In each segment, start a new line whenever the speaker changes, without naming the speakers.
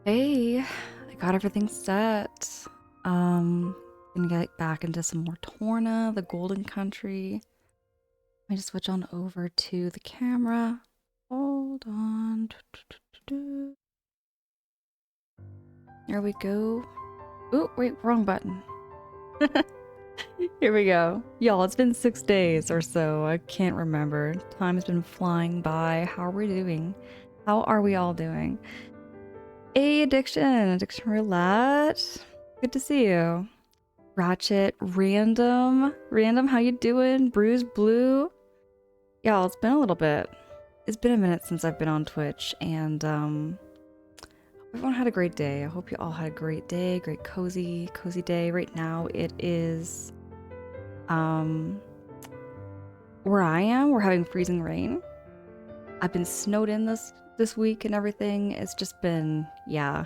Hey, I got everything set. Gonna get back into some more Torna, the Golden Country. Let me just switch on over to the camera. Hold on. There we go. Oh, wait, wrong button. Here we go. Y'all, it's been 6 days or so. I can't remember. Time has been flying by. How are we doing? How are we all doing? Hey, Addiction Roulette. Good to see you. Ratchet, Random, how you doing? Bruised Blue. Y'all, it's been a little bit. It's been a minute since I've been on Twitch, and everyone had a great day. I hope you all had a great day, great cozy day. Right now it is where I am, we're having freezing rain. I've been snowed in this week and everything. It's just been, yeah.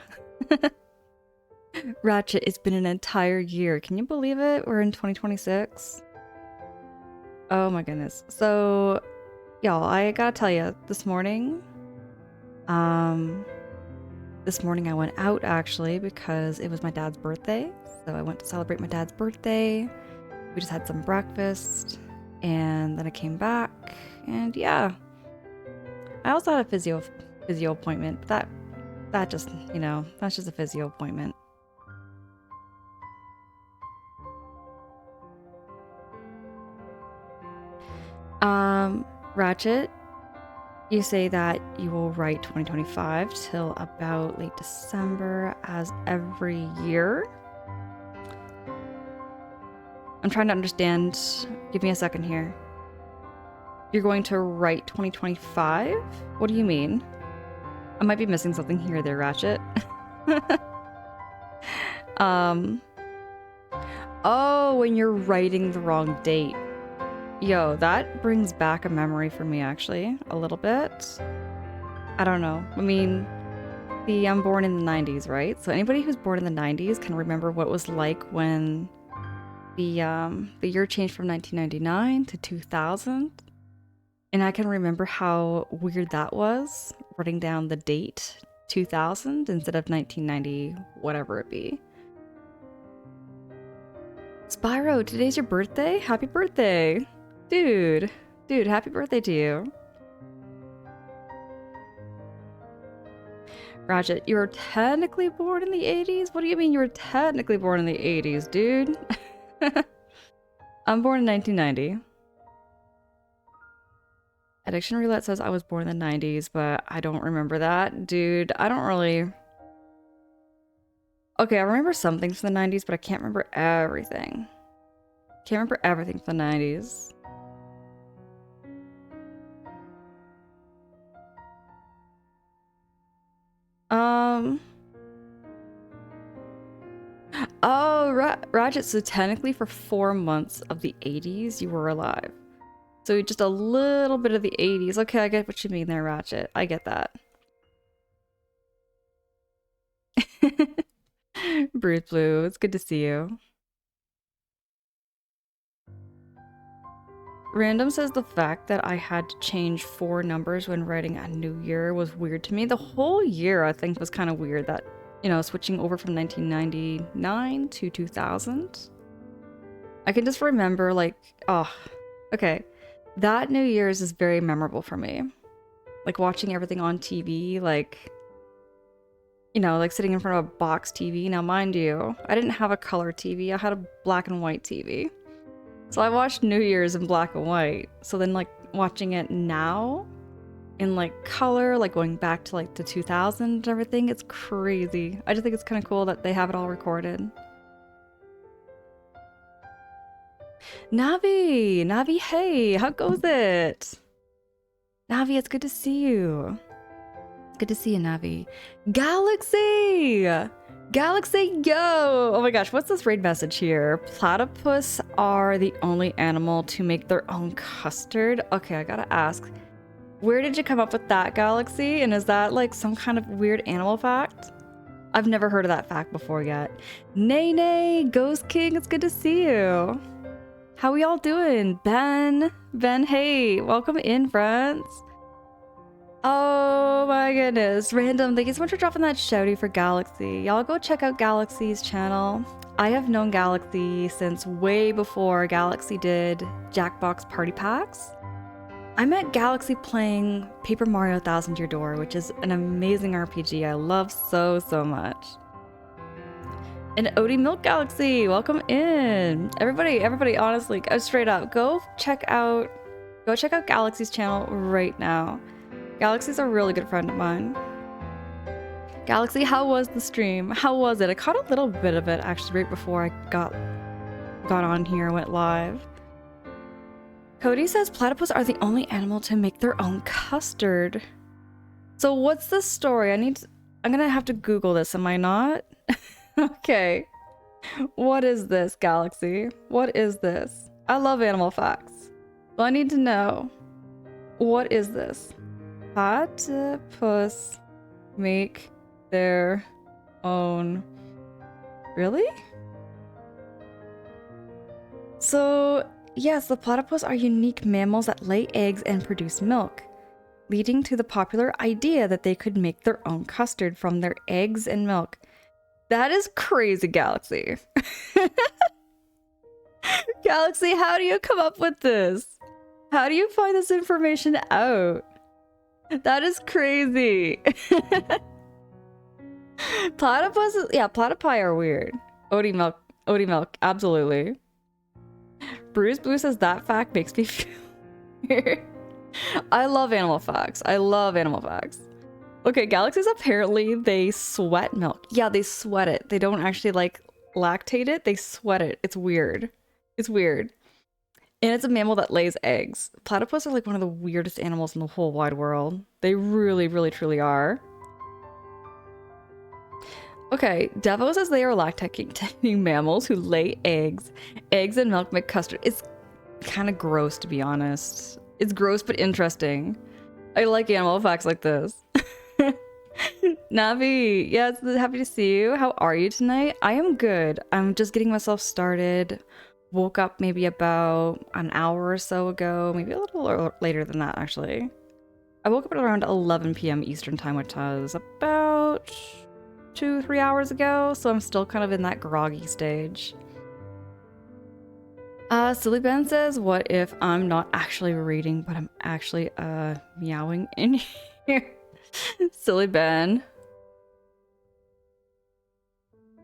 Ratchet, it's been an entire year. Can you believe it? We're in 2026. Oh my goodness. So, y'all, I gotta tell you, this morning I went out actually because it was my dad's birthday. So I went to celebrate my dad's birthday. We just had some breakfast and then I came back and yeah. I also had a physio appointment, but that just, you know, that's just a physio appointment. Ratchet, you say that you will write 2025 till about late December as every year. I'm trying to understand. Give me a second here. You're going to write 2025? What do you mean? I might be missing something here there, Ratchet. Oh, when you're writing the wrong date. Yo, that brings back a memory for me, actually, a little bit. I don't know. I mean, I'm born in the 90s, right? So anybody who's born in the 90s can remember what it was like when the year changed from 1999 to 2000. And I can remember how weird that was, writing down the date 2000 instead of 1990, whatever it be. Spyro, today's your birthday? Happy birthday! Dude, happy birthday to you. Ratchet, you were technically born in the 80s? What do you mean you were technically born in the 80s, dude? I'm born in 1990. Addiction Roulette says I was born in the 90s, but I don't remember that. Dude, I don't really... Okay, I remember some things from the 90s, but I can't remember everything. Can't remember everything from the 90s. Oh, Ratchet, so technically for 4 months of the 80s, you were alive. So just a little bit of the 80s. Okay, I get what you mean there, Ratchet. I get that. Bruce Blue, it's good to see you. Random says the fact that I had to change 4 numbers when writing a new year was weird to me. The whole year, I think, was kind of weird that, you know, switching over from 1999 to 2000. I can just remember, like, oh, okay. That New Year's is very memorable for me. Like, watching everything on TV, like, you know, like sitting in front of a box TV. Now, mind you, I didn't have a color TV. I had a black and white TV. So I watched New Year's in black and white. So then, like, watching it now in, like, color, like, going back to, like, the 2000s and everything, it's crazy. I just think it's kind of cool that they have it all recorded. Navi, hey, how goes it? Navi, it's good to see you. It's good to see you, Navi. Galaxy, yo! Oh my gosh, what's this raid message here? Platypus are the only animal to make their own custard. Okay, I gotta ask, where did you come up with that, Galaxy? And is that like some kind of weird animal fact? I've never heard of that fact before yet. Nay, Ghost King, it's good to see you. How we all doing? Ben, hey, welcome in, friends. Oh my goodness. Random, thank you so much for dropping that shouty for Galaxy. Y'all go check out Galaxy's channel. I have known Galaxy since way before Galaxy did Jackbox Party Packs. I met Galaxy playing Paper Mario Thousand Year Door, which is an amazing RPG I love so much. And Odie Milk Galaxy, welcome in. Everybody, honestly, straight up, go check out Galaxy's channel right now. Galaxy's a really good friend of mine. Galaxy, how was the stream? How was it? I caught a little bit of it actually right before I got on here and went live. Cody says platypus are the only animal to make their own custard. So what's the story? I'm gonna have to Google this, am I not? Okay. What is this, Galaxy? What is this? I love animal facts. So I need to know. What is this? Platypus make their own. Really? So, yes, the platypus are unique mammals that lay eggs and produce milk, leading to the popular idea that they could make their own custard from their eggs and milk. That is crazy, Galaxy. Galaxy, how do you come up with this? How do you find this information out? That is crazy. Platypuses, yeah, platypi are weird. Odie milk, absolutely. Bruce Blue says that fact makes me feel weird. I love animal facts. Okay, galaxies apparently they sweat milk. Yeah, they sweat it. They don't actually like lactate it. They sweat it. It's weird. And it's a mammal that lays eggs. Platypus are like one of the weirdest animals in the whole wide world. They really, really, truly are. Okay, Devo says they are lactating mammals who lay eggs. Eggs and milk make custard. It's kind of gross, to be honest. It's gross but interesting. I like animal facts like this. Navi, yes, happy to see you. How are you tonight? I am good. I'm just getting myself started. Woke up maybe about an hour or so ago, maybe a little later than that actually. I woke up at around 11 p.m. Eastern time, which was about 2-3 hours ago, so I'm still kind of in that groggy stage. Silly Ben says, what if I'm not actually reading, but I'm actually meowing in here? Silly Ben.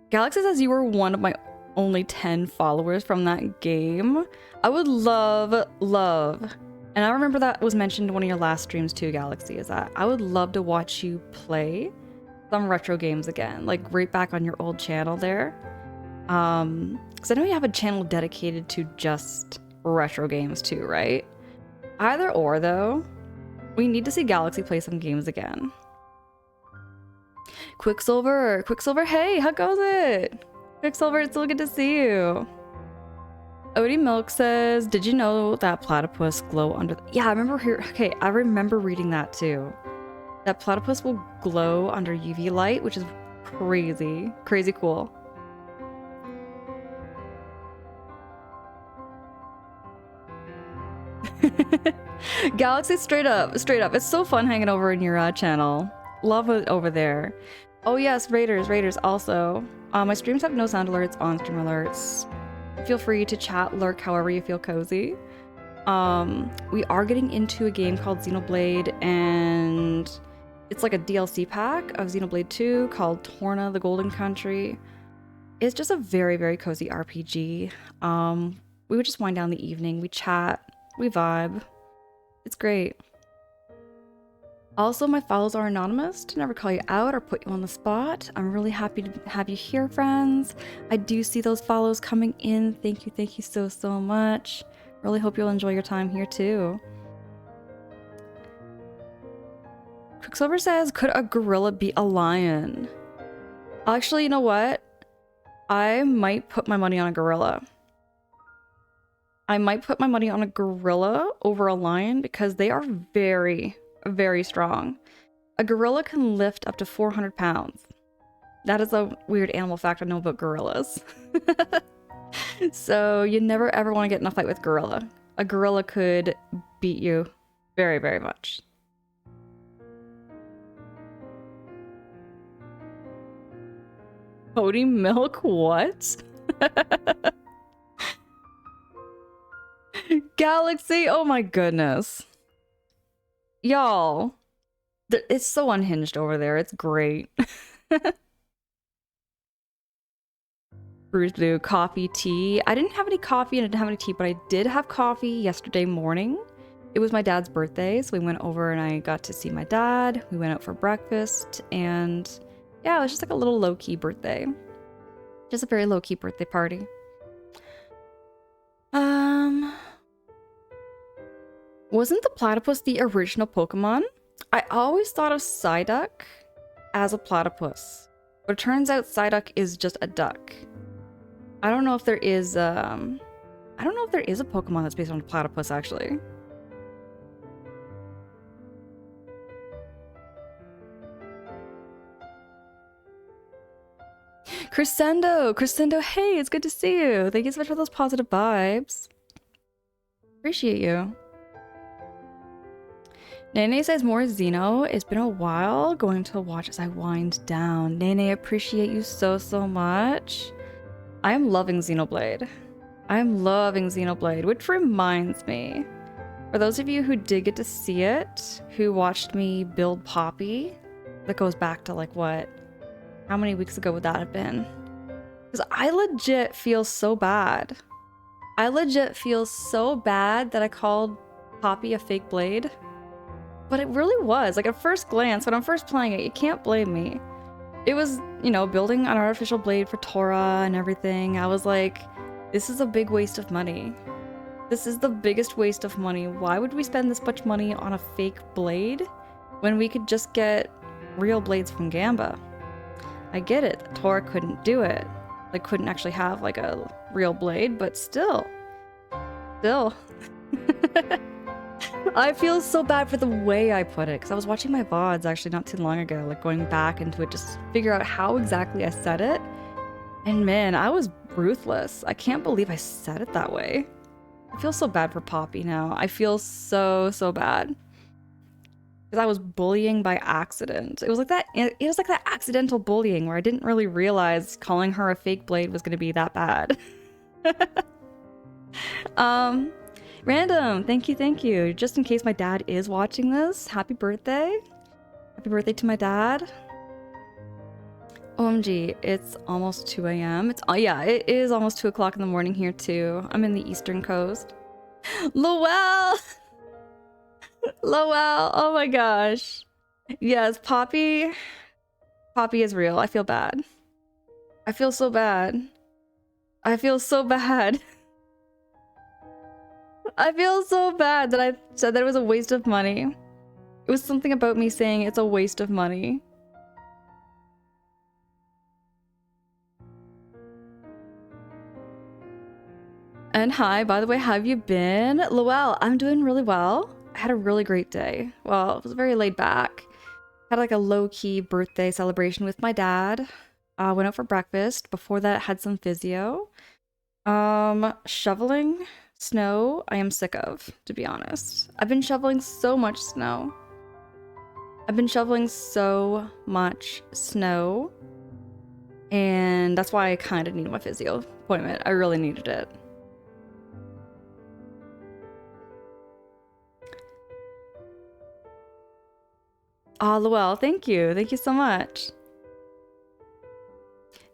Galaxy says you were one of my only 10 followers from that game. I would love, and I remember that was mentioned in one of your last streams too, Galaxy, is that I would love to watch you play some retro games again, like right back on your old channel there. Because I know you have a channel dedicated to just retro games too, right? Either or though, we need to see Galaxy play some games again. Quicksilver, hey, how goes it? Quicksilver, it's so good to see you. Odie Milk says, did you know that platypus glow under yeah, I remember reading that too. That platypus will glow under UV light, which is crazy cool. Galaxy, straight up. It's so fun hanging over in your channel. Love it over there. Oh yes, Raiders also. My streams have no sound alerts on stream alerts. Feel free to chat, lurk however you feel cozy. We are getting into a game called Xenoblade, and it's like a DLC pack of Xenoblade 2 called Torna, the Golden Country. It's just a very, very cozy RPG. We would just wind down the evening, we chat, we vibe. It's great. Also, my follows are anonymous to never call you out or put you on the spot. I'm really happy to have you here, friends. I do see those follows coming in. Thank you so much. Really hope you'll enjoy your time here too. Quicksilver says, could a gorilla beat a lion? Actually, you know what? I might put my money on a gorilla. I might put my money on a gorilla over a lion because they are very, very strong. A gorilla can lift up to 400 pounds. That is a weird animal fact I know about gorillas. So you never ever want to get in a fight with gorilla. A gorilla could beat you very, very much. Oaty milk? What? Galaxy? Oh my goodness. Y'all. It's so unhinged over there. It's great. Bruised Blue, coffee, tea. I didn't have any coffee and I didn't have any tea, but I did have coffee yesterday morning. It was my dad's birthday, so we went over and I got to see my dad. We went out for breakfast, and yeah, it was just like a little low-key birthday. Just a very low-key birthday party. Wasn't the platypus the original Pokemon? I always thought of Psyduck as a platypus, but it turns out Psyduck is just a duck. I don't know if there is a Pokemon that's based on a platypus, actually. Crescendo, hey, it's good to see you. Thank you so much for those positive vibes. Appreciate you. Nene says more Xeno. It's been a while. Going to watch as I wind down. Nene, appreciate you so much. I am loving Xenoblade. Which reminds me, for those of you who did get to see it, who watched me build Poppy, that goes back to like what? How many weeks ago would that have been? Because I legit feel so bad. That I called Poppy a fake blade. But it really was. Like, at first glance, when I'm first playing it, you can't blame me. It was, you know, building an artificial blade for Tora and everything. I was like, this is a big waste of money. This is the biggest waste of money. Why would we spend this much money on a fake blade when we could just get real blades from Gamba? I get it. Tora couldn't do it. Like, couldn't actually have, like, a real blade, but still. I feel so bad for the way I put it, because I was watching my VODs actually not too long ago, like going back into it just to figure out how exactly I said it. And man, I was ruthless. I can't believe I said it that way. I feel so bad for Poppy now. I feel so bad. Because I was bullying by accident. It was like that accidental bullying where I didn't really realize calling her a fake blade was going to be that bad. Random, thank you. Just in case my dad is watching this, happy birthday. Happy birthday to my dad. OMG, it's almost 2 a.m. Yeah, it is almost 2 o'clock in the morning here too. I'm in the Eastern Coast. Lowell! Oh my gosh. Yes, Poppy is real. I feel bad. I feel so bad. I feel so bad that I said that it was a waste of money. It was something about me saying it's a waste of money. And hi, by the way, how have you been? Lowell, I'm doing really well. I had a really great day. Well, it was very laid back. Had like a low-key birthday celebration with my dad. Went out for breakfast. Before that, had some physio. Shoveling snow, I am sick of, to be honest. I've been shoveling so much snow. And that's why I kind of needed my physio appointment. I really needed it. Lowell, thank you. Thank you so much.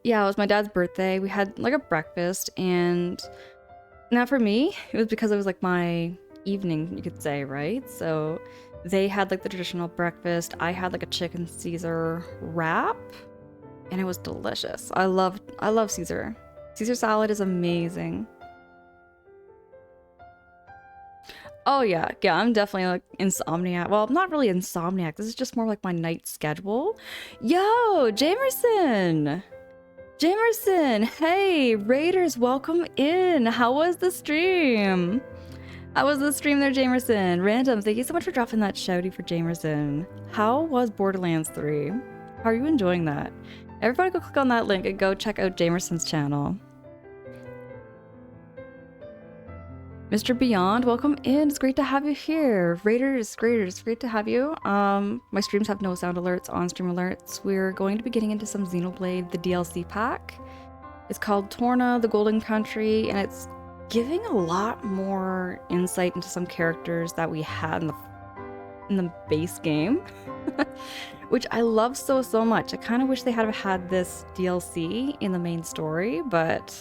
Yeah, it was my dad's birthday. We had like a breakfast, and now for me, it was because it was like my evening, you could say, right? So they had like the traditional breakfast. I had like a chicken Caesar wrap, and it was delicious. I love Caesar. Caesar salad is amazing. Oh yeah, I'm definitely like insomniac. Well, not really insomniac. This is just more like my night schedule. Yo, Jamerson, hey, Raiders, welcome in. How was the stream? There, Jamerson? Random, thank you so much for dropping that shouty for Jamerson. How was Borderlands 3? How are you enjoying that? Everybody go click on that link and go check out Jamerson's channel. Mr. Beyond, welcome in. It's great to have you here. Raiders, Graders, great to have you. My streams have no sound alerts, on-stream alerts. We're going to be getting into some Xenoblade, the DLC pack. It's called Torna, the Golden Country, and it's giving a lot more insight into some characters that we had in the base game, which I love so much. I kind of wish they had had this DLC in the main story, but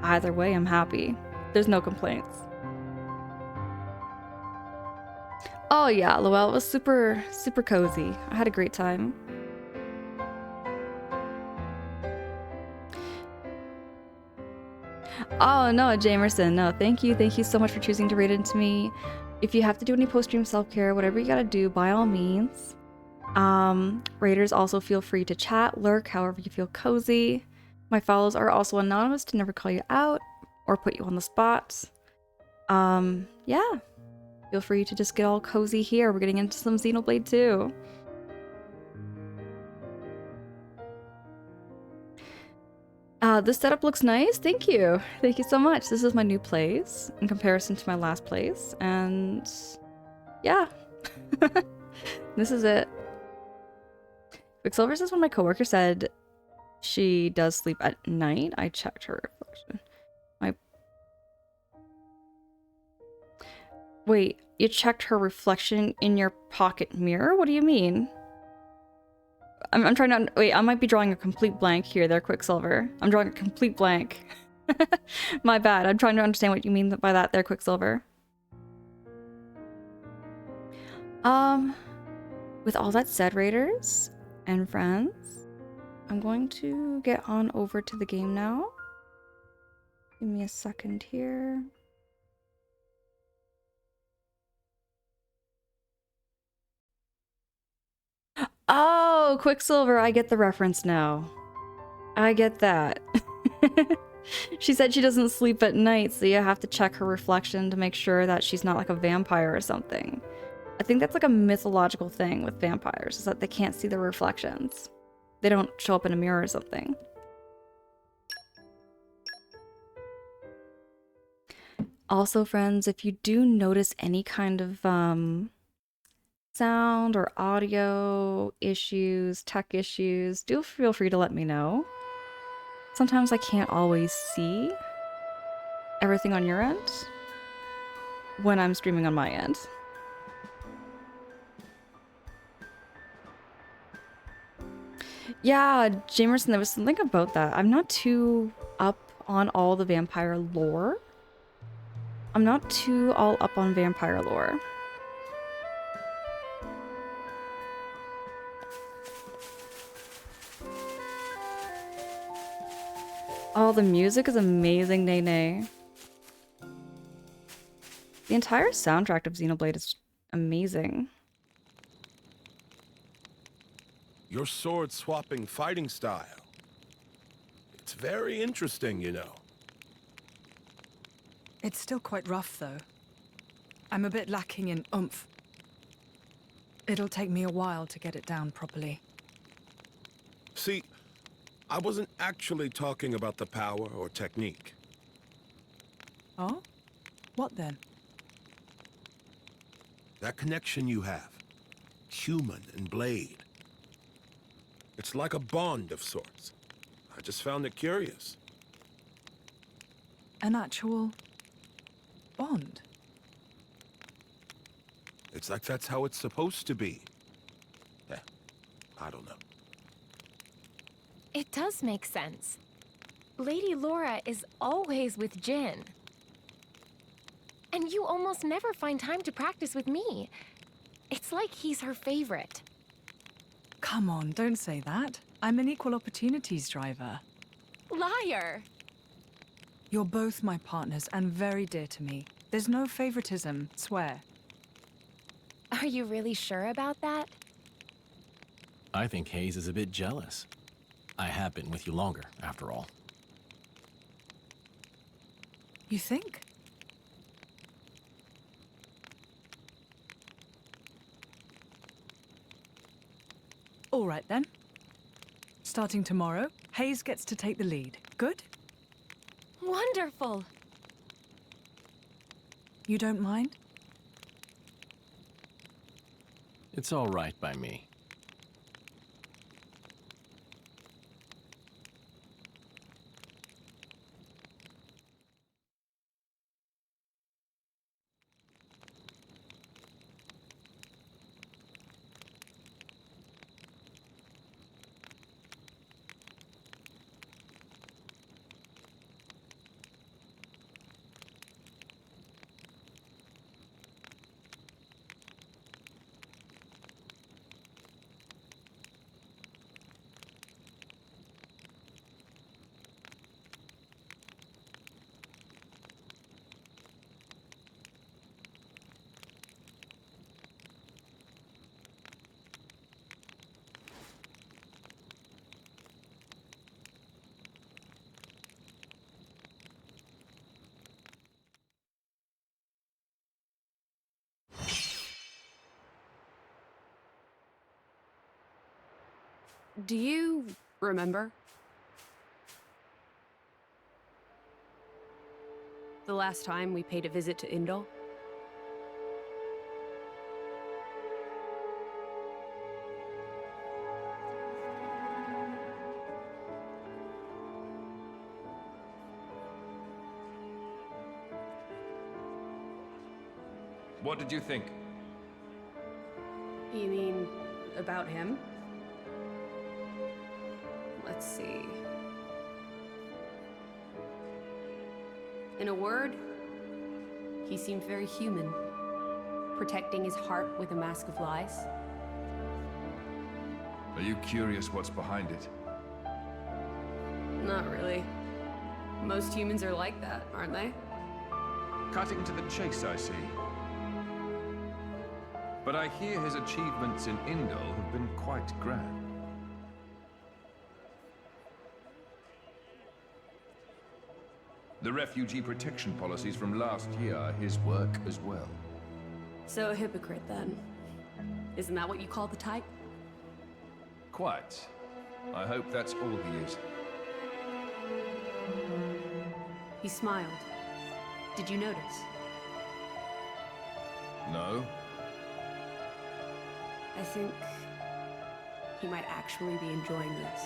either way, I'm happy. There's no complaints. Oh yeah, Lowell, it was super cozy. I had a great time. Oh no, Jamerson, no, thank you so much for choosing to raid into me. If you have to do any post-stream self-care, whatever you gotta do, by all means. Raiders also feel free to chat, lurk, however you feel cozy. My follows are also anonymous to never call you out or put you on the spot. Yeah. Feel free to just get all cozy here. We're getting into some Xenoblade 2. This setup looks nice. Thank you. Thank you so much. This is my new place in comparison to my last place. And yeah, this is it. Quicksilver says when my coworker said she does sleep at night, I checked her reflection. Wait, you checked her reflection in your pocket mirror? What do you mean? I'm trying to... Wait, I might be drawing a complete blank here there, Quicksilver. I'm drawing a complete blank. My bad. I'm trying to understand what you mean by that there, Quicksilver. With all that said, Raiders and friends, I'm going to get on over to the game now. Give me a second here. Oh, Quicksilver, I get the reference now. I get that. She said she doesn't sleep at night, so you have to check her reflection to make sure that she's not like a vampire or something. I think that's like a mythological thing with vampires, is that they can't see their reflections. They don't show up in a mirror or something. Also, friends, if you do notice any kind of sound or audio issues, tech issues, do feel free to let me know. Sometimes I can't always see everything on your end when I'm streaming on my end. Yeah, Jamerson, there was something about that. I'm not too up on all the vampire lore. I'm not too all up on vampire lore. Oh, the music is amazing, Nene. The entire soundtrack of Xenoblade is amazing.
Your sword-swapping fighting style. It's very interesting, you know.
It's still quite rough, though. I'm a bit lacking in oomph. It'll take me a while to get it down properly.
See, I wasn't actually talking about the power or technique.
Oh? What then?
That connection you have. Human and blade. It's like a bond of sorts. I just found it curious.
An actual bond?
It's like that's how it's supposed to be. I don't know.
It does make sense. Lady Lora is always with Jin. And you almost never find time to practice with me. It's like he's her favorite.
Come on, don't say that. I'm an equal opportunities driver.
Liar!
You're both my partners and very dear to me. There's no favoritism, swear.
Are you really sure about that?
I think Hayes is a bit jealous. I have been with you longer, after all.
You think? All right then. Starting tomorrow, Hayes gets to take the lead. Good?
Wonderful!
You don't mind?
It's all right by me.
Do you remember? The last time we paid a visit to Indol?
What did you think?
You mean about him? Let's see. In a word, he seemed very human, protecting his heart with a mask of lies.
Are you curious what's behind it?
Not really. Most humans are like that, aren't they?
Cutting to the chase, I see. But I hear his achievements in Indol have been quite grand. The refugee protection policies from last year are his work as well.
So a hypocrite, then. Isn't that what you call the type?
Quite. I hope that's all he is.
He smiled. Did you notice?
No?
I think he might actually be enjoying this.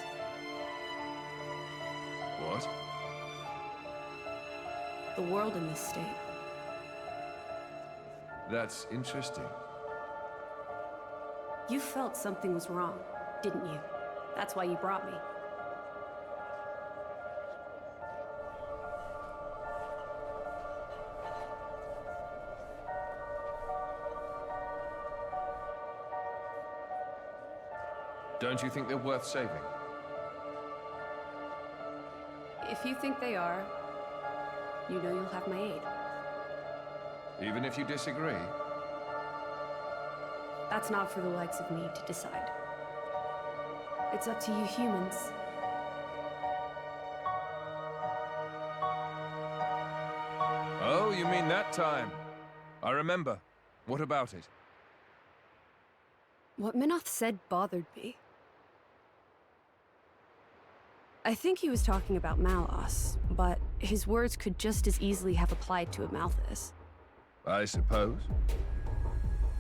What?
The world in this state.
That's interesting.
You felt something was wrong, didn't you? That's why you brought me.
Don't you think they're worth saving?
If you think they are, you know you'll have my aid.
Even if you disagree?
That's not for the likes of me to decide. It's up to you humans.
Oh, you mean that time? I remember. What about it?
What Minoth said bothered me. I think he was talking about Malos, but his words could just as easily have applied to a Malthus.
I suppose.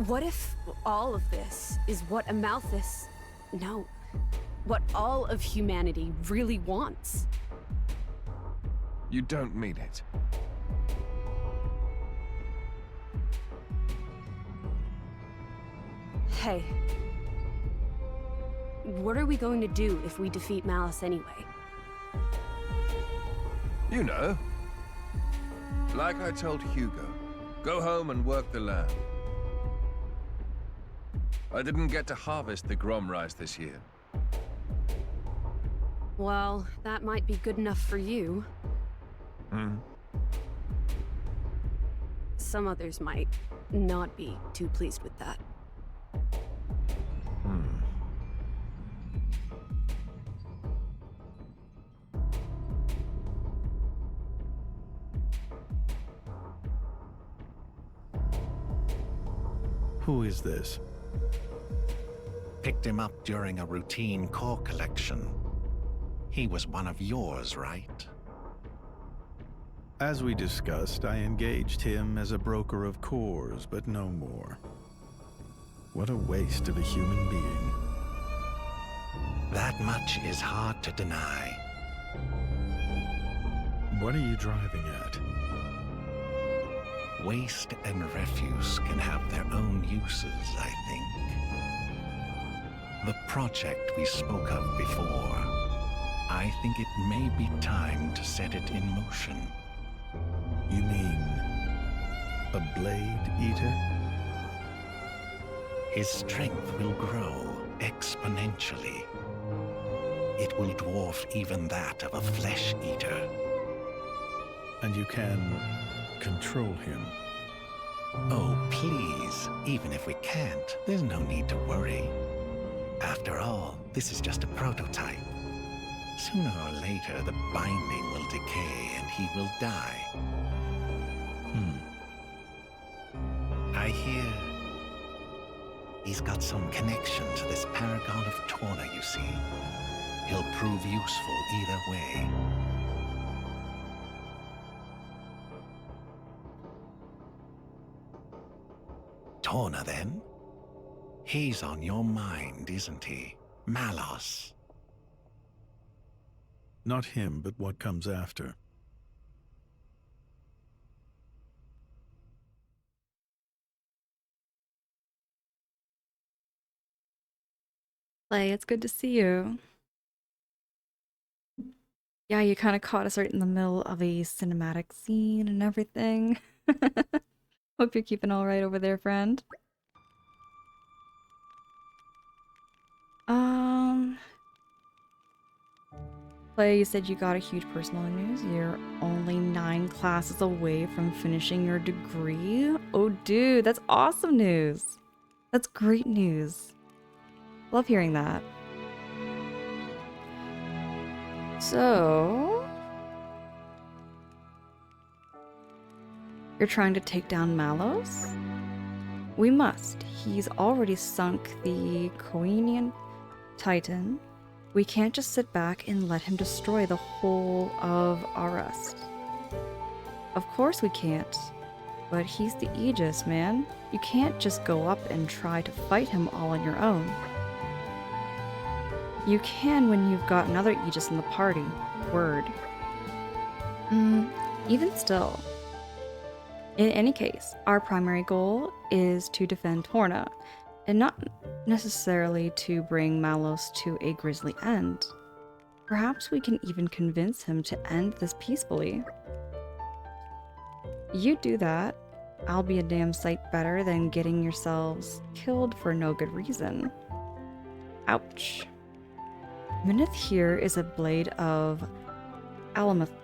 What if all of this is what a Malthus... No. What all of humanity really wants?
You don't mean it.
Hey. What are we going to do if we defeat Malice anyway?
You know. Like I told Hugo, go home and work the land. I didn't get to harvest the Grom rice this year.
Well, that might be good enough for you. Some others might not be too pleased with that.
Who is this? Picked him up during a routine core collection. He was one of yours, right? As we discussed, I engaged him as a broker of cores, but no more. What a waste of a human being.
That much is hard to deny.
What are you driving at?
Waste and refuse can have their own uses, I think. The project we spoke of before, I think it may be time to set it in motion.
You mean a Blade Eater?
His strength will grow exponentially. It will dwarf even that of a flesh eater.
And you can control him?
Oh, please. Even if we can't, there's no need to worry. After all, this is just a prototype. Sooner or later, the binding will decay and he will die. I hear he's got some connection to this paragon of Torna, you see. He'll prove useful either way. Torna, then? He's on your mind, isn't he? Malos.
Not him, but what comes after.
Clay, it's good to see you. Yeah, you kind of caught us right in the middle of a cinematic scene and everything. Hope you're keeping all right over there, friend. Clay, you said you got a huge personal news. You're only 9 classes away from finishing your degree. Oh, dude, that's awesome news. That's great news. Love hearing that. So, you're trying to take down Malos? We must. He's already sunk the Koinian Titan. We can't just sit back and let him destroy the whole of Arrest. Of course we can't. But he's the Aegis, man. You can't just go up and try to fight him all on your own. You can when you've got another Aegis in the party. Word. Even still. In any case, our primary goal is to defend Torna, and not necessarily to bring Malos to a grisly end. Perhaps we can even convince him to end this peacefully. You do that, I'll be a damn sight better than getting yourselves killed for no good reason. Ouch. Minith here is a blade of Amalthus,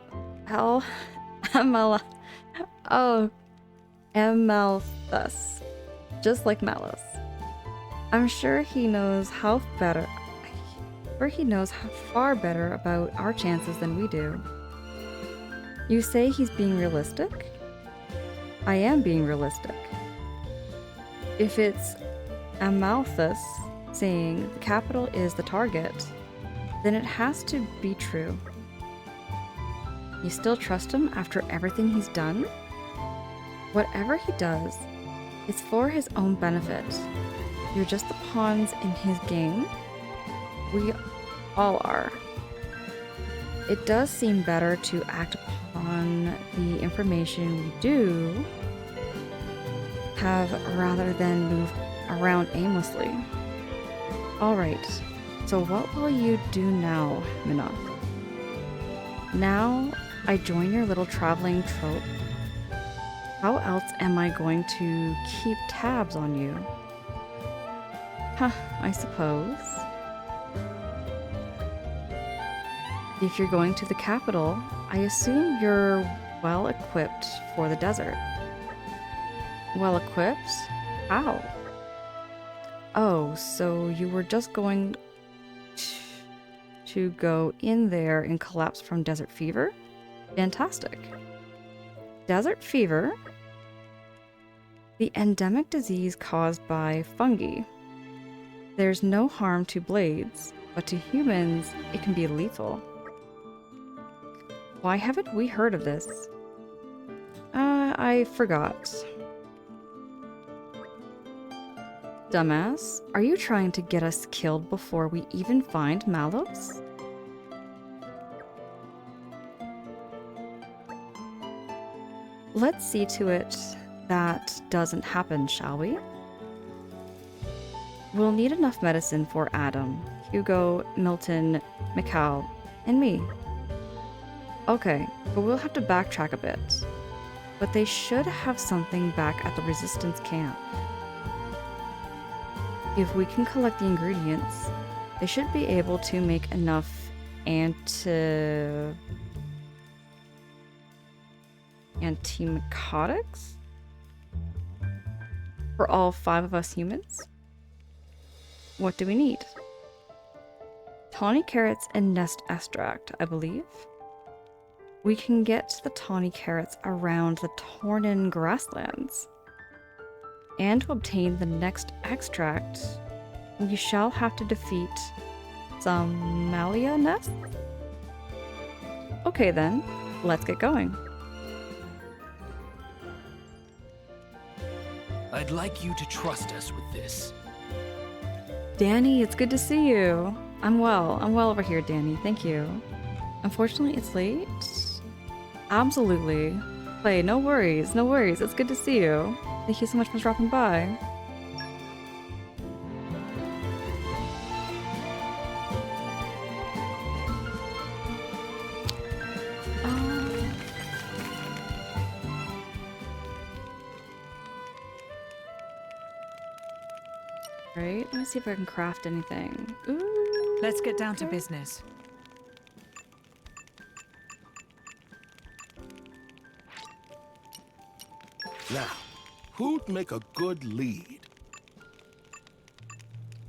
just like Malos. I'm sure he knows far better about our chances than we do. You say he's being realistic? I am being realistic. If it's Amalthus saying the capital is the target, then it has to be true. You still trust him after everything he's done? Whatever he does, it's for his own benefit. You're just the pawns in his game. We all are. It does seem better to act upon the information we do have rather than move around aimlessly. Alright, so what will you do now, Minna? Now I join your little traveling trope. How else am I going to keep tabs on you? Huh, I suppose. If you're going to the capital, I assume you're well equipped for the desert. Well equipped? How? Oh, so you were just going to go in there and collapse from desert fever? Fantastic. Desert fever? The endemic disease caused by fungi. There's no harm to blades, but to humans, it can be lethal. Why haven't we heard of this? I forgot. Dumbass, are you trying to get us killed before we even find Malos? Let's see to it that doesn't happen, shall we? We'll need enough medicine for Adam, Hugo, Milton, Mikhail, and me. Okay, but we'll have to backtrack a bit. But they should have something back at the Resistance camp. If we can collect the ingredients, they should be able to make enough antimycotics for all 5 of us humans. What do we need? Tawny carrots and nest extract, I believe. We can get the tawny carrots around the Tornin grasslands. And to obtain the next extract, we shall have to defeat some Malia nests? Okay then, let's get going.
I'd like you to trust us with this.
Danny, it's good to see you. I'm well over here, Danny, thank you. Unfortunately, it's late. Absolutely. Play, no worries, it's good to see you. Thank you so much for dropping by. Right, let me see if I can craft anything. Ooh,
Let's get down to business.
Now, who'd make a good lead?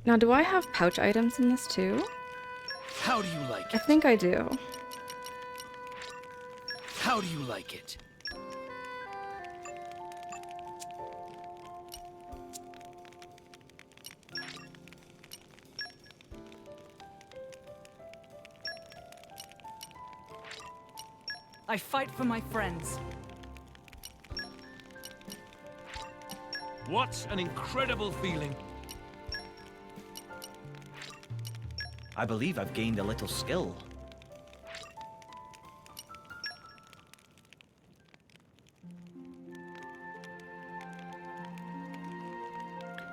Now, do I have pouch items in this too?
How do you like
I
it?
think I do.
How do you like it?
I fight for my friends.
What an incredible feeling.
I believe I've gained a little skill.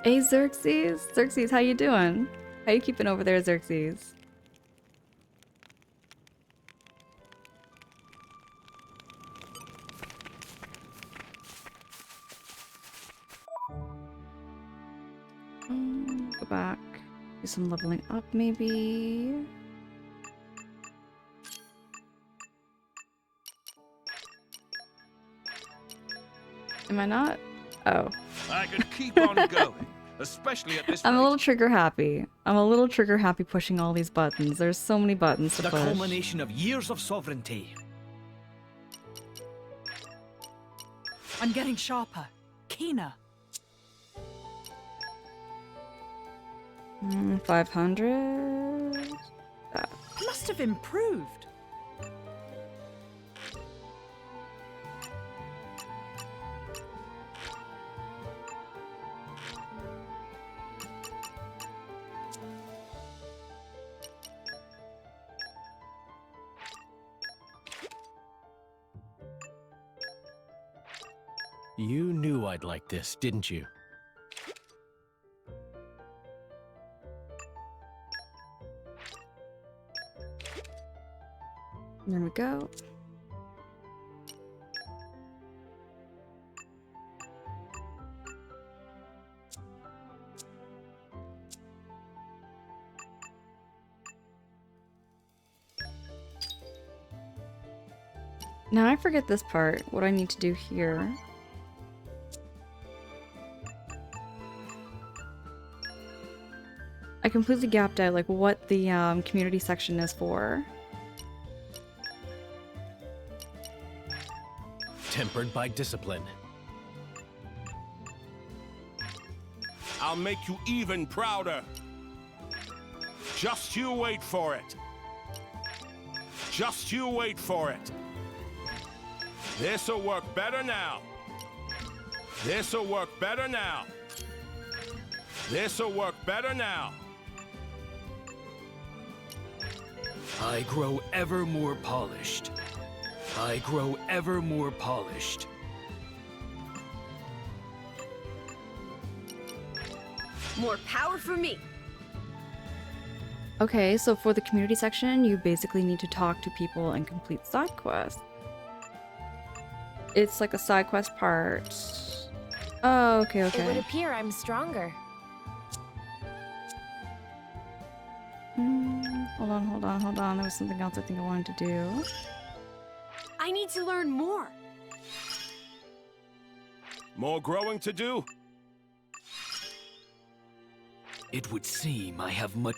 Hey, Xerxes! Xerxes, how you doing? How you keeping over there, Xerxes? Go back. Do some leveling up, maybe. Am I not? Oh.
I could keep on going, especially at this
I'm a
rate.
little trigger happy. I'm a little trigger happy pushing all these buttons. There's so many buttons to
The
push.
culmination of years of sovereignty.
I'm getting sharper, keener.
500. That.
Must have improved.
You knew I'd like this, didn't you?
There we go. Now I forget this part, what I need to do here. I completely gapped out like what the community section is for.
Tempered by discipline.
I'll make you even prouder. Just you wait for it. Just you wait for it. This'll work better now. This'll work better now. This'll work better now.
I grow ever more polished. I grow ever more polished.
More power for me.
Okay, so for the community section, you basically need to talk to people and complete side quests. It's like a side quest part. Oh, okay,
It would
okay.
appear I'm stronger.
Hold on. There was something else I think I wanted to do.
I need to learn more.
More growing to do?
It would seem I have much.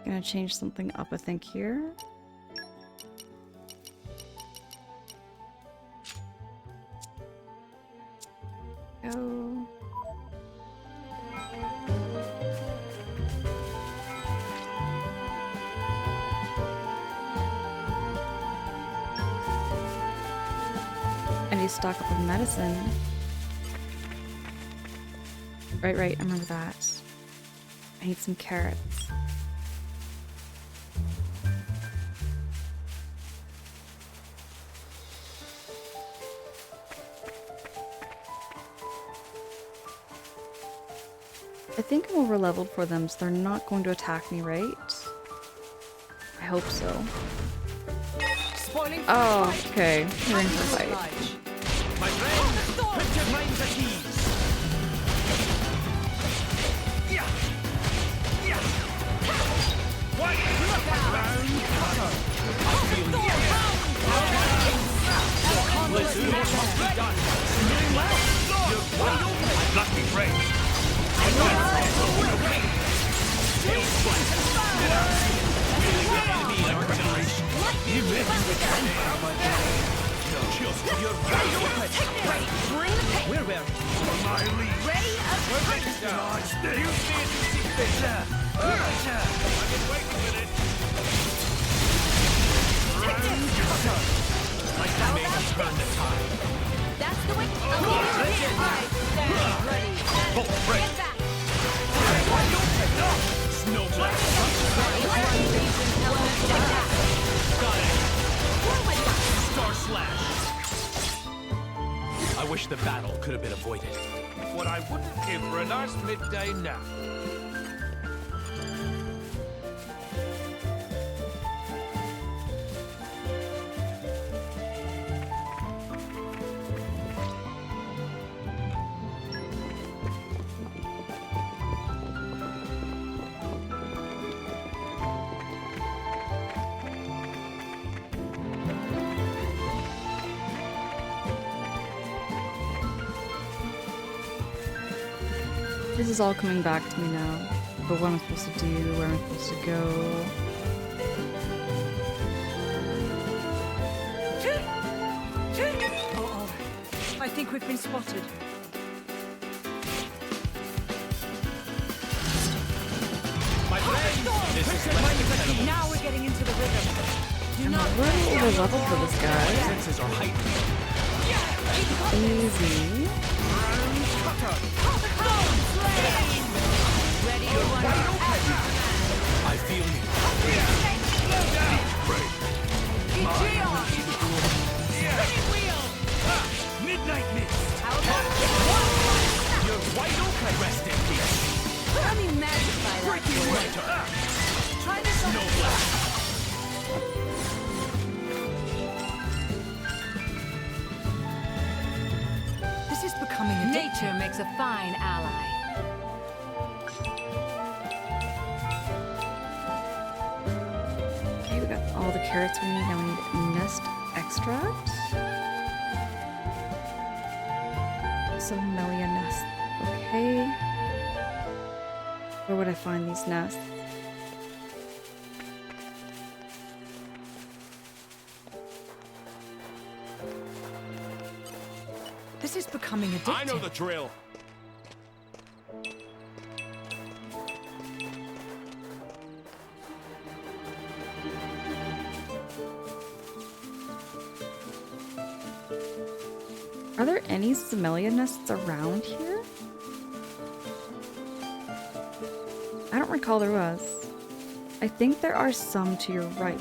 Gonna change something up, I think, here. Go. I need to stock up with medicine. Right, I remember that. I need some carrots. I think I'm over leveled for them, so they're not going to attack me, right? I hope so. Oh, okay. We're in for a fight.
My friend, put your minds at ease. What? Look out! I feel you. Let's do what must be done. Doing well. You're wide open. I've got me range.
That's the way.
Star Slash. I wish the battle could have been avoided. What I wouldn't give for a nice midday nap.
This is all coming back to me now. But what am I supposed to do? Where am I supposed to go?
Oh, I think we've been spotted.
My friend, this is less dependable.
Now we're getting into the rhythm. Do
I'm
not
a little over leveled for this guy.
Senses are heightened.
Easy.
I feel you. Midnight Mist. You're wide open. Rest in peace.
Let me magnify that.
Breaking Winter.
Try this on.
This is becoming a
Nature makes a fine ally.
Okay, we got all the carrots we need. Now we need nest egg extract. Camellia nest. Okay. Where would I find these nests?
This is becoming addictive.
I know the drill.
Are there any Camellia nests around here? I don't recall there was. I think there are some to your right.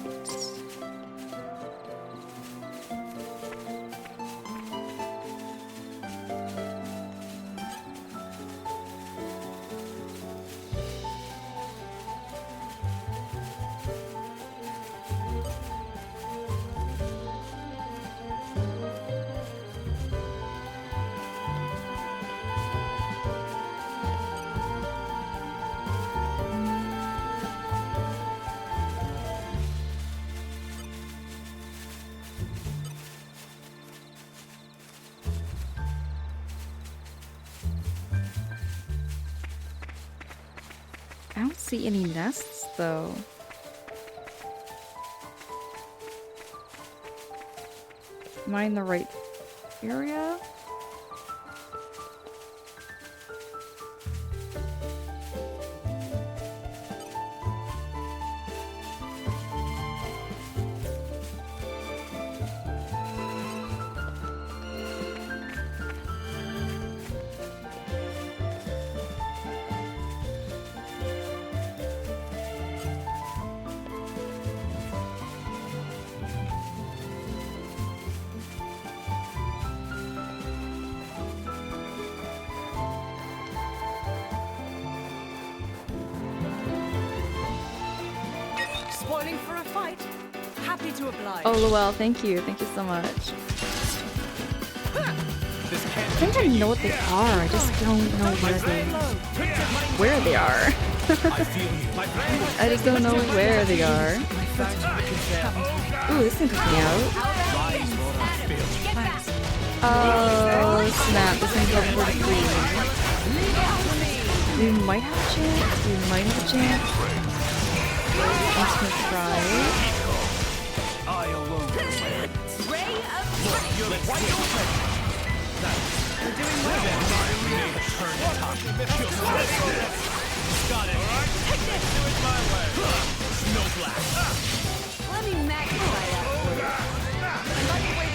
I don't see any nests, though. Am I in the right area?
Spoiling for a fight. Happy to oblige.
Oh, Luell, thank you. Thank you so much. I think I know what they are. I just don't know where they are. I just don't know where they are. Ooh, this can pick me out. Oh, snap. This thing's level 43. We might have a chance. We might have a chance. Let's try it.
Ray of We're doing well.
Got it. Take this. Do it my way. Snow blast.
Let me magnify that for you.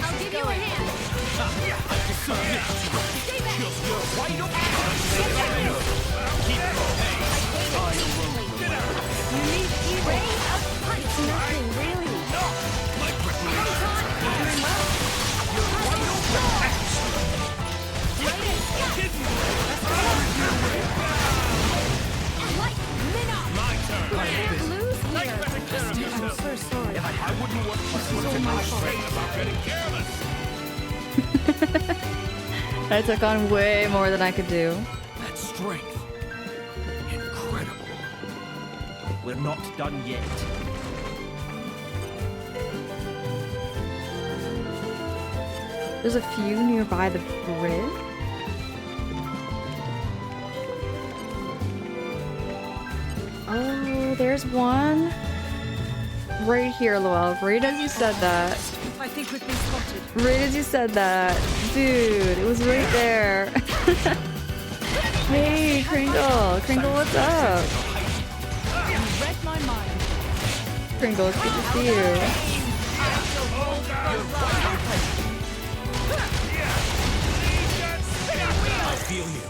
I'll give you a hand. You need ray of punch. Nothing really. Doing well.
My turn.
Lose here.
I'm so sorry.
I wouldn't want to my straight about getting careless.
I took on way more than I could do.
That strength. Incredible.
We're not done yet.
There's a few nearby the bridge. Oh, there's one. Right here, Luell. Right as you said that.
I think we've been spotted.
Right as you said that. Dude, it was right there. Hey, Kringle. Kringle, what's up?
You read my mind.
Kringle, it's good to see you.
I feel you.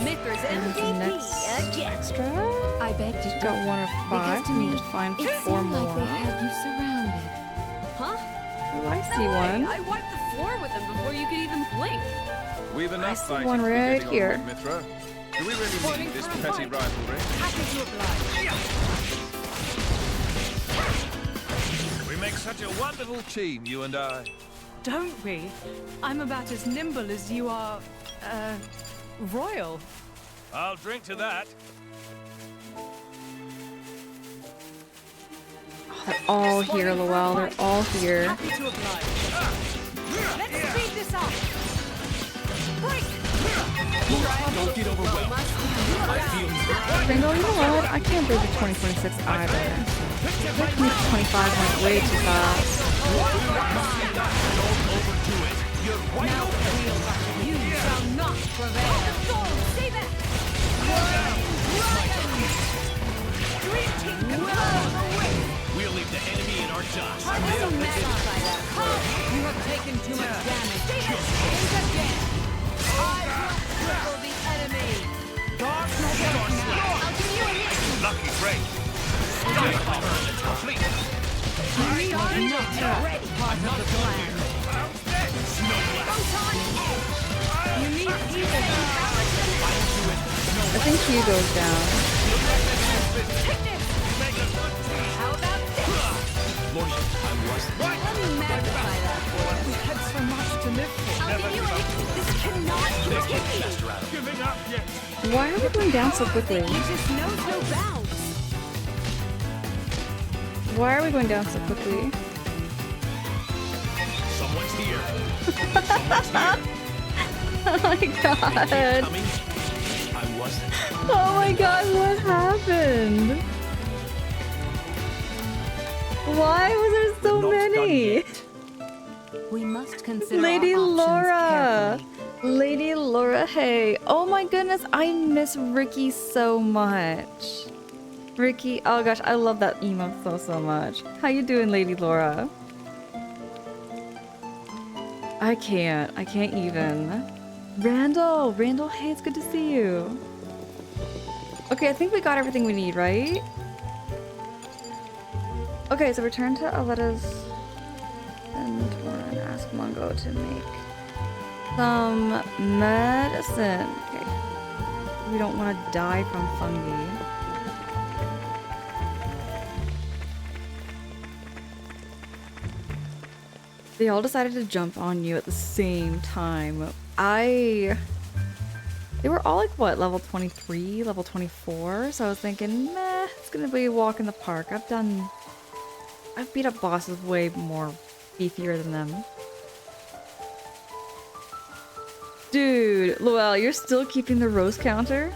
Mithras
And next extra?
I beg to
Got one of five.
to
We
me,
need to find
it
four
seemed
more.
like they had you surrounded. Huh?
Oh, I see one.
I wiped the floor with them before you could even blink.
We've
I
enough
see
fighting
one
to be
right
getting on
here.
with, Mithra. Do we really need this petty rivalry?
Happy to oblige.
We make such a wonderful team, you and I.
Don't we? I'm about as nimble as you are, royal.
I'll drink to that.
Oh, They're all here, Lowell. They're all here.
Happy to oblige. Let's speed this up. Quick!
Don't get overwhelmed. I feel
Bingo, you know what? I can't believe it's 2026 either. 2025 went way too fast.
You shall not prevail. Say that!
We'll leave the enemy in our dust.
You have taken too much damage. Think again. I will cripple the enemy. Dark I'll give you a hit.
Lucky break.
Complete. You are not ready. Part of the plan. You need people.
I think Q goes down.
How about this?
Lord, I was.
Let me magnify that for us. We had so much to live for. I'll give you a hit. This cannot continue.
Giving up yet?
Why are we going down so quickly?
He just knows no bounds.
Why are we going down so quickly?
Someone's here. Someone's here.
Oh my god.
Coming. I wasn't.
Oh my god, what happened? Why was there so many?
We must consider
Lady
our options
Lora!
carefully.
Lady Lora, hey. Oh my goodness, I miss Ricky so much. Ricky, oh gosh, I love that emote so much. How you doing, Lady Lora? I can't even. Randall, hey, it's good to see you. Okay, I think we got everything we need, right? Okay, so return to Aletta's inventory and ask Mungo to make some medicine. Okay. We don't want to die from fungi. They all decided to jump on you at the same time. They were all like, what, level 23, level 24? So I was thinking, meh, it's gonna be a walk in the park. I've beat up bosses way more beefier than them. Dude, Lowell, you're still keeping the roast counter?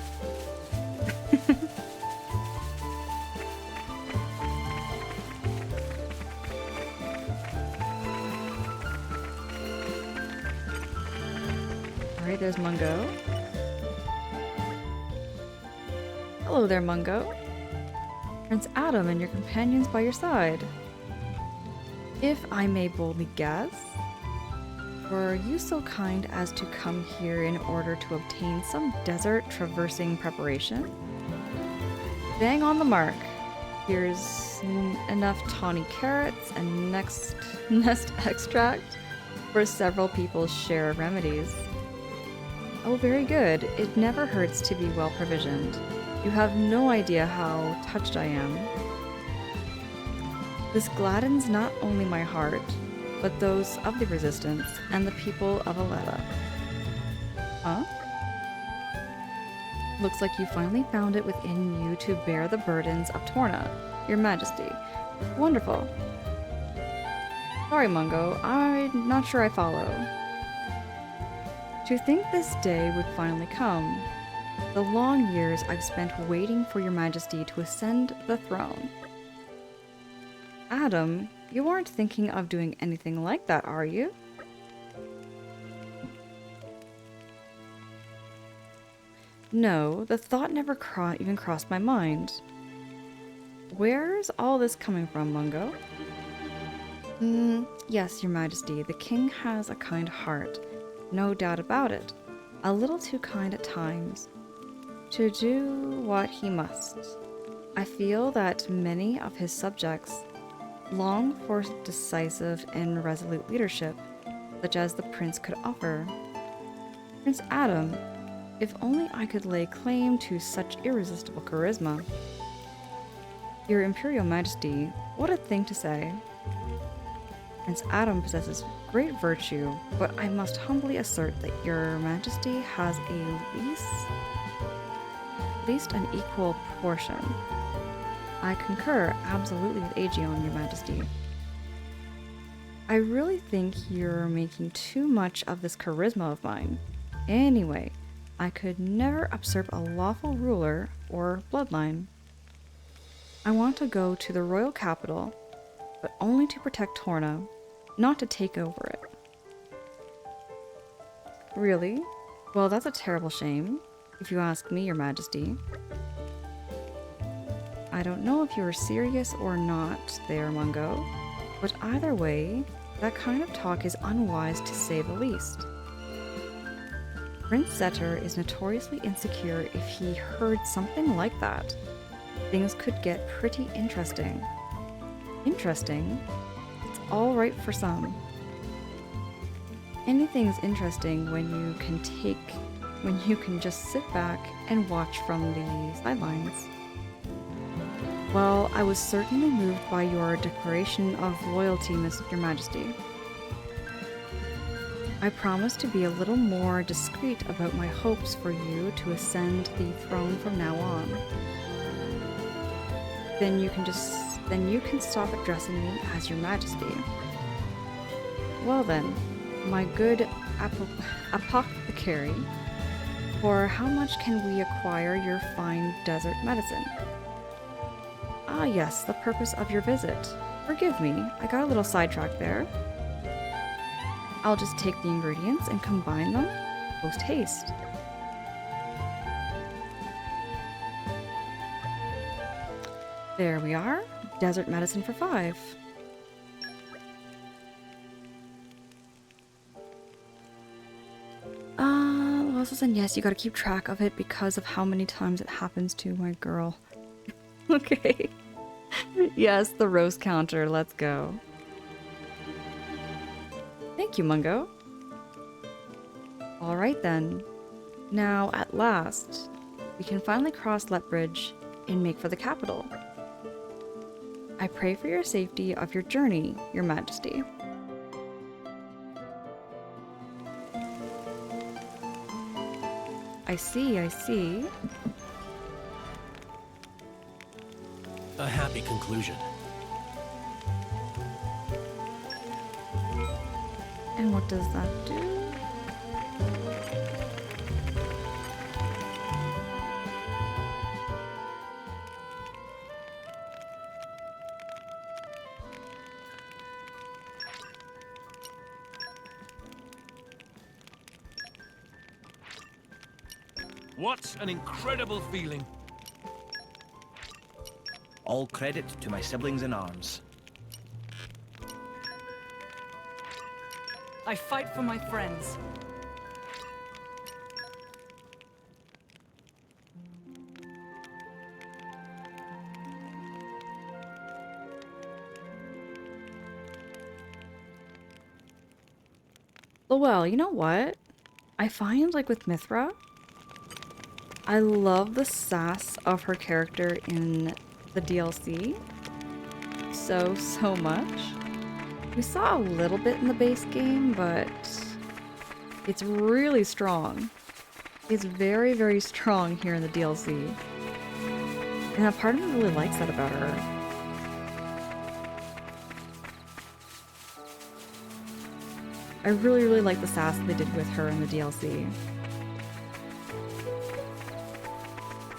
Alright, there's Mungo. Hello there, Mungo. Prince Adam and your companions by your side. If I may boldly guess, were you so kind as to come here in order to obtain some desert traversing preparation? Bang on the mark. Here's enough tawny carrots and nest extract for several people's share of remedies. Oh, very good. It never hurts to be well provisioned. You have no idea how touched I am. This gladdens not only my heart, but those of the Resistance and the people of Aletta. Huh? Looks like you finally found it within you to bear the burdens of Torna, Your Majesty. Wonderful. Sorry, Mungo, I'm not sure I follow. To think this day would finally come. The long years I've spent waiting for Your Majesty to ascend the throne. Adam, you aren't thinking of doing anything like that, are you? No, the thought never even crossed my mind. Where's all this coming from, Mungo? Yes, Your Majesty, the king has a kind heart. No doubt about it. A little too kind at times. To do what he must. I feel that many of his subjects long for decisive and resolute leadership, such as the prince could offer. Prince Adam, if only I could lay claim to such irresistible charisma. Your Imperial Majesty, what a thing to say. Prince Adam possesses great virtue, but I must humbly assert that Your Majesty has at least an equal portion. I concur absolutely with Aegeon, Your Majesty. I really think you're making too much of this charisma of mine. Anyway, I could never usurp a lawful ruler or bloodline. I want to go to the royal capital, but only to protect Torna, not to take over it. Really? Well, that's a terrible shame, if you ask me, Your Majesty. I don't know if you were serious or not there, Mungo, but either way, that kind of talk is unwise to say the least. Prince Zetter is notoriously insecure. If he heard something like that, things could get pretty interesting. Interesting? It's all right for some. Anything's interesting when you can just sit back and watch from the sidelines. Well, I was certainly moved by your declaration of loyalty, Your Majesty. I promise to be a little more discreet about my hopes for you to ascend the throne from now on. Then you can stop addressing me as Your Majesty. Well then, my good apothecary, for how much can we acquire your fine desert medicine? Ah yes, the purpose of your visit. Forgive me, I got a little sidetracked there. I'll just take the ingredients and combine them post haste. There we are. Desert medicine for 5. And yes, you gotta keep track of it because of how many times it happens to my girl. Okay. Yes, the roast counter. Let's go. Thank you, Mungo. Alright then. Now, at last, we can finally cross Lethbridge and make for the capital. I pray for your safety of your journey, Your Majesty. I see, I see.
A happy conclusion.
And what does that do?
What an incredible feeling.
All credit to my siblings in arms.
I fight for my friends.
Well, you know what? I find, like, with Mithra, I love the sass of her character in the DLC so much. We saw a little bit in the base game, but it's really strong. It's very, very strong here in the DLC. And a part of me really likes that about her. I really, really like the sass they did with her in the DLC.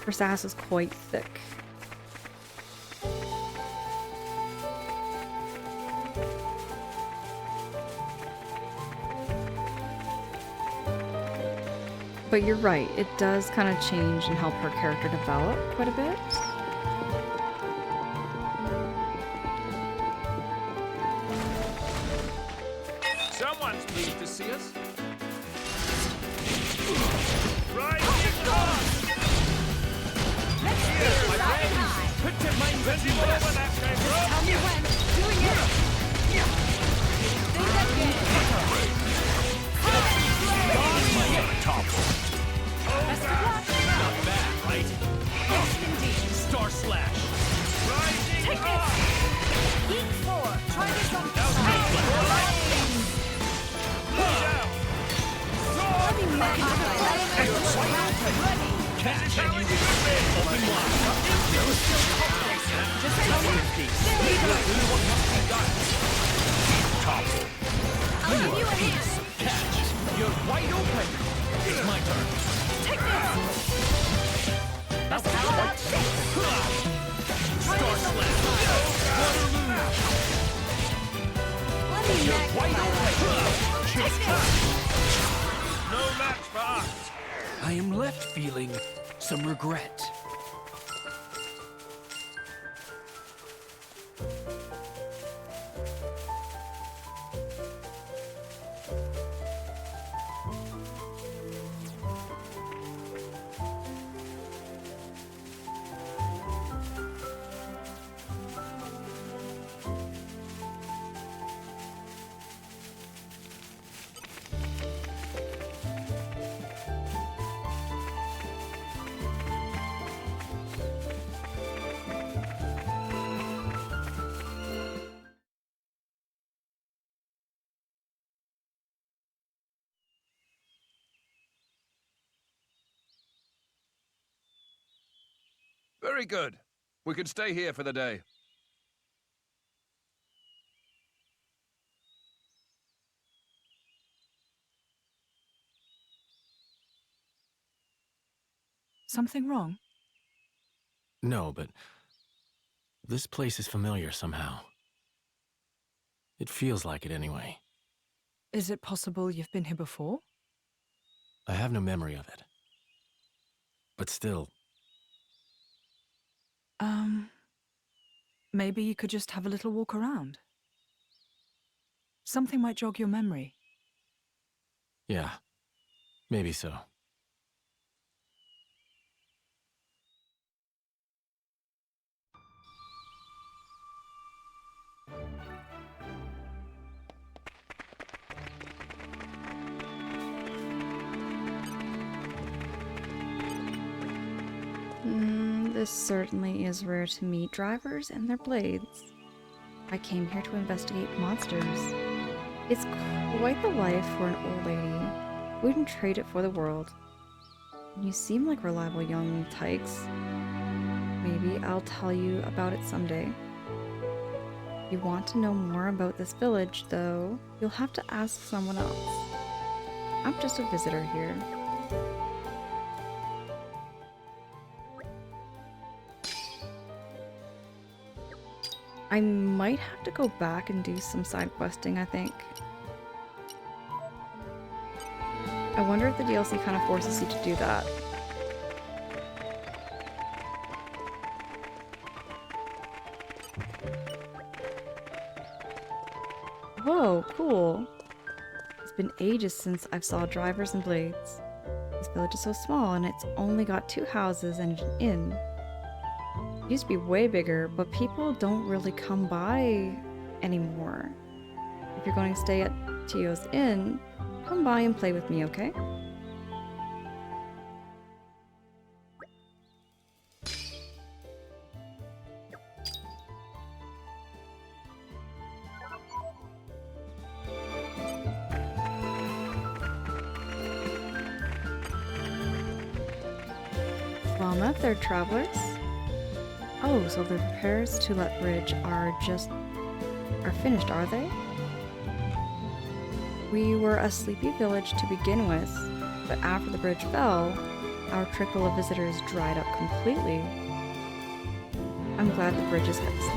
Her sass is quite thick. But you're right, it does kind of change and help her character develop quite a bit.
Someone's pleased to see us.
Tell me when. Doing it. Think again. Best of luck.
Not bad, right?
Yes, indeed.
Star Slash.
Take this. Geek 4. Try this on. Heavy magic. Ready.
Can you open wide?
Just tell me.
Do what must be done. Topple.
I'll give you a hand.
Catch. You're wide open. It's my turn.
Take this.
That was
How about
quite
this?
Star Slam. Waterloo.
Let me
You're
max
wide
my
open.
Take this.
No match for us.
I am left feeling some regret.
Very good. We can stay here for the day.
Something wrong?
No, but this place is familiar somehow. It feels like it anyway.
Is it possible you've been here before?
I have no memory of it. But still,
Maybe you could just have a little walk around. Something might jog your memory.
yeah, maybe so.
This certainly is rare to meet drivers and their blades. I came here to investigate monsters. It's quite the life for an old lady. Wouldn't trade it for the world. You seem like reliable young tykes. Maybe I'll tell you about it someday. If you want to know more about this village, though, you'll have to ask someone else. I'm just a visitor here. I might have to go back and do some side questing, I think. I wonder if the DLC kind of forces you to do that. Whoa, cool. It's been ages since I've saw drivers and blades. This village is so small and it's only got 2 houses and an inn. It used to be way bigger, but people don't really come by anymore. If you're going to stay at Tio's Inn, come by and play with me, okay? Well met there, travelers. Oh, so the repairs to that bridge are finished, are they? We were a sleepy village to begin with, but after the bridge fell, our trickle of visitors dried up completely. I'm glad the bridge is fixed.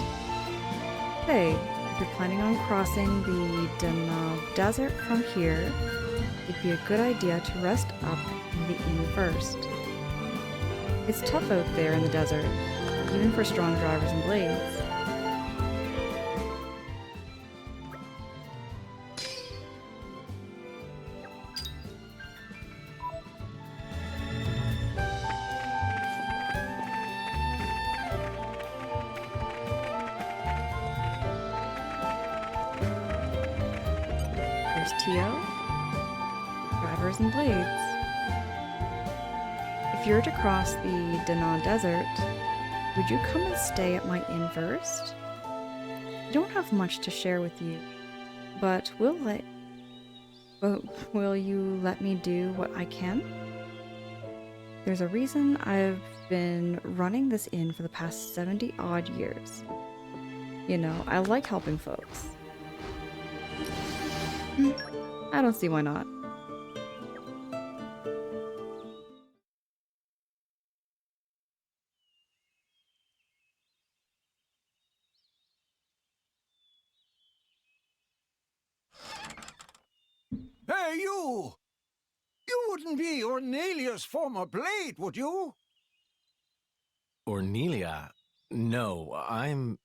Hey, if you're planning on crossing the Dana Desert from here, it'd be a good idea to rest up in the inn first. It's tough out there in the desert, even for strong drivers and blades. There's Tio, drivers and blades. If you're to cross the Dana Desert, would you come and stay at my inn first? I don't have much to share with you, but will you let me do what I can? There's a reason I've been running this inn for the past 70 odd years. You know, I like helping folks. I don't see why not.
Hey, you! You wouldn't be Ornelia's former blade, would you?
Ornelia? No, I'm...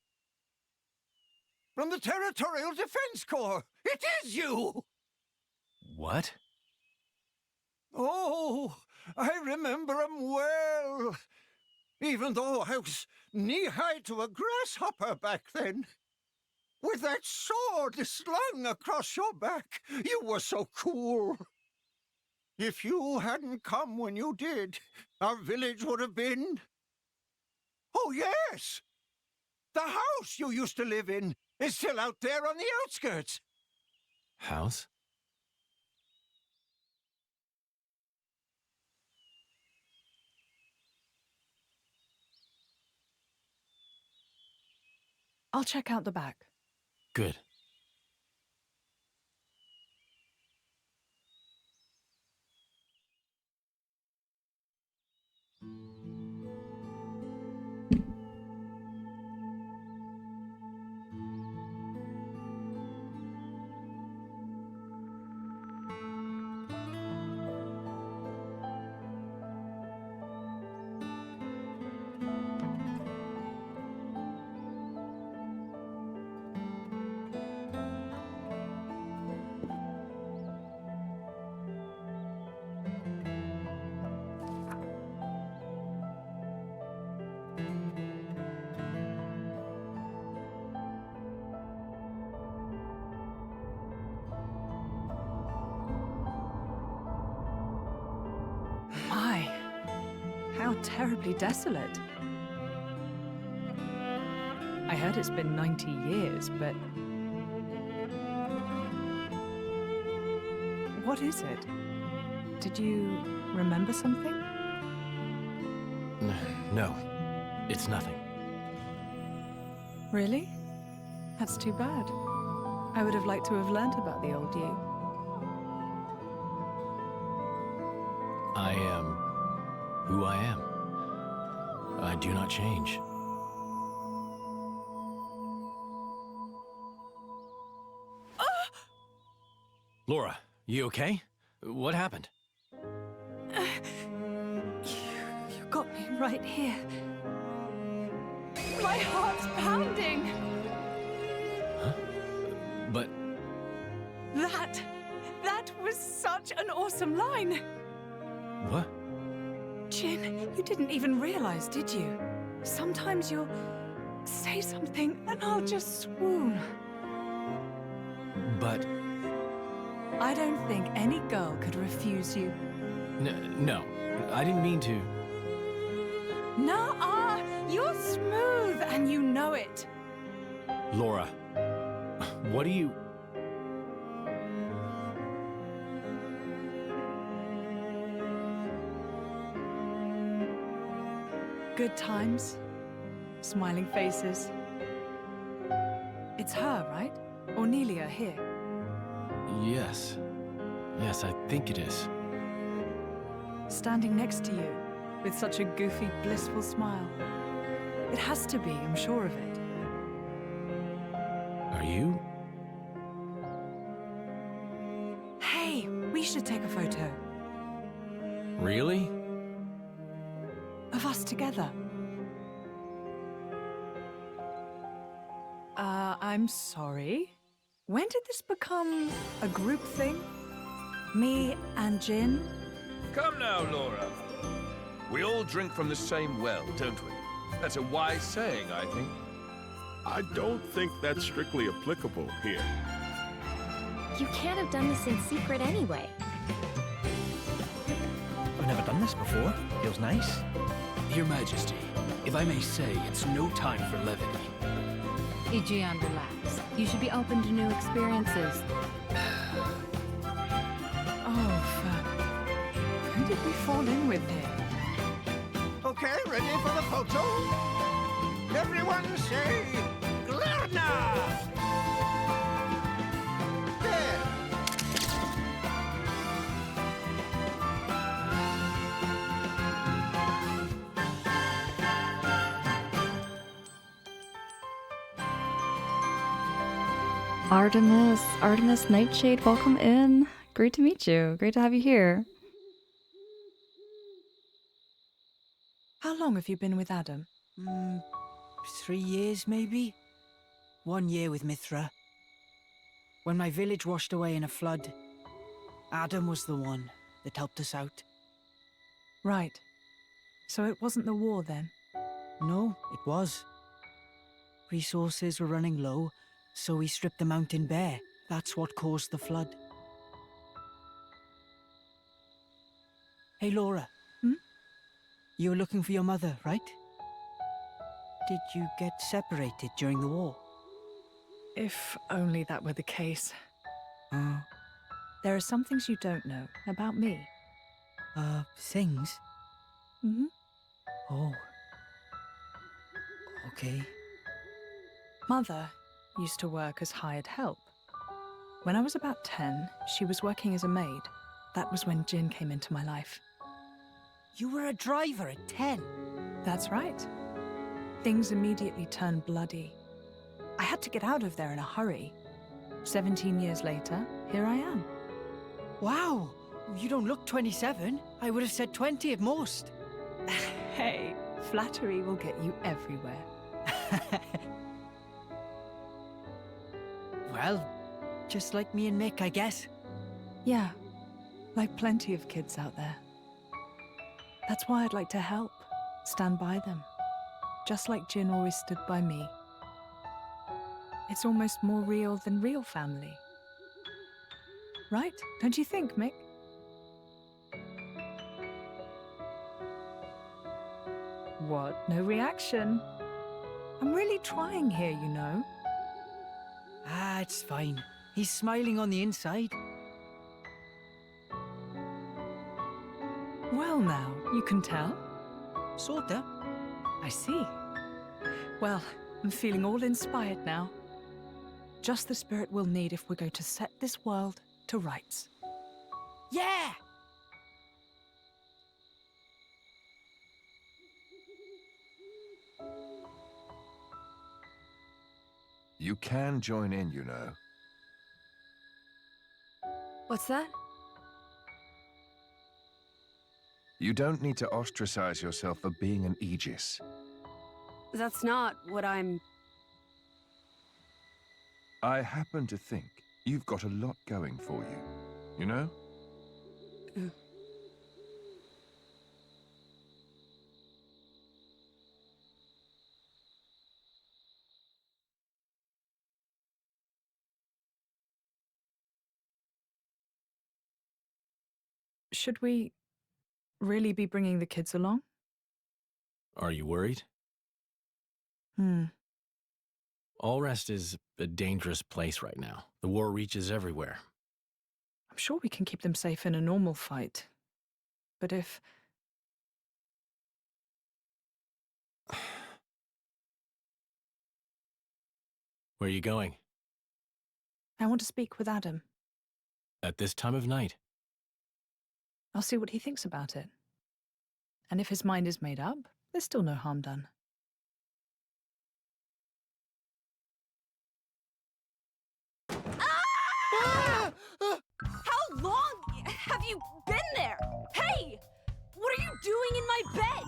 From the Territorial Defense Corps! It is you!
What?
Oh, I remember 'em well. Even though I was knee-high to a grasshopper back then. With that sword slung across your back, you were so cool. If you hadn't come when you did, our village would have been... Oh, yes! The house you used to live in is still out there on the outskirts.
House?
I'll check out the back.
Good.
My, how terribly desolate. I heard it's been 90 years, but... What is it? Did you remember something?
No, it's nothing.
Really? That's too bad. I would have liked to have learnt about the old you.
I am who I am. I do not change. Lora, you okay? What happened?
You got me right here. My heart's pounding!
Huh? But...
That was such an awesome line!
What?
Jin, you didn't even realize, did you? Sometimes you'll say something and I'll just swoon.
But...
I don't think any girl could refuse you.
No, I didn't mean to.
Nuh-uh! You're smooth and you know it.
Lora, what do you...
Good times, smiling faces. It's her, right? Ornelia here.
Yes. Yes, I think it is.
Standing next to you, with such a goofy, blissful smile. It has to be, I'm sure of it.
Are you?
Hey, we should take a photo.
Really?
Of us together. I'm sorry. When did this become a group thing? Me and Jin?
Come now, Lora. We all drink from the same well, don't we? That's a wise saying, I think.
I don't think that's strictly applicable here.
You can't have done this in secret anyway.
I've never done this before. Feels nice.
Your Majesty, if I may say, it's no time for levity.
Ijian, relax. You should be open to new experiences.
Oh, fuck. Who did we fall in with here?
Okay, ready for the photo? Everyone say, Glarna! There.
Artemis Nightshade, welcome in. Great to meet you. Great to have you here.
How long have you been with Adam?
3 years, maybe? 1 year with Mithra. When my village washed away in a flood, Adam was the one that helped us out.
Right. So it wasn't the war then?
No, it was. Resources were running low, so we stripped the mountain bare. That's what caused the flood. Hey, Lora. You were looking for your mother, right? Did you get separated during the war?
If only that were the case. There are some things you don't know about me.
Things?
Mm-hmm.
Oh. Okay.
Mother used to work as hired help. When I was about 10, she was working as a maid. That was when Jin came into my life.
You were a driver at 10?
That's right. Things immediately turned bloody. I had to get out of there in a hurry. 17 years later, here I am.
Wow! You don't look 27. I would have said 20 at most.
Hey, flattery will get you everywhere.
Well, just like me and Mick, I guess.
Yeah, like plenty of kids out there. That's why I'd like to help, stand by them. Just like Jin always stood by me. It's almost more real than real family. Right? Don't you think, Mick? What? No reaction? I'm really trying here, you know.
Ah, it's fine. He's smiling on the inside.
Well now, you can tell.
Sorta.
I see. Well, I'm feeling all inspired now. Just the spirit we'll need if we're going to set this world to rights.
Yeah!
You can join in, you know.
What's that?
You don't need to ostracize yourself for being an Aegis.
That's not what I'm...
I happen to think you've got a lot going for you, you know?
Should we really be bringing the kids along?
Are you worried? Allrest is a dangerous place right now. The war reaches everywhere.
I'm sure we can keep them safe in a normal fight. But if...
Where are you going?
I want to speak with Adam.
At this time of night?
I'll see what he thinks about it. And if his mind is made up, there's still no harm done.
How long have you been there? Hey! What are you doing in my bed?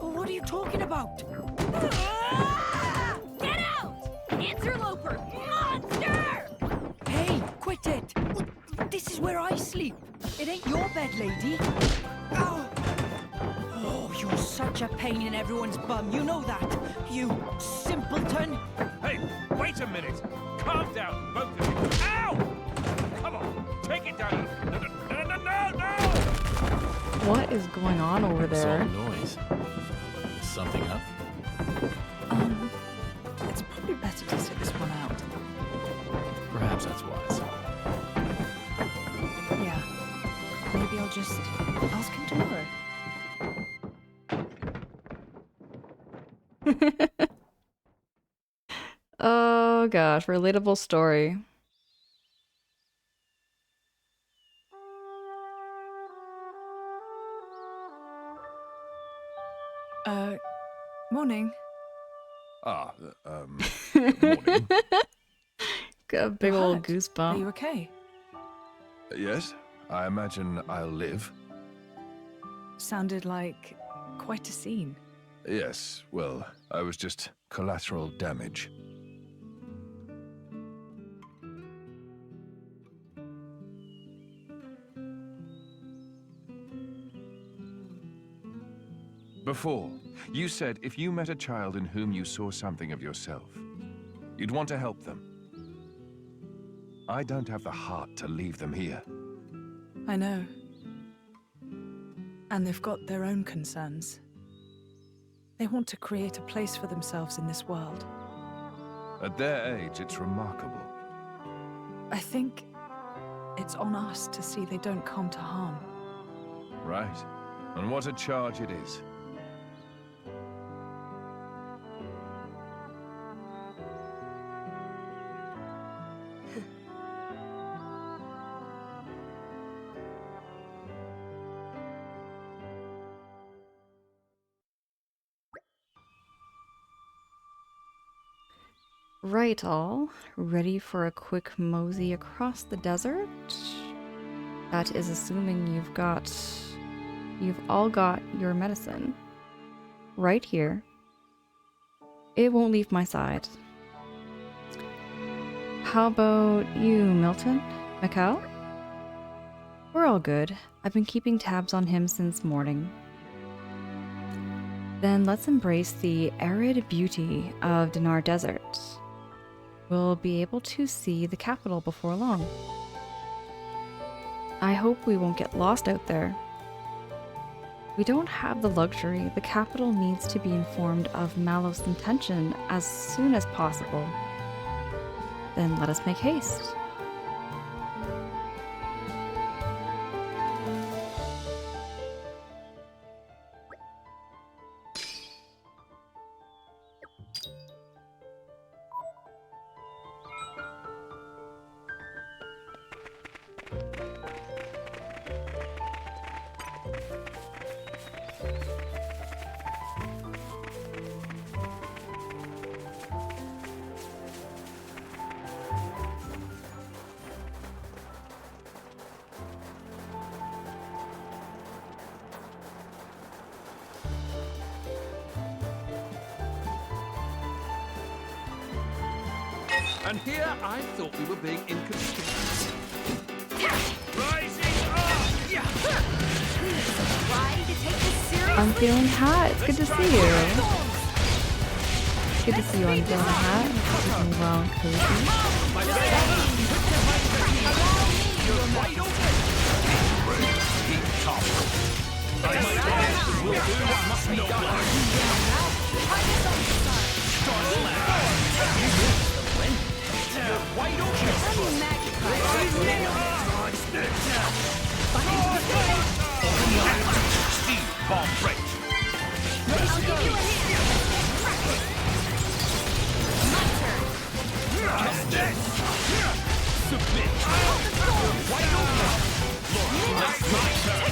What are you talking about?
Get out! Interloper! Monster!
Hey, quit it! This is where I sleep. It ain't your bed, lady. Ow! Oh, you're such a pain in everyone's bum. You know that, you simpleton.
Hey, wait a minute! Calm down, both of you! Ow! Come on, take it down! No!
What is going on over
It's all
there?
noise. Something up?
It's probably better to sit this one out.
Perhaps that's wise.
Yeah. Maybe I'll just ask him tomorrow.
Oh gosh, relatable story.
Morning.
Morning.
Got a big
You're
old
hurt.
goosebump.
Are you okay?
Yes, I imagine I'll live.
Sounded like quite a scene.
Yes, well, I was just collateral damage. Before, you said if you met a child in whom you saw something of yourself, you'd want to help them. I don't have the heart to leave them here.
I know. And they've got their own concerns. They want to create a place for themselves in this world.
At their age, it's remarkable.
I think it's on us to see they don't come to harm.
Right. And what a charge it is.
Right, all. Ready for a quick mosey across the desert? That is assuming you've all got your medicine. Right here. It won't leave my side. How about you, Milton? Mikkel? We're all good. I've been keeping tabs on him since morning. Then let's embrace the arid beauty of Dinar Desert. We'll be able to see the capital before long. I hope we won't get lost out there. We don't have the luxury. The capital needs to be informed of Mallo's intention as soon as possible. Then let us make haste.
And here I thought we were being inconspicuous. Rising up!
Ready to take this seriously?
I'm feeling hot. It's good to see you. It's good to see you on feeling hot. Keeping well and cozy.
You're wide open! Keep tough. I might have to will do what must be done. You're wide open! Speed bomb break!
I'll give you a hit. My turn.
Justice! Submit! Wide open! Lora, that's my turn!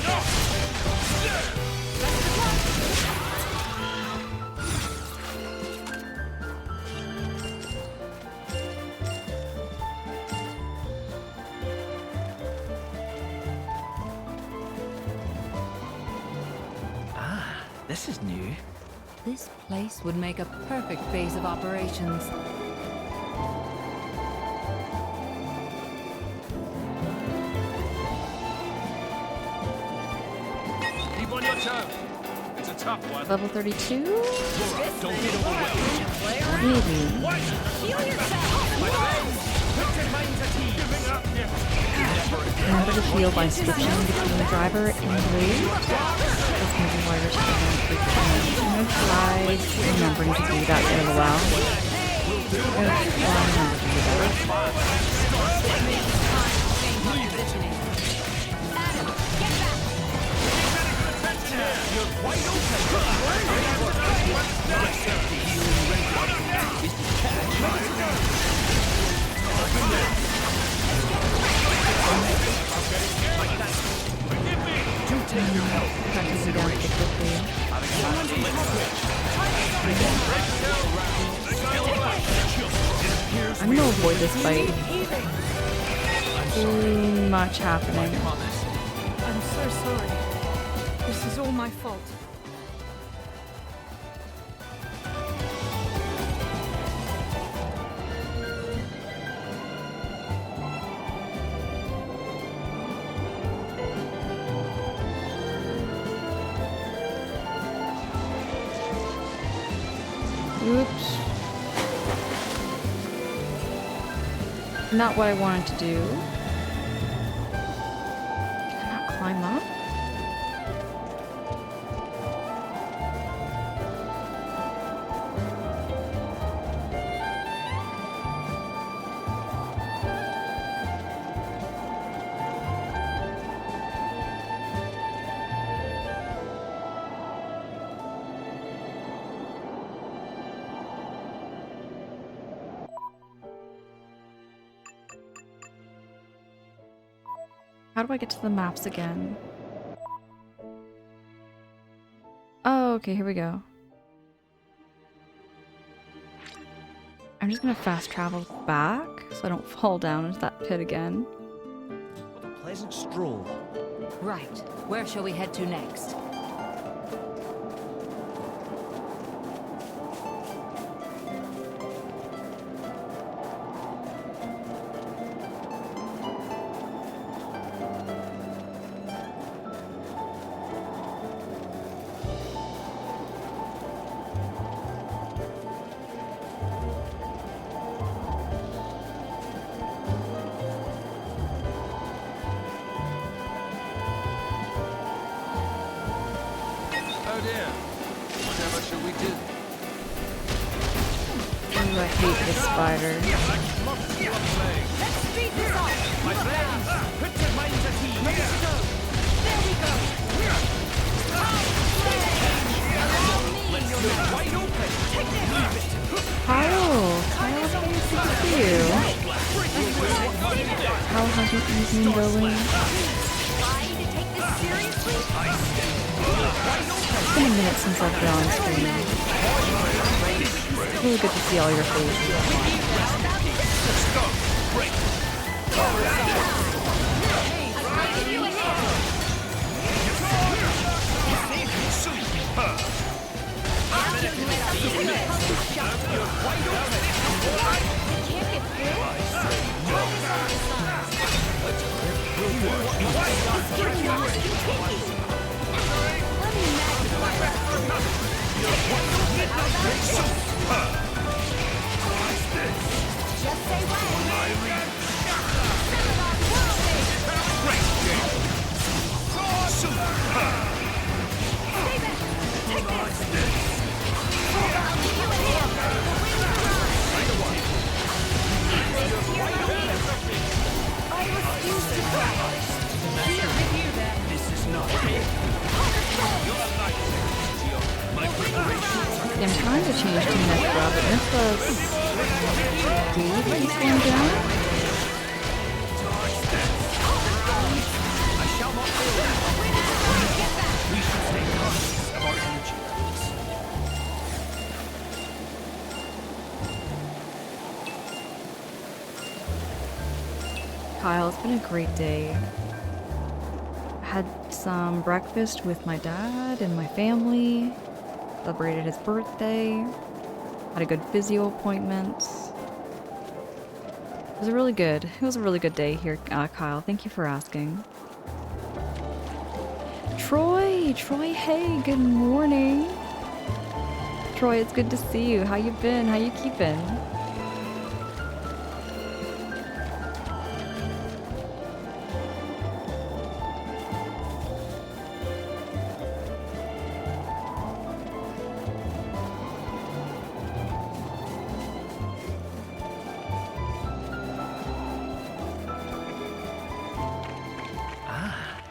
This is new.
This place would make a perfect base of operations.
Keep on your toe. It's a tough one.
Level 32?
Lora, don't get overwhelmed.
Maybe.
Heal yourself!
My legs! Put your minds at ease. Giving up.
Remember to heal by switching between the driver and blade. That's maybe why you're I'm gonna try remembering to do that in a while. I'm gonna try remember to do that.
Adam, get back!
I'm gonna avoid this fight. Too much happening.
I'm so sorry. This is all my fault.
Oops. Not what I wanted to do. Can I not climb up? How do I get to the maps again? Oh, okay, here we go. I'm just gonna fast travel back so I don't fall down into that pit again.
What a pleasant stroll.
Right. Where shall we head to next? Ooh, I hate this spider.
Let's speed this up! My friends, put your minds at ease. Ready to go. There we go. Wide open. Take this.
Kyle! Kyle, how you see you? How has your evening going? It's been a minute since I've been on screen. It's really good to see all your faces. I'm trying to change to Necra, but Necra's speed keeps going down. Kyle, it's been a great day. I had some breakfast with my dad and my family. Celebrated his birthday, had a good physio appointment. It was a really good day here, Kyle. Thank you for asking. Troy, hey, good morning. Troy, it's good to see you. How you been? How you keeping?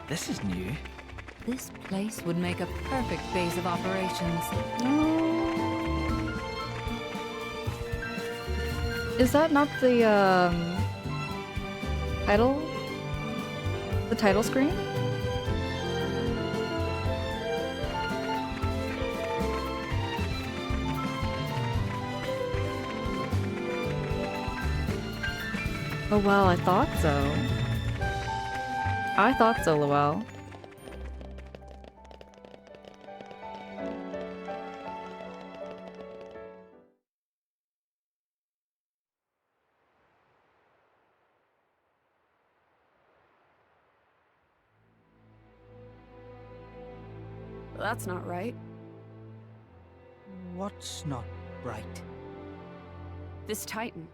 This is new.
This place would make a perfect base of operations.
Is that not the title? The title screen? Oh well, I thought so. I thought so, Lowell.
That's not right.
What's not right?
This Titan.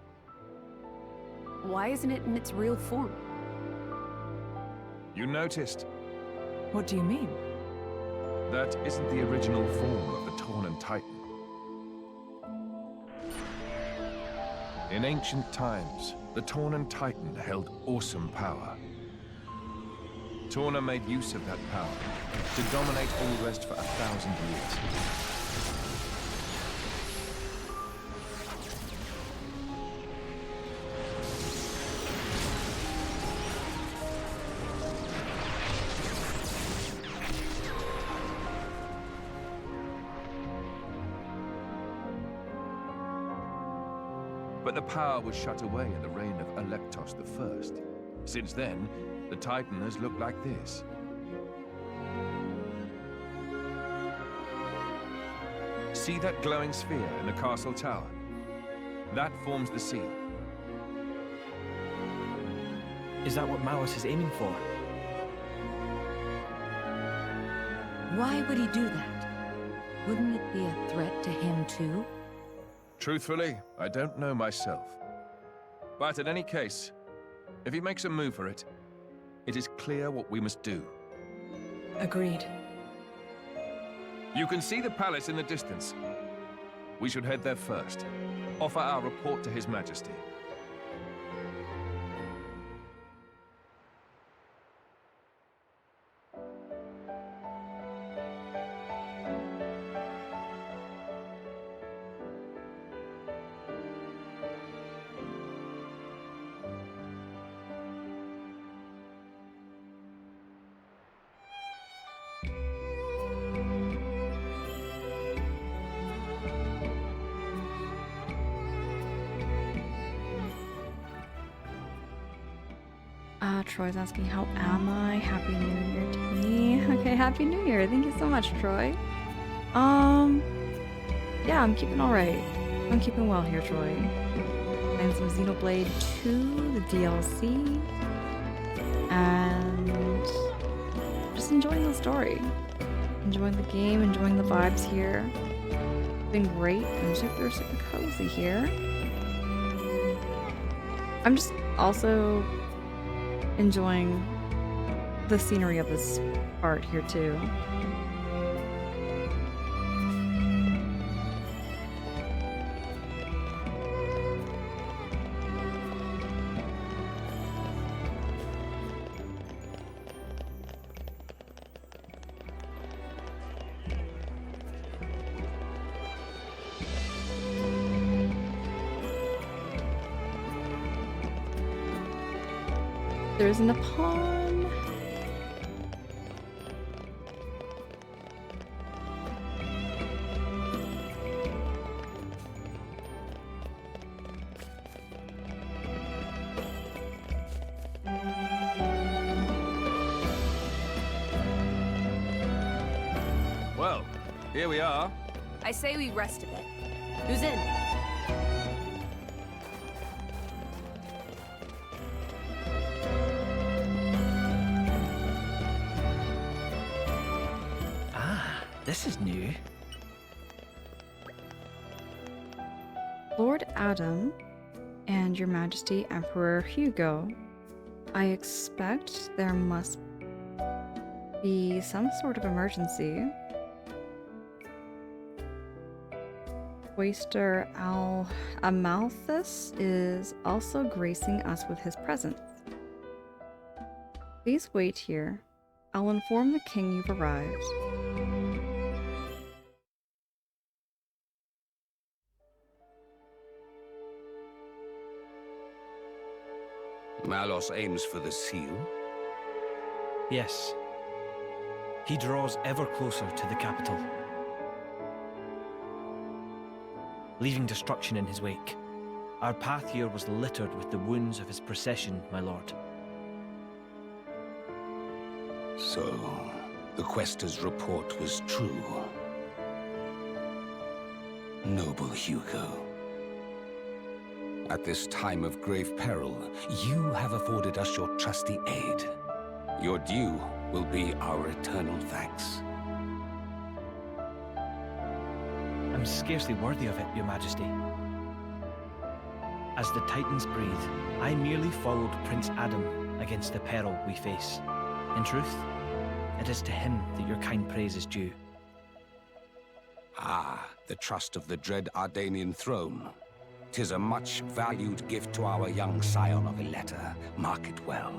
Why isn't it in its real form?
You noticed?
What do you mean?
That isn't the original form of the Torn Titan. In ancient times, the Torn Titan held awesome power. Torna made use of that power to dominate all West for 1,000 years. But the power was shut away in the reign of Electos I. Since then, the Titan has looked like this. See that glowing sphere in the castle tower? That forms the seal.
Is that what Maus is aiming for?
Why would he do that? Wouldn't it be a threat to him too?
Truthfully, I don't know myself. But in any case, if he makes a move for it, it is clear what we must do.
Agreed.
You can see the palace in the distance. We should head there first. Offer our report to His Majesty.
Troy's asking, how am I? Happy New Year to me. Okay, Happy New Year. Thank you so much, Troy. Yeah, I'm keeping alright. I'm keeping well here, Troy. Playing some Xenoblade 2, the DLC. And just enjoying the story. Enjoying the game, enjoying the vibes here. It's been great. I'm super, super cozy here. I'm just also enjoying the scenery of this part here too. There isn't a pawn.
Well, here we are.
I say we rest a bit. Who's in?
This is new.
Lord Adam and Your Majesty Emperor Hugo. I expect there must be some sort of emergency. Waster Amalthus is also gracing us with his presence. Please wait here. I'll inform the king you've arrived.
Malos aims for the seal?
Yes. He draws ever closer to the capital, leaving destruction in his wake. Our path here was littered with the wounds of his procession, my lord.
So, the Quester's report was true. Noble Hugo. At this time of grave peril, you have afforded us your trusty aid. Your due will be our eternal thanks.
I'm scarcely worthy of it, Your Majesty. As the Titans breathe, I merely followed Prince Adam against the peril we face. In truth, it is to him that your kind praise is due.
Ah, the trust of the dread Ardanian throne. 'Tis a much valued gift to our young scion of Ileta. Mark it well.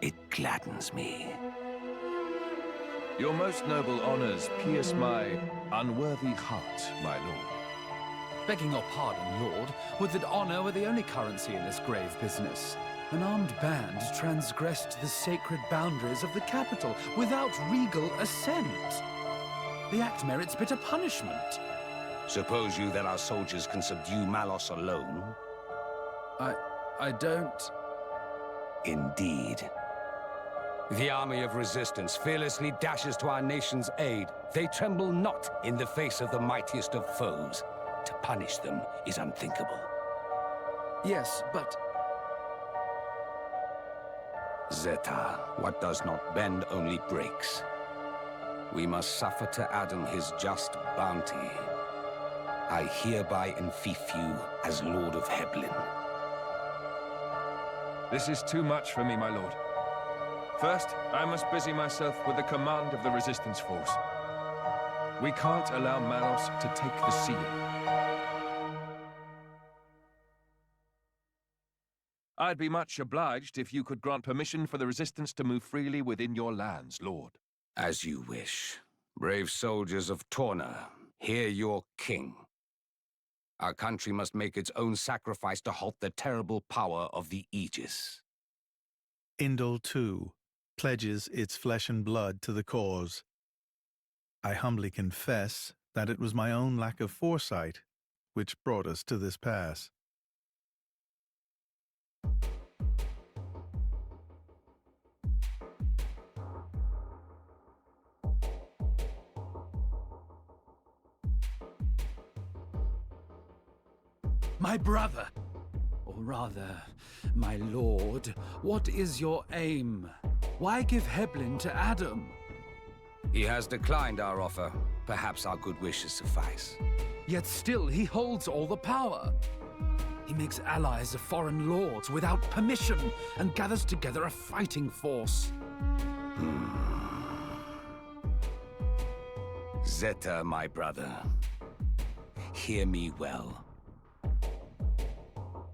It gladdens me.
Your most noble honors pierce my unworthy heart, my lord.
Begging your pardon, Lord, would that honor were the only currency in this grave business. An armed band transgressed the sacred boundaries of the capital without regal assent. The act merits bitter punishment.
Suppose you that our soldiers can subdue Malos alone?
I don't...
Indeed. The army of resistance fearlessly dashes to our nation's aid. They tremble not in the face of the mightiest of foes. To punish them is unthinkable.
Yes, but...
Zeta, what does not bend only breaks. We must suffer to Adam his just bounty. I hereby enfeoff you as Lord of Heblin.
This is too much for me, my lord. First, I must busy myself with the command of the resistance force. We can't allow Malos to take the seal. I'd be much obliged if you could grant permission for the resistance to move freely within your lands, lord.
As you wish. Brave soldiers of Torna, hear your king. Our country must make its own sacrifice to halt the terrible power of the Aegis.
Indol, too, pledges its flesh and blood to the cause. I humbly confess that it was my own lack of foresight which brought us to this pass.
My brother, or rather, my lord, what is your aim? Why give Heblin to Adam?
He has declined our offer. Perhaps our good wishes suffice.
Yet still he holds all the power. He makes allies of foreign lords without permission and gathers together a fighting force.
Zeta, my brother, hear me well.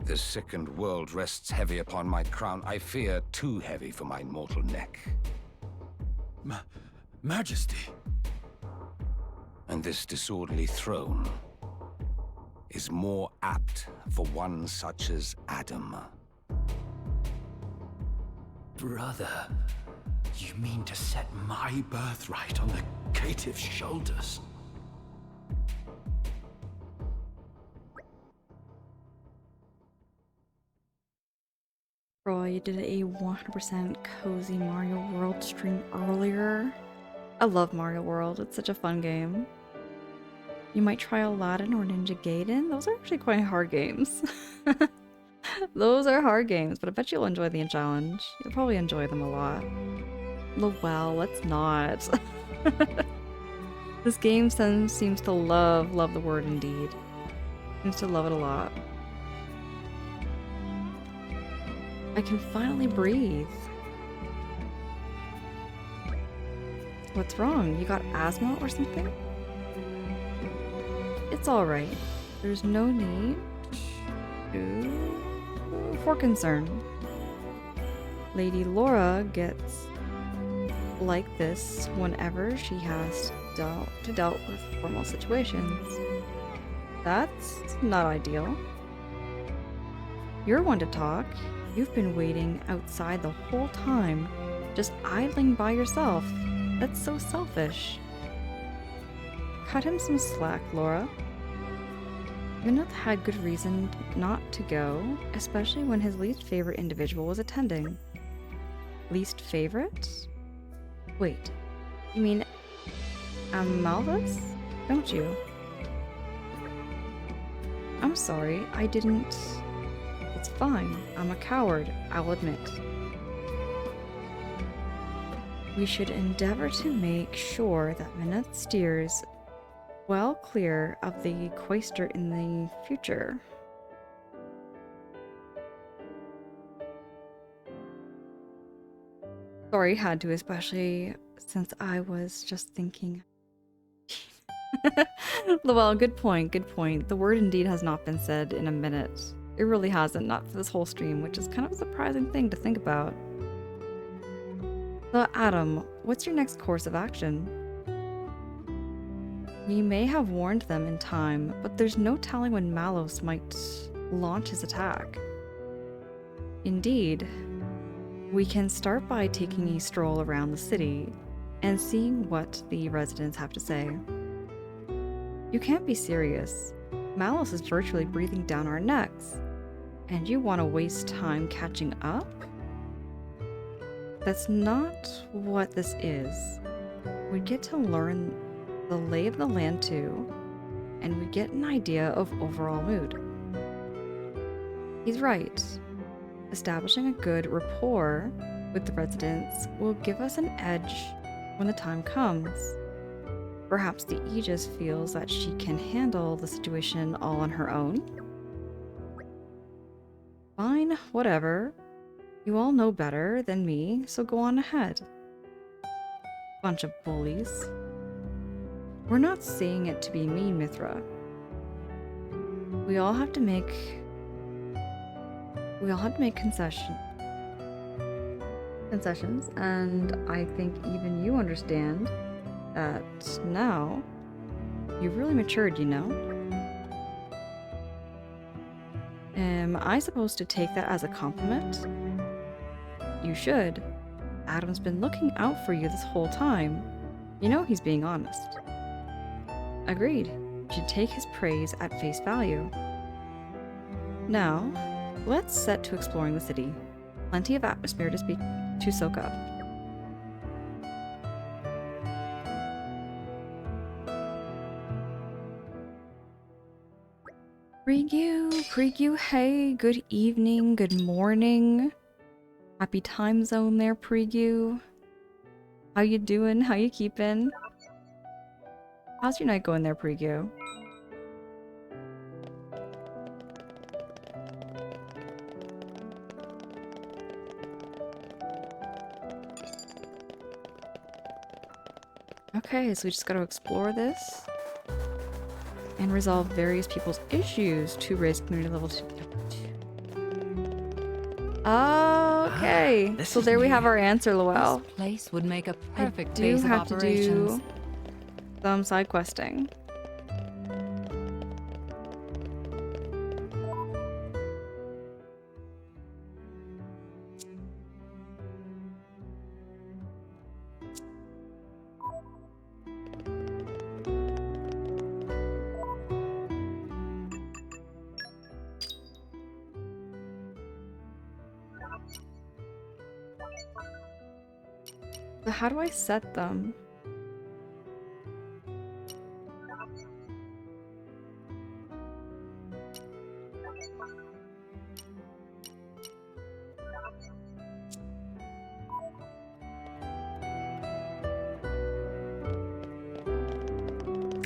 The sickened world rests heavy upon my crown. I fear too heavy for my mortal neck.
Majesty.
And this disorderly throne is more apt for one such as Adam.
Brother, you mean to set my birthright on the caitiff's shoulders?
Bro, you did a 100% cozy Mario World stream earlier. I love Mario World, it's such a fun game. You might try Aladdin or Ninja Gaiden. Those are actually quite hard games. Those are hard games, but I bet you'll enjoy the challenge. You'll probably enjoy them a lot. Well, let's not. This game seems to love the word indeed. Seems to love it a lot. I can finally breathe. What's wrong? You got asthma or something? It's alright. There's no need for concern. Lady Lora gets like this whenever she has to deal with formal situations. That's not ideal. You're one to talk. You've been waiting outside the whole time, just idling by yourself. That's so selfish. Cut him some slack, Lora. Mineth had good reason not to go, especially when his least favorite individual was attending. Least favorite? Wait, you mean Amalthus? Don't you? I'm sorry, I didn't... It's fine, I'm a coward, I'll admit. We should endeavor to make sure that Mineth steers well clear of the Quaestor in the future. Sorry, had to, especially since I was just thinking. Well, good point, good point. The word indeed has not been said in a minute. It really hasn't, not for this whole stream, which is kind of a surprising thing to think about. So, Adam, what's your next course of action? We may have warned them in time, but there's no telling when Malos might launch his attack. Indeed, we can start by taking a stroll around the city and seeing what the residents have to say. You can't be serious. Malos is virtually breathing down our necks, and you want to waste time catching up? That's not what this is. We get to learn the lay of the land too, and we get an idea of overall mood. He's right. Establishing a good rapport with the residents will give us an edge when the time comes. Perhaps the Aegis feels that she can handle the situation all on her own. Fine, whatever. You all know better than me, so go on ahead. Bunch of bullies. We're not saying it to be mean, Mithra. We all have to make concessions, and I think even you understand that now you've really matured, you know? Am I supposed to take that as a compliment? You should. Adam's been looking out for you this whole time. You know he's being honest. Agreed. You should take his praise at face value. Now, let's set to exploring the city. Plenty of atmosphere to soak up. Preview, hey, good evening, good morning. Happy time zone there, Preview. How you doing? How you keeping? How's your night going there, Preview? Okay, so we just gotta explore this and resolve various people's issues to raise community level 2. Okay, so there we have our answer, Luel.
This place would make a perfect
I do
base of
have to
operations.
do some side questing. So how do I set them?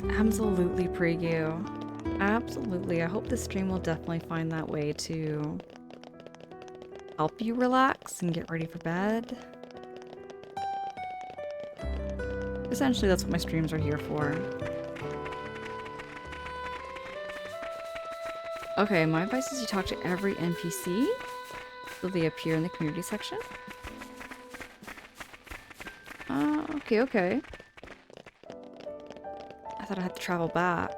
Absolutely, Preview. Absolutely. I hope this stream will definitely find that way to help you relax and get ready for bed. Essentially, that's what my streams are here for. Okay, my advice is you talk to every NPC, so they appear in the community section. Okay, okay. I thought I had to travel back.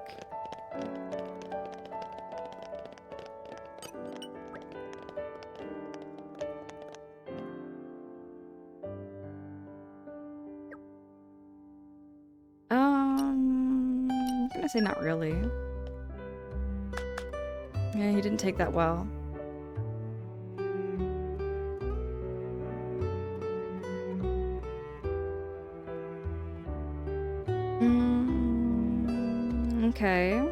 I'm gonna say not really. Yeah, he didn't take that well. Okay.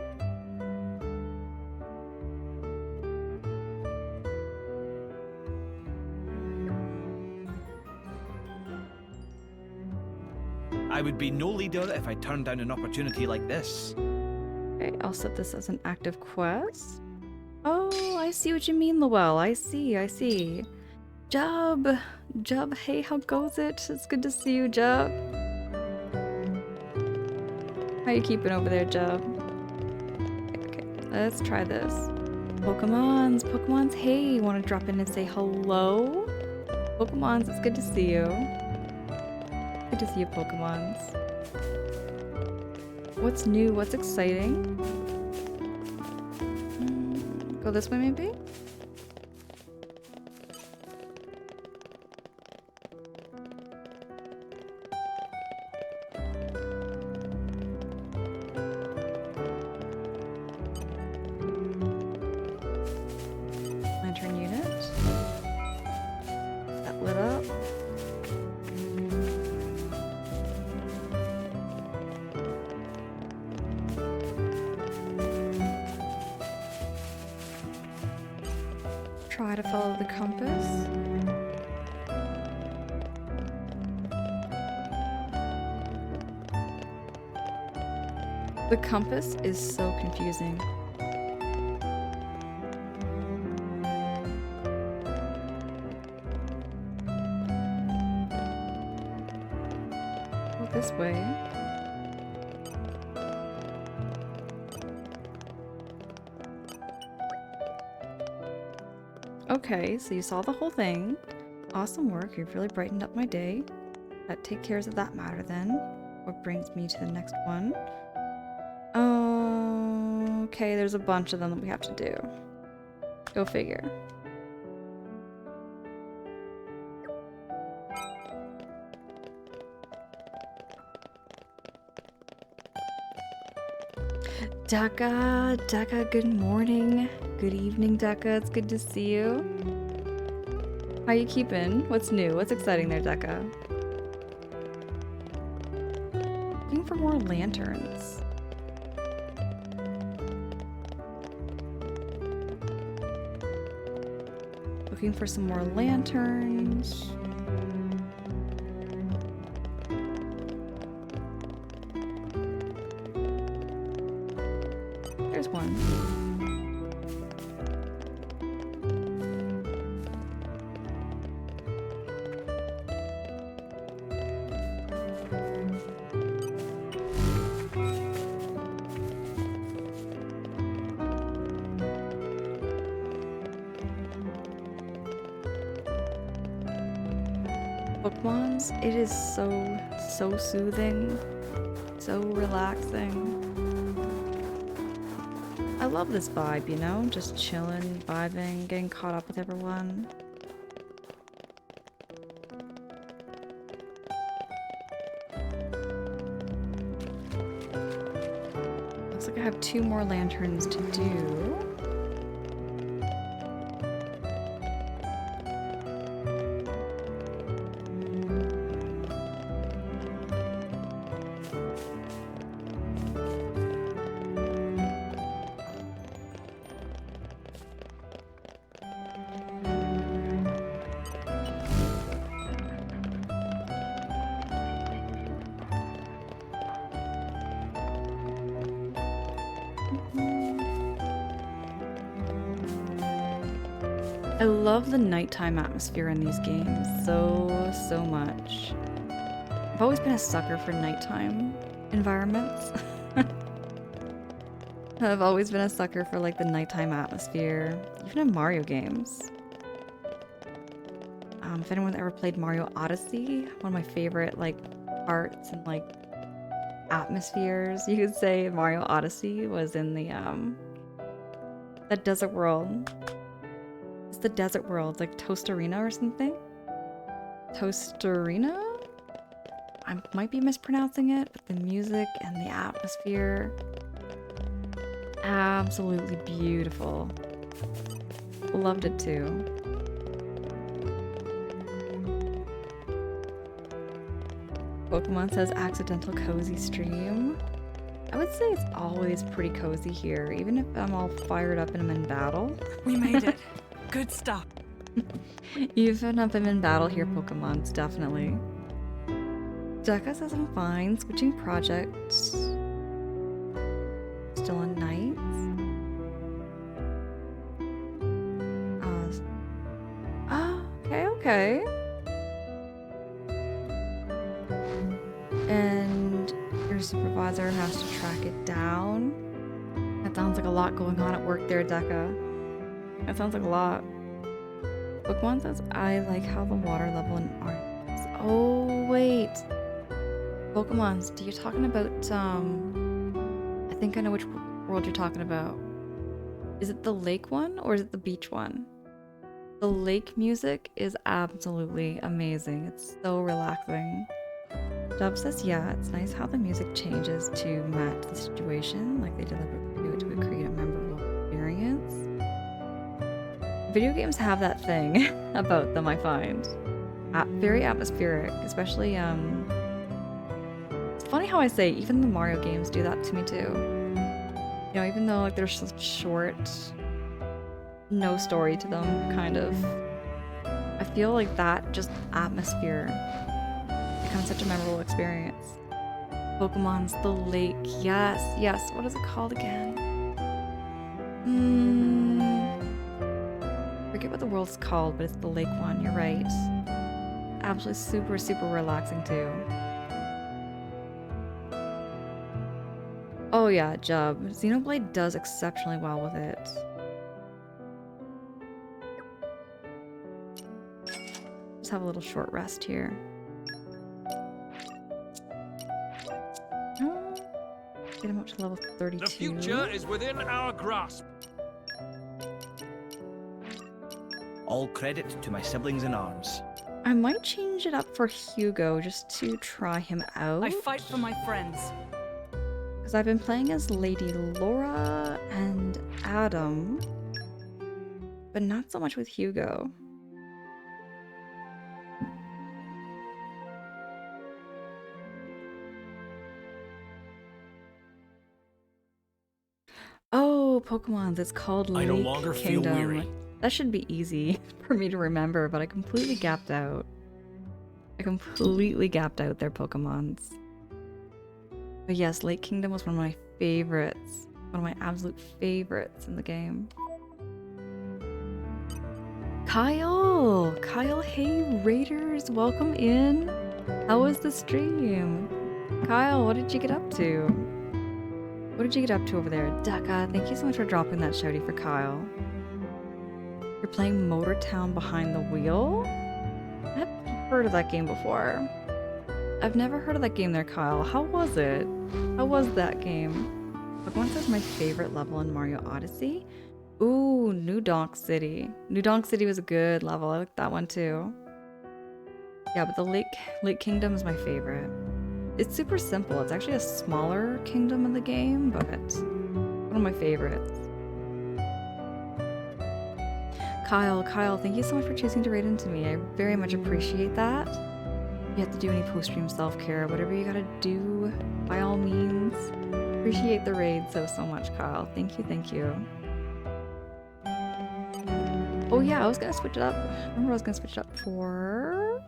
I would be no leader if I turned down an opportunity like this.
Okay, I'll set this as an active quest. Oh, I see what you mean, Lowell. I see, I see. Jub! Jub, hey, how goes it? It's good to see you, Jub. How you keeping over there, Jub? Okay, let's try this. Pokemons, hey, you want to drop in and say hello? Pokemons, it's good to see you. Good to see you, Pokemons. What's new? What's exciting? Go this way, maybe? Lantern unit. That lit up. Try to follow the compass. The compass is so confusing. Go this way. Okay, so you saw the whole thing. Awesome work, you've really brightened up my day. That take care of that matter then. What brings me to the next one. Okay, there's a bunch of them that we have to do. Go figure. Daka, good morning. Good evening, Daka. It's good to see you. How you keeping? What's new? What's exciting there, Daka? Looking for more lanterns. Looking for some more lanterns. There's one. Pokemons, it is so soothing, so relaxing. I love this vibe, you know? Just chilling, vibing, getting caught up with everyone. Looks like I have 2 more lanterns to do. I love the nighttime atmosphere in these games so much. I've always been a sucker for nighttime environments. I've always been a sucker for like the nighttime atmosphere, even in Mario games. If anyone ever played Mario Odyssey, one of my favorite like parts and like atmospheres, you could say, Mario Odyssey was in the desert world. It's the desert world, like Tostarena or something. Tostarena? I might be mispronouncing it, but the music and the atmosphere, absolutely beautiful. Loved it too. Pokemon says accidental cozy stream. I would say it's always pretty cozy here, even if I'm all fired up and I'm in battle.
We made it. Good stuff.
Even if I'm in battle here, Pokemons, definitely. Jekka says I'm fine. Switching projects. Still on nights. Okay. And your supervisor has to track it down. That sounds like a lot going on at work there, Dekka. That sounds like a lot. Pokemon says, I like how the water level in Arms. Oh, wait. Pokemons, you're talking about, I think I know which world you're talking about. Is it the lake one or is it the beach one? The lake music is absolutely amazing. It's so relaxing. Dub says, yeah, it's nice how the music changes to match the situation, like they deliberately do it to create a memorable experience. Video games have that thing about them, I find. Very atmospheric, especially, it's funny how I say even the Mario games do that to me too. You know, even though like they're so short, no story to them, kind of. I feel like that just atmosphere becomes such a memorable experience. Pokemon's the lake. Yes. What is it called again? Forget what the world's called, but it's the lake one. You're right. Absolutely super relaxing too. Oh yeah, Jub. Xenoblade does exceptionally well with it. Just have a little short rest here. Get him up to level 32.
The future is within our grasp.
All credit to my siblings in arms.
I might change it up for Hugo just to try him out.
I fight for my friends.
Because I've been playing as Lady Lora and Adam, but not so much with Hugo. Oh, Pokemon, it's called Lake
I no longer
Kingdom.
feel weary.
That should be easy for me to remember, but I completely gapped out. I completely gapped out their Pokemons. But yes, Lake Kingdom was one of my favorites. One of my absolute favorites in the game. Kyle! Kyle, hey Raiders, welcome in. How was the stream? Kyle, what did you get up to? What did you get up to over there? Daka, thank you so much for dropping that shouty for Kyle. You're playing Motor Town Behind the Wheel? I've heard of that game before. I've never heard of that game there, Kyle. How was it? How was that game? Pokemon says my favorite level in Mario Odyssey. Ooh, New Donk City. New Donk City was a good level. I like that one too. Yeah, but the Lake Kingdom is my favorite. It's super simple. It's actually a smaller kingdom in the game, but one of my favorites. Kyle, thank you so much for choosing to raid into me. I very much appreciate that. If you have to do any post-stream self-care, whatever you gotta do, by all means. Appreciate the raid so much, Kyle. Thank you. Oh yeah, I was gonna switch it up. Remember I was gonna switch it up for...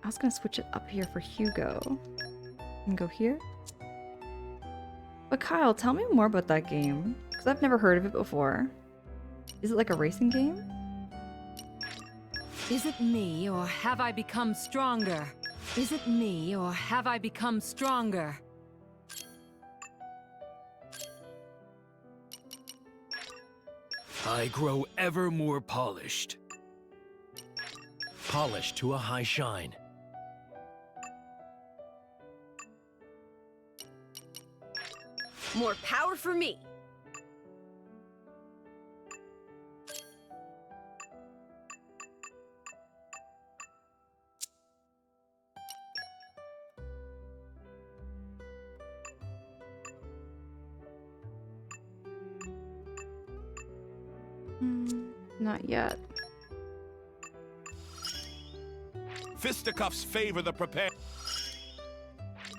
I was gonna switch it up here for Hugo. And go here. But Kyle, tell me more about that game. Because I've never heard of it before. Is it like a racing game?
Is it me, or have I become stronger? Is it me, or have I become stronger?
I grow ever more polished.
polished to a high shine.
More power for me.
Not yet.
Fisticuffs favor the prepared.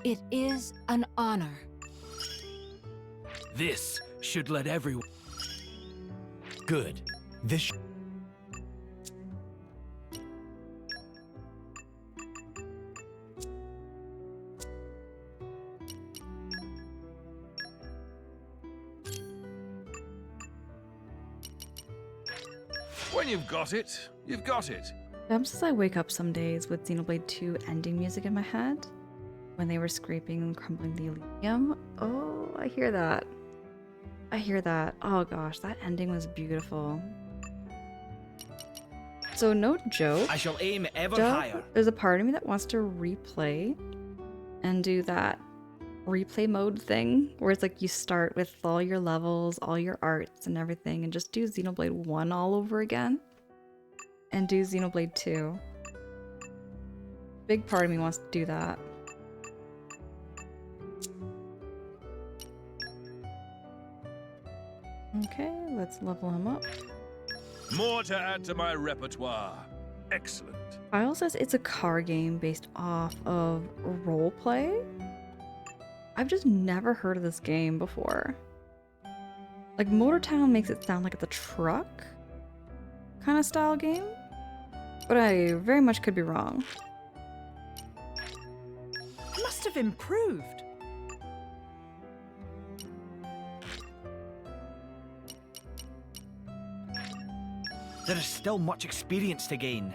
It is an honor.
This should let everyone... Good. This...
When you've got it, you've got it.
Just as I wake up some days with Xenoblade 2 ending music in my head, when they were scraping and crumbling the Elysium. Oh, I hear that. I hear that. Oh gosh, that ending was beautiful. So no joke.
I shall aim ever
Duh,
higher.
there's a part of me that wants to replay and do that replay mode thing where it's like you start with all your levels, all your arts and everything, and just do Xenoblade 1 all over again and do Xenoblade 2. Big part of me wants to do that. Okay, let's level him up.
More to add to my repertoire. Excellent.
Kyle says it's a car game based off of roleplay. I've just never heard of this game before. Like, Motortown makes it sound like it's a truck kind of style game, but I very much could be wrong.
It must have improved.
There is still much experience to gain.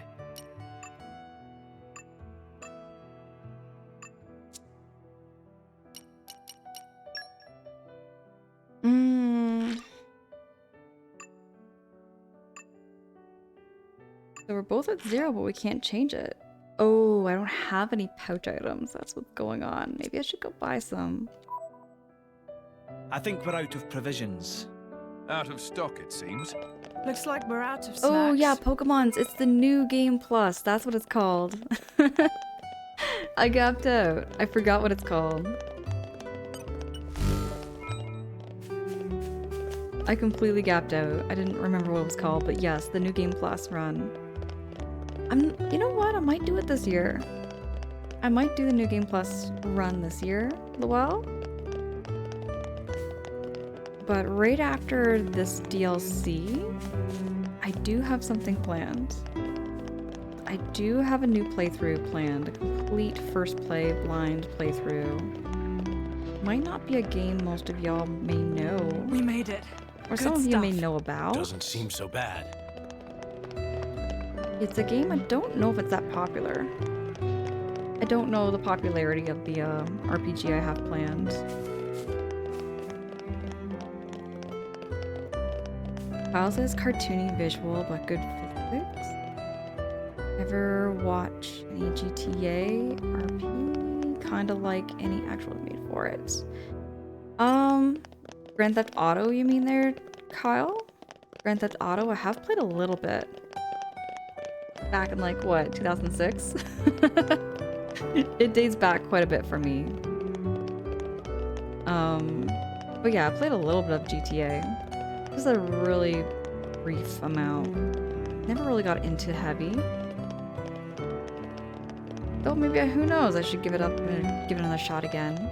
So we're both at 0, but we can't change it. Oh, I don't have any pouch items. That's what's going on. Maybe I should go buy some.
I think we're out of provisions.
Out of stock, it seems.
Looks like we're out of snacks.
Oh yeah, Pokemon's. It's the new game plus. That's what it's called. I gapped out. I forgot what it's called. I completely gapped out. I didn't remember what it was called, but yes, the new game plus run. You know what? I might do it this year. I might do the new game plus run this year, Luell. But right after this DLC, I do have something planned. I do have a new playthrough planned, a complete first play blind playthrough. Might not be a game most of y'all may know.
We made it.
Or
Good
some of you may
stuff.
know about.
Doesn't seem so bad.
It's a game I don't know if it's that popular. I don't know the popularity of the RPG I have planned. Kyle says cartoony visual but good physics. Ever watch any GTA RP? Kinda like any actual made for it. Grand Theft Auto you mean there, Kyle? Grand Theft Auto, I have played a little bit. Back in like, what, 2006? It dates back quite a bit for me. But yeah, I played a little bit of GTA. Just a really brief amount. Never really got into heavy. Though maybe, who knows, I should give it up and give it another shot again.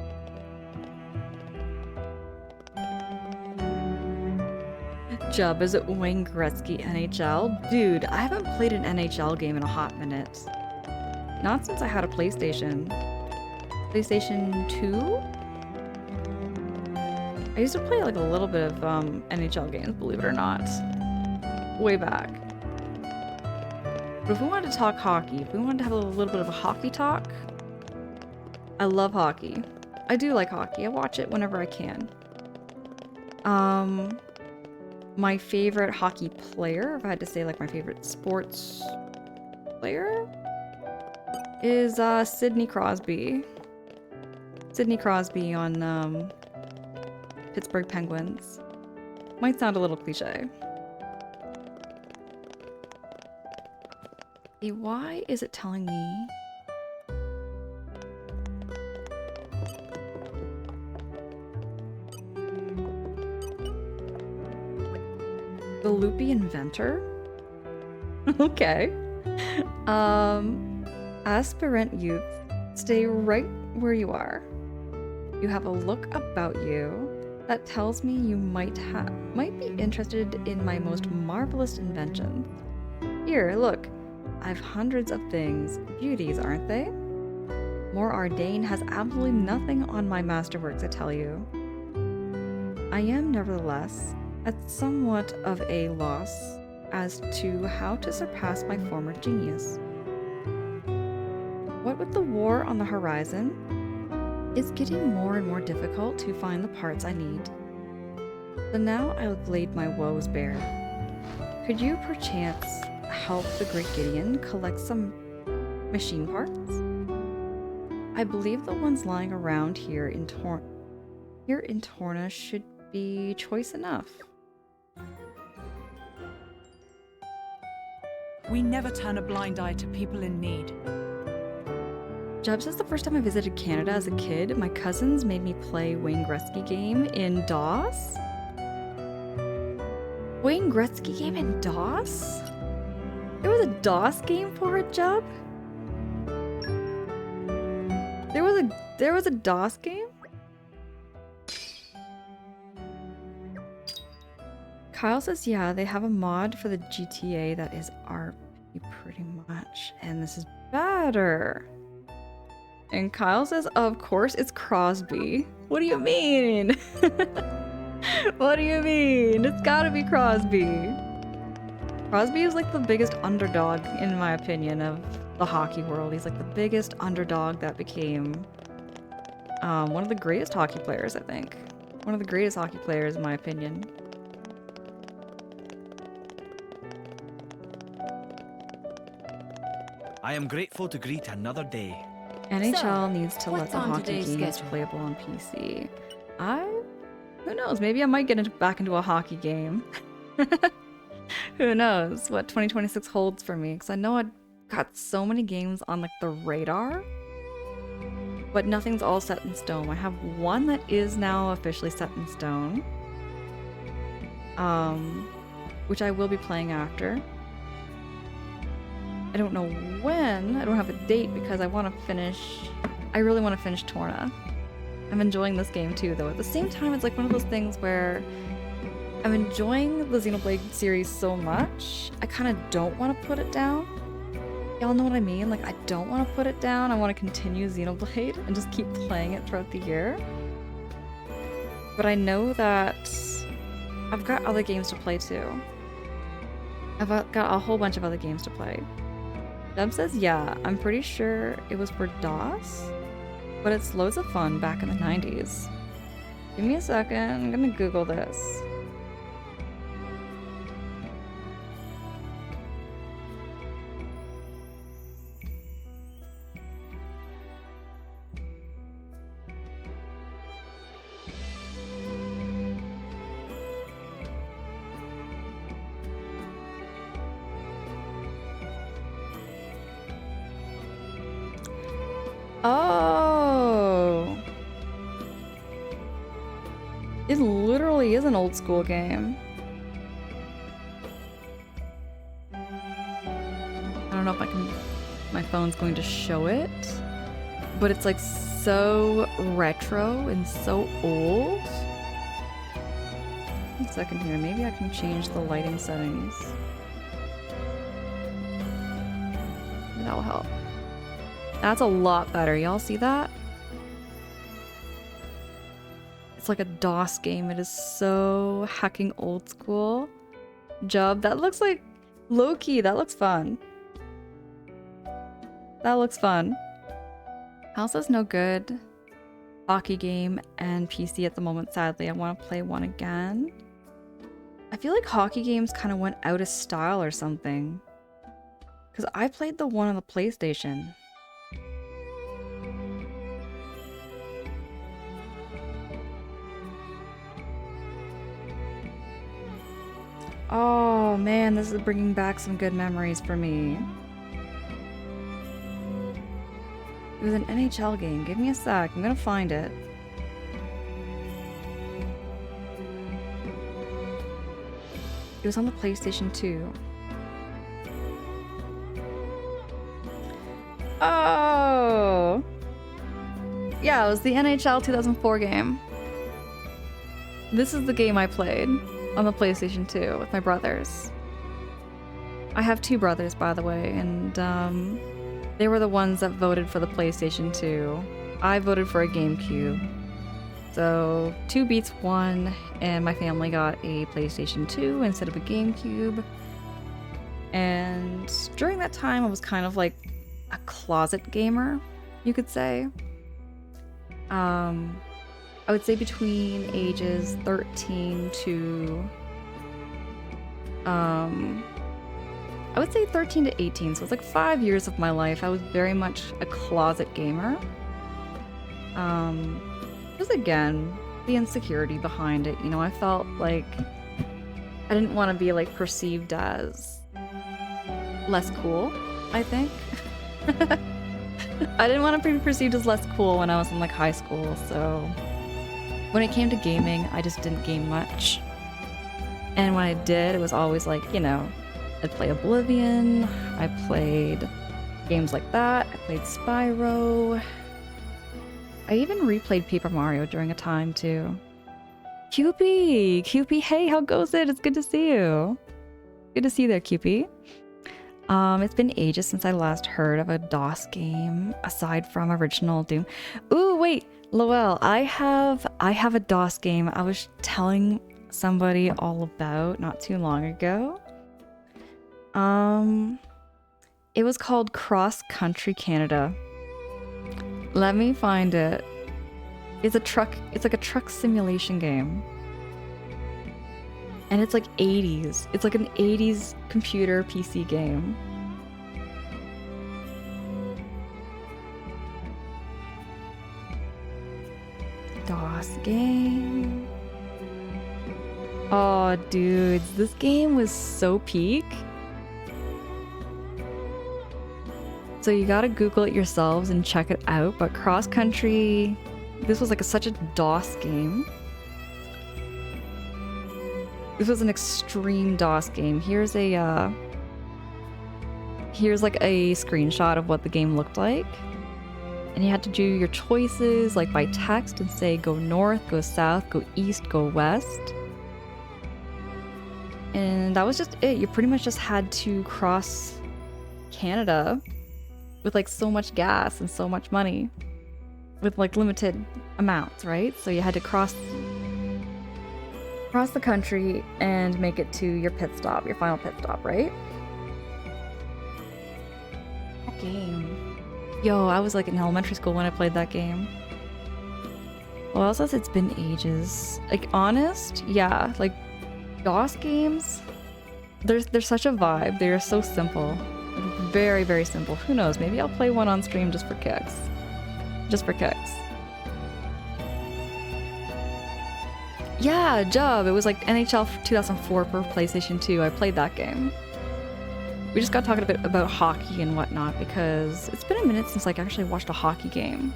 Job, is it Wayne Gretzky NHL? Dude, I haven't played an NHL game in a hot minute. Not since I had a PlayStation. PlayStation 2? I used to play like a little bit of NHL games, believe it or not. Way back. But if we wanted to talk hockey, if we wanted to have a little bit of a hockey talk, I love hockey. I do like hockey. I watch it whenever I can. My favorite hockey player, if I had to say like my favorite sports player is Sidney Crosby. Sidney Crosby on Pittsburgh Penguins. Might sound a little cliche. Why is it telling me? The Loopy Inventor? Okay. Aspirant youth, stay right where you are. You have a look about you that tells me you might be interested in my most marvelous invention. Here, look. I've hundreds of things. Beauties, aren't they? More Ardain has absolutely nothing on my masterworks, I tell you. I am, nevertheless, at somewhat of a loss as to how to surpass my former genius. What with the war on the horizon, it's getting more and more difficult to find the parts I need. So now I've laid my woes bare. Could you perchance help the great Gideon collect some machine parts? I believe the ones lying around here in Torna should be choice enough.
We never turn a blind eye to people in need.
Jeb says the first time I visited Canada as a kid, my cousins made me play Wayne Gretzky game in DOS. Wayne Gretzky game in DOS? There was a DOS game for it, Jeb? There was a DOS game? Kyle says, yeah, they have a mod for the GTA that is RP pretty much, and this is better. And Kyle says, of course, it's Crosby. What do you mean? What do you mean? It's gotta be Crosby. Crosby is like the biggest underdog, in my opinion, of the hockey world. He's like the biggest underdog that became one of the greatest hockey players, I think. One of the greatest hockey players, in my opinion.
I am grateful to greet another day.
NHL needs to let
what's
the
on
hockey
today's
games
schedule?
playable on PC. Who knows? Maybe I might get back into a hockey game. Who knows what 2026 holds for me? Because I know I've got so many games on like the radar, but nothing's all set in stone. I have one that is now officially set in stone, which I will be playing after. I don't know when. I don't have a date because I really want to finish Torna. I'm enjoying this game too, though. At the same time, it's like one of those things where I'm enjoying the Xenoblade series so much, I kind of don't want to put it down. Y'all know what I mean? Like, I don't want to put it down. I want to continue Xenoblade and just keep playing it throughout the year. But I know that I've got other games to play too. I've got a whole bunch of other games to play. Deb says, yeah, I'm pretty sure it was for DOS, but it's loads of fun back in the 90s. Give me a second, I'm gonna Google this. Oh! It literally is an old school game. I don't know if my phone's going to show it, but it's like so retro and so old. One second here, maybe I can change the lighting settings. That'll help. That's a lot better. Y'all see that? It's like a DOS game. It is so hacking old school. Jub, that looks like low-key. That looks fun. That looks fun. House is no good. Hockey game and PC at the moment, sadly. I want to play one again. I feel like hockey games kind of went out of style or something. Because I played the one on the PlayStation. Oh man, this is bringing back some good memories for me. It was an NHL game. Give me a sec. I'm gonna find it. It was on the PlayStation 2. Oh! Yeah, it was the NHL 2004 game. This is the game I played on the PlayStation 2 with my brothers. I have 2 brothers, by the way, and they were the ones that voted for the PlayStation 2. I voted for a GameCube. So 2 beats 1, and my family got a PlayStation 2 instead of a GameCube. And during that time, I was kind of like a closet gamer, you could say. I would say between ages 13 to I would say 13 to 18, so it's like 5 years of my life. I was very much a closet gamer. Just again, the insecurity behind it, you know, I felt like I didn't want to be like perceived as less cool, I think. I didn't want to be perceived as less cool when I was in like high school, so when it came to gaming, I just didn't game much. And when I did, it was always like, you know, I'd play Oblivion, I played games like that, I played Spyro. I even replayed Paper Mario during a time too. Cupie! Cupie, hey, how goes it? It's good to see you. Good to see you there, Cupie. It's been ages since I last heard of a DOS game, aside from original Doom. Ooh, wait, Lowell, I have a DOS game I was telling somebody all about not too long ago. It was called Cross Country Canada. Let me find it. It's like a truck simulation game. And it's like 80s. It's like an 80s computer PC game. DOS game. Oh, dudes, this game was so peak. So you gotta Google it yourselves and check it out. But Cross Country, this was like such a DOS game. This was an extreme DOS game. Here's like a screenshot of what the game looked like. And you had to do your choices like by text and say go north, go south, go east, go west. And that was just it. You pretty much just had to cross Canada with like so much gas and so much money with like limited amounts, right? So you had to cross the country and make it to your pit stop, your final pit stop, right? That game. Yo, I was like in elementary school when I played that game. Well, also it's been ages. Like honest, yeah, like DOS games, they're such a vibe. They are so simple. Very, very simple. Who knows? Maybe I'll play one on stream just for kicks. Just for kicks. Yeah, Job. It was like NHL 2004 for PlayStation 2. I played that game. We just got talking a bit about hockey and whatnot because it's been a minute since like I actually watched a hockey game.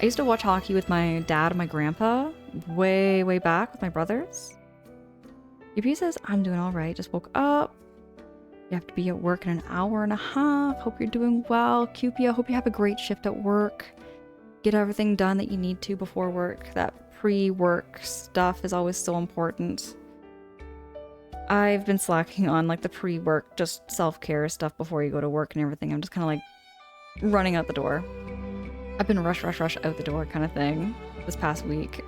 I used to watch hockey with my dad and my grandpa way, way back with my brothers. UP says, I'm doing all right. Just woke up. You have to be at work in an hour and a half. Hope you're doing well. Cupia, hope you have a great shift at work. Get everything done that you need to before work. That pre-work stuff is always so important. I've been slacking on like the pre-work, just self-care stuff before you go to work and everything. I'm just kind of like running out the door. I've been rush out the door kind of thing this past week.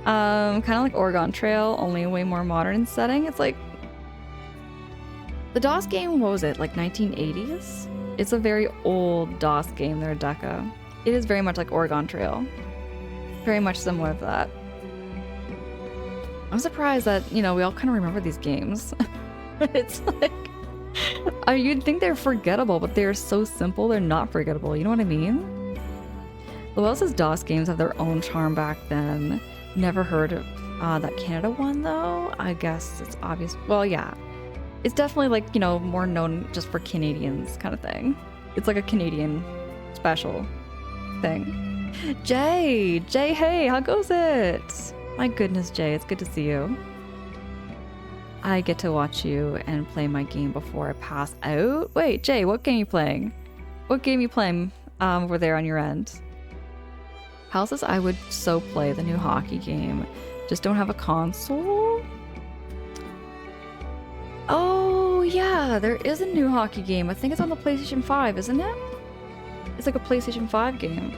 Kind of like Oregon Trail, only a way more modern setting. It's like the DOS game, what was it, like 1980s? It's a very old DOS game, they're a Deca. It is very much like Oregon Trail. Very much similar to that. I'm surprised that, you know, we all kind of remember these games. It's like, You'd think they're forgettable, but they're so simple, they're not forgettable. You know what I mean? Wells' DOS games have their own charm back then. Never heard of that Canada one, though. I guess it's obvious. Well, yeah. It's definitely, like, you know, more known just for Canadians kind of thing. It's like a Canadian special thing. Jay, hey, how goes it? My goodness, Jay, it's good to see you. I get to watch you and play my game before I pass out. Wait, Jay, what game you playing? What game you playing over there on your end? Hal says I would so play the new hockey game. Just don't have a console? Oh, yeah, there is a new hockey game. I think it's on the PlayStation 5, isn't it? It's like a PlayStation 5 game.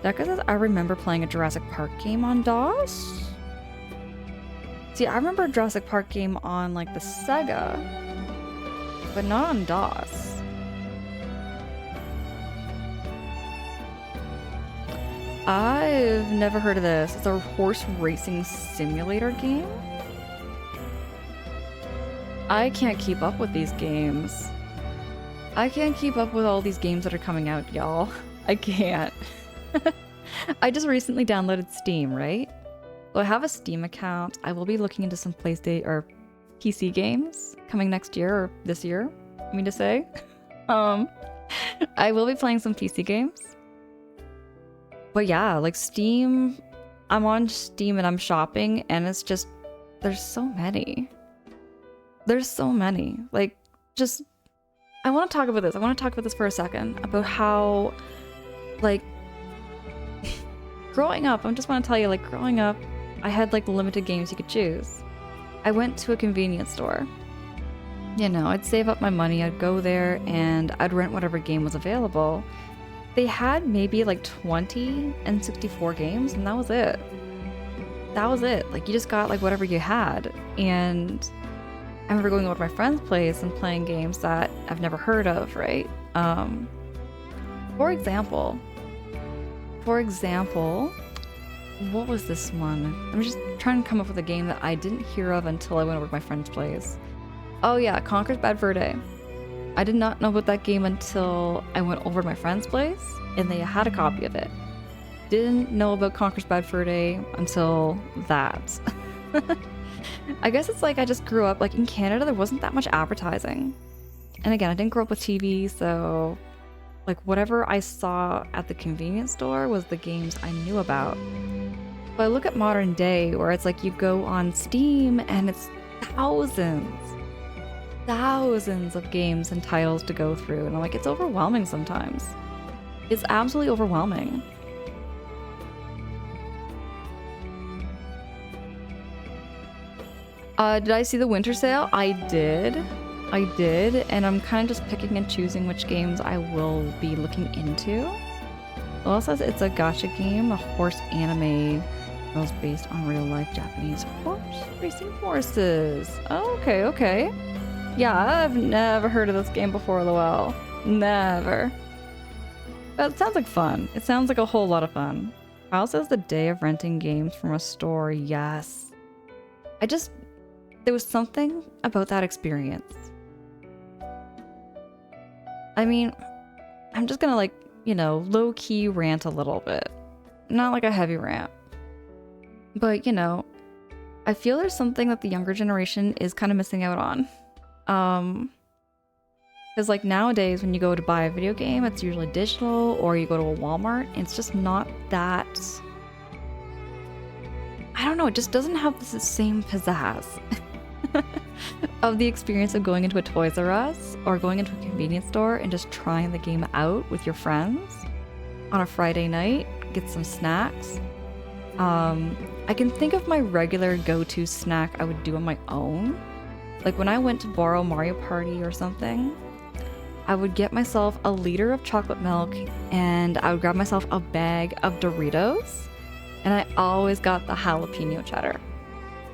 Becca says I remember playing a Jurassic Park game on DOS? See, I remember a Jurassic Park game on, like, the Sega, but not on DOS. I've never heard of this. It's a horse racing simulator game? I can't keep up with these games. I can't keep up with all these games that are coming out, y'all. I can't. I just recently downloaded Steam, right? So I have a Steam account. I will be looking into some PlayStation or PC games coming next year or this year, I mean to say. I will be playing some PC games. But yeah, like Steam, I'm on Steam and I'm shopping and it's just, there's so many. There's so many. Like, just, I want to talk about this. I want to talk about this for a second about how, like, growing up, I just want to tell you, like, growing up, I had, like, limited games you could choose. I went to a convenience store. You know, I'd save up my money, I'd go there, and I'd rent whatever game was available. They had maybe, like, 20 N64 games, and that was it. That was it. Like, you just got, like, whatever you had. And I remember going over to my friend's place and playing games that I've never heard of, right? For example, what was this one? I'm just trying to come up with a game that I didn't hear of until I went over to my friend's place. Oh yeah, Conker's Bad Fur Day. I did not know about that game until I went over to my friend's place and they had a copy of it. Didn't know about Conker's Bad Fur Day until that. I guess it's like I just grew up, like in Canada there wasn't that much advertising. And again, I didn't grow up with TV, so like whatever I saw at the convenience store was the games I knew about. But I look at modern day where it's like you go on Steam and it's thousands of games and titles to go through, and I'm like, it's overwhelming sometimes. It's absolutely overwhelming. Did I see the winter sale? I did, and I'm kind of just picking and choosing which games I will be looking into. It also says it's a gacha game, a horse anime. It was based on real-life Japanese horse racing horses. Oh, okay. Yeah, I've never heard of this game before, Lowell. Never. But it sounds like fun. It sounds like a whole lot of fun. Kyle says the day of renting games from a store. Yes. There was something about that experience. I mean, I'm just gonna, like, you know, low-key rant a little bit. Not like a heavy rant. But, you know, I feel there's something that the younger generation is kind of missing out on. Because, like, nowadays when you go to buy a video game, it's usually digital, or you go to a Walmart, and it's just not that... I don't know, it just doesn't have the same pizzazz of the experience of going into a Toys R Us or going into a convenience store and just trying the game out with your friends on a Friday night, get some snacks. I can think of my regular go-to snack I would do on my own. Like when I went to borrow Mario Party or something, I would get myself a liter of chocolate milk and I would grab myself a bag of Doritos, and I always got the jalapeno cheddar.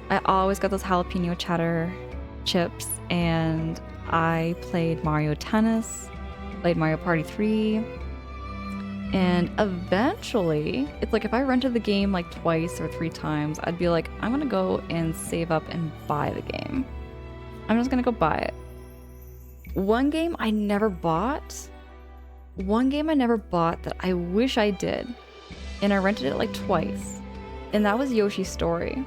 I always got those jalapeno cheddar chips, and I played Mario Tennis, played Mario Party 3, and eventually, it's like if I rented the game like twice or 3 times, I'd be like, I'm gonna go and save up and buy the game. I'm just gonna go buy it. One game I never bought. One game I never bought that I wish I did. And I rented it like twice. And that was Yoshi's Story.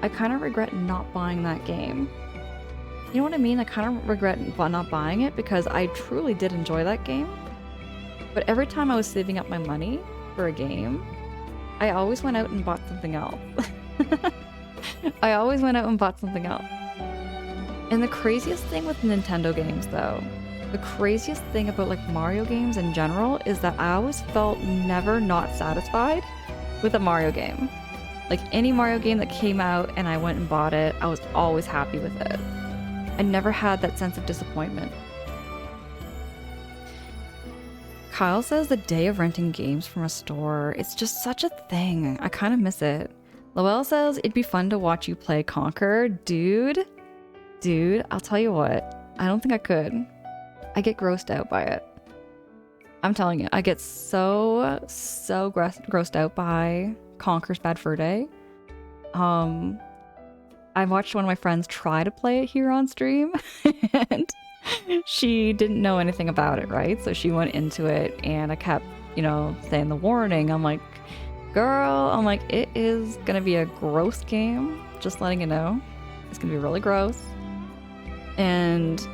I kind of regret not buying that game. You know what I mean? I kind of regret not buying it because I truly did enjoy that game. But every time I was saving up my money for a game, I always went out and bought something else. I always went out and bought something else. And the craziest thing with Nintendo games, though, the craziest thing about like Mario games in general is that I always felt never not satisfied with a Mario game. Like any Mario game that came out and I went and bought it, I was always happy with it. I never had that sense of disappointment. Kyle says the day of renting games from a store, it's just such a thing. I kind of miss it. Lowell says it'd be fun to watch you play Conquer. Dude, I'll tell you what, I don't think I could. I get grossed out by it. I'm telling you, I get so grossed out by Conquer's Bad Fur Day. I watched one of my friends try to play it here on stream, and she didn't know anything about it, right? So she went into it, and I kept, saying the warning. I'm like, girl, it is gonna be a gross game. Just letting you know. It's gonna be really gross. And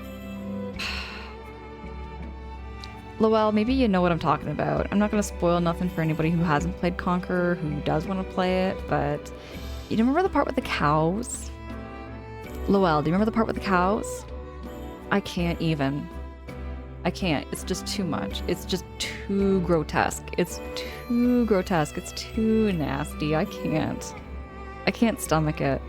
Lowell, maybe you know what I'm talking about. I'm not gonna spoil nothing for anybody who hasn't played Conquer, who does want to play it, but you remember the part with the cows? Lowell, do you remember the part with the cows? I can't even. I can't. It's just too much. It's just too grotesque. It's too grotesque. It's too nasty. I can't stomach it.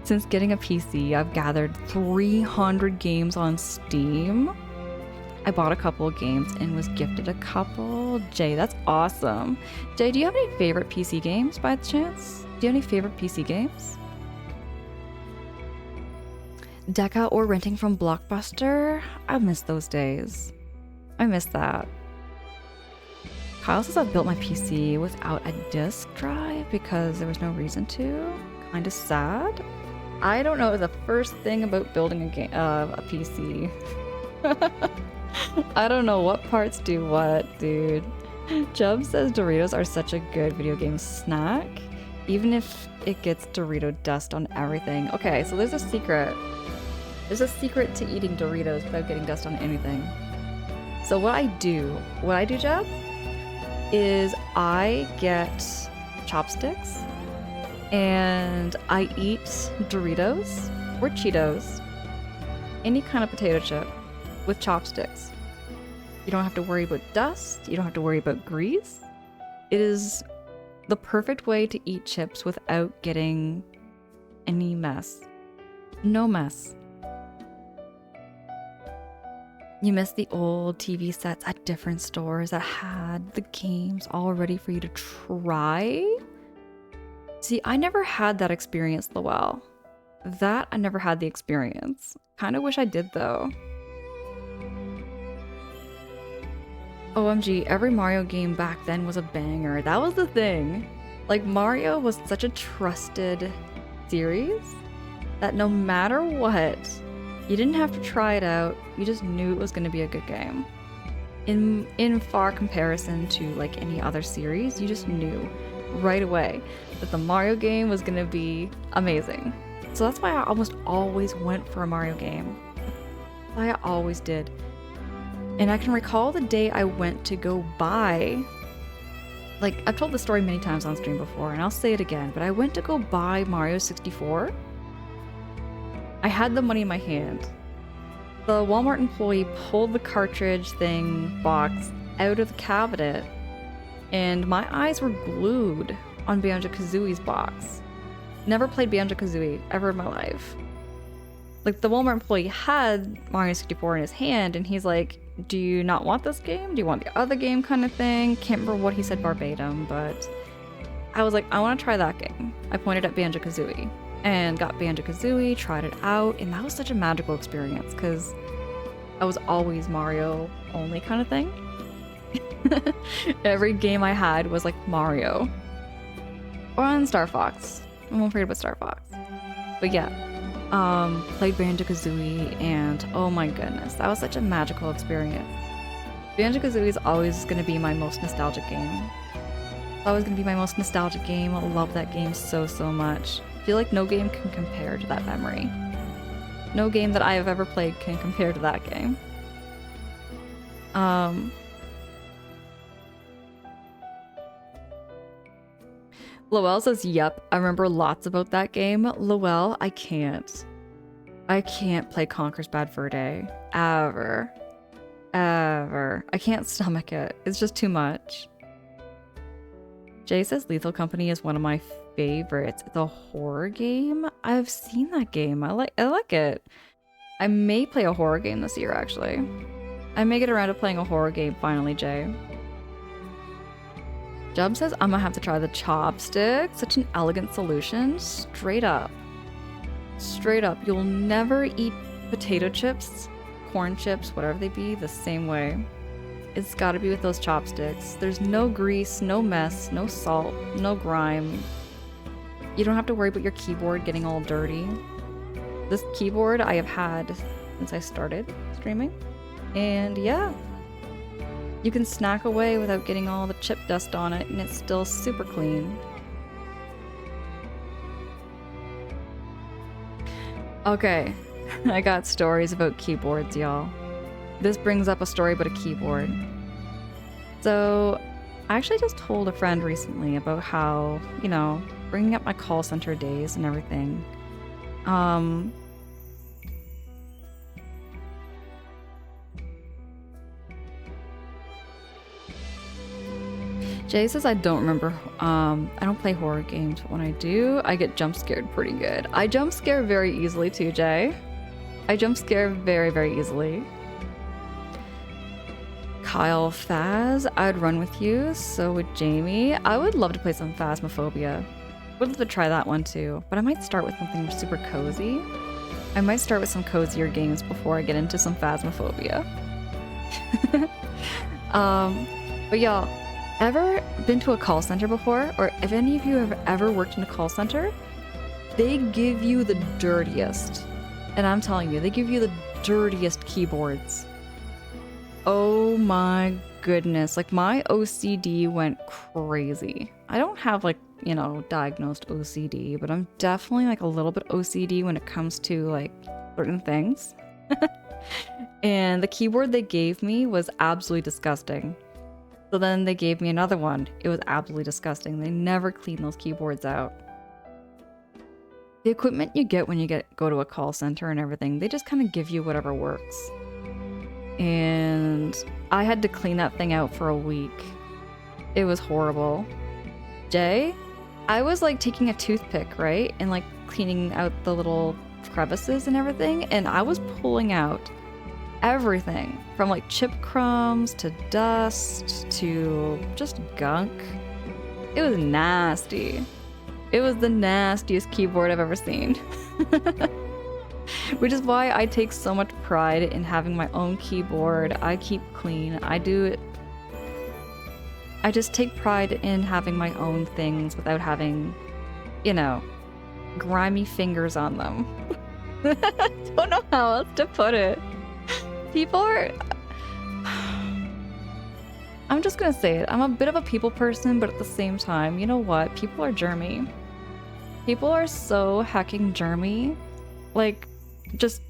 Since getting a PC, I've gathered 300 games on Steam. I bought a couple of games and was gifted a couple. Jay, that's awesome. Jay, do you have any favorite PC games by chance? Do you have any favorite PC games? Deca or renting from Blockbuster? I miss those days. I miss that. Kyle says I've built my PC without a disk drive because there was no reason to. Kinda sad. I don't know the first thing about building a PC. I don't know what parts do what, dude. Chubb says Doritos are such a good video game snack, even if it gets Dorito dust on everything. Okay, so there's a secret. There's a secret to eating Doritos without getting dust on anything. So what I do, Chubb, is I get chopsticks and I eat Doritos or Cheetos, any kind of potato chip, with chopsticks. You don't have to worry about dust. You don't have to worry about grease. It is the perfect way to eat chips without getting any mess. No mess. You miss the old TV sets at different stores that had the games all ready for you to try? See, I never had that experience, Lowell. I never had the experience. Kinda wish I did, though. OMG, every Mario game back then was a banger. That was the thing. Like, Mario was such a trusted series that no matter what, you didn't have to try it out. You just knew it was going to be a good game. In far comparison to like any other series, you just knew right away that the Mario game was going to be amazing. So that's why I almost always went for a Mario game. I always did. And I can recall the day I went to go buy, like, I've told this story many times on stream before, and I'll say it again, but I went to go buy Mario 64. I had the money in my hand. The Walmart employee pulled the cartridge box out of the cabinet, and my eyes were glued on Banjo-Kazooie's box. Never played Banjo-Kazooie ever in my life. Like, the Walmart employee had Mario 64 in his hand, and he's like, do you not want this game? Do you want the other game, kind of thing? Can't remember what he said verbatim, but I was like, I want to try that game. I pointed at Banjo-Kazooie and got Banjo-Kazooie, tried it out, and that was such a magical experience because I was always Mario only kind of thing. Every game I had was like Mario. Or on Star Fox. I won't forget about Star Fox. But yeah, Played Banjo-Kazooie, and oh my goodness, that was such a magical experience. Banjo-Kazooie is always going to be my most nostalgic game. Always going to be my most nostalgic game. I love that game so, so much. I feel like no game can compare to that memory. No game that I have ever played can compare to that game. Lowell says, yep, I remember lots about that game. Lowell, I can't. I can't play Conker's Bad Fur Day. Ever. Ever. I can't stomach it. It's just too much. Jay says Lethal Company is one of my favorites. It's a horror game. I've seen that game. I like it. I may play a horror game this year, actually. I may get around to playing a horror game finally, Jay. Jub says, I'm gonna have to try the chopstick. Such an elegant solution. Straight up. Straight up. You'll never eat potato chips, corn chips, whatever they be, the same way. It's gotta be with those chopsticks. There's no grease, no mess, no salt, no grime. You don't have to worry about your keyboard getting all dirty. This keyboard I have had since I started streaming. And yeah. You can snack away without getting all the chip dust on it, and it's still super clean. Okay, I got stories about keyboards, y'all. This brings up a story about a keyboard. So, I actually just told a friend recently about how, you know, bringing up my call center days and everything. Jay says I don't remember, I don't play horror games, but when I do, I get jump scared pretty good. I jump scare very easily too, Jay. I jump scare very, very easily. Kyle Faz, I'd run with you, so would Jamie. I would love to play some Phasmophobia. Would love to try that one too, but I might start with something super cozy. I might start with some cozier games before I get into some Phasmophobia. But y'all, ever been to a call center before? Or if any of you have ever worked in a call center, they give you the dirtiest. And I'm telling you, they give you the dirtiest keyboards. Oh my goodness. Like, my OCD went crazy. I don't have, like, you know, diagnosed OCD, but I'm definitely like a little bit OCD when it comes to like certain things. And the keyboard they gave me was absolutely disgusting. So then they gave me another one. It was absolutely disgusting. They never clean those keyboards out. The equipment you get when you go to a call center and everything, they just kind of give you whatever works. And I had to clean that thing out for a week. It was horrible. Jay, I was like taking a toothpick, right? And like cleaning out the little crevices and everything. And I was pulling out everything from like chip crumbs to dust to just gunk. It was nasty. It was the nastiest keyboard I've ever seen. Which is why I take so much pride in having my own keyboard. I keep clean. I just take pride in having my own things without having, you know, grimy fingers on them. Don't know how else to put it. People are... I'm just gonna say it. I'm a bit of a people person, but at the same time, you know what? People are germy. People are so hecking germy. Like, just,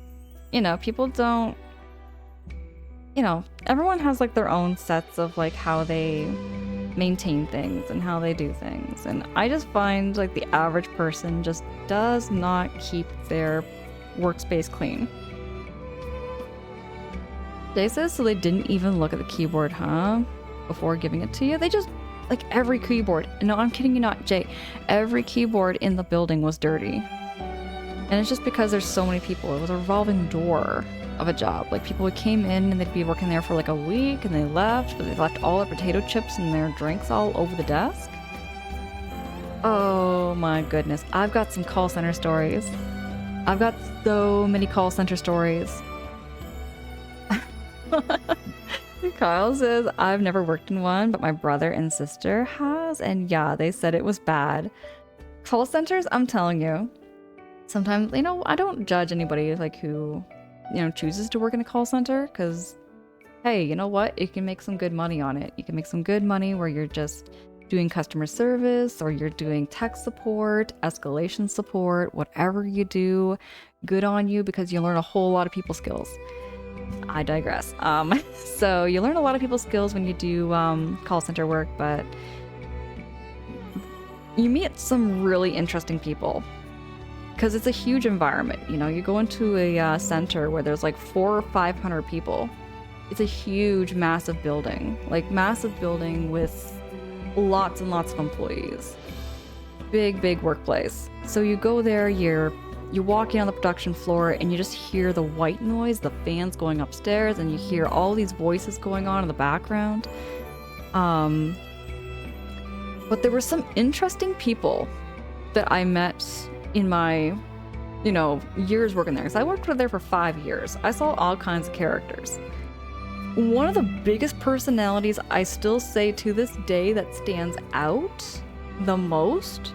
you know, people don't... You know, everyone has like their own sets of like how they maintain things and how they do things. And I just find like the average person just does not keep their workspace clean. Jay says, so they didn't even look at the keyboard, huh? Before giving it to you? They just, like every keyboard, no, I'm kidding you not, Jay, every keyboard in the building was dirty. And it's just because there's so many people. It was a revolving door of a job. Like, people who came in and they'd be working there for like a week and they left, but they left all their potato chips and their drinks all over the desk. Oh my goodness. I've got some call center stories. I've got so many call center stories. Kyle says, I've never worked in one, but my brother and sister has, and yeah, they said it was bad. Call centers, I'm telling you, sometimes, you know, I don't judge anybody like who, you know, chooses to work in a call center, because hey, you know what? You can make some good money on it. You can make some good money where you're just doing customer service, or you're doing tech support, escalation support, whatever you do, good on you, because you learn a whole lot of people skills. I digress. So you learn a lot of people skills when you do call center work, but you meet some really interesting people because it's a huge environment. You know, you go into a center where there's like 400 or 500 people. It's a huge, massive building, like massive building with lots and lots of employees. Big workplace. So you go there, you're walking on the production floor, and you just hear the white noise, the fans going upstairs, and you hear all these voices going on in the background. But there were some interesting people that I met in my, you know, years working there. Because I worked there for 5 years. I saw all kinds of characters. One of the biggest personalities I still say to this day that stands out the most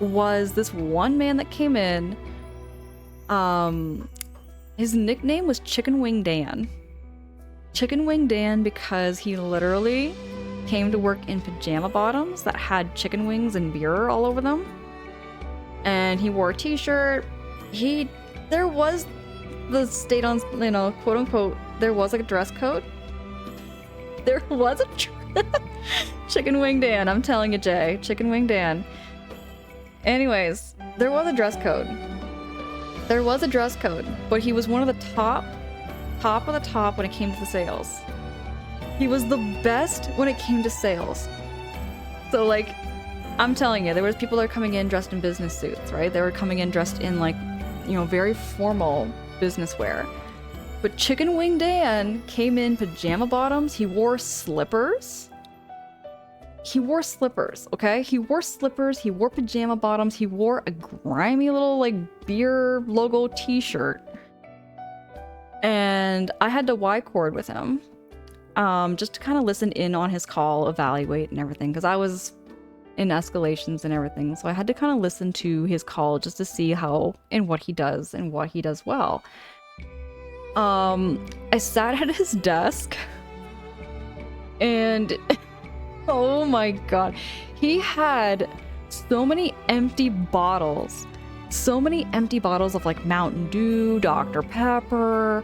was this one man that came in. His nickname was Chicken Wing Dan. Chicken Wing Dan because he literally came to work in pajama bottoms that had chicken wings and beer all over them. And he wore a t-shirt. There was the state on, you know, quote unquote, there was like a dress code. There was a Chicken Wing Dan, I'm telling you, Jay. Chicken Wing Dan. Anyways, there was a dress code. There was a dress code, but he was one of the top of the top when it came to the sales. He was the best when it came to sales. So like, I'm telling you, there was people that were coming in dressed in business suits, right? They were coming in dressed in like, you know, very formal business wear. But Chicken Wing Dan came in pajama bottoms. He wore slippers. He wore slippers, okay? He wore slippers, he wore pajama bottoms, he wore a grimy little like beer logo t-shirt. And I had to Y-cord with him, just to kind of listen in on his call, evaluate and everything, because I was in escalations and everything. So I had to kind of listen to his call just to see how and what he does and what he does well. I sat at his desk and oh my god, he had so many empty bottles of like Mountain Dew, Dr. Pepper.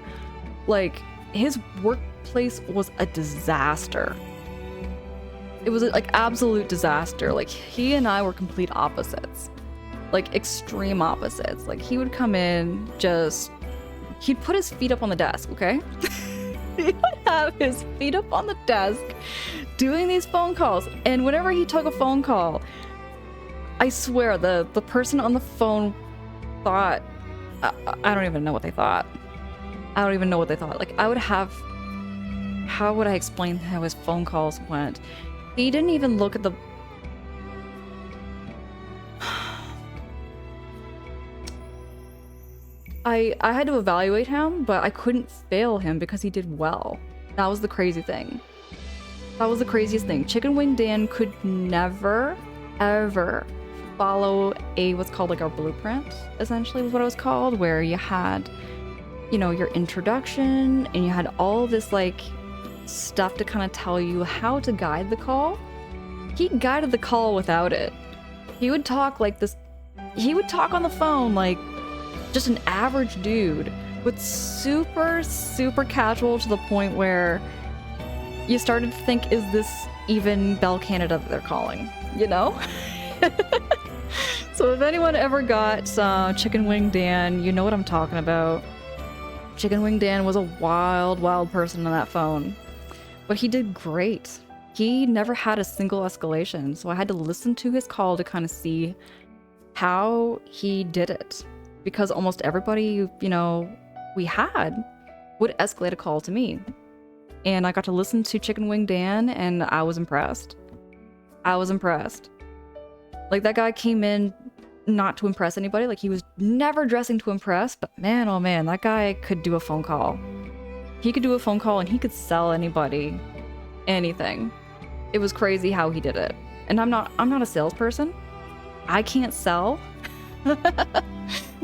Like, his workplace was a disaster. It was like absolute disaster. Like, he and I were complete opposites, like extreme opposites. Like, he would come in, he'd put his feet up on the desk, okay? He would have his feet up on the desk doing these phone calls, and whenever he took a phone call, I swear the person on the phone thought, I don't even know what they thought. I don't even know what they thought. Like, how would I explain how his phone calls went? He didn't even look at the I had to evaluate him, but I couldn't fail him because he did well. That was the crazy thing. That was the craziest thing. Chicken Wing Dan could never, ever follow what's called like our blueprint, essentially was what it was called, where you had, you know, your introduction and you had all this like stuff to kind of tell you how to guide the call. He guided the call without it. He would talk like this. He would talk on the phone like just an average dude, but super casual to the point where you started to think, is this even Bell Canada that they're calling? You know? So if anyone ever got Chicken Wing Dan, you know what I'm talking about. Chicken Wing Dan was a wild person on that phone. But he did great. He never had a single escalation, so I had to listen to his call to kind of see how he did it. Because almost everybody, you know, we had would escalate a call to me. And I got to listen to Chicken Wing Dan, and I was impressed. I was impressed. Like, that guy came in not to impress anybody. Like, he was never dressing to impress, but man, oh man, that guy could do a phone call. He could do a phone call and he could sell anybody anything. It was crazy how he did it. And I'm not a salesperson. I can't sell.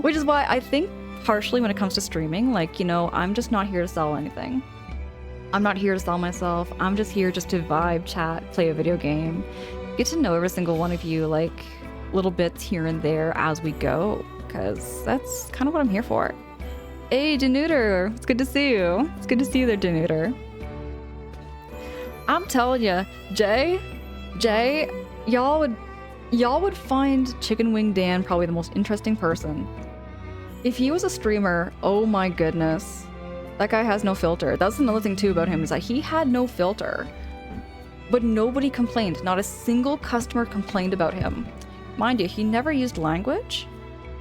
Which is why I think partially when it comes to streaming, like, you know, I'm just not here to sell anything. I'm not here to sell myself. I'm just here just to vibe, chat, play a video game, get to know every single one of you, like little bits here and there as we go, because that's kind of what I'm here for. Hey, Denuder, it's good to see you. It's good to see you there, Denuder. I'm telling you, Jay, y'all would find Chicken Wing Dan probably the most interesting person. If he was a streamer, oh my goodness. That guy has no filter. That's another thing too about him, is that he had no filter. But nobody complained. Not a single customer complained about him. Mind you, he never used language.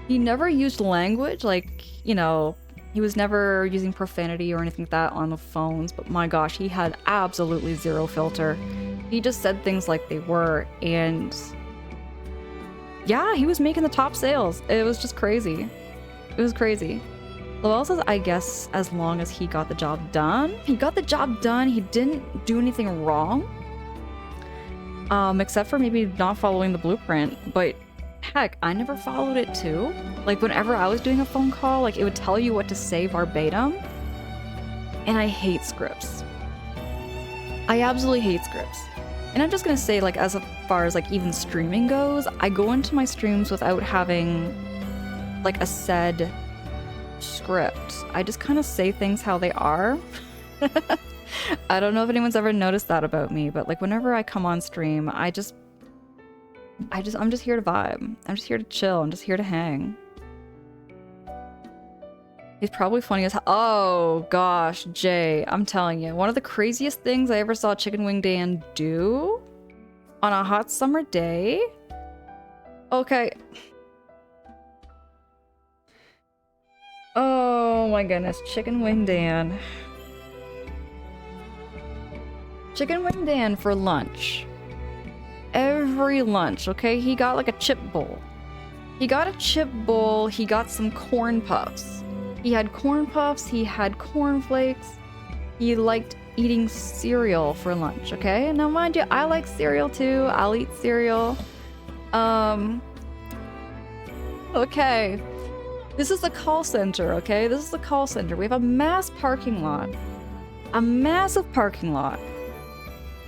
He never used language, like, you know, he was never using profanity or anything like that on the phones, but my gosh, he had absolutely zero filter. He just said things like they were, and yeah, he was making the top sales. It was just crazy. It was crazy. Lowell says, I guess as long as he got the job done. He got the job done. He didn't do anything wrong. Except for maybe not following the blueprint. But heck, I never followed it too. Like whenever I was doing a phone call, like it would tell you what to say verbatim. And I hate scripts. I absolutely hate scripts. And I'm just gonna say, like, as far as like even streaming goes, I go into my streams without having like a said script. I just kind of say things how they are. I don't know if anyone's ever noticed that about me, but like whenever I come on stream, I'm just here to vibe. I'm just here to chill. I'm just here to hang. He's probably funny as oh gosh, Jay, I'm telling you, one of the craziest things I ever saw Chicken Wing Dan do on a hot summer day. Okay. Oh my goodness, Chicken Wing Dan. Chicken Wing Dan for lunch. Every lunch, okay? He got like a chip bowl. He got a chip bowl, he got some corn puffs. He had corn puffs, he had cornflakes. He liked eating cereal for lunch, okay? Now mind you, I like cereal too. I'll eat cereal. Okay. This is a call center, okay? This is a call center. We have a mass parking lot. A massive parking lot.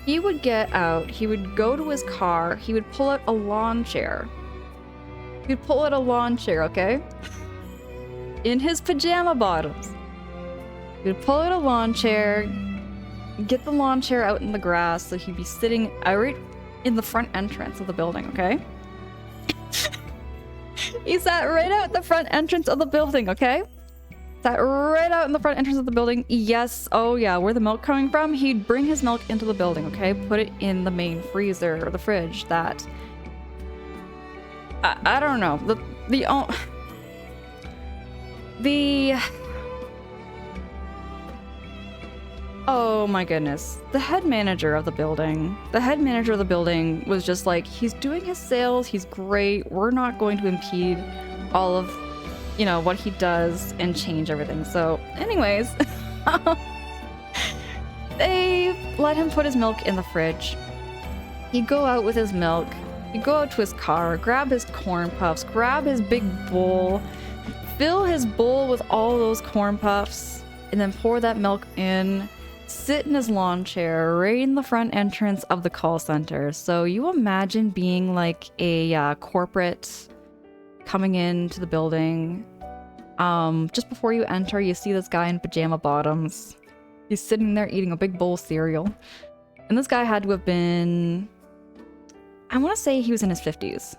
He would get out, he would go to his car, he would pull out a lawn chair. He'd pull out a lawn chair, okay? In his pajama bottoms. He would pull out a lawn chair, get the lawn chair out in the grass, so he'd be sitting right in the front entrance of the building, okay? He sat right out the front entrance of the building, okay? Sat right out in the front entrance of the building. Yes, oh yeah, where the milk coming from? He'd bring his milk into the building, okay? Put it in the main freezer or the fridge that... I don't know. Oh my goodness. The head manager of the building. The head manager of the building was just like, he's doing his sales, he's great, we're not going to impede all of, you know, what he does and change everything. So anyways, they let him put his milk in the fridge. He'd go out with his milk, he'd go out to his car, grab his corn puffs, grab his big bowl, fill his bowl with all those corn puffs, and then pour that milk in, sit in his lawn chair right in the front entrance of the call center. So you imagine being like a corporate coming into the building. Just before you enter, you see this guy in pajama bottoms. He's sitting there eating a big bowl of cereal. And this guy had to have been... I want to say he was in his 50s.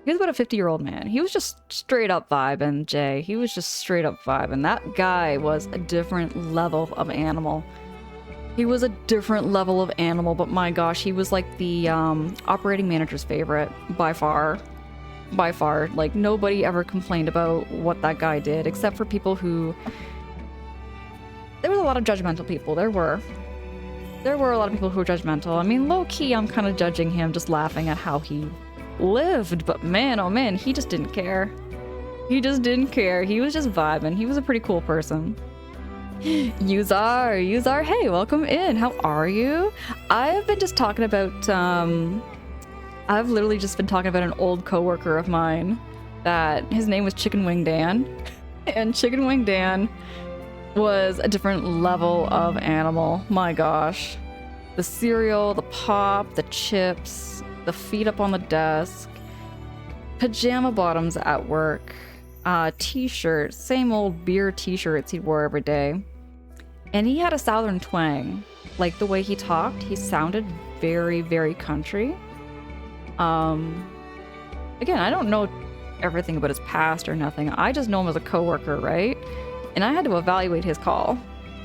He was about a 50-year-old man. He was just straight up vibing, Jay. He was just straight up vibing. That guy was a different level of animal. He was a different level of animal, but my gosh, he was like the operating manager's favorite by far. By far. Like, nobody ever complained about what that guy did, except for people who... There was a lot of judgmental people. There were a lot of people who were judgmental. I mean, low-key, I'm kind of judging him, just laughing at how he lived, but man, oh man, he just didn't care. He just didn't care. He was just vibing. He was a pretty cool person. Yuzar, hey, welcome in. How are you? I've been just talking about, I've literally just been talking about an old coworker of mine that his name was Chicken Wing Dan. And Chicken Wing Dan was a different level of animal. My gosh. The cereal, the pop, the chips, the feet up on the desk, pajama bottoms at work, t-shirts, same old beer t-shirts he wore every day. And he had a southern twang. Like the way he talked, he sounded very, very country. Again, I don't know everything about his past or nothing. I just know him as a coworker, right? And I had to evaluate his call.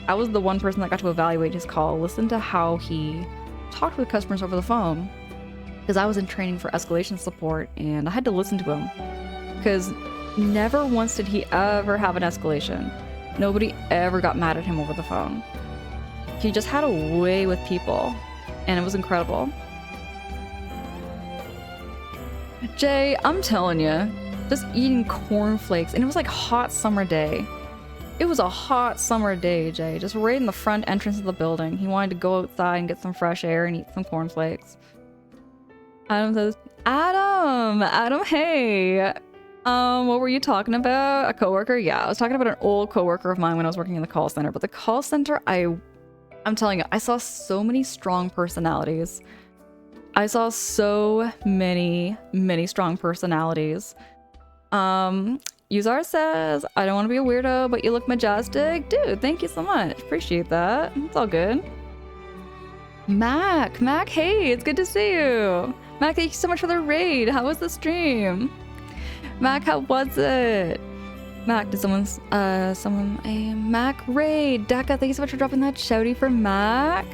I was the one person that got to evaluate his call, listen to how he talked with customers over the phone. Because I was in training for escalation support and I had to listen to him. Because never once did he ever have an escalation. Nobody ever got mad at him over the phone. He just had a way with people, and it was incredible. Jay, I'm telling you, just eating cornflakes, and it was like hot summer day. It was a hot summer day, Jay, just right in the front entrance of the building. He wanted to go outside and get some fresh air and eat some cornflakes. Adam says, Adam, hey. What were you talking about? A coworker? Yeah, I was talking about an old coworker of mine when I was working in the call center. But the call center, I'm telling you, I saw so many strong personalities. I saw so many strong personalities. Uzar says, I don't want to be a weirdo, but you look majestic. Dude, thank you so much. Appreciate that. It's all good. Mac, hey, it's good to see you. Mac, thank you so much for the raid. How was the stream? Mac, how was it? Mac, did Mac raid. Daka, thank you so much for dropping that shouty for Mac.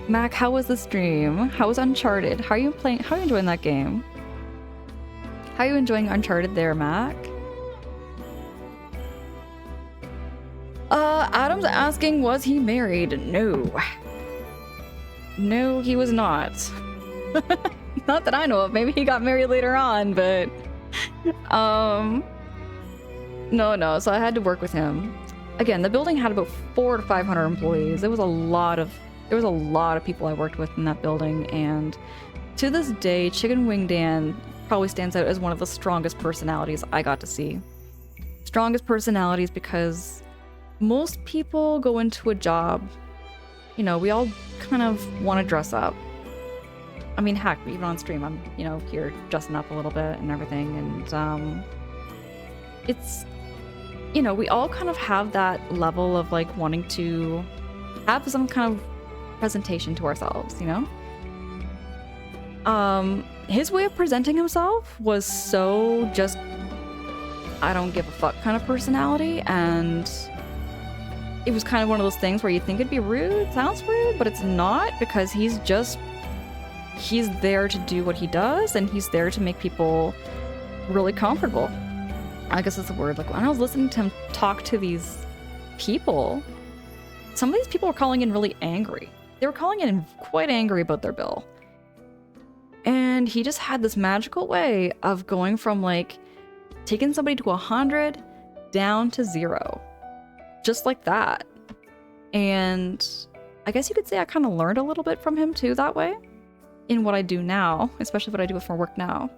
Mac, how was the stream? How was Uncharted? How are you playing? How are you enjoying that game? How are you enjoying Uncharted there, Mac? Adam's asking, was he married? No. No, he was not. Not that I know of. Maybe he got married later on, but no, so I had to work with him. Again, the building had about 400 to 500 employees. There was a lot of people I worked with in that building, and to this day, Chicken Wing Dan probably stands out as one of the strongest personalities I got to see. Strongest personalities because most people go into a job, you know, we all kind of want to dress up. I mean, heck, even on stream, I'm, you know, here dressing up a little bit and everything, and it's, you know, we all kind of have that level of like wanting to have some kind of presentation to ourselves, you know? His way of presenting himself was so just, I don't give a fuck kind of personality, and it was kind of one of those things where you think it'd be rude, sounds rude, but it's not, because he's there to do what he does, and he's there to make people really comfortable. I guess that's the word. Like, when I was listening to him talk to these people, some of these people were calling in really angry. They were calling in quite angry about their bill. And he just had this magical way of going from like taking somebody to 100 down to 0. Just like that. And I guess you could say I kind of learned a little bit from him too that way. In what I do now, especially what I do for work now.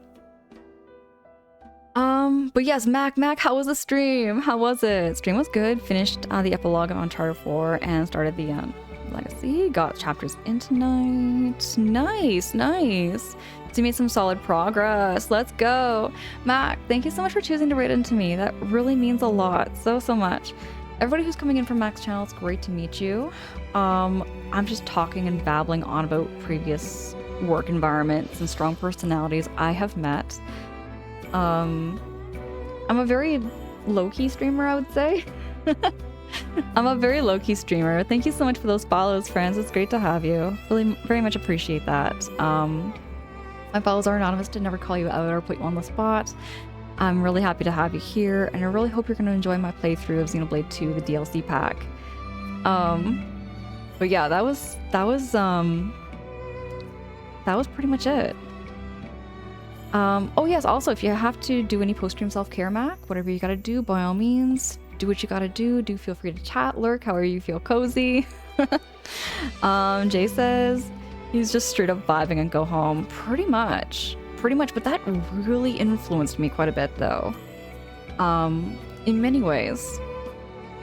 But yes, Mac, how was the stream? How was it? Stream was good. Finished the epilogue of Uncharted 4 and started the legacy. Got chapters in tonight. Nice. So you made some solid progress. Let's go. Mac, thank you so much for choosing to write into me. That really means a lot. So much. Everybody who's coming in from Mac's channel, it's great to meet you. I'm just talking and babbling on about previous work environments and strong personalities I have met. I'm a very low-key streamer, I would say. I'm a very low-key streamer. Thank you so much for those follows, friends. It's great to have you. Really, very much appreciate that. My follows are anonymous to never call you out or put you on the spot. I'm really happy to have you here, and I really hope you're going to enjoy my playthrough of Xenoblade 2, the DLC pack. But yeah, that was pretty much it. Oh yes, also, if you have to do any post-stream self-care, Mac, whatever you gotta do, by all means, do what you gotta do. Do feel free to chat, lurk, however you feel cozy. Jay says he's just straight up vibing and go home. Pretty much, but that really influenced me quite a bit, though. In many ways.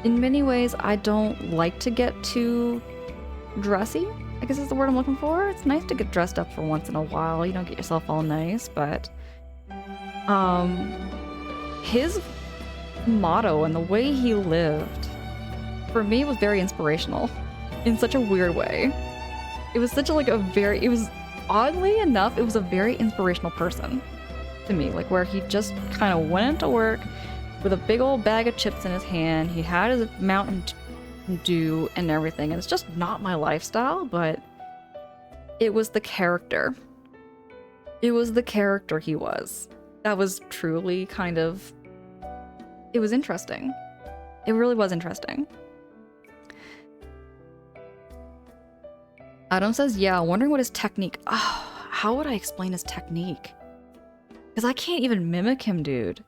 In many ways, I don't like to get too dressy, I guess is the word I'm looking for. It's nice to get dressed up for once in a while. You don't get yourself all nice, but his motto and the way he lived, for me, was very inspirational in such a weird way. It was such a, like, it was, oddly enough, it was a very inspirational person to me, like, where he just kind of went into work with a big old bag of chips in his hand. He had his Mountain Dew and everything, and it's just not my lifestyle, but it was the character. It was the character he was. That was truly kind of... It was interesting. It really was interesting. Adam says, yeah, wondering what his technique... Oh, how would I explain his technique? Because I can't even mimic him, dude.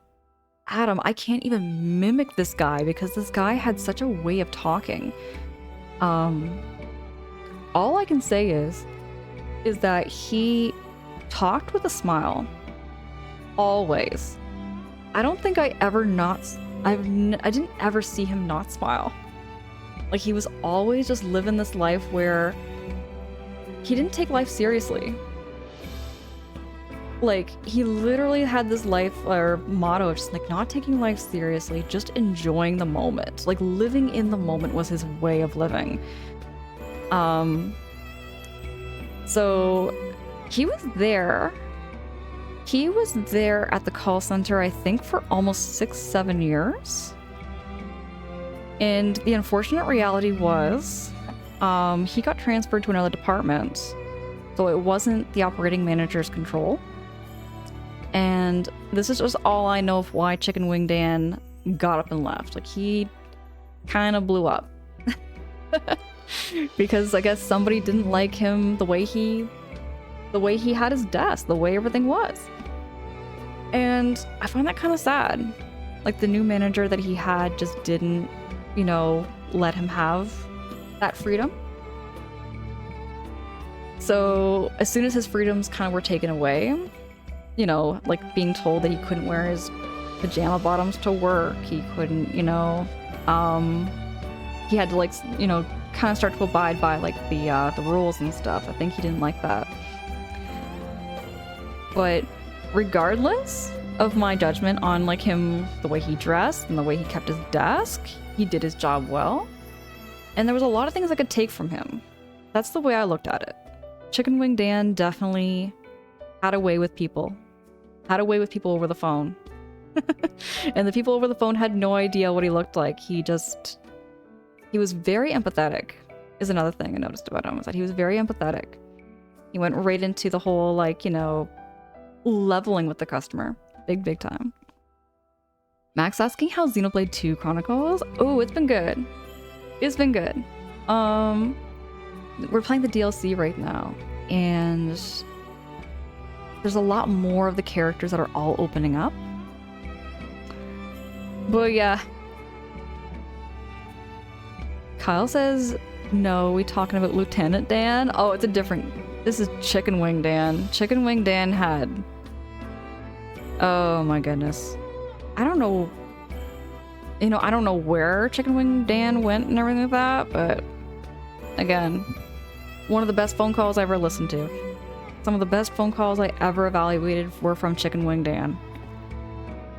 Adam, I can't even mimic this guy because this guy had such a way of talking. All I can say is that he talked with a smile. Always. I don't think I didn't ever see him not smile. Like, he was always just living this life where he didn't take life seriously. Like, he literally had this life or motto of just like not taking life seriously, just enjoying the moment. Like, living in the moment was his way of living. So he was there. He was there at the call center, I think, for almost 6-7 years. And the unfortunate reality was, he got transferred to another department. So it wasn't the operating manager's control. And this is just all I know of why Chicken Wing Dan got up and left. Like, he kind of blew up. Because I guess somebody didn't like him the way he had his desk, the way everything was. And I find that kind of sad. Like, the new manager that he had just didn't, you know, let him have that freedom. So as soon as his freedoms kind of were taken away, you know, like being told that he couldn't wear his pajama bottoms to work, he couldn't, you know, he had to, like, you know, kind of start to abide by, like, the rules and stuff. I think he didn't like that. But regardless of my judgment on, like, him, the way he dressed and the way he kept his desk, he did his job well. And there was a lot of things I could take from him. That's the way I looked at it. Chicken Wing Dan definitely had a way with people. Had a way with people over the phone. And the people over the phone had no idea what he looked like. He was very empathetic, is another thing I noticed about him, was that he was very empathetic. He went right into the whole, like, you know, leveling with the customer. Big time. Max asking how Xenoblade 2 Chronicles? Oh, it's been good. It's been good. We're playing the DLC right now, and there's a lot more of the characters that are all opening up. But yeah. Kyle says, no, we talking about Lieutenant Dan? Oh, it's a different... This is Chicken Wing Dan. Chicken Wing Dan had... Oh my goodness. I don't know... You know, I don't know where Chicken Wing Dan went and everything like that, but... Again, one of the best phone calls I ever listened to. Some of the best phone calls I ever evaluated were from Chicken Wing Dan.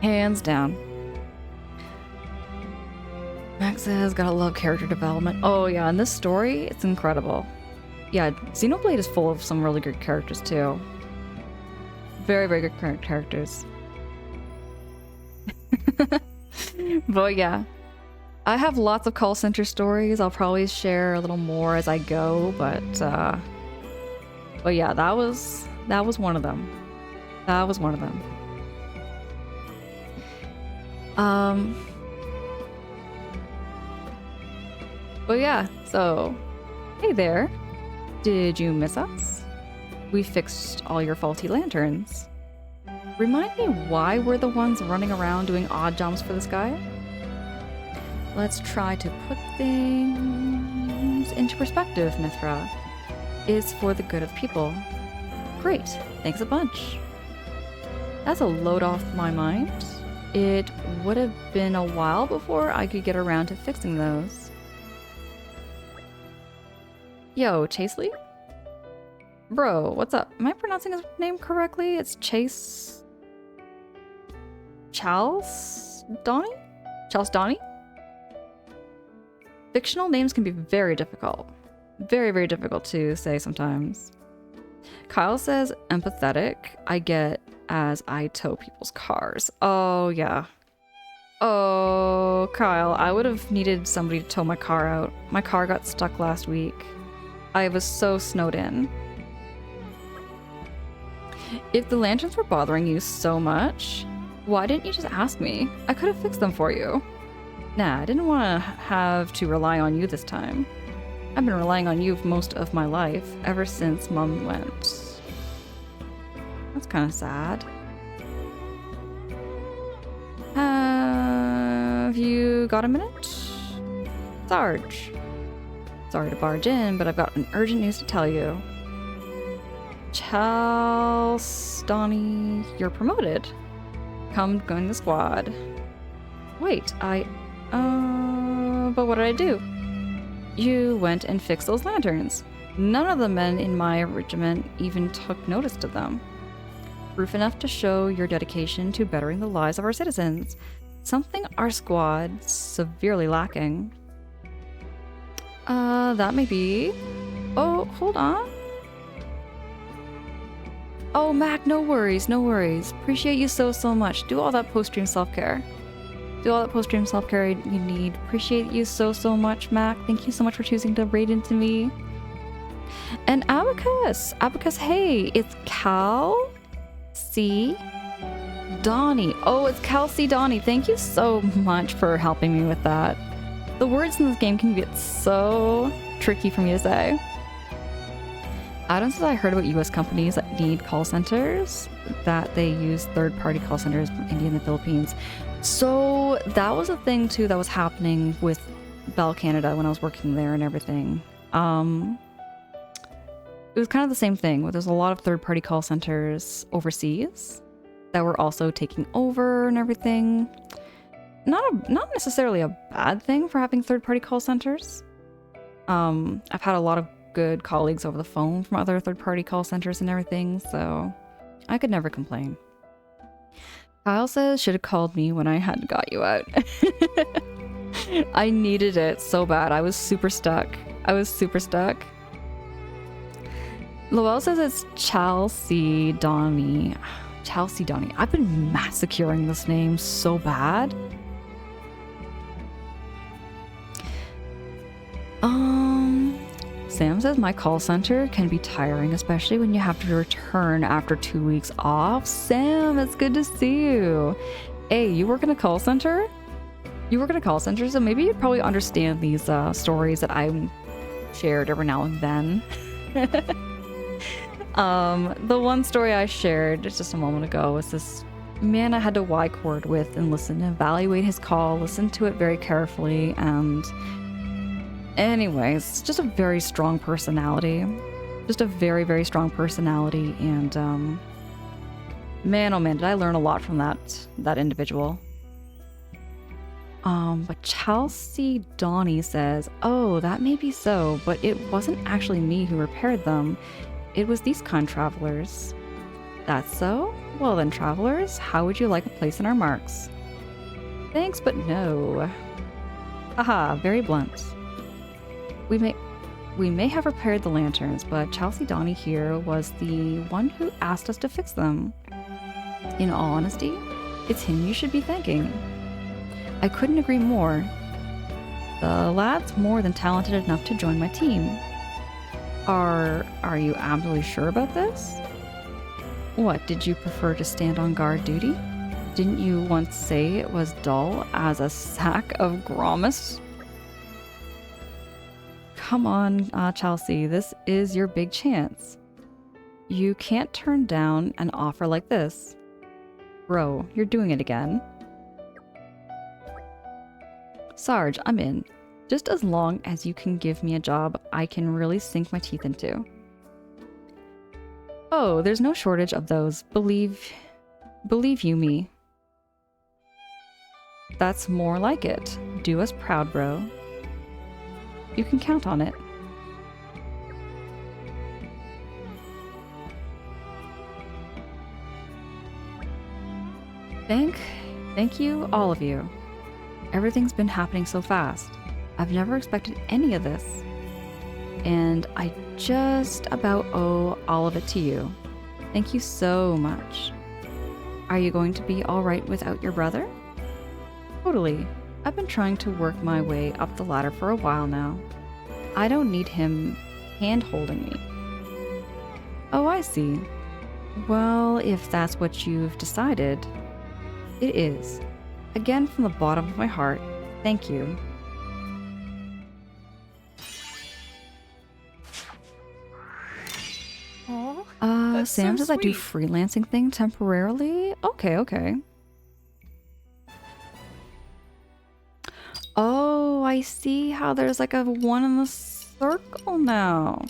Hands down. Max says, gotta love character development. Oh yeah, in this story, it's incredible. Yeah, Xenoblade is full of some really good characters too. Very good characters. But yeah, I have lots of call center stories. I'll probably share a little more as I go, but yeah, that was one of them. That was one of them. But yeah, so hey there. Did you miss us? We fixed all your faulty lanterns. Remind me why we're the ones running around doing odd jumps for this guy? Let's try to put things into perspective, Mithra. It's for the good of people. Great, thanks a bunch. That's a load off my mind. it would have been a while before I could get around to fixing those. Yo, Chasely? Bro, what's up? Am I pronouncing his name correctly? It's Chase... Charles Donnie? Charles Donnie? Fictional names can be very difficult. Very, very difficult to say sometimes. Kyle says empathetic. I get as I tow people's cars. Oh, yeah. Oh, Kyle, I would have needed somebody to tow my car out. My car got stuck last week. I was so snowed in. If the lanterns were bothering you so much, why didn't you just ask me? I could have fixed them for you. Nah, I didn't want to have to rely on you this time. I've been relying on you most of my life, ever since Mom went. That's kind of sad. Have you got a minute? Sarge. Sorry to barge in, but I've got an urgent news to tell you. Charles, Donnie, you're promoted. Come join the squad. Wait, but what did I do? You went and fixed those lanterns. None of the men in my regiment even took notice to them. Proof enough to show your dedication to bettering the lives of our citizens. Something our squad's severely lacking. That may be... Oh, hold on. Oh, Mac, no worries, no worries. Appreciate you so much. Do all that post-stream self-care. Do all that post-stream self-care you need. Appreciate you so much, Mac. Thank you so much for choosing to raid into me. And Abacus. Abacus, hey, it's Cal C. Donnie. Oh, it's Cal C. Donnie. Thank you so much for helping me with that. The words in this game can get so tricky for me to say. Adam says I heard about US companies that need call centers, that they use third-party call centers from India and the Philippines. So that was a thing too that was happening with Bell Canada when I was working there and everything. It was kind of the same thing where there's a lot of third-party call centers overseas that were also taking over and everything. Not necessarily a bad thing for having third-party call centers. I've had a lot of good colleagues over the phone from other third-party call centers and everything, so I could never complain. Kyle says should have called me when I had got you out. I needed it so bad. I was super stuck. Lowell says it's Chelsea Donnie. Chelsea Donnie. I've been massacring this name so bad. Sam says my call center can be tiring, especially when you have to return after 2 weeks off. Sam, it's good to see you. Hey, you work in a call center? You work in a call center, so maybe you'd probably understand these stories that I shared every now and then. The one story I shared just a moment ago was this man I had to Y-cord with and listen and evaluate his call, listen to it very carefully, and anyways, just a very strong personality. Just a very, very strong personality, and man, oh man, did I learn a lot from that individual. But Chelsea Donnie says, oh, that may be so, but it wasn't actually me who repaired them. It was these kind travelers. That's so? Well then, travelers, how would you like a place in our marks? Thanks, but no. Haha, very blunt. We may have repaired the lanterns, but Chelsea Donnie here was the one who asked us to fix them. In all honesty, it's him you should be thanking. I couldn't agree more. The lad's more than talented enough to join my team. Are you absolutely sure about this? What, did you prefer to stand on guard duty? Didn't you once say it was dull as a sack of grommets? Come on, Chelsea, this is your big chance. You can't turn down an offer like this. Bro, you're doing it again. Sarge, I'm in. Just as long as you can give me a job I can really sink my teeth into. Oh, there's no shortage of those. Believe you me. That's more like it. Do us proud, bro. You can count on it. Thank you, all of you. Everything's been happening so fast. I've never expected any of this. And I just about owe all of it to you. Thank you so much. Are you going to be alright without your brother? Totally. I've been trying to work my way up the ladder for a while now. I don't need him hand-holding me. Oh, I see. Well, if that's what you've decided, it is. Again, from the bottom of my heart, thank you. Sam says I do freelancing thing temporarily? Okay. Oh, I see how there's like a one in the circle now.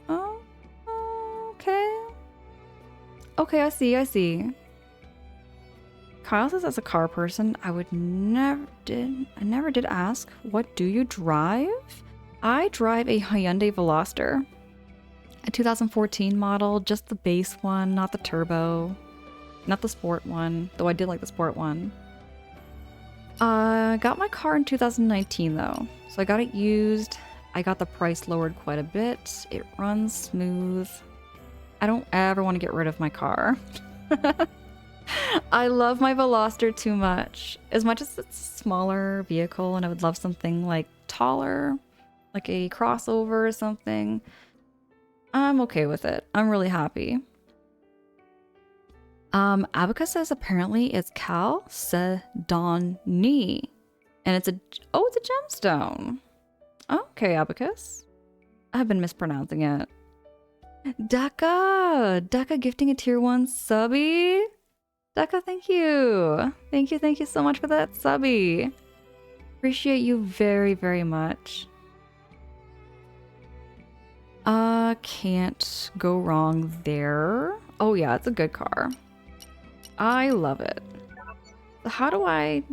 Oh, okay. Okay, I see. Kyle says as a car person, I never did ask, what do you drive? I drive a Hyundai Veloster. A 2014 model, just the base one, not the turbo. Not the sport one, though I did like the sport one. Got my car in 2019 though, so I got it used. I got the price lowered quite a bit. It runs smooth. I don't ever want to get rid of my car. I love my Veloster too much. As much as it's a smaller vehicle and I would love something like taller, like a crossover or something, I'm okay with it. I'm really happy. Abaca says apparently it's Cal Sedoni. And it's a gemstone. Okay, Abacus. I've been mispronouncing it. Daka gifting a tier 1 subby. Daka, thank you. Thank you so much for that subby. Appreciate you very, very much. Can't go wrong there. Oh yeah, it's a good car. I love it. How do I...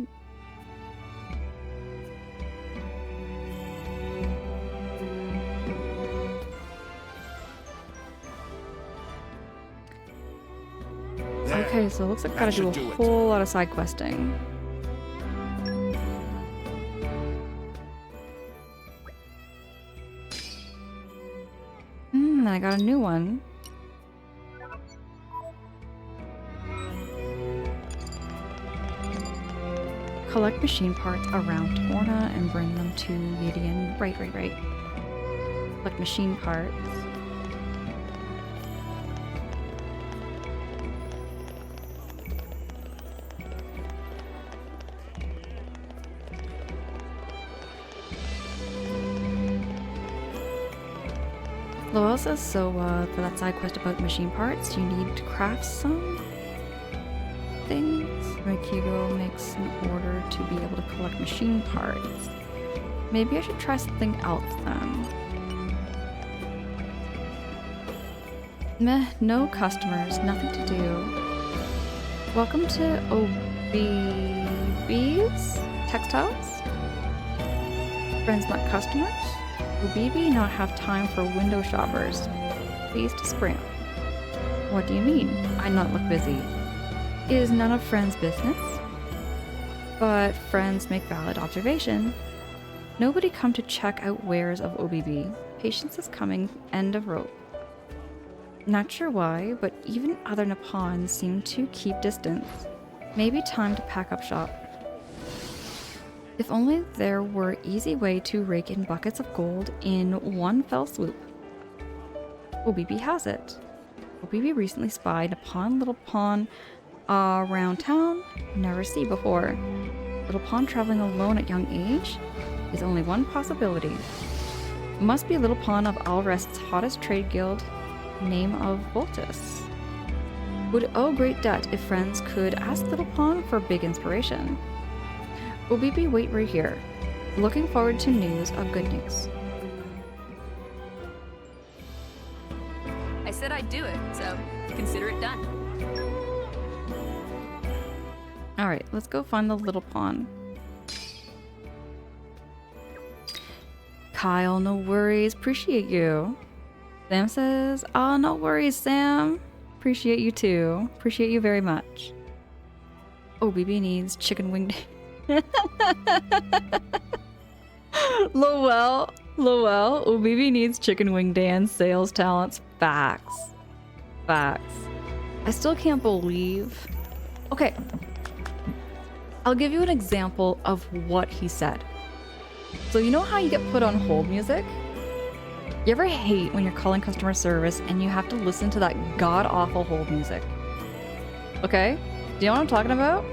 Okay, so it looks like I gotta do a whole lot of side questing. I got a new one. Collect machine parts around Torna and bring them to Yedian. Right. Collect machine parts. Lora says, so for that side quest about machine parts, you need to craft some things. Rakigo makes an order to be able to collect machine parts. Maybe I should try something else then. Meh, no customers, nothing to do. Welcome to OBB's Textiles? Friends not customers? Obibi not have time for window shoppers. Please to scram. What do you mean? I not look busy. It is none of friends' business. But friends make valid observation. Nobody come to check out wares of OBB. Patience is coming, end of rope. Not sure why, but even other Nippons seem to keep distance. Maybe time to pack up shop. If only there were easy way to rake in buckets of gold in one fell swoop. OBB has it. OBB recently spied upon little pawn around town, never see before. Little pawn traveling alone at young age is only one possibility. Must be little pawn of Alrest's hottest trade guild, name of Voltus. Would owe great debt if friends could ask little pawn for big inspiration. OBB wait right here. Looking forward to news of good news.
I said I'd do it, so consider it done.
Alright, let's go find the little pawn. Kyle, no worries. Appreciate you. Sam says, oh, no worries, Sam. Appreciate you too. Appreciate you very much. Oh, BB needs chicken wing. Lowell. Oh, BB needs chicken wing Dan sales talents. Facts. Facts. I still can't believe. Okay. I'll give you an example of what he said. So you know how you get put on hold music? You ever hate when you're calling customer service and you have to listen to that god-awful hold music? Okay? Do you know what I'm talking about?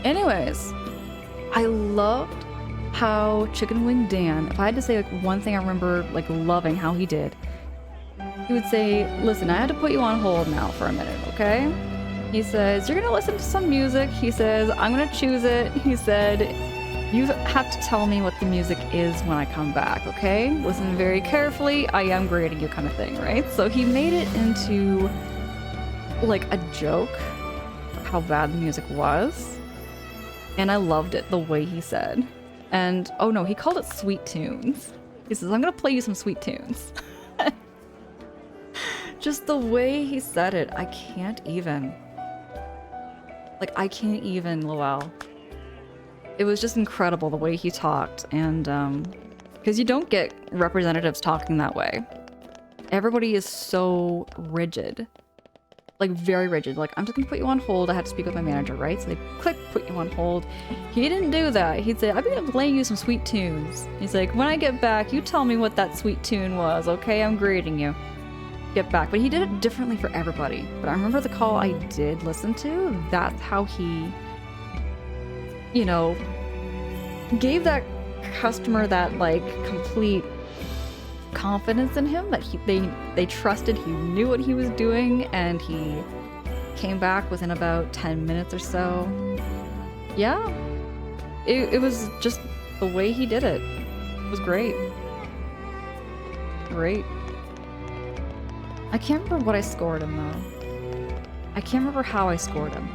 Anyways, I loved how Chicken Wing Dan, if I had to say like one thing I remember like loving how he did, he would say, listen, I had to put you on hold now for a minute, okay? He says, you're gonna listen to some music. He says, I'm gonna choose it. He said, you have to tell me what the music is when I come back, okay? Listen very carefully. I am grading you kind of thing, right? So he made it into like a joke how bad the music was. And I loved it the way he said. And oh no, he called it sweet tunes. He says, I'm gonna play you some sweet tunes. Just the way he said it, I can't even. Like, I can't even, Lowell. It was just incredible the way he talked, and because you don't get representatives talking that way. Everybody is so rigid. Like, very rigid. Like, I'm just gonna put you on hold. I had to speak with my manager, right? So they click, put you on hold. He didn't do that. He'd say, I'm gonna play you some sweet tunes. He's like, when I get back, you tell me what that sweet tune was, okay? I'm grading you. Get back. But he did it differently for everybody. But I remember the call I did listen to, that's how he, you know, gave that customer that like complete confidence in him that they trusted he knew what he was doing, and he came back within about 10 minutes or so. Yeah, it was just the way he did it. It was great. Great. I can't remember what I scored him though. I can't remember how I scored him.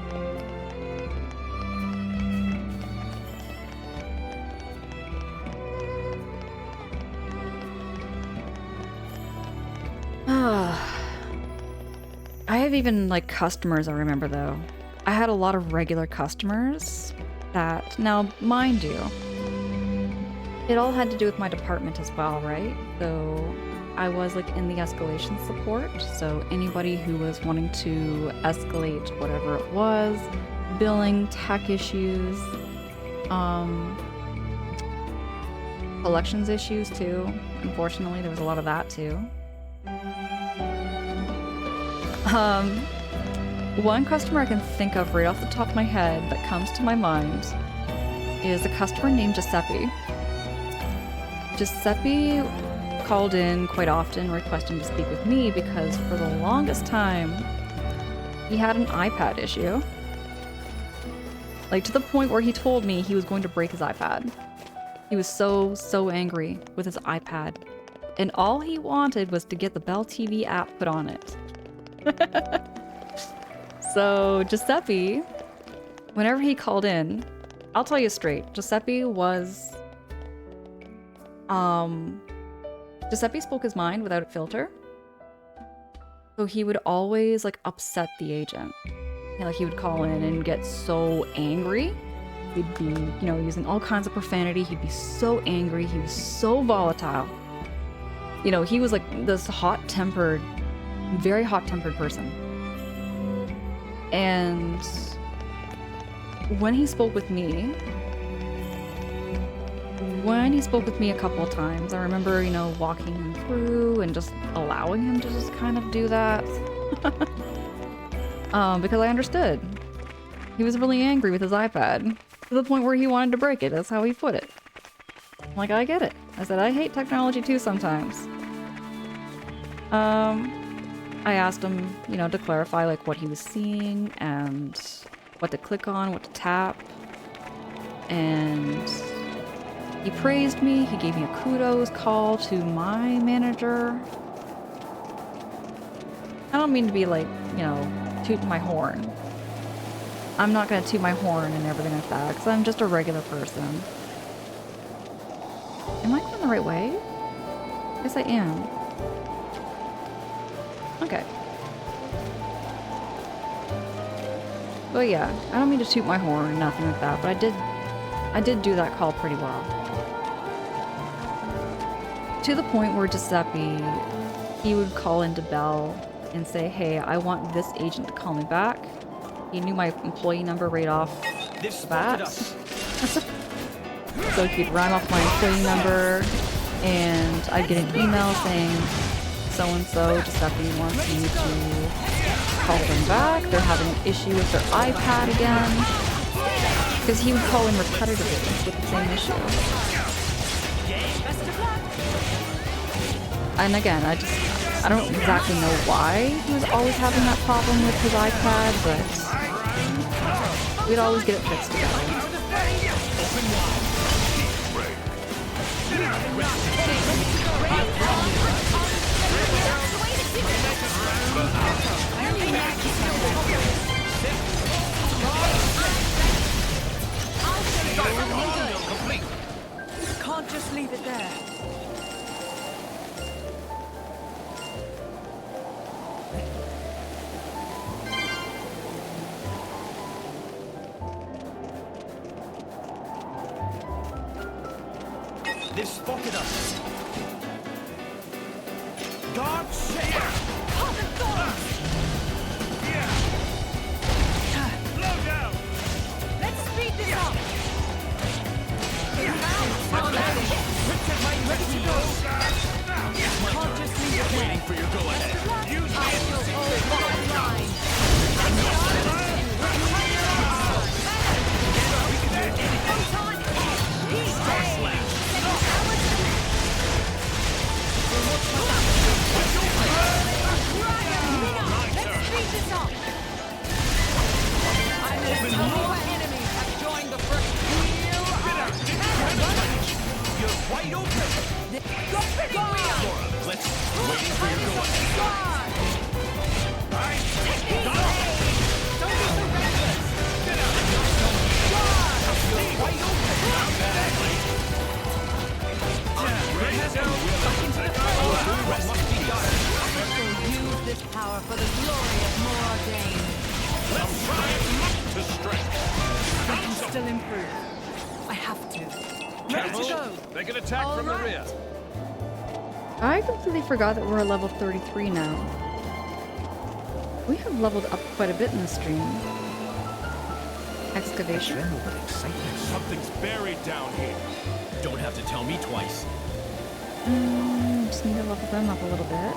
I have even like customers I remember though. I had a lot of regular customers that, now mind you, it all had to do with my department as well, right? So I was like in the escalation support, so anybody who was wanting to escalate whatever it was, billing, tech issues, collections issues too. Unfortunately, there was a lot of that too. One customer I can think of right off the top of my head that comes to my mind is a customer named Giuseppe. Giuseppe called in quite often requesting to speak with me because for the longest time he had an iPad issue. Like to the point where he told me he was going to break his iPad. He was so angry with his iPad. And all he wanted was to get the Bell TV app put on it. So Giuseppe, whenever he called in, I'll tell you straight, Giuseppe spoke his mind without a filter. So he would always like upset the agent. Like he would call in and get so angry. He'd be, you know, using all kinds of profanity. He'd be so angry. He was so volatile. You know, he was like this hot-tempered, very hot-tempered person. And when he spoke with me a couple of times, I remember, you know, walking him through and just allowing him to just kind of do that. Because I understood. He was really angry with his iPad, to the point where he wanted to break it. That's how he put it. I'm like, I get it. I said, I hate technology too sometimes. I asked him, you know, to clarify like what he was seeing and what to click on, what to tap. And he praised me. He gave me a kudos call to my manager. I don't mean to be like, you know, tooting my horn. I'm not gonna toot my horn and everything like that, because I'm just a regular person. Am I going the right way? Yes, I am. Okay. But yeah, I don't mean to toot my horn or nothing like that, but I did do that call pretty well. To the point where Giuseppe, he would call into Belle and say, hey, I want this agent to call me back. He knew my employee number right off the bat. So he'd rhyme off my employee number, and I'd get an email saying, so-and-so, Giuseppe wants me to call them back. They're having an issue with their iPad again. Because he would call him repetitively with the same issue. And again, I don't exactly know why he was always having that problem with his iPad, but we'd always get it fixed together.
Can't just leave it there.
They've spotted us. Guard Shader!
Slow down!
Let's speed this up!
Can't just leave it waiting for your go-ahead.
Use
You're wide open. Lora, let's waiting for your go-ahead.
Use this power for the glory of Mordain.
Let's try it to strength.
I can still improve. I have to.
Ready to go.
They can attack from the rear.
I completely forgot that we're at level 33 now. We have leveled up quite a bit in the stream. Excavation.
Something's buried down here.
Don't have to tell me twice.
Just need to level them up a little bit.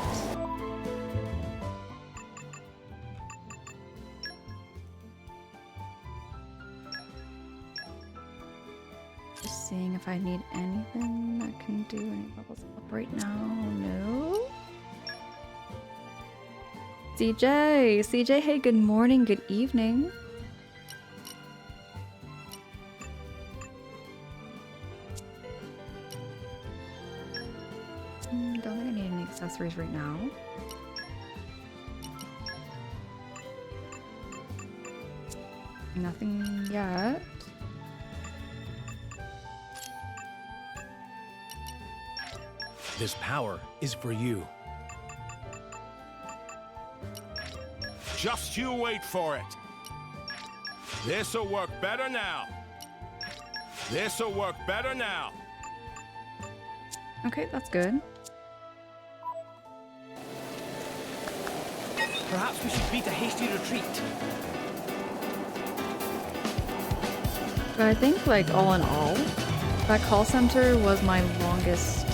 Just seeing if I need anything that can do any levels up right now. No. CJ, hey, good morning, good evening. Don't think I need any accessories right now. Nothing yet.
This power is for you.
Just you wait for it. This'll work better now. This'll work better now.
Okay, that's good.
Perhaps we should beat a hasty retreat.
But I think, like, all in all, that call center was my longest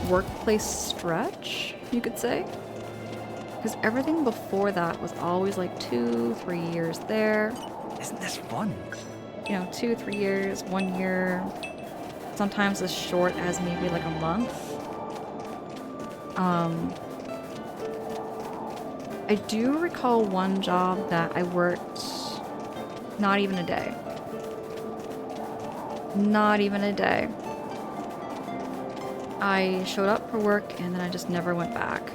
workplace stretch, you could say. Because everything before that was always like 2-3 years there.
Isn't this fun?
You know, 2-3 years, 1 year, sometimes as short as maybe like a month. I do recall one job that I worked not even a day. Not even a day. I showed up for work and then I just never went back.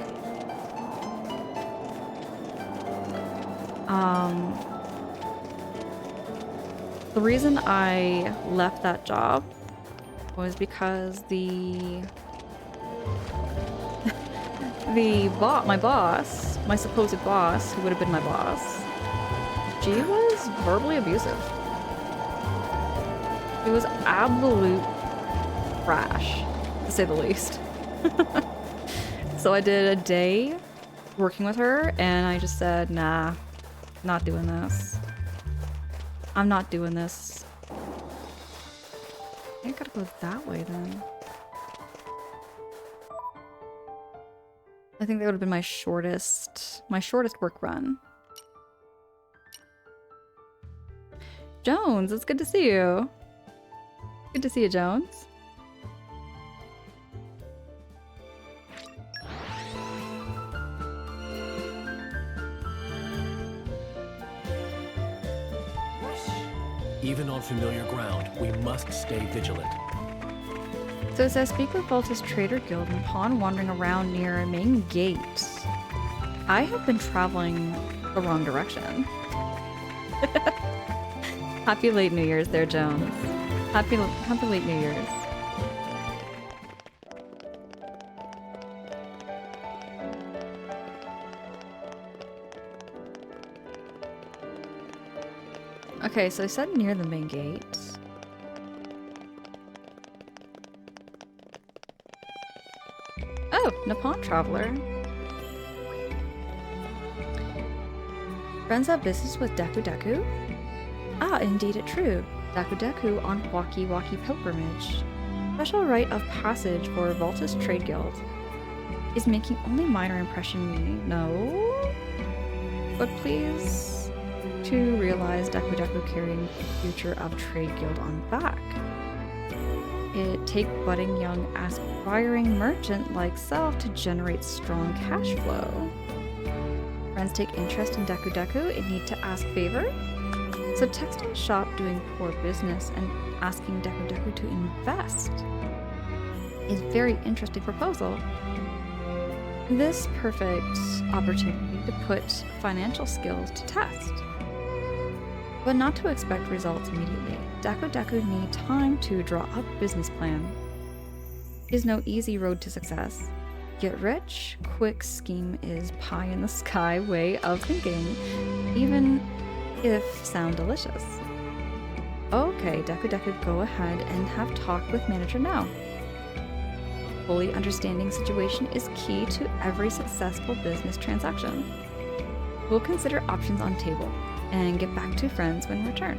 The reason I left that job was because my boss, my supposed boss, who would have been my boss, she was verbally abusive. It was absolute trash, to say the least. So I did a day working with her, and I just said, nah, not doing this. I'm not doing this. I think I gotta go that way then. I think that would have been my shortest work run. Jones, it's good to see you. Good to see you, Jones.
Even on familiar ground, we must stay vigilant.
So it says, speak with Volta's Trader Guild and upon wandering around near a main gate. I have been traveling the wrong direction. Happy late New Year's there, Jones. Happy late New Year's. Okay, so I said near the main gate. Oh, Nippon Traveler. Friends have business with Deku Deku? Ah, indeed it true. Deku Deku on Waki Waki pilgrimage. Special rite of passage for Volta's Trade Guild. Is making only minor impression me. No? But please to realize Deku Deku carrying the future of Trade Guild on back. It take budding young aspiring merchant like self to generate strong cash flow. Friends take interest in Deku Deku and need to ask favor. So texting shop doing poor business and asking Deku Deku to invest is very interesting proposal. This perfect opportunity to put financial skills to test. But not to expect results immediately. Deku Deku need time to draw up business plan. Is no easy road to success. Get rich quick scheme is pie in the sky way of thinking, even if sound delicious. Okay, Deku Deku, go ahead and have talk with manager now. Fully understanding situation is key to every successful business transaction. We'll consider options on table and get back to friends when return.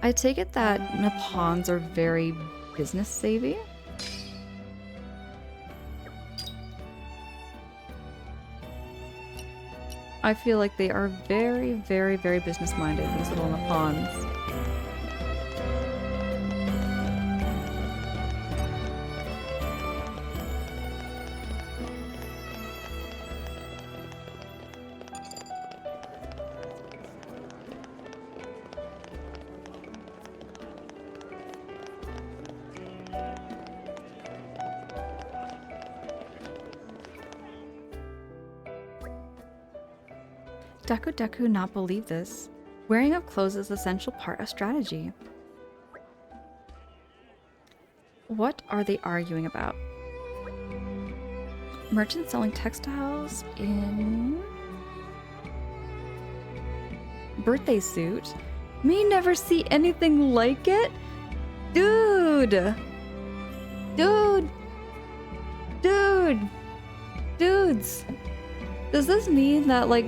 I take it that Nippons are very business savvy. I feel like they are very, very, very business minded, these little Nippons. Deku Deku not believe this. Wearing of clothes is essential part of strategy. What are they arguing about? Merchant selling textiles in birthday suit? Me never see anything like it? Dude! Dude! Dude! Dudes! Does this mean that, like...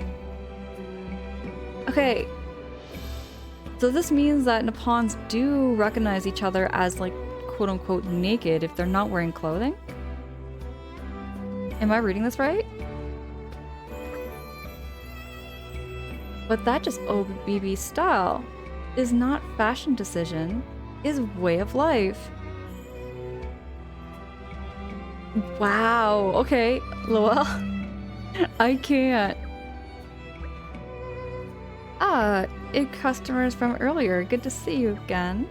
Okay. So this means that Nippons do recognize each other as, like, quote-unquote naked if they're not wearing clothing? Am I reading this right? But that just OBB style is not fashion decision, is way of life. Wow, okay, Lowell. I can't. Ah, customers from earlier. Good to see you again.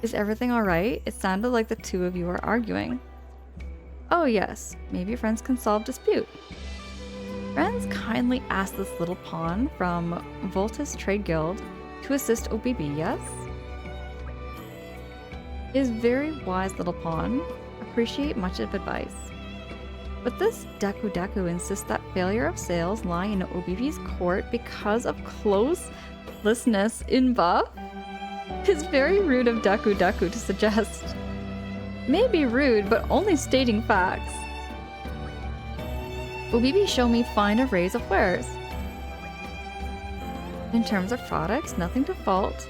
Is everything alright? It sounded like the two of you are arguing. Oh yes, maybe friends can solve dispute. Friends kindly asked this little pawn from Voltus Trade Guild to assist Obibi, yes? His very wise little pawn appreciate much of advice. But this Deku Deku insists that failure of sales lie in Obibi's court because of closelessness in buff. It's very rude of Deku Deku to suggest. Maybe rude, but only stating facts. Obibi show me fine arrays of wares. In terms of products, nothing to fault.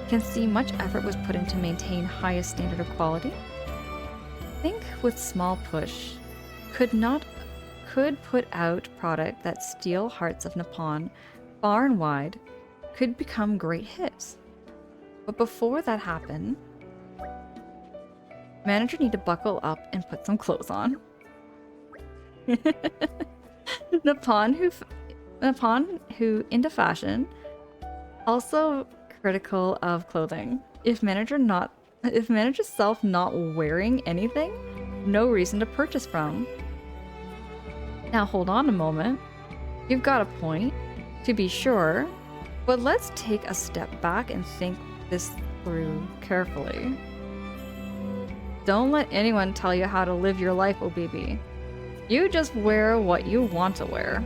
Can see much effort was put in to maintain highest standard of quality. Think with small push. Could put out product that steal hearts of Nippon far and wide, could become great hits. But before that happened, manager need to buckle up and put some clothes on. Nippon who into fashion, also critical of clothing. If manager self not wearing anything, no reason to purchase from. Now hold on a moment. You've got a point, to be sure, but let's take a step back and think this through carefully. Don't let anyone tell you how to live your life, Obibi. You just wear what you want to wear.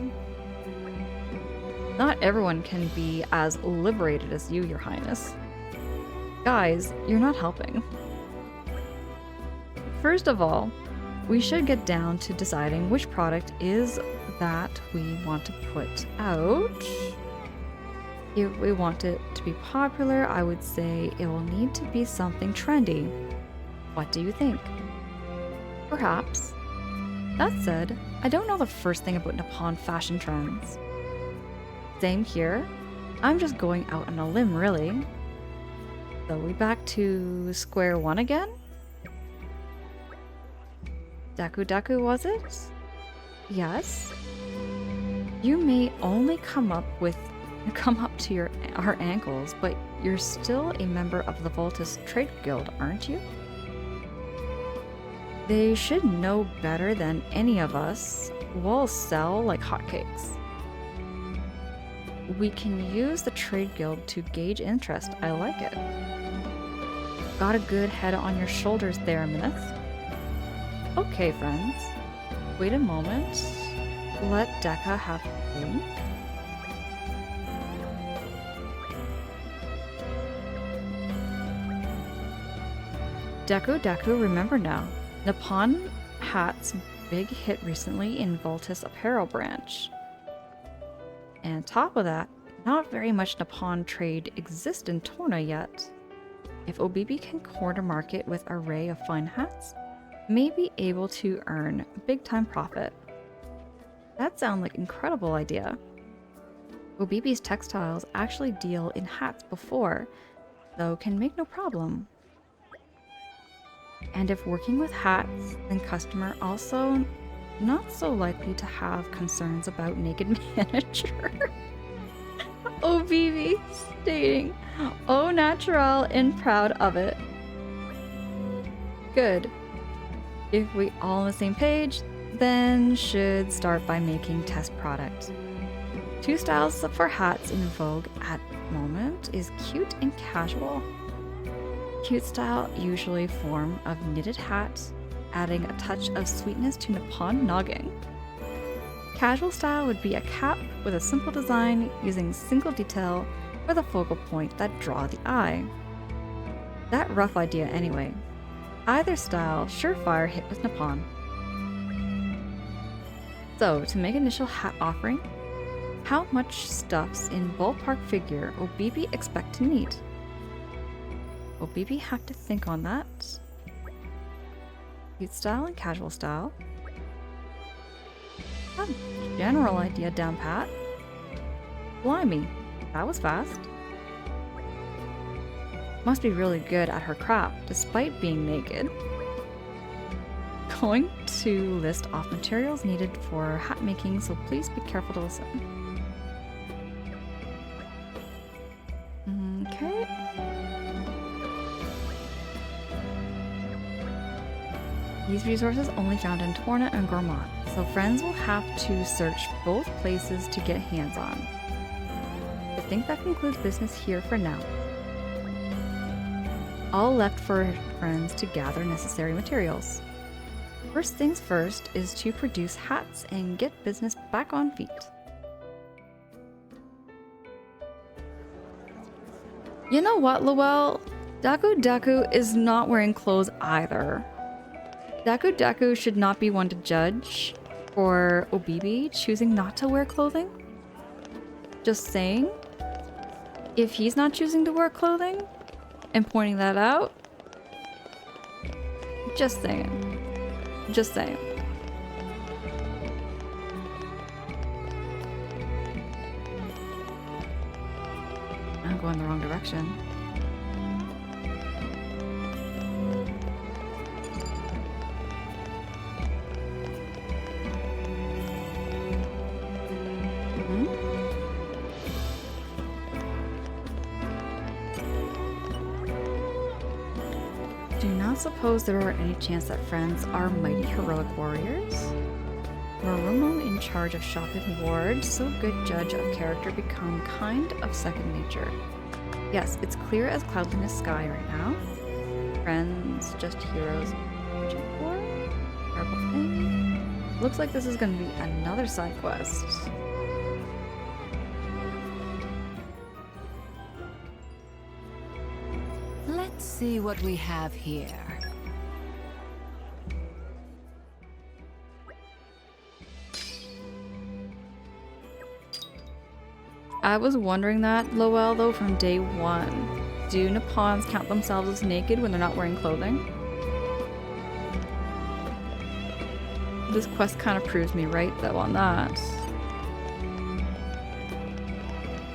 Not everyone can be as liberated as you, Your Highness. Guys, you're not helping. First of all, we should get down to deciding which product is that we want to put out. If we want it to be popular, I would say it will need to be something trendy. What do you think? Perhaps. That said, I don't know the first thing about Nippon fashion trends. Same here. I'm just going out on a limb, really. So we back to square one again? Deku Deku, was it? Yes. You may only come up to our ankles, but you're still a member of the Voltus Trade Guild, aren't you? They should know better than any of us. We'll sell like hotcakes. We can use the Trade Guild to gauge interest. I like it. Got a good head on your shoulders there, Minith. Okay, friends. Wait a moment. Let Deka have a think. Deku Deku, remember now. Nippon Hat's big hit recently in Voltus Apparel branch. And top of that, not very much Nippon trade exists in Torna yet. If Obibi can corner market with array of fine hats, may be able to earn big time profit. That sounds like incredible idea. Obibi's textiles actually deal in hats before, though can make no problem. And if working with hats, then customer also not so likely to have concerns about naked manager. Obibi stating, au natural and proud of it. Good. If we all on the same page, then should start by making test product. 2 styles for hats in vogue at moment is cute and casual. Cute style usually form of knitted hat, adding a touch of sweetness to Nippon nogging. Casual style would be a cap with a simple design using single detail with a focal point that draw the eye. That rough idea anyway. Either style, surefire hit with Nippon. So, to make initial hat offering, how much stuffs in ballpark figure Obibi expect to need? Obibi have to think on that. Cute style and casual style. Got a general idea down pat. Blimey, that was fast. Must be really good at her craft, despite being naked. Going to list off materials needed for hat making, so please be careful to listen. Okay. These resources only found in Torna and Gormont, so friends will have to search both places to get hands on. I think that concludes business here for now. All left for friends to gather necessary materials. First things first is to produce hats and get business back on feet. You know what, Lowell? Daku Daku is not wearing clothes either. Daku Daku should not be one to judge for Obibi choosing not to wear clothing. Just saying. If he's not choosing to wear clothing and pointing that out, just saying. Just saying. I'm going the wrong direction. Do not suppose there are any chance that friends are mighty heroic warriors? Marumo in charge of shopping ward, so good judge of character become kind of second nature. Yes, it's clear as cloudliness sky right now. Friends, just heroes. Terrible thing. Looks like this is going to be another side quest.
Let's see what we have here.
I was wondering that, Lowell, though, from day one. Do Nippons count themselves as naked when they're not wearing clothing? This quest kind of proves me right, though, on that.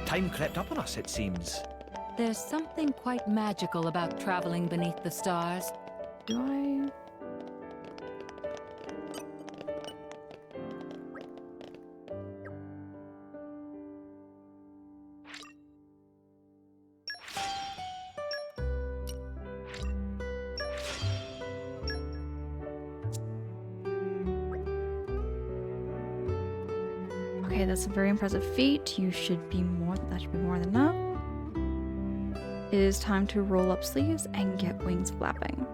Time crept up on us, it seems.
There's something quite magical about traveling beneath the stars.
Do I? Okay, that's a very impressive feat. That should be more than enough. It is time to roll up sleeves and get wings flapping.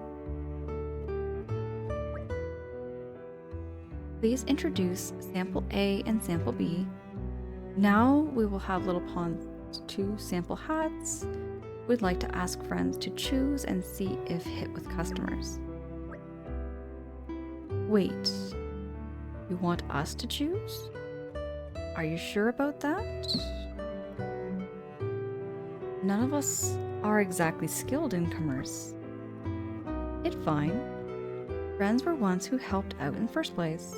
Please introduce sample A and sample B. Now we will have little pawns to sample hats. We'd like to ask friends to choose and see if hit with customers. Wait, you want us to choose? Are you sure about that? None of us are exactly skilled in commerce. It's fine. Friends were ones who helped out in the first place.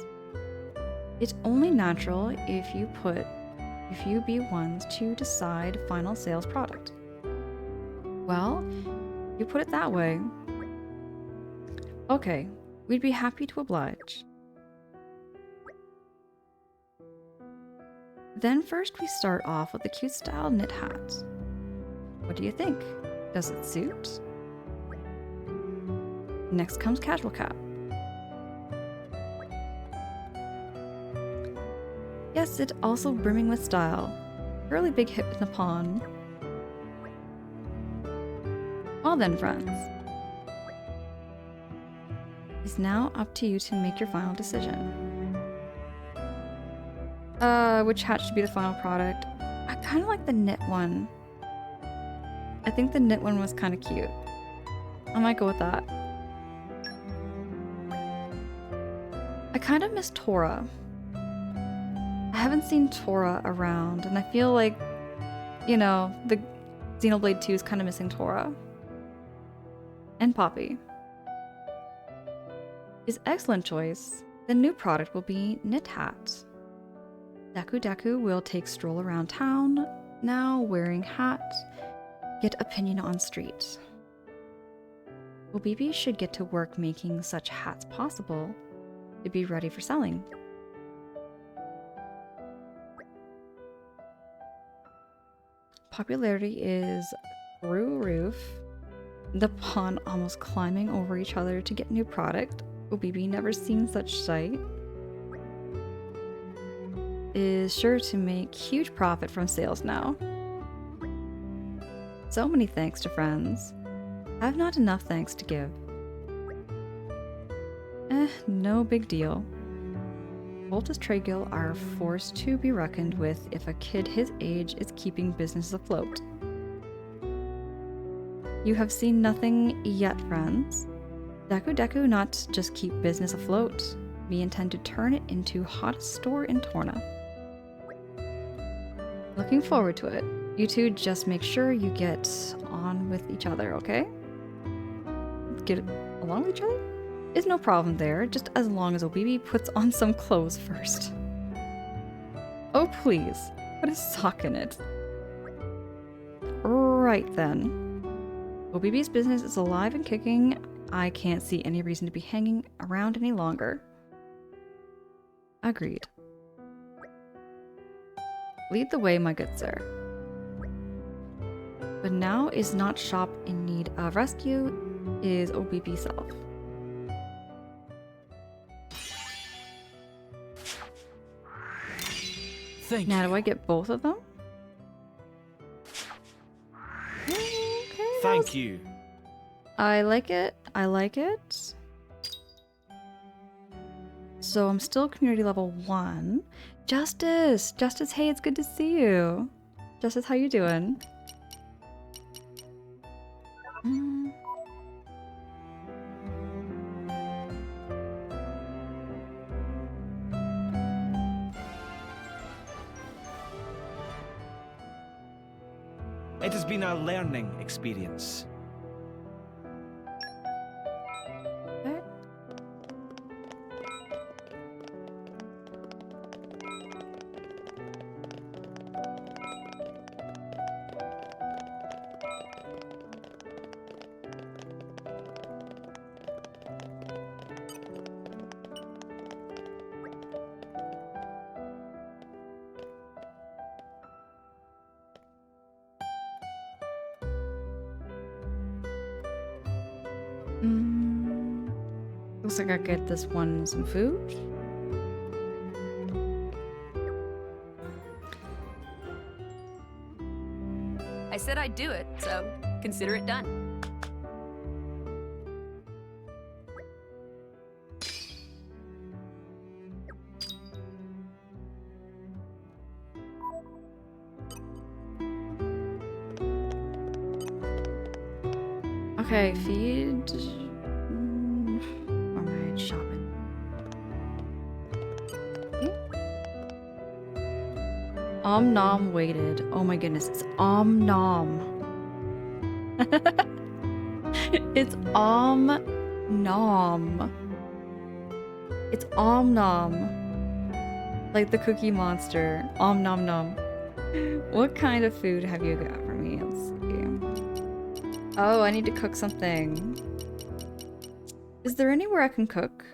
It's only natural if you be ones to decide final sales product. Well, you put it that way. Okay, we'd be happy to oblige. Then first we start off with a cute style knit hat. What do you think? Does it suit? Next comes casual cap. Yes, it's also brimming with style. Really big hit with Nippon. Well then, friends. It's now up to you to make your final decision. Which hat should be the final product? I kind of like the knit one. I think the knit one was kind of cute. I might go with that. I kind of miss Tora. I haven't seen Tora around, and I feel like, you know, the Xenoblade 2 is kind of missing Tora. And Poppy. His excellent choice. The new product will be knit hat. Daku Daku will take stroll around town, now wearing hat. Get opinion on street. Obibi should get to work making such hats possible to be ready for selling. Popularity is through roof. The pawn almost climbing over each other to get new product. Obibi, never seen such sight, is sure to make huge profit from sales now. So many thanks to friends. I have not enough thanks to give. No big deal. Voltus Tregil are a force to be reckoned with if a kid his age is keeping business afloat. You have seen nothing yet, friends. Deku Deku not just keep business afloat. We intend to turn it into hottest store in Torna. Looking forward to it. You two just make sure you get on with each other, okay? Get along with each other? Is no problem there, just as long as Obibi puts on some clothes first. Oh please, put a sock in it. Right then. Obibi's business is alive and kicking. I can't see any reason to be hanging around any longer. Agreed. Lead the way, my good sir. But now is not shop in need of rescue, is Obibi self. Now, do I get both of them? Okay,
Thank you.
I like it. I like it. So I'm still community level 1. Justice! Justice, hey, it's good to see you. Justice, how you doing?
It has been a learning experience.
Looks like I get this one some food.
I said I'd do it, so consider it done.
Okay, feed. Or am I shopping? Om Nom waited. Oh my goodness, it's Om Nom. It's Om Nom. It's Om Nom. Like the Cookie Monster. Om Nom Nom. What kind of food have you got for me? Let's see. Oh, I need to cook something. Is there anywhere I can cook?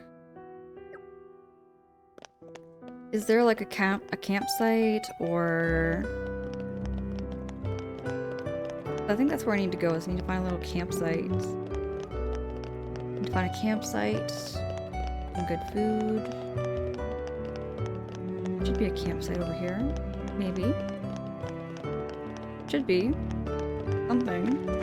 Is there like a campsite or... I think that's where I need to go, is I need to find a little campsite. I need to find a campsite. Some good food. Should be a campsite over here. Maybe. Should be. Something.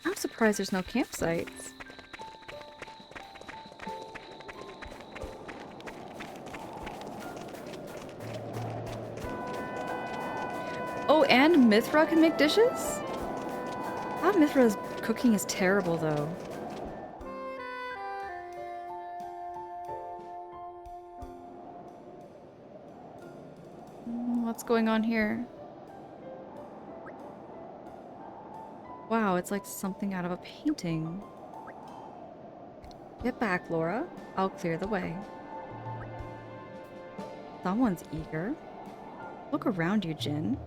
I'm surprised there's no campsites. Oh, and Mithra can make dishes? Ah, Mithra's cooking is terrible, though. What's going on here? Wow, it's like something out of a painting. Get back, Lora. I'll clear the way. Someone's eager. Look around you, Jin.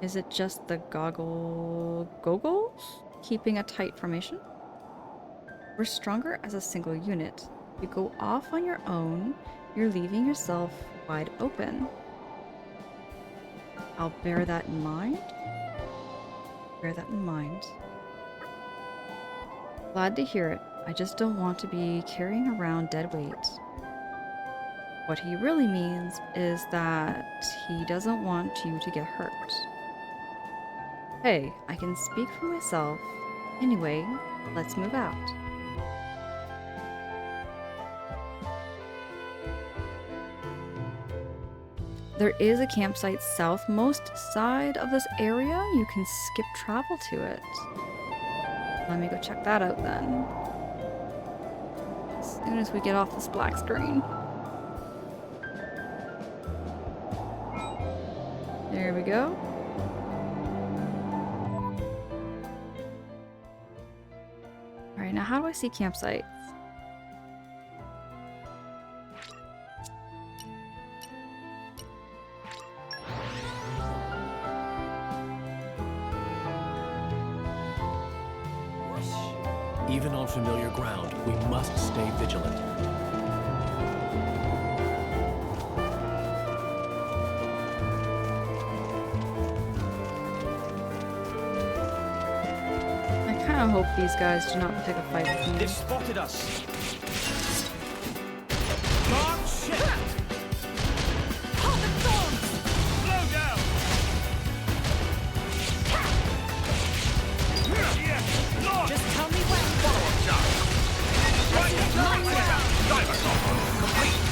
Is it just the goggles keeping a tight formation? We're stronger as a single unit. You go off on your own, you're leaving yourself wide open. I'll bear that in mind. Bear that in mind. Glad to hear it. I just don't want to be carrying around dead weight. What he really means is that he doesn't want you to get hurt. Hey, I can speak for myself. Anyway, let's move out. There is a campsite southmost side of this area. You can skip travel to it. Let me go check that out then. As soon as we get off this black screen. There we go. Alright, now how do I see campsites?
Even on familiar ground, we must stay vigilant.
I kind of hope these guys do not pick a fight with me.
They've spotted us.
Dark shit!
Hold the thorns!
Slow down!
Just tell me when.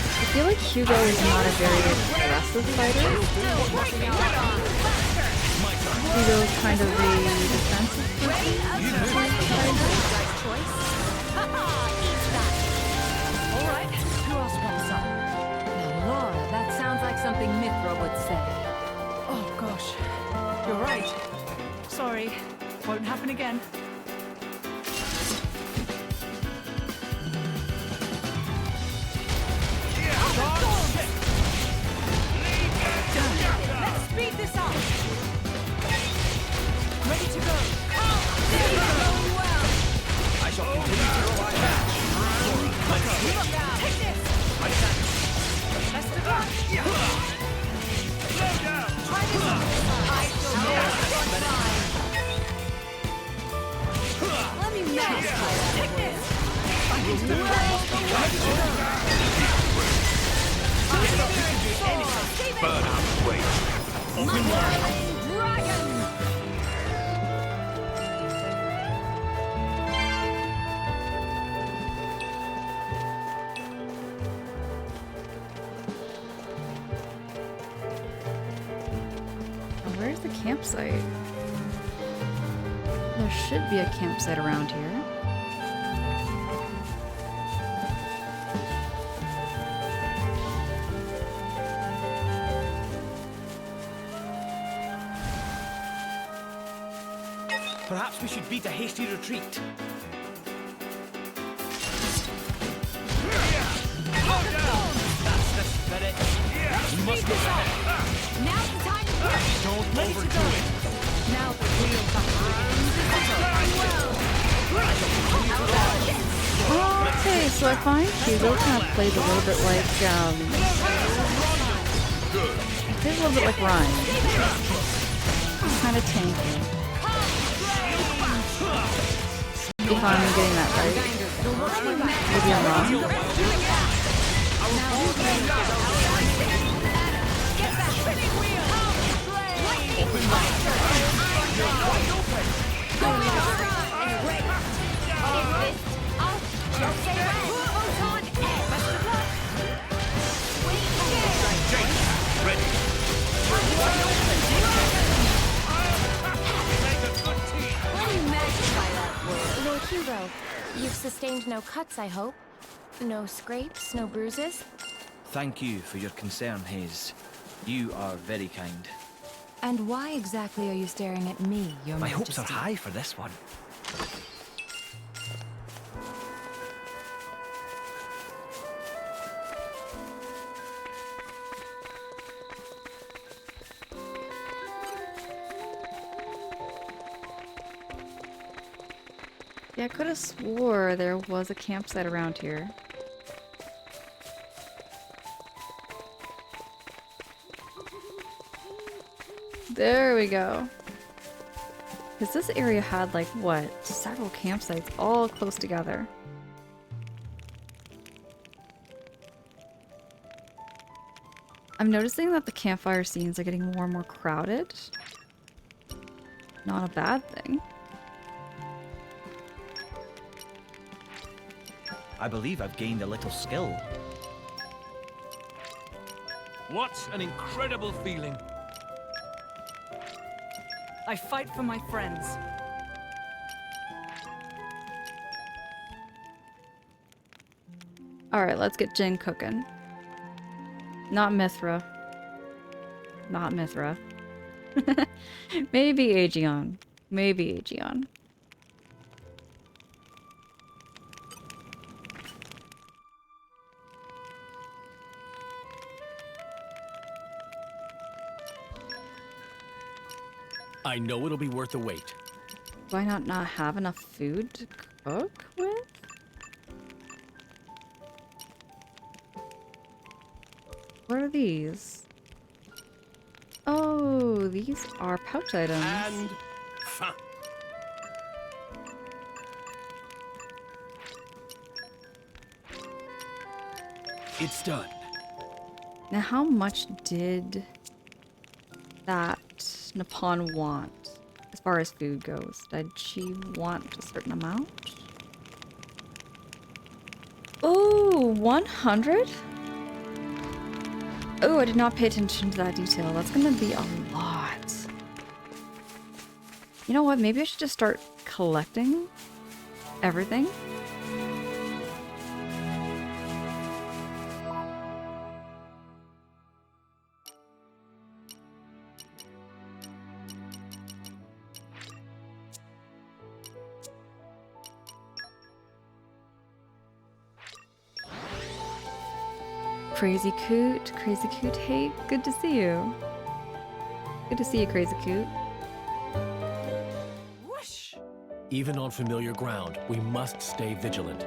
I feel like Hugo is not a very aggressive fighter. Hugo's kind of a defensive person.
Alright, who else wants some? Now, Laura, that sounds like something Mithra would say.
Oh gosh, you're right. Sorry, won't happen again.
Let's speed this up!
Ready to go.
There you go! Well!
I shall continue to go my match.
Take this! Best of luck!
Slow down!
Try this on this side. I feel Let me manage my Take this!
Burn out, wait.
Dragon!
Now, where's the campsite? There should be a campsite around here.
Perhaps we should beat a hasty retreat. That's the spirit. We must go ahead.
Now's the time to push!
Don't
Ready to
overdo
go.
it.
Now the real battle well.
Okay, so I find Hugo kind of plays a little bit like, plays a little bit like Ryan. He's kind of tanky. If I'm getting that right. Maybe I'm wrong.
Lord Hugo, you've sustained no cuts, I hope. No scrapes, no bruises.
Thank you for your concern, Hayes. You are very kind.
And why exactly are you staring at me, Your
My
Majesty?
hopes are high for this one.
Yeah, I could have swore there was a campsite around here. There we go. Because this area had, like, what? Several campsites all close together. I'm noticing that the campfire scenes are getting more and more crowded. Not a bad thing.
I believe I've gained a little skill.
What an incredible feeling.
I fight for my friends.
Alright, let's get Jin cooking. Not Mithra. Not Mithra. Maybe Aegeon. Maybe Aegeon.
I know it'll be worth the wait.
Do I not have enough food to cook with? What are these? Oh, these are pouch items.
And fun.
It's done.
Now, how much did that Nippon want as far as food goes? Did she want a certain amount? Oh, 100? Oh, I did not pay attention to that detail. That's gonna be a lot. You know what? Maybe I should just start collecting everything. Crazy Coot, hey, good to see you. Good to see you, Crazy Coot.
Whoosh!
Even on familiar ground, we must stay vigilant.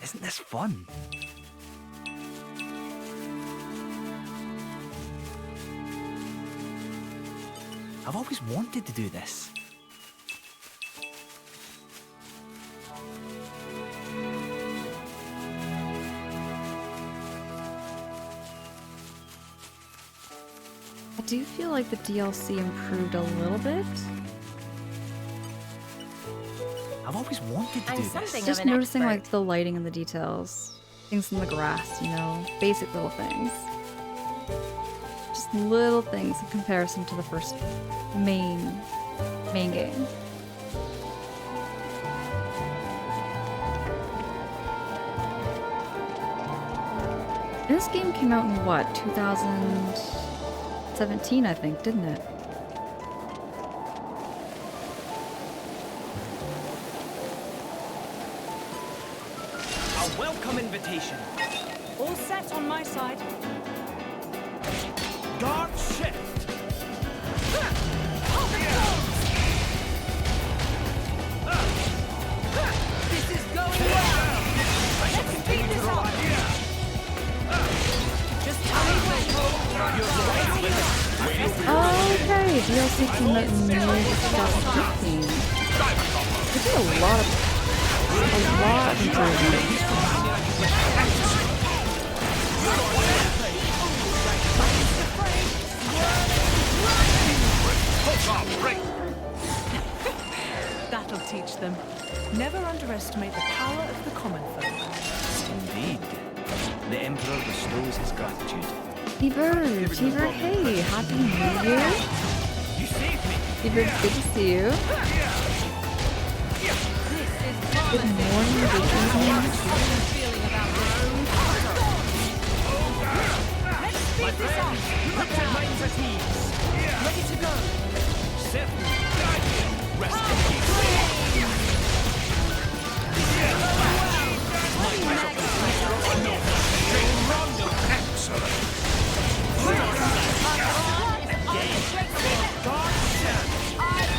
Isn't this fun? I've always wanted to do this.
I do feel like the DLC improved a little bit.
I've always wanted to do this.
Just noticing like the lighting and the details. Things in the grass, you know, basic little things. Just little things in comparison to the first main game. And this game came out in what, 2017, I think, didn't it?
A welcome invitation.
All set on my side.
Dark shift.
This is going well. Let's speed this up. Just tell me when.
Okay, DLC came out in May 2015. They did a lot of improvements.
That'll teach them. Never underestimate the power of the common folk.
Indeed. The Emperor bestows his gratitude.
T-Bird, hey, Happy New Year.
You saved me.
T-Bird, good to see you. Good morning, good evening.
My friend, put your minds at ease. Ready to go. Certainly. Rest in peace.
I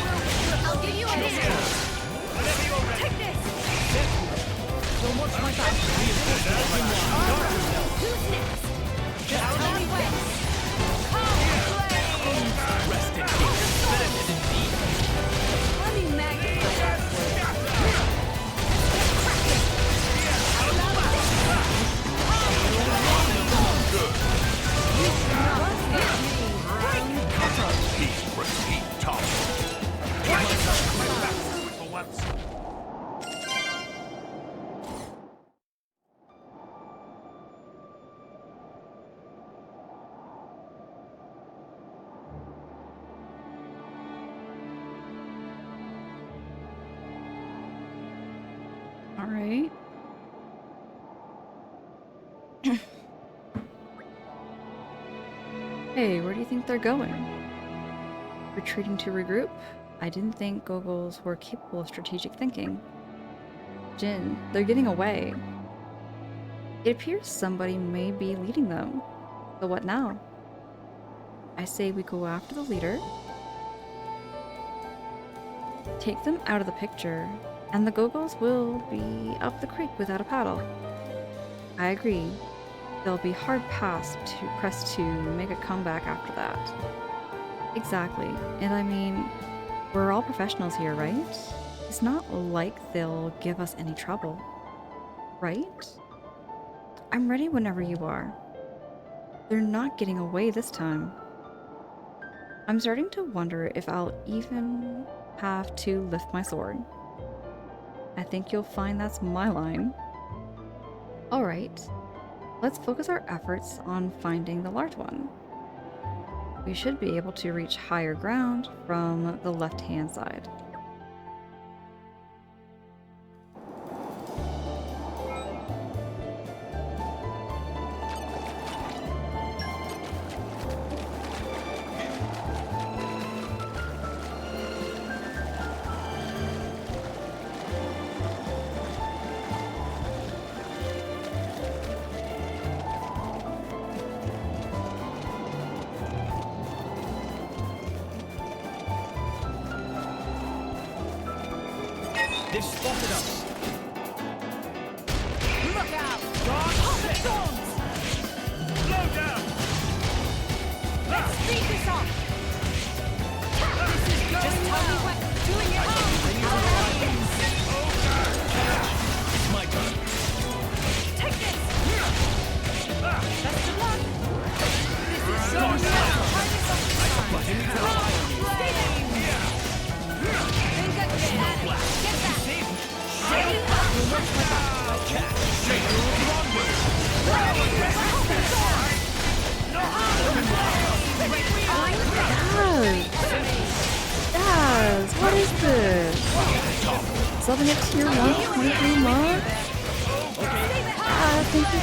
Alright. Hey, where do you think they're going? Retreating to regroup? I didn't think Goggles were capable of strategic thinking. Jin, they're getting away. It appears somebody may be leading them. But what now? I say we go after the leader, take them out of the picture, and the Goggles will be up the creek without a paddle. I agree. They'll be hard-pressed to make a comeback after that. Exactly. And I mean, we're all professionals here, right? It's not like they'll give us any trouble. Right? I'm ready whenever you are. They're not getting away this time. I'm starting to wonder if I'll even have to lift my sword. I think you'll find that's my line. Alright, let's focus our efforts on finding the large one. We should be able to reach higher ground from the left-hand side.
They've spotted us.
Look out! Pop the thorns!
Slow down!
Let's speed this up! This is going just tell me what. Doing it home! I'll have this!
It's my turn.
Take this! Best of luck! This is going well! Try this on the side! Stay there! Think I can get at it! Get back! Shake it up! Watch my back!
Catch! Shake it!
Daz, what is this? Subbing it to your 1.3 month? Ah, thank you.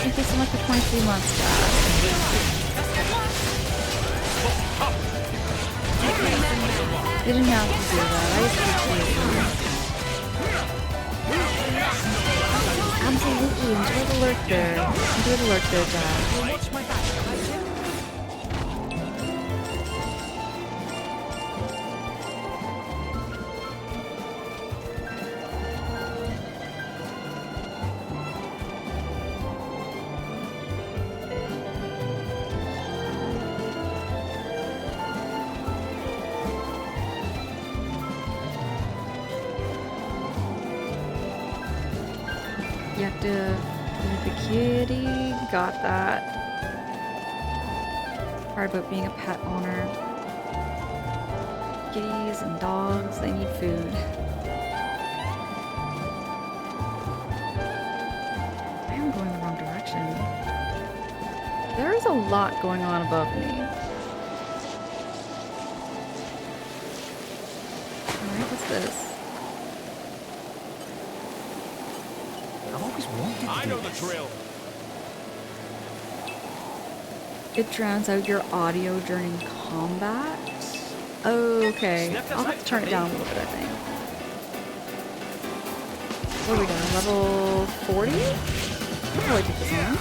Thank you so much for 23 months, Daz. You didn't have to do that. I appreciate it. Absolutely. Enjoy the lurk there. Enjoy the lurk there, Dad.
Watch my back.
You have to feed the kitty. Got that. Part about being a pet owner. Kitties and dogs, they need food. I am going the wrong direction. There is a lot going on above me. Alright, what's this?
I know the drill.
It drowns out your audio during combat? Okay. I'll have to turn it down a little bit, I think. What are we doing? Level 40? I'll probably take this one.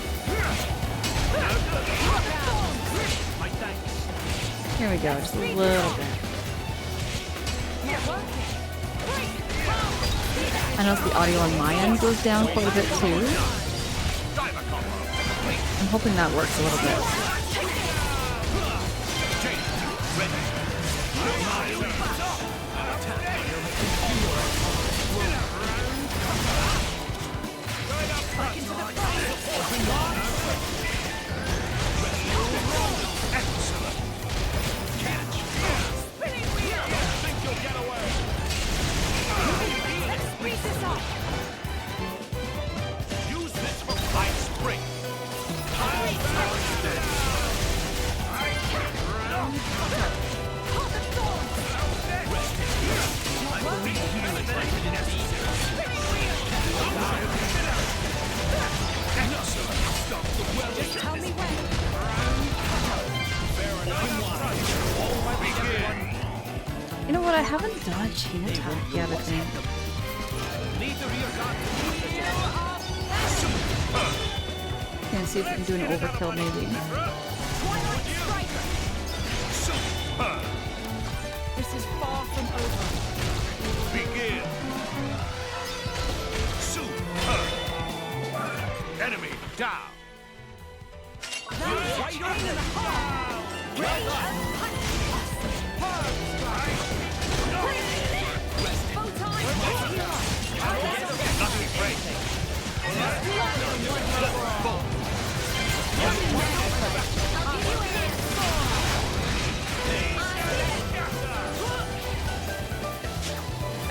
Here we go, just a little bit. I notice the audio on my end goes down quite a bit too. I'm hoping that works a little bit.
Use this for flight spring.
I haven't done a chain attack yet, I think.
Lead the rear guard to
Gonna see if we can do an overkill maybe.
This is far from over.
begin. Enemy down. Right into the heart. Well done. Nothing great.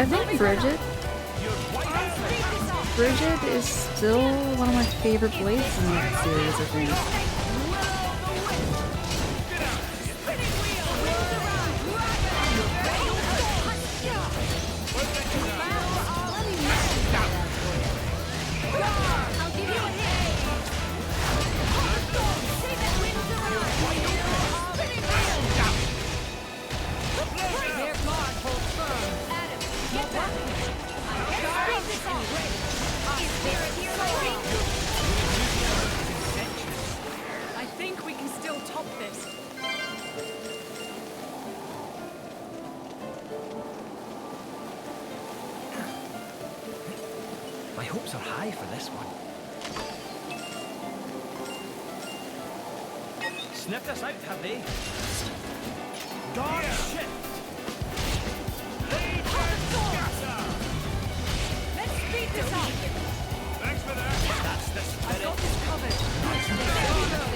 I think Bridget is still one of my favorite blades in the series, I think.
I think we can still top this.
My hopes are high for this one. Sniffed us out, have they? Guard shift!
Let's speed this up.
Thanks for that.
That's the spirit.
I've got this covered.
I shall continue to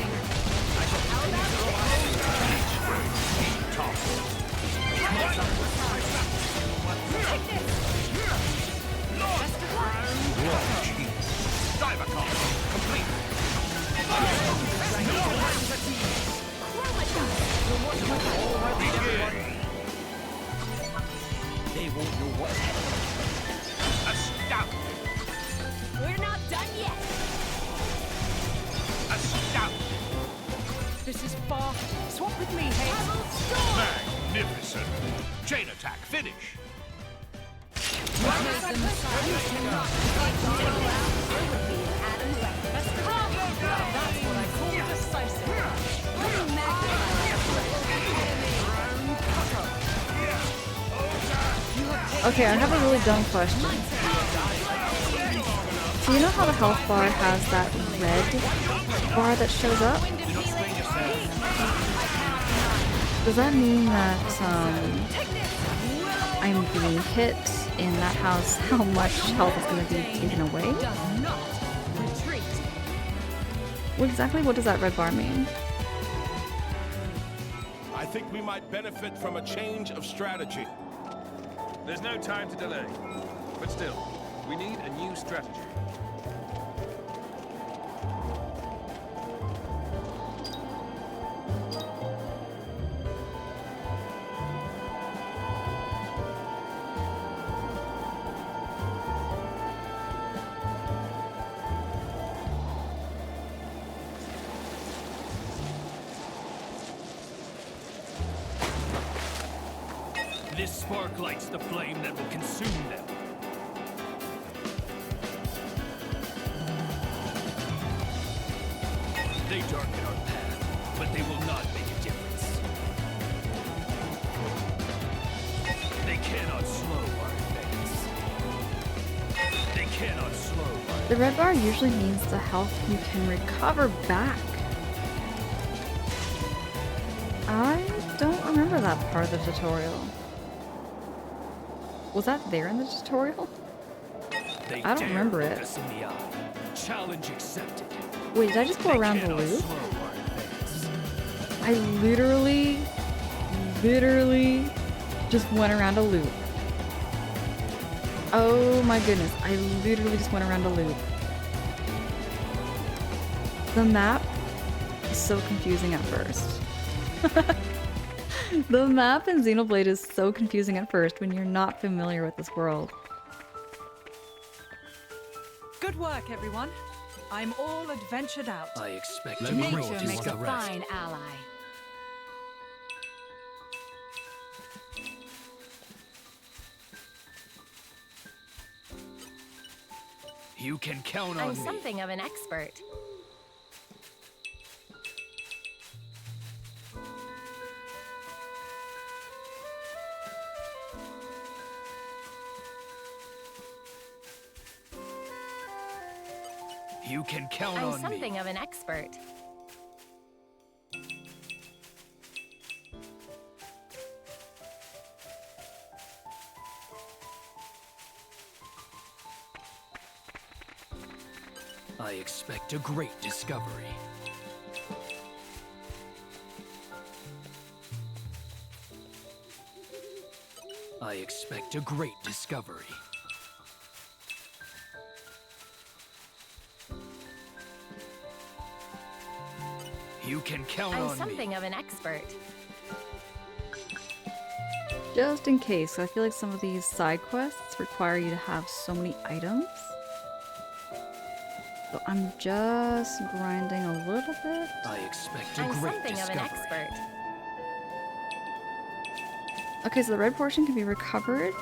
Top.
Take this. Best of luck.
Diver call complete.
They won't know what's happening.
Astounding.
We're not done yet.
Astounding.
This is far. Swap with me, Hayes.
Magnificent. Chain attack finish.
Okay, I have a really dumb question. So you know how the health bar has that red bar that shows up? Does that mean that I'm being hit in that house? How much health is going to be taken away? What does that red bar mean?
I think we might benefit from a change of strategy.
There's no time to delay. But still, we need a new strategy.
This spark lights the flame that will consume them. They darken our path, but they will not make a difference. They cannot slow our advance. They cannot slow our...
The red bar usually means the health you can recover back. I don't remember that part of the tutorial. Was that there in the tutorial? I don't remember it.
Challenge accepted.
Wait, did I just go around the loop? I literally just went around a loop. Oh my goodness, I literally just went around a loop. The map is so confusing at first. The map in Xenoblade is so confusing at first when you're not familiar with this world.
Good work, everyone. I'm all adventured out.
I expect
Nature makes a fine ally.
You can count
I'm
on me.
something of an expert.
You can count
I'm
on me.
something of an expert.
I expect a great discovery. I expect a great discovery. You can count
I'm
on me.
something of an expert.
Just in case, I feel like some of these side quests require you to have so many items. So I'm just grinding a little bit.
I expect a
I'm
great
something of an
discovery.
expert.
Okay, so the red portion can be recovered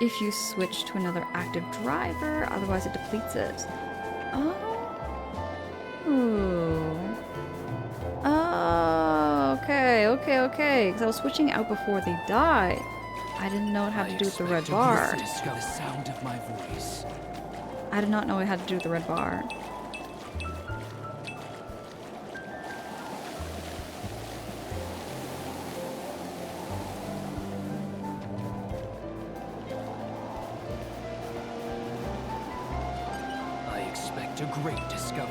if you switch to another active driver, otherwise it depletes it. Oh. Oh, okay. Because I was switching out before they die. I didn't know it had to do with the red bar.
Discover the sound of my voice.
I did not know it had to do with the red bar.
I expect a great discovery.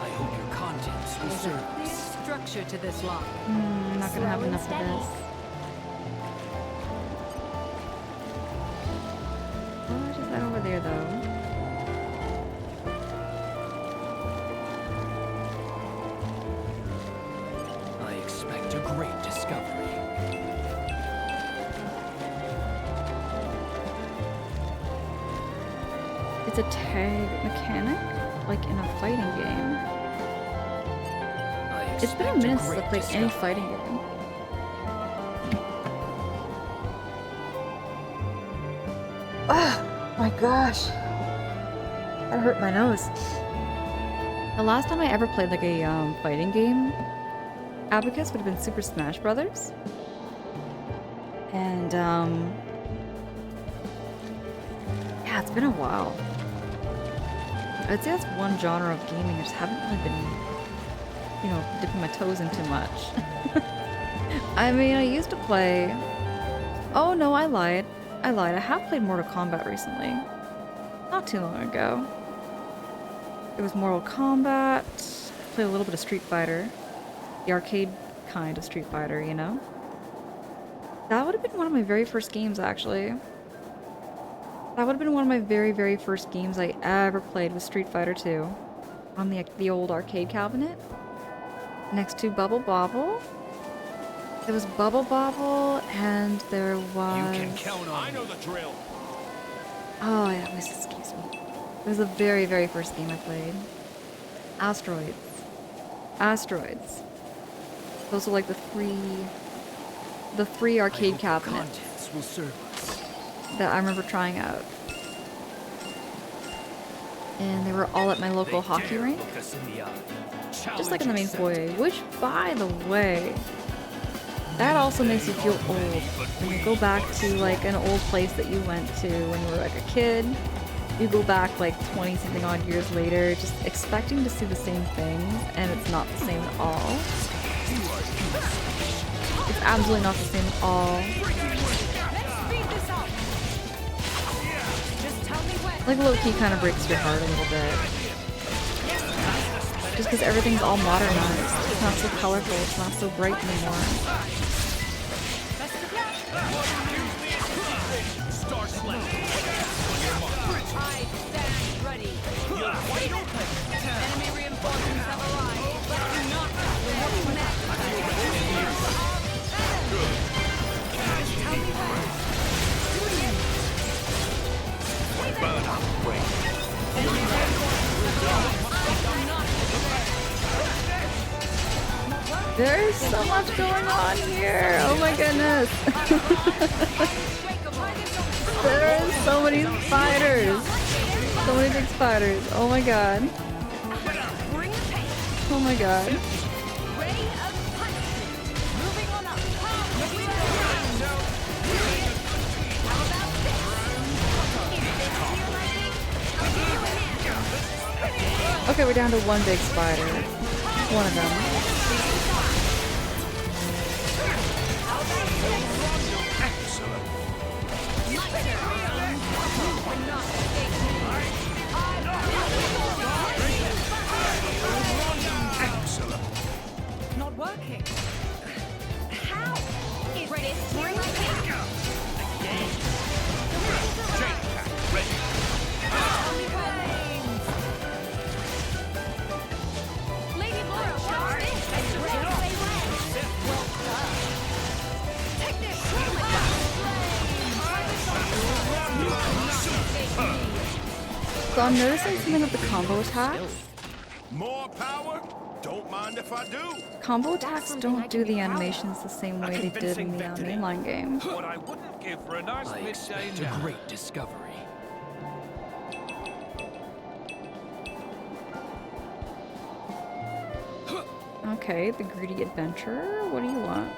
I hope your contents will
There's
serve
a clear
us.
structure to this lock.
I'm not gonna have
Slow and
enough of
steady.
this. What is that over there, though?
I expect a great discovery.
It's a tag mechanic, like in a fighting game.
I
It's been a
expect
minute since
great
I played any
discovery.
fighting game. Oh my gosh. That hurt my nose. The last time I ever played like a fighting game, Abacus would have been Super Smash Brothers. And yeah, it's been a while. I'd say that's one genre of gaming I just haven't really been, you know, dipping my toes into much. I mean, I used to play... Oh no, I lied. I have played Mortal Kombat recently. Not too long ago. It was Mortal Kombat. Played a little bit of Street Fighter. The arcade kind of Street Fighter, you know? That would have been one of my very first games, actually. That would have been one of my very, very first games I ever played was Street Fighter 2. On the old arcade cabinet. Next to Bubble Bobble. There was Bubble Bobble, and there was...
You can count on
I know the drill.
Oh, yeah, excuse me. It was the very, very first game I played. Asteroids. Asteroids. Those are like the three arcade cabinets
Contents will serve us.
that I remember trying out. And they were all at my local hockey rink.
Look us in the eye.
Just like in the main
Challenge
foyer, which, by the way, that also makes you feel old. When you go back to like an old place that you went to when you were like a kid, you go back like 20 something odd years later, just expecting to see the same things, and it's not the same at all. It's absolutely not the same at all.
Let's speed this up. Just tell me when.
Like low-key kind of breaks your heart a little bit. Just because everything's all modernized. It's not so colorful, it's not so bright anymore.
I stand ready. Enemy reinforcements have arrived. Do not win next. Tell me when.
Burn up, break.
Enemy reinforcements have arrived. I do not
There's so much going on here! Oh my goodness! There are so many spiders. So many big spiders. Oh my god. Oh my god. Okay, we're down to one big spider. One of them.
Not working. How? Is this working? Again. Ready. Lady Lora, watch this. Well done. Take this.
So I'm noticing something with the combo attacks.
More power? Don't mind if I do.
Combo attacks don't do the animations the same way they did in the mainline game.
What I wouldn't give for a nice
I
midday
expect a
nap.
great discovery.
Okay, the greedy adventurer. What do you want?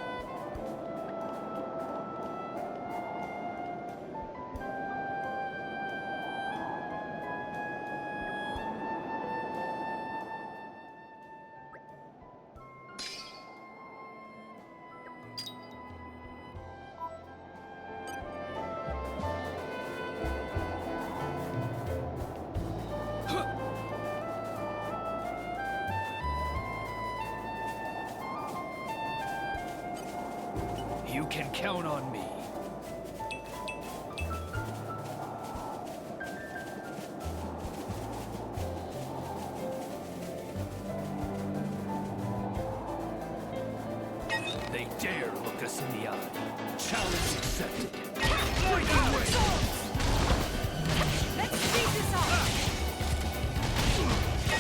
You can count on me. They dare look us in the eye. Challenge accepted. Breaking away.
Let's speed this up.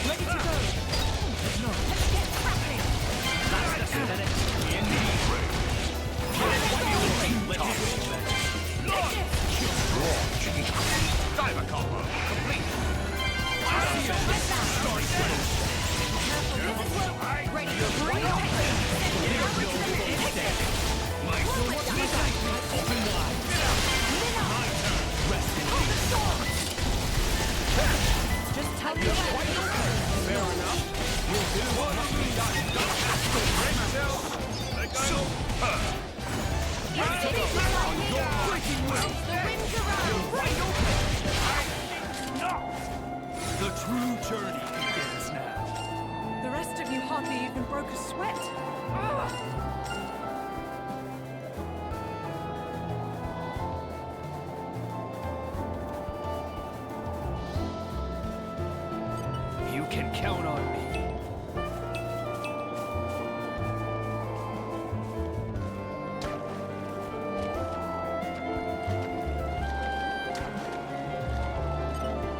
Ready to go. Let's get cracking.
That's the minute. Indeed.
Diver combo complete.
Ready to bring
Open wide. My turn. Rest in peace.
Just tell me what you
Fair enough. We'll do what we got. Let go.
The true journey begins now.
The rest of you hardly even broke a sweat.
You can count on me.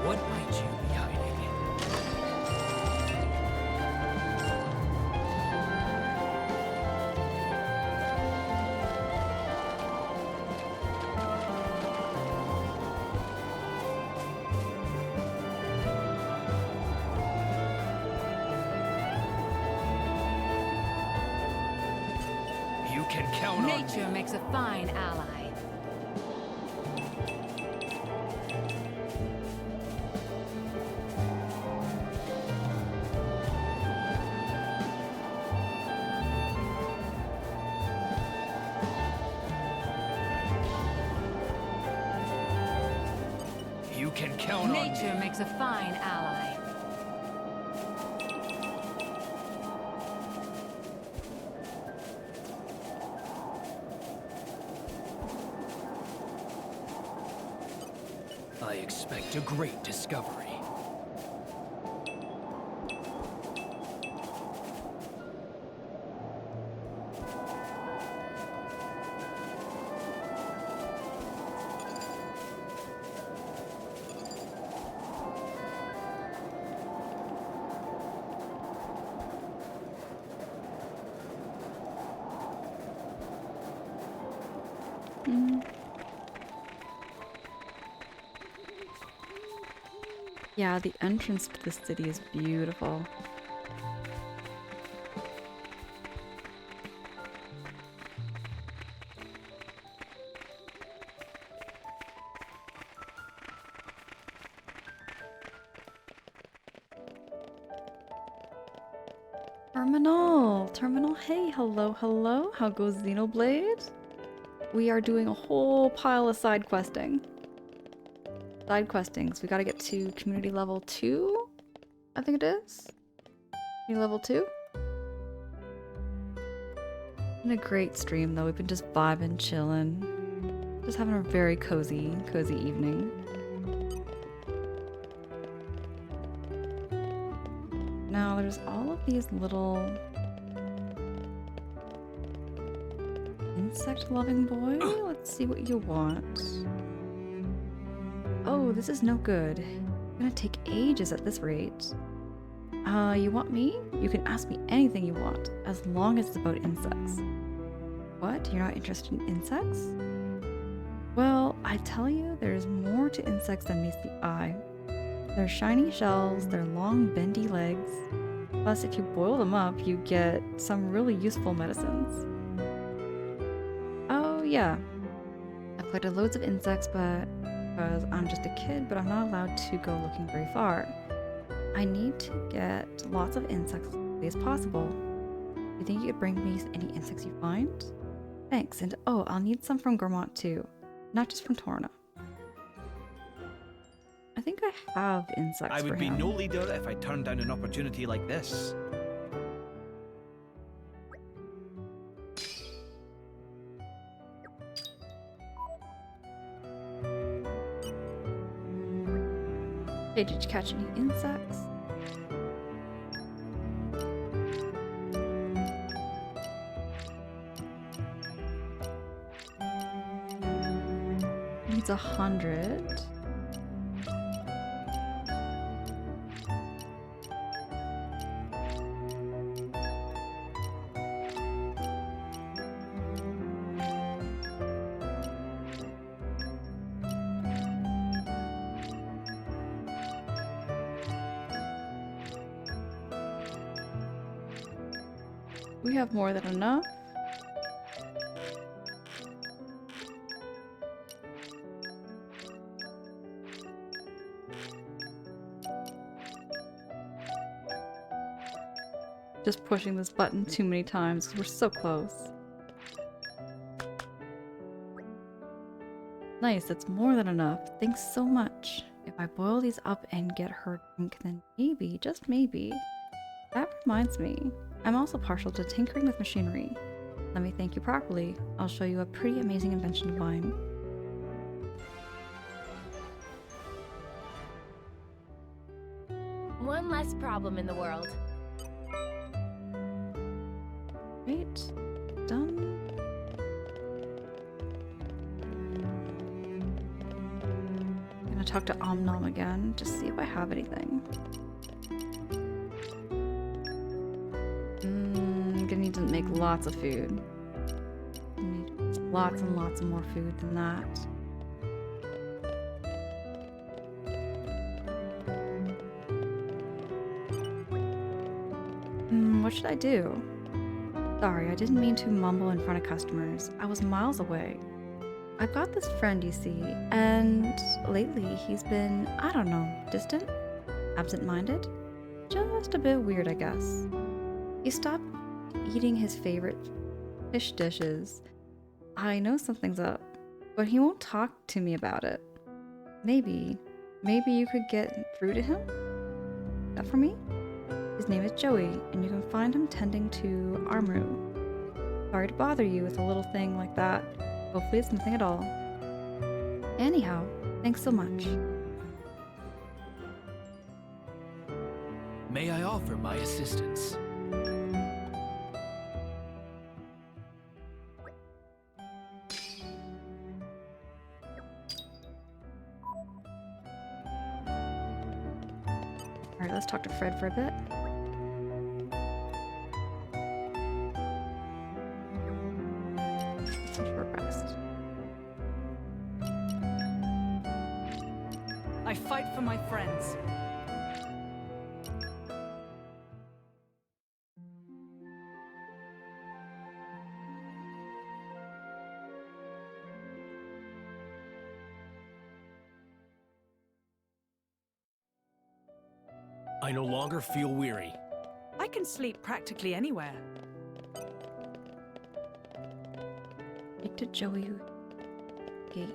What might you be hiding? You can count on me.
Nature makes a fine ally.
You can count on me.
Nature makes a fine ally.
I expect a great discovery.
Yeah, the entrance to the city is beautiful. Terminal, hey, hello. How goes Xenoblade? We are doing a whole pile of side questing. Side questings. We gotta get to community level 2, I think it is. Community level 2. Been a great stream though. We've been just vibing, chilling, just having a very cozy evening. Now there's all of these little insect-loving boy. Let's see what you want. Oh, this is no good. It's gonna take ages at this rate. You want me? You can ask me anything you want, as long as it's about insects. What? You're not interested in insects? Well, I tell you, there's more to insects than meets the eye. Their shiny shells, their long bendy legs. Plus, if you boil them up, you get some really useful medicines. Oh, yeah. I've collected loads of insects, but because I'm just a kid, but I'm not allowed to go looking very far. I need to get lots of insects as quickly as possible. You think you could bring me any insects you find? Thanks, and oh, I'll need some from Gormont too, not just from Torna. I think I have insects
I would
for
be
him.
no leader if I turned down an opportunity like this.
Hey, did you catch any insects? Needs 100. We have more than enough. Just pushing this button too many times because we're so close. Nice, that's more than enough. Thanks so much. If I boil these up and get her a drink, then maybe, just maybe. That reminds me, I'm also partial to tinkering with machinery. Let me thank you properly. I'll show you a pretty amazing invention of mine.
One less problem in the world.
Right, done. I'm gonna talk to Omnom again, just see if I have anything. Gonna need to make lots of food. Need lots and lots of more food than that. What should I do? Sorry, I didn't mean to mumble in front of customers. I was miles away. I've got this friend, you see, and lately he's been, I don't know, distant? Absent-minded? Just a bit weird, I guess. He stopped eating his favorite fish dishes. I know something's up, but he won't talk to me about it. Maybe you could get through to him? Is that for me? His name is Joey, and you can find him tending to Armru. Sorry to bother you with a little thing like that. Hopefully it's nothing at all. Anyhow, thanks so much.
May I offer my assistance?
Alright, let's talk to Fred for a bit. Some short rest.
I fight for my friends.
I no longer feel weary.
I can sleep practically anywhere.
Take to Joey Gate.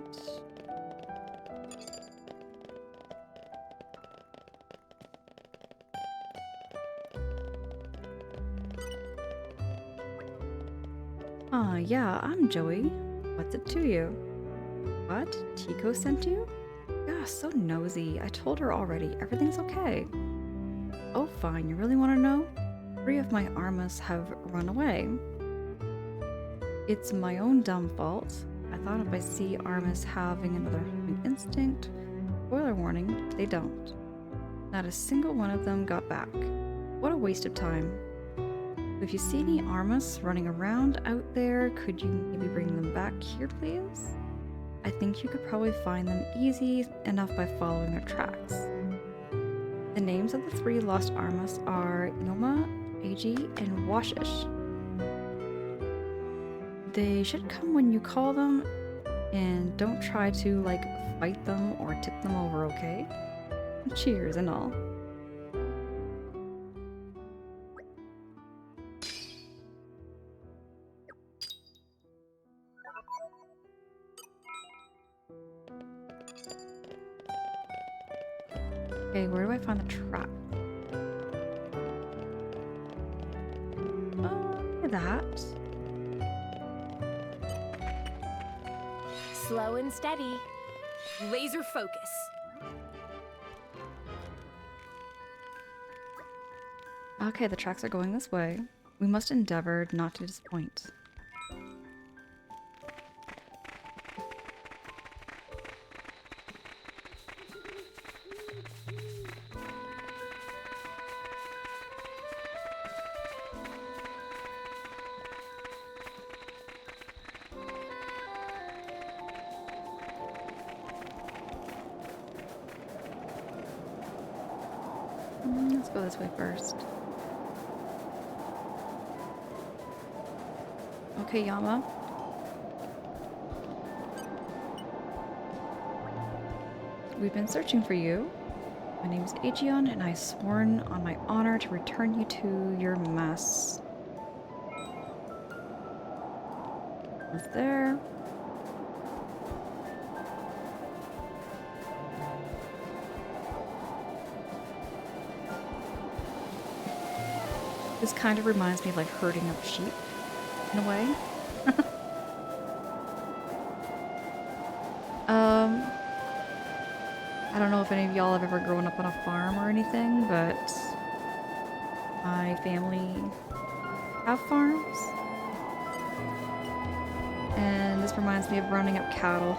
Yeah, I'm Joey. What's it to you? What? Tico sent you? Yeah, so nosy. I told her already. Everything's okay. Oh, fine. You really want to know? 3 of my Armas have run away. It's my own dumb fault. I thought if I see Armas having another hunting instinct, spoiler warning, they don't. Not a single one of them got back. What a waste of time. If you see any Armas running around out there, could you maybe bring them back here, please? I think you could probably find them easy enough by following their tracks. The names of the 3 lost Armas are Ilma, Agi, and Washish. They should come when you call them, and don't try to, fight them or tip them over, okay? Cheers and all. Okay, where do I find the trap? That.
Slow and steady.
Laser focus.
Okay, the tracks are going this way. We must endeavor not to disappoint. Let's go this way first. Okay, Yama. We've been searching for you. My name is Aegeon, and I've sworn on my honor to return you to your mess. What's there? This kind of reminds me of herding up sheep, in a way. I don't know if any of y'all have ever grown up on a farm or anything, but my family have farms. And this reminds me of rounding up cattle.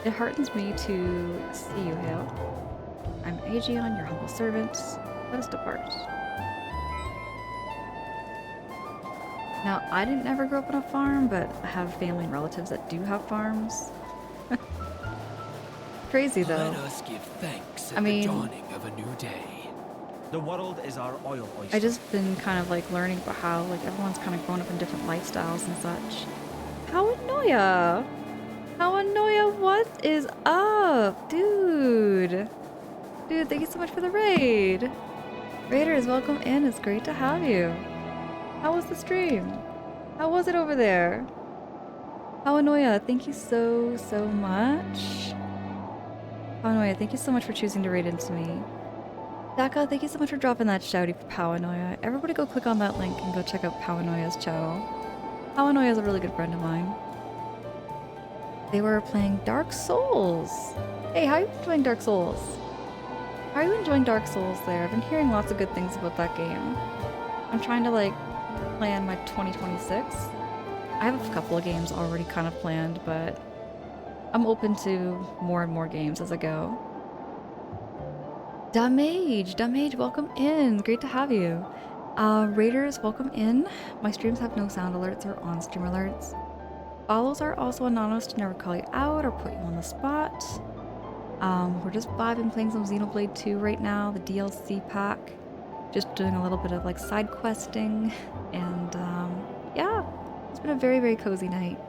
It heartens me to see you, Hale. I'm Aegeon, your humble servant. Let us depart. Now, I didn't ever grow up on a farm, but I have family and relatives that do have farms. Crazy, though.
Let us give thanks at
I mean,
the dawning of a new day.
The world is our oil oyster.
I just been kind of learning about how everyone's kind of grown up in different lifestyles and such. Howanoya! Howanoya, what is up? Dude, thank you so much for the raid. Raiders, welcome in. It's great to have you. How was the stream? How was it over there? Howanoya, thank you so much. Howanoya, thank you so much for choosing to raid into me. Daka, thank you so much for dropping that shouty for Howanoya. Everybody go click on that link and go check out Howanoya's channel. Howanoya is a really good friend of mine. They were playing Dark Souls. Hey, how are you enjoying Dark Souls? How are you enjoying Dark Souls there? I've been hearing lots of good things about that game. I'm trying to plan my 2026. I have a couple of games already kind of planned, but I'm open to more and more games as I go. Damage, welcome in. Great to have you. Raiders, welcome in. My streams have no sound alerts or on-stream alerts. Follows are also anonymous to never call you out or put you on the spot. We're just vibing playing some Xenoblade 2 right now, the DLC pack. Just doing a little bit of side questing, and yeah, it's been a very, very cozy night.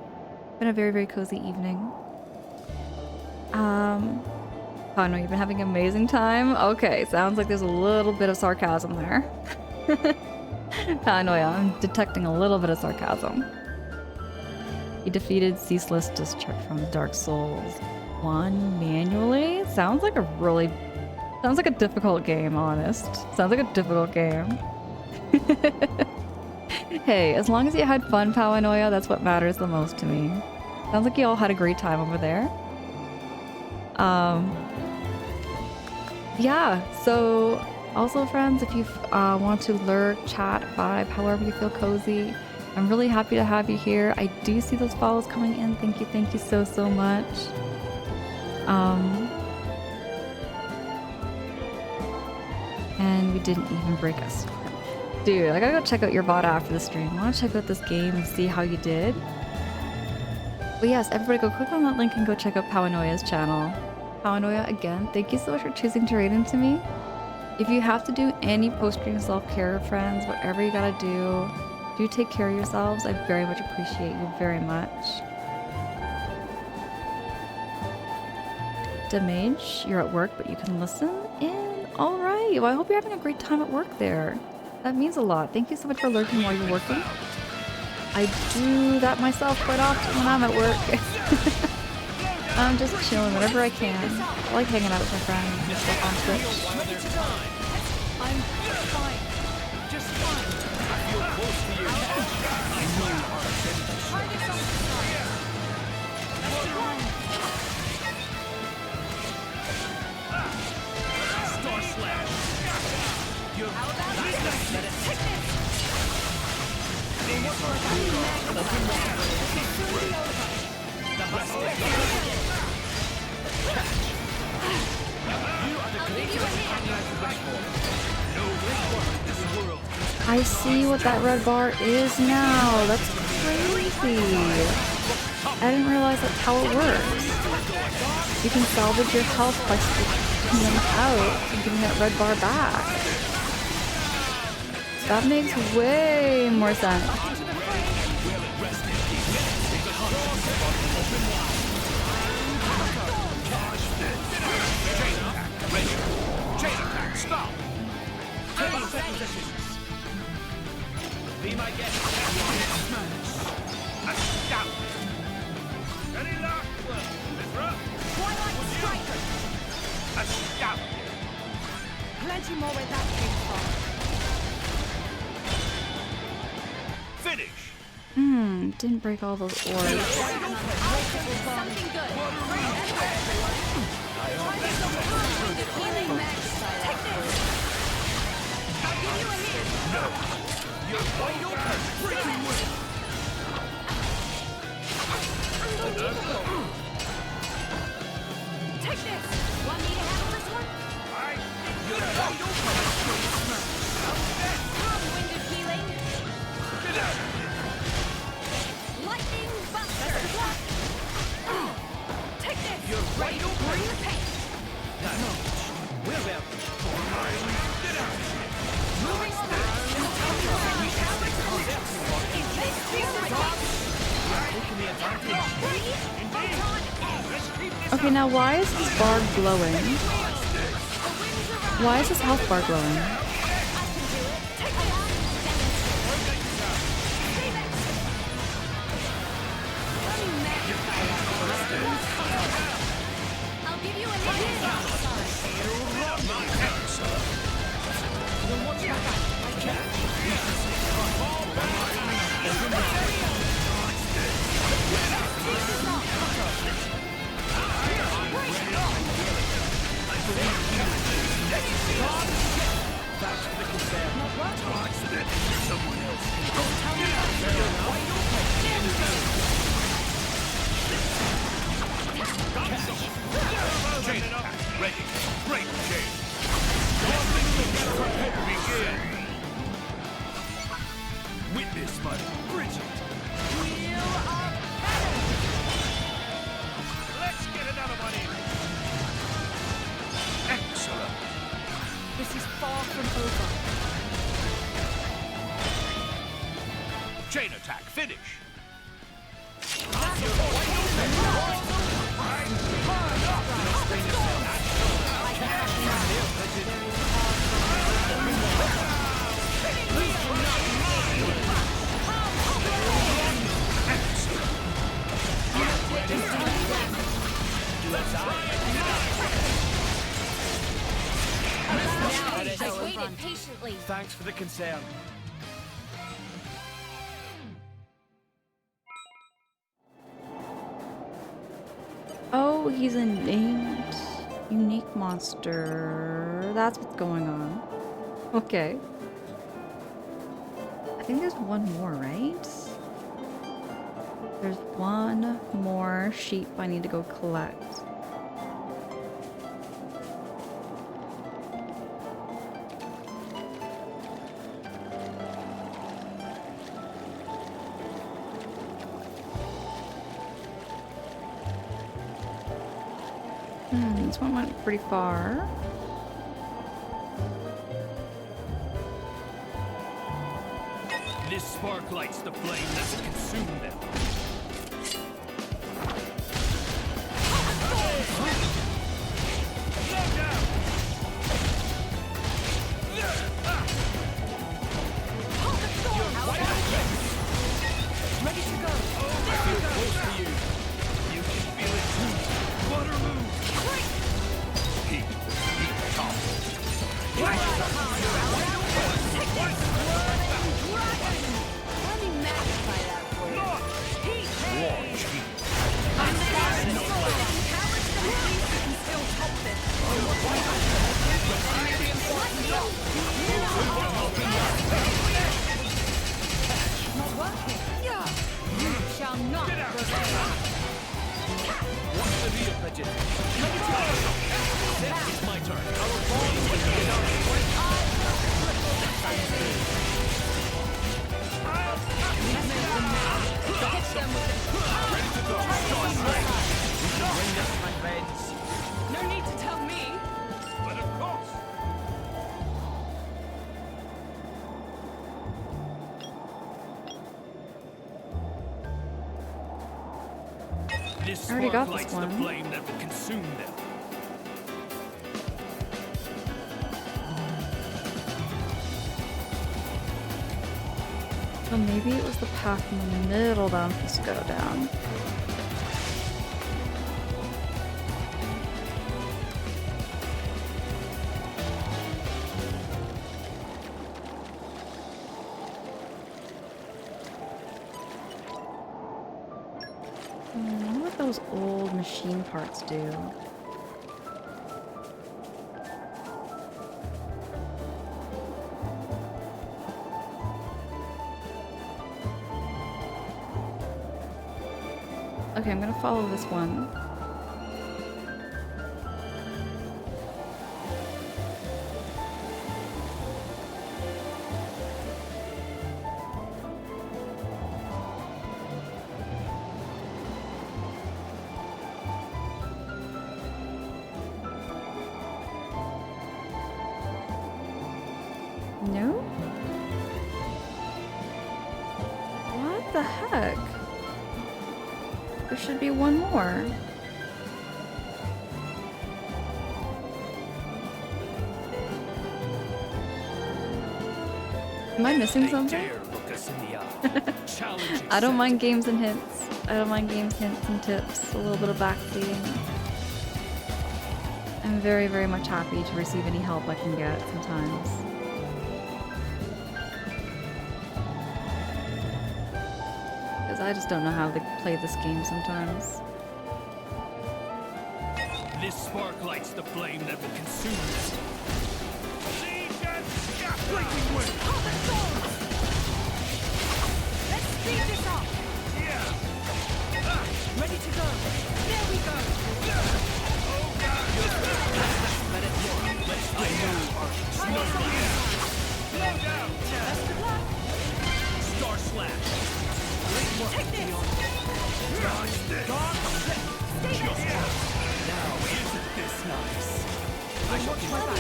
Been a very, very cozy evening. Oh no, you've been having an amazing time? Okay, sounds like there's a little bit of sarcasm there. Paranoia, I'm detecting a little bit of sarcasm. He defeated Ceaseless Discharge from Dark Souls 1 manually? Sounds like a difficult game, honest. Sounds like a difficult game. Hey, as long as you had fun, Paranoia, that's what matters the most to me. Sounds like you all had a great time over there. Yeah, so also friends, if you want to lurk, chat, vibe, however you feel cozy, I'm really happy to have you here. I do see those follows coming in. Thank you so much. And we didn't even break us. Dude, I gotta go check out your VOD after the stream. I wanna check out this game and see how you did. But yes, everybody go click on that link and go check out Paranoia's channel. Paranoia, again, thank you so much for choosing to raid into me. If you have to do any post-stream self-care, friends, whatever you gotta do take care of yourselves. I very much appreciate you very much. Damage, you're at work, but you can listen in. Alright, well I hope you're having a great time at work there. That means a lot. Thank you so much for lurking while you're working. I do that myself quite often when I'm at work. I'm just chilling whenever I can. I like hanging out with my friends and stuff on Twitch.
I'm fine. Just fine. I feel close to you. I know you are a target's on the side.
Star Slash.
How about this? Let it take this.
I see what that red bar is now. That's crazy. I didn't realize that's how it works. You can salvage your health by sticking them out and getting that red bar back. That makes way more sense.
Stop! Be my guest. A scout. Any luck? Mithra?
Twilight Striker.
A scout.
Plenty more where that came from.
Finish.
Didn't break all those orbs.
Something good. Healing max. Take this. I'll give you a hand.
No. You're wide open. Breaking wind.
Unbelievable. Take this. Want me to handle this one?
You're wide open.
Come, wind of healing.
Get out.
Lightning buster. Take this.
You're wide open.
Bring the pain.
No. We're out.
Get out.
Moving on.
Okay, now why is this bar glowing? Why is this health bar glowing?
I'll give you a hand.
Ready. Great game. Begin. Witness my Bridget.
Wheel of Heaven.
Let's get another one in. Excellent.
This is far from over.
Chain attack. Finish.
Thanks for the concern.
Oh, he's a named unique monster. That's what's going on. Okay. I think there's one more, right? There's one more sheep I need to go collect. This one went pretty far.
This spark lights the flame that will consume them. Slow down!
Ready to go.
I feel close to you. You can feel it too. Waterloo! Heat top.
Let me magnify that for you.
Launch heat.
I'm the cowards to believe we can still top this. Not working. You shall not prevail.
Watch the video, Bridget. It's my turn.
Ready to go.
Bring this, my friends.
No need to tell me.
But of course. This
I already
spark
got this
lights the
one.
flame that will consume them.
So maybe it was the path in the middle that I'm supposed to go down. I wonder what those old machine parts do. Okay, I'm gonna follow this one. No? What the heck? There should be one more. Am I missing something?
Look us in the eye. Challenge
I don't mind games and hints. I don't mind games, hints, and tips. A little bit of backseating. I'm very, very much happy to receive any help I can get sometimes. Because I just don't know how to play this game sometimes.
This spark lights the flame that will consume them. Breaking wind!
Let's speed this up. Ready to go. There we go.
Let it work. Let's go.
Slow down!
Best of luck.
Star Slash. Great work,
Take this.
Dodge this!
Stay there.
Now, isn't this nice?
I shall watch my back.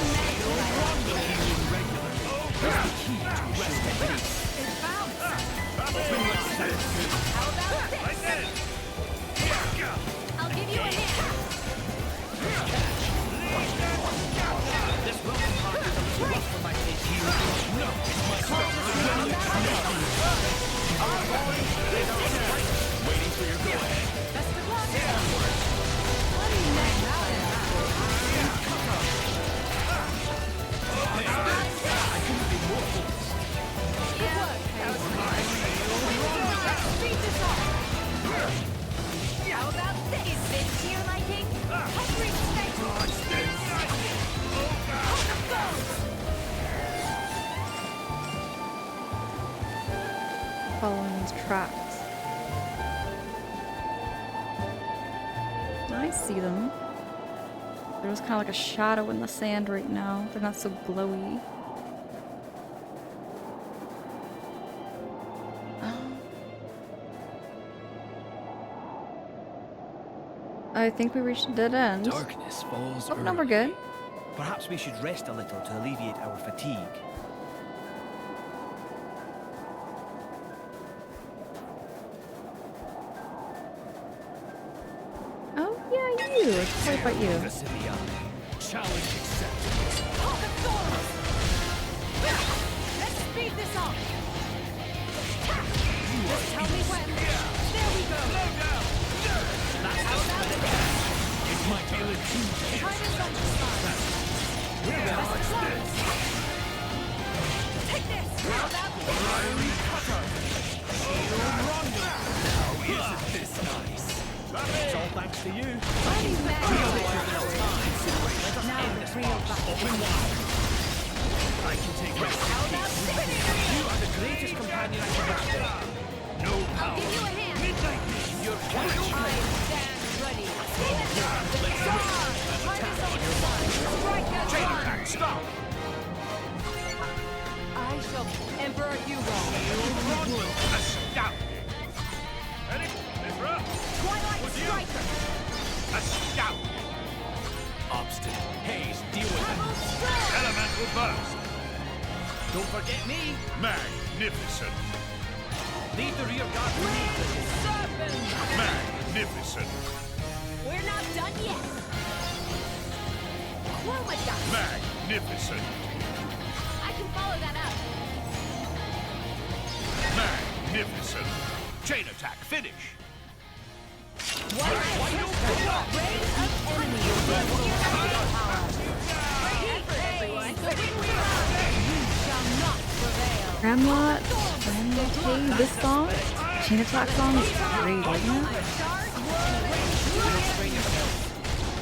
Regular. Here's the key to rest and peace.
It bounced.
Open like sense.
How about this?
I did it!
I'll give you a hand.
This welcome party is a little rough for my taste. No, it's my stuff. Waiting for your go-ahead.
Best of luck. What do you make now?
I couldn't be more
following these tracks. I see them. There's kind of like a shadow in the sand right now. They're not so glowy. I think we reached a dead end.
Darkness falls
Oh, no, we're good.
Perhaps we should rest a little to alleviate our fatigue.
Oh, yeah, you. Let's play about you.
Challenge accepted.
Let's speed this up. Just tell me when. There we go.
It might be a little too
Time is on the side. Let's close. Take this. How about this?
fiery cutter. Now isn't this nice?
It's all thanks to you.
Now the real battle.
Open wide. I can take rest in peace. You are the greatest companion I can wish for. No power.
I'll give you a hand.
Midnight mission. You're quite
I stand ready. Charge! Time is on your side. Strike that
Chain
one.
attack, stop!
I shall Emperor Hugo.
Astounding! Ready? Ezra?
Twilight
With you.
Striker.
Astounding!
Obstinate. Haze, deal with it.
Level strong.
Elemental burst!
Don't forget me.
Magnificent!
Leave the rear guard to me.
Serpent.
Magnificent!
We're not done yet. Chroma dust.
Magnificent!
I can follow that up.
Magnificent! Chain attack, finish!
One Ray of enemy. You shall not prevail.
Ramlot, hey, this song, Chain Attack song is great, isn't it?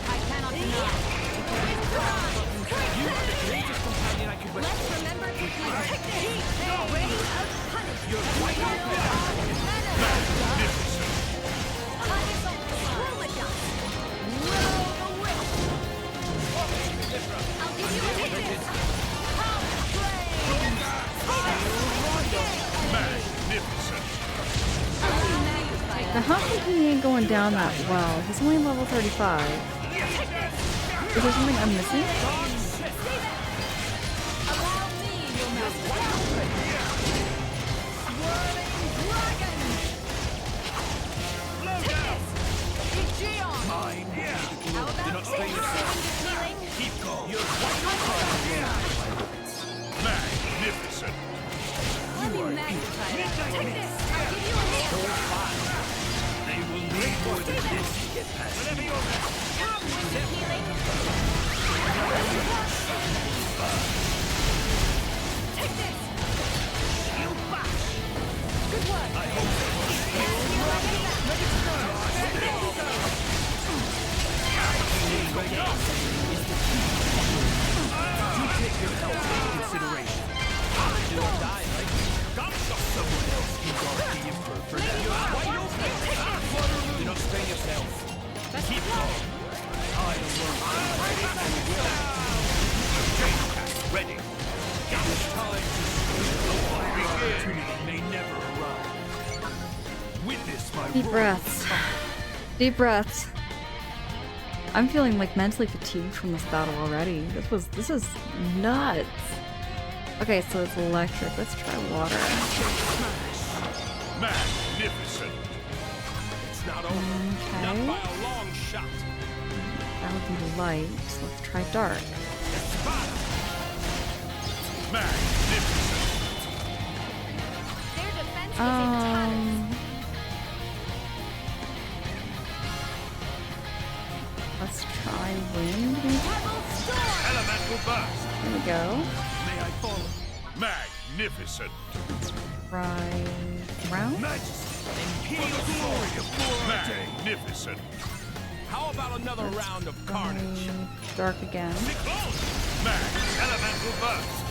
I cannot deny.
You are the greatest companion I could wish
Let's
for.
remember to keep heat. Ray of punishment.
You're quite
I'll give you a hit.
Magnificent!
Now, how come he ain't going down that well? He's only level 35. Is there something I'm missing?
Allow me, your master. Swirling dragon. Take this. Aegeon.
Mine.
How about this? Healing.
Keep going. You're
Magnificent!
Let me magnify that. Take this. I'll give you a hit.
They will need more than this to get past you.
Come, wind of healing. Take this. You bash. Good work. I hope so. Ready to go. There we go.
You take your health into consideration. Do or die, right? Someone else can guard the Emperor for now. Do not strain yourself. Keep calm. I will. Ready. It's time to the opportunity may never arrive. Witness my
Deep
royal
breaths. Deep breaths. I'm feeling like mentally fatigued from this battle already. This is nuts. Okay, so it's electric. Let's try water.
Magnificent! It's not over. Not
Okay.
by a long shot.
That would be light. So let's try dark.
Magnificent!
Their defense is in
Let's try wind.
Elemental burst!
There we go.
May I follow? Magnificent!
Let's try ground.
Imperial glory of magnificent! How about another round of carnage?
Dark again.
Elemental burst!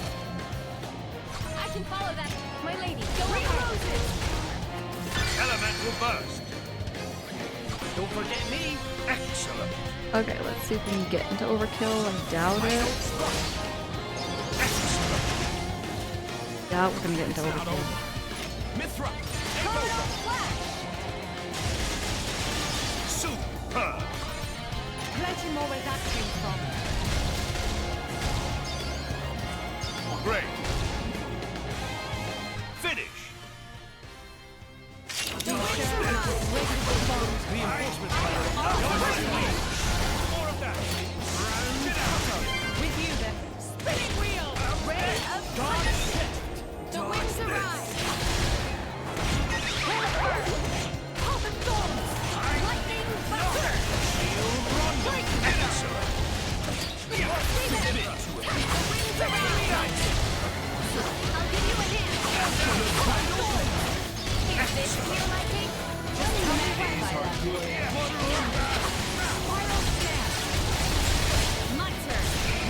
I can follow that. My lady, go ahead.
that will burst.
Don't forget me.
Excellent.
Okay, let's see if we can get into overkill. I doubt it. Doubt we're gonna get into overkill.
Mithra, take over. Superb.
Plenty more where that came from.
Great. Finish.
Reinforcements
More of that.
With you then. Spinning wheel! Ray of fire!
The winds arise.
Pop and thorns! Lightning thunder!
Excellent.
The winds arise. I'll give you a hand. Is this to your liking? Just tell me when. Spiral snap. My turn.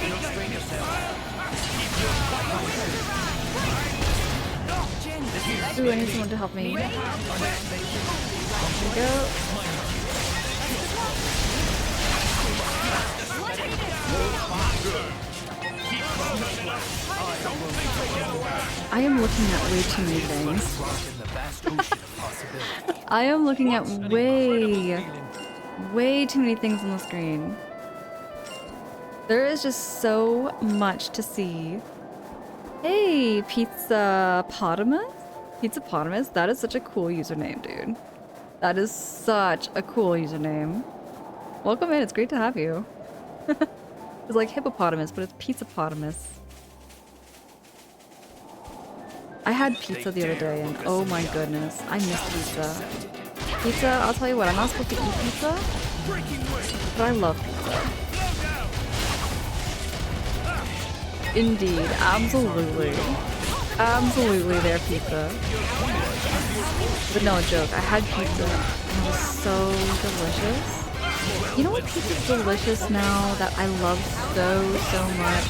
Don't strain yourself.
Ooh, I need someone to help me. There we go. I am looking at way too many things. I am looking at way too many things on the screen. There is just so much to see. Hey, Pizzapotamus? Pizzapotamus? That is such a cool username, dude. That is such a cool username. Welcome in, it's great to have you. It's like hippopotamus, but it's pizzapotamus. I had pizza the other day, and oh my goodness, I miss pizza. Pizza, I'll tell you what, I'm not supposed to eat pizza, but I love pizza. Indeed, absolutely. Absolutely their pizza. But no joke, I had pizza and it was so delicious. You know what pizza's delicious now that I love so much?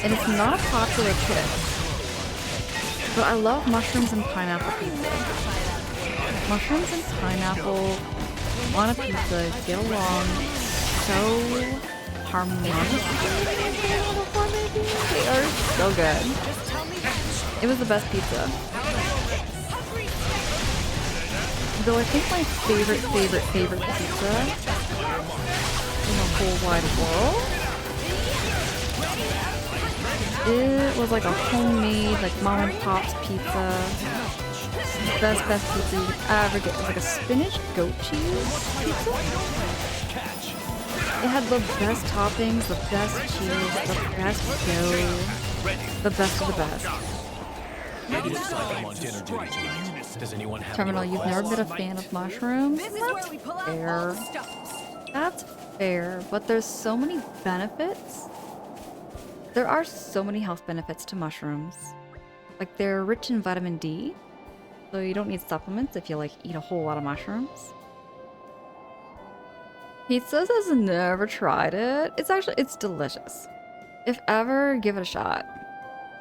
And it's not a popular pick, but I love mushrooms and pineapple pizza. Mushrooms and pineapple on a pizza get along so harmoniously. They are so good. It was the best pizza. Though I think my favorite pizza in the whole wide world, it was like a homemade, like mom and pop's pizza. Best pizza you could ever get. It was like a spinach goat cheese pizza. It had the best toppings, the best cheese, the best dough, the best of the best.
Does anyone have
Terminal, you've never been a fan of mushrooms? That's fair. That's fair, but there's so many benefits. There are so many health benefits to mushrooms. Like, they're rich in vitamin D, so you don't need supplements if you, like, eat a whole lot of mushrooms. Pizzas has never tried it. It's delicious. If ever, give it a shot.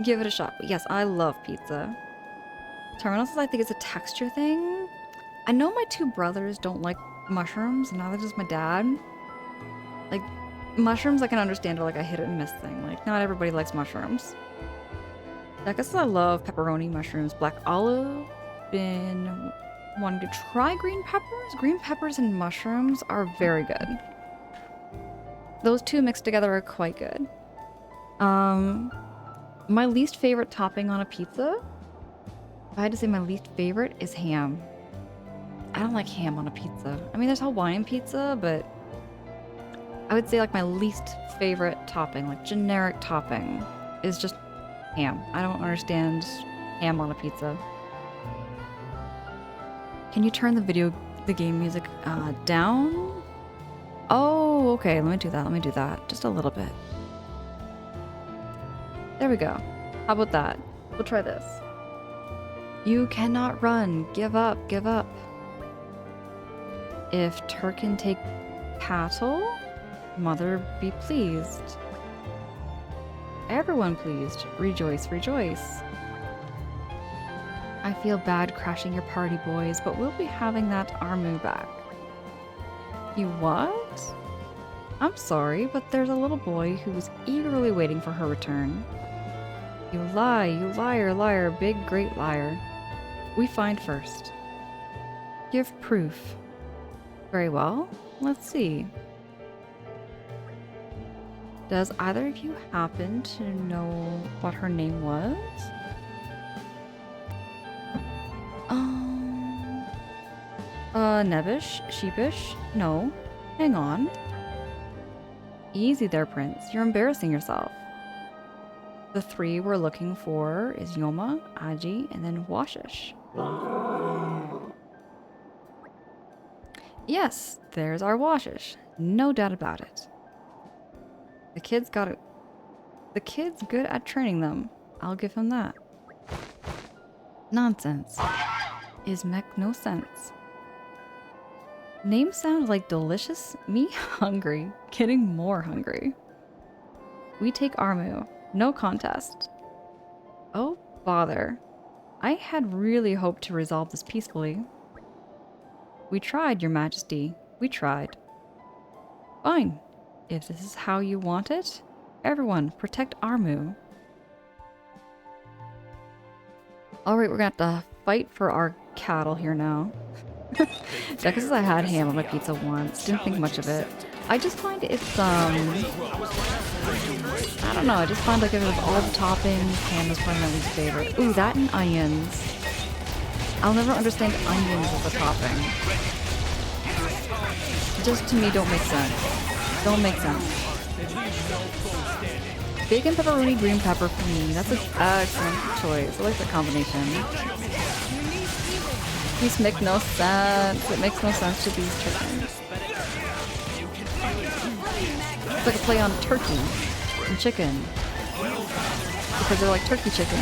Give it a shot. But yes, I love pizza. Terminal says I think it's a texture thing. I know my two brothers don't like mushrooms, and neither does my dad. Like, mushrooms I can understand are like a hit and miss thing. Like, not everybody likes mushrooms. I guess I love pepperoni, mushrooms, black olive. Been wanting to try green peppers. Green peppers and mushrooms are very good. Those two mixed together are quite good. My least favorite topping on a pizza, if I had to say my least favorite, is ham. I don't like ham on a pizza. I mean, there's Hawaiian pizza, but I would say like my least favorite topping, like generic topping, is just ham. I don't understand ham on a pizza. Can you turn the game music down? Oh, okay. Let me do that. Just a little bit. There we go. How about that? We'll try this. You cannot run. Give up. Give up. If Turkin take cattle, mother be pleased. Everyone pleased. Rejoice, rejoice. I feel bad crashing your party, boys, but we'll be having that Armu back. You what? I'm sorry, but there's a little boy who was eagerly waiting for her return. You lie, you liar, liar, big great liar. We find first. Give proof. Very well, let's see. Does either of you happen to know what her name was? Nebbish? Sheepish? No. Hang on. Easy there, Prince. You're embarrassing yourself. The three we're looking for is Yoma, Aji, and then Washish. Yes, there's our Washish. No doubt about it. The kid's got it. The kid's good at training them. I'll give him that. Nonsense. Is make no sense. Name sounds like delicious. Me hungry. Getting more hungry. We take Armu. No contest. Oh, bother. I had really hoped to resolve this peacefully. We tried, Your Majesty. We tried. Fine. If this is how you want it, everyone, protect Armu. Alright, we're gonna have to fight for our cattle here now. Just because I had ham on my pizza once. Didn't think much of it. I just find it's, I don't know, I just find like out of all the toppings, ham is probably my least favorite. Ooh, that and onions. I'll never understand onions as a topping. Just to me don't make sense. Don't make sense. Bacon, pepperoni, green pepper for me. That's an excellent choice. I like that combination. These make no sense. It makes no sense to these chickens. It's like a play on turkey and chicken. Because they're like turkey chicken.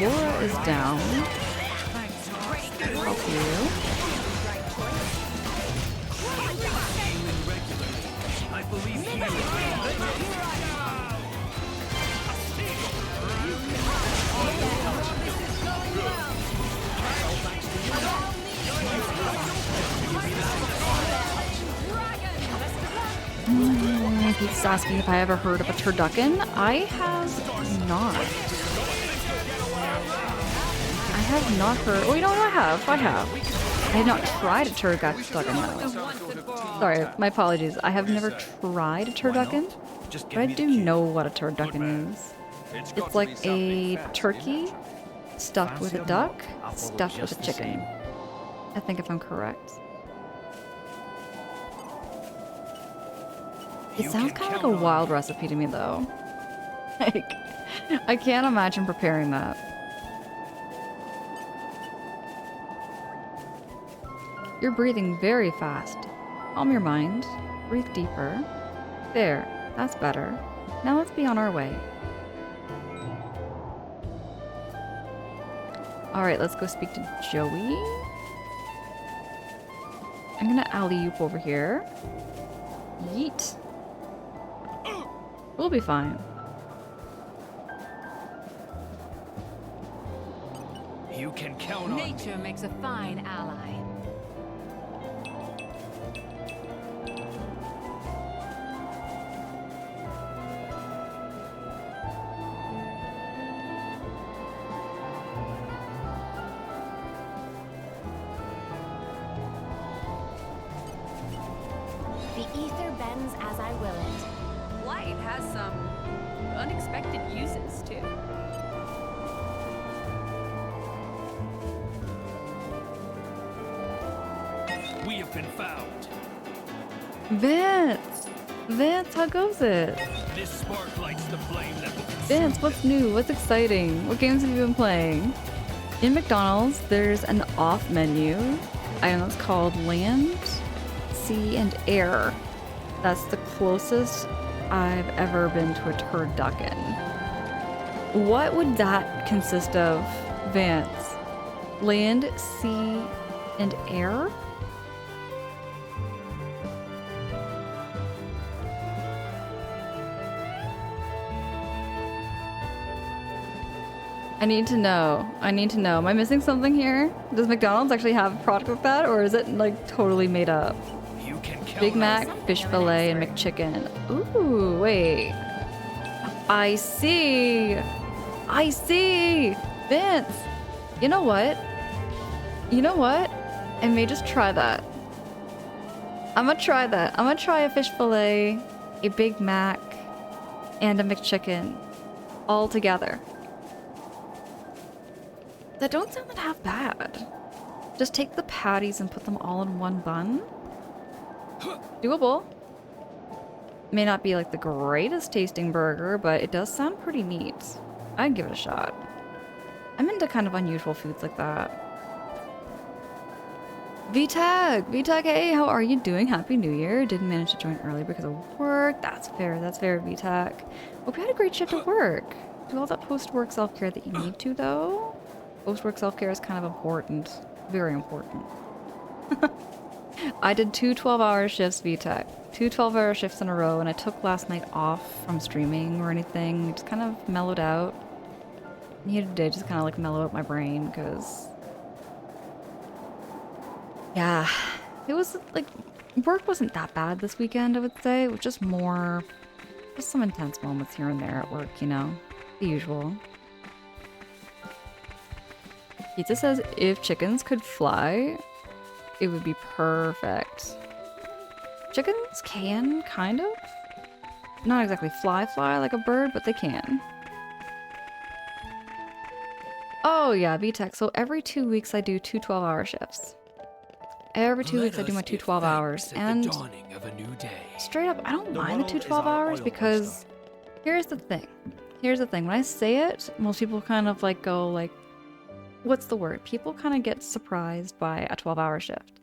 Lora is down. Help you. He's asking if I ever heard of a turducken. I have not. I have not heard. Oh, you know what? I have. I have not tried a turducken though. Sorry, my apologies. I have never tried a turducken, but I do know what a turducken is. It's like a turkey stuffed with a duck, stuffed with a chicken. I think if I'm correct. It sounds kind of like a wild recipe to me though. Like, I can't imagine preparing that. You're breathing very fast. Calm your mind. Breathe deeper. There, that's better. Now let's be on our way. Alright, let's go speak to Joey. I'm gonna alley-oop over here. Yeet. We'll be fine.
You can count on
Nature makes a fine ally.
The ether bends as I will it.
Light has some unexpected uses, too.
We have been found.
Vince! Vince, how goes it?
This spark lights the flame that will
Vince, what's new? What's exciting? What games have you been playing? In McDonald's, there's an off menu. I know it's called Land sea, and air. That's the closest I've ever been to a turducken. What would that consist of, Vance? Land, sea, and air? I need to know. I need to know. Am I missing something here? Does McDonald's actually have a product like that, or is it like totally made up?
You can kill
Big Mac, fish fillet, and McChicken. Ooh, wait. I see. I see. Vince. You know what? You know what? I may just try that. I'm gonna try that. I'm gonna try a fish fillet, a Big Mac, and a McChicken all together. That don't sound that half bad. Just take the patties and put them all in one bun. Doable. May not be like the greatest tasting burger, but it does sound pretty neat. I'd give it a shot. I'm into kind of unusual foods like that. VTag! VTag, hey, how are you doing? Happy New Year. Didn't manage to join early because of work. That's fair, VTag. Hope you had a great shift at work. Do all that post-work self-care that you need to, though. Post-work self-care is kind of important. Very important. I did 2 12-hour shifts, VTech. 2 12-hour shifts in a row, and I took last night off from streaming or anything. Just kind of mellowed out. Needed today just kind of like mellow out my brain, because... yeah. It was like... work wasn't that bad this weekend, I would say. It was just more... just some intense moments here and there at work, you know? The usual. Pizza says if chickens could fly, it would be perfect. Chickens can, kind of. Not exactly fly like a bird, but they can. Oh yeah, VTech. So every 2 weeks I do 2 12-hour shifts. Every 2 weeks I do my 2 12 hours. And
dawning of a new day.
Straight up, I don't mind the 2 12 hours because here's the thing. Here's the thing. When I say it, most people kind of like go like, what's the word? People kind of get surprised by a 12-hour shift.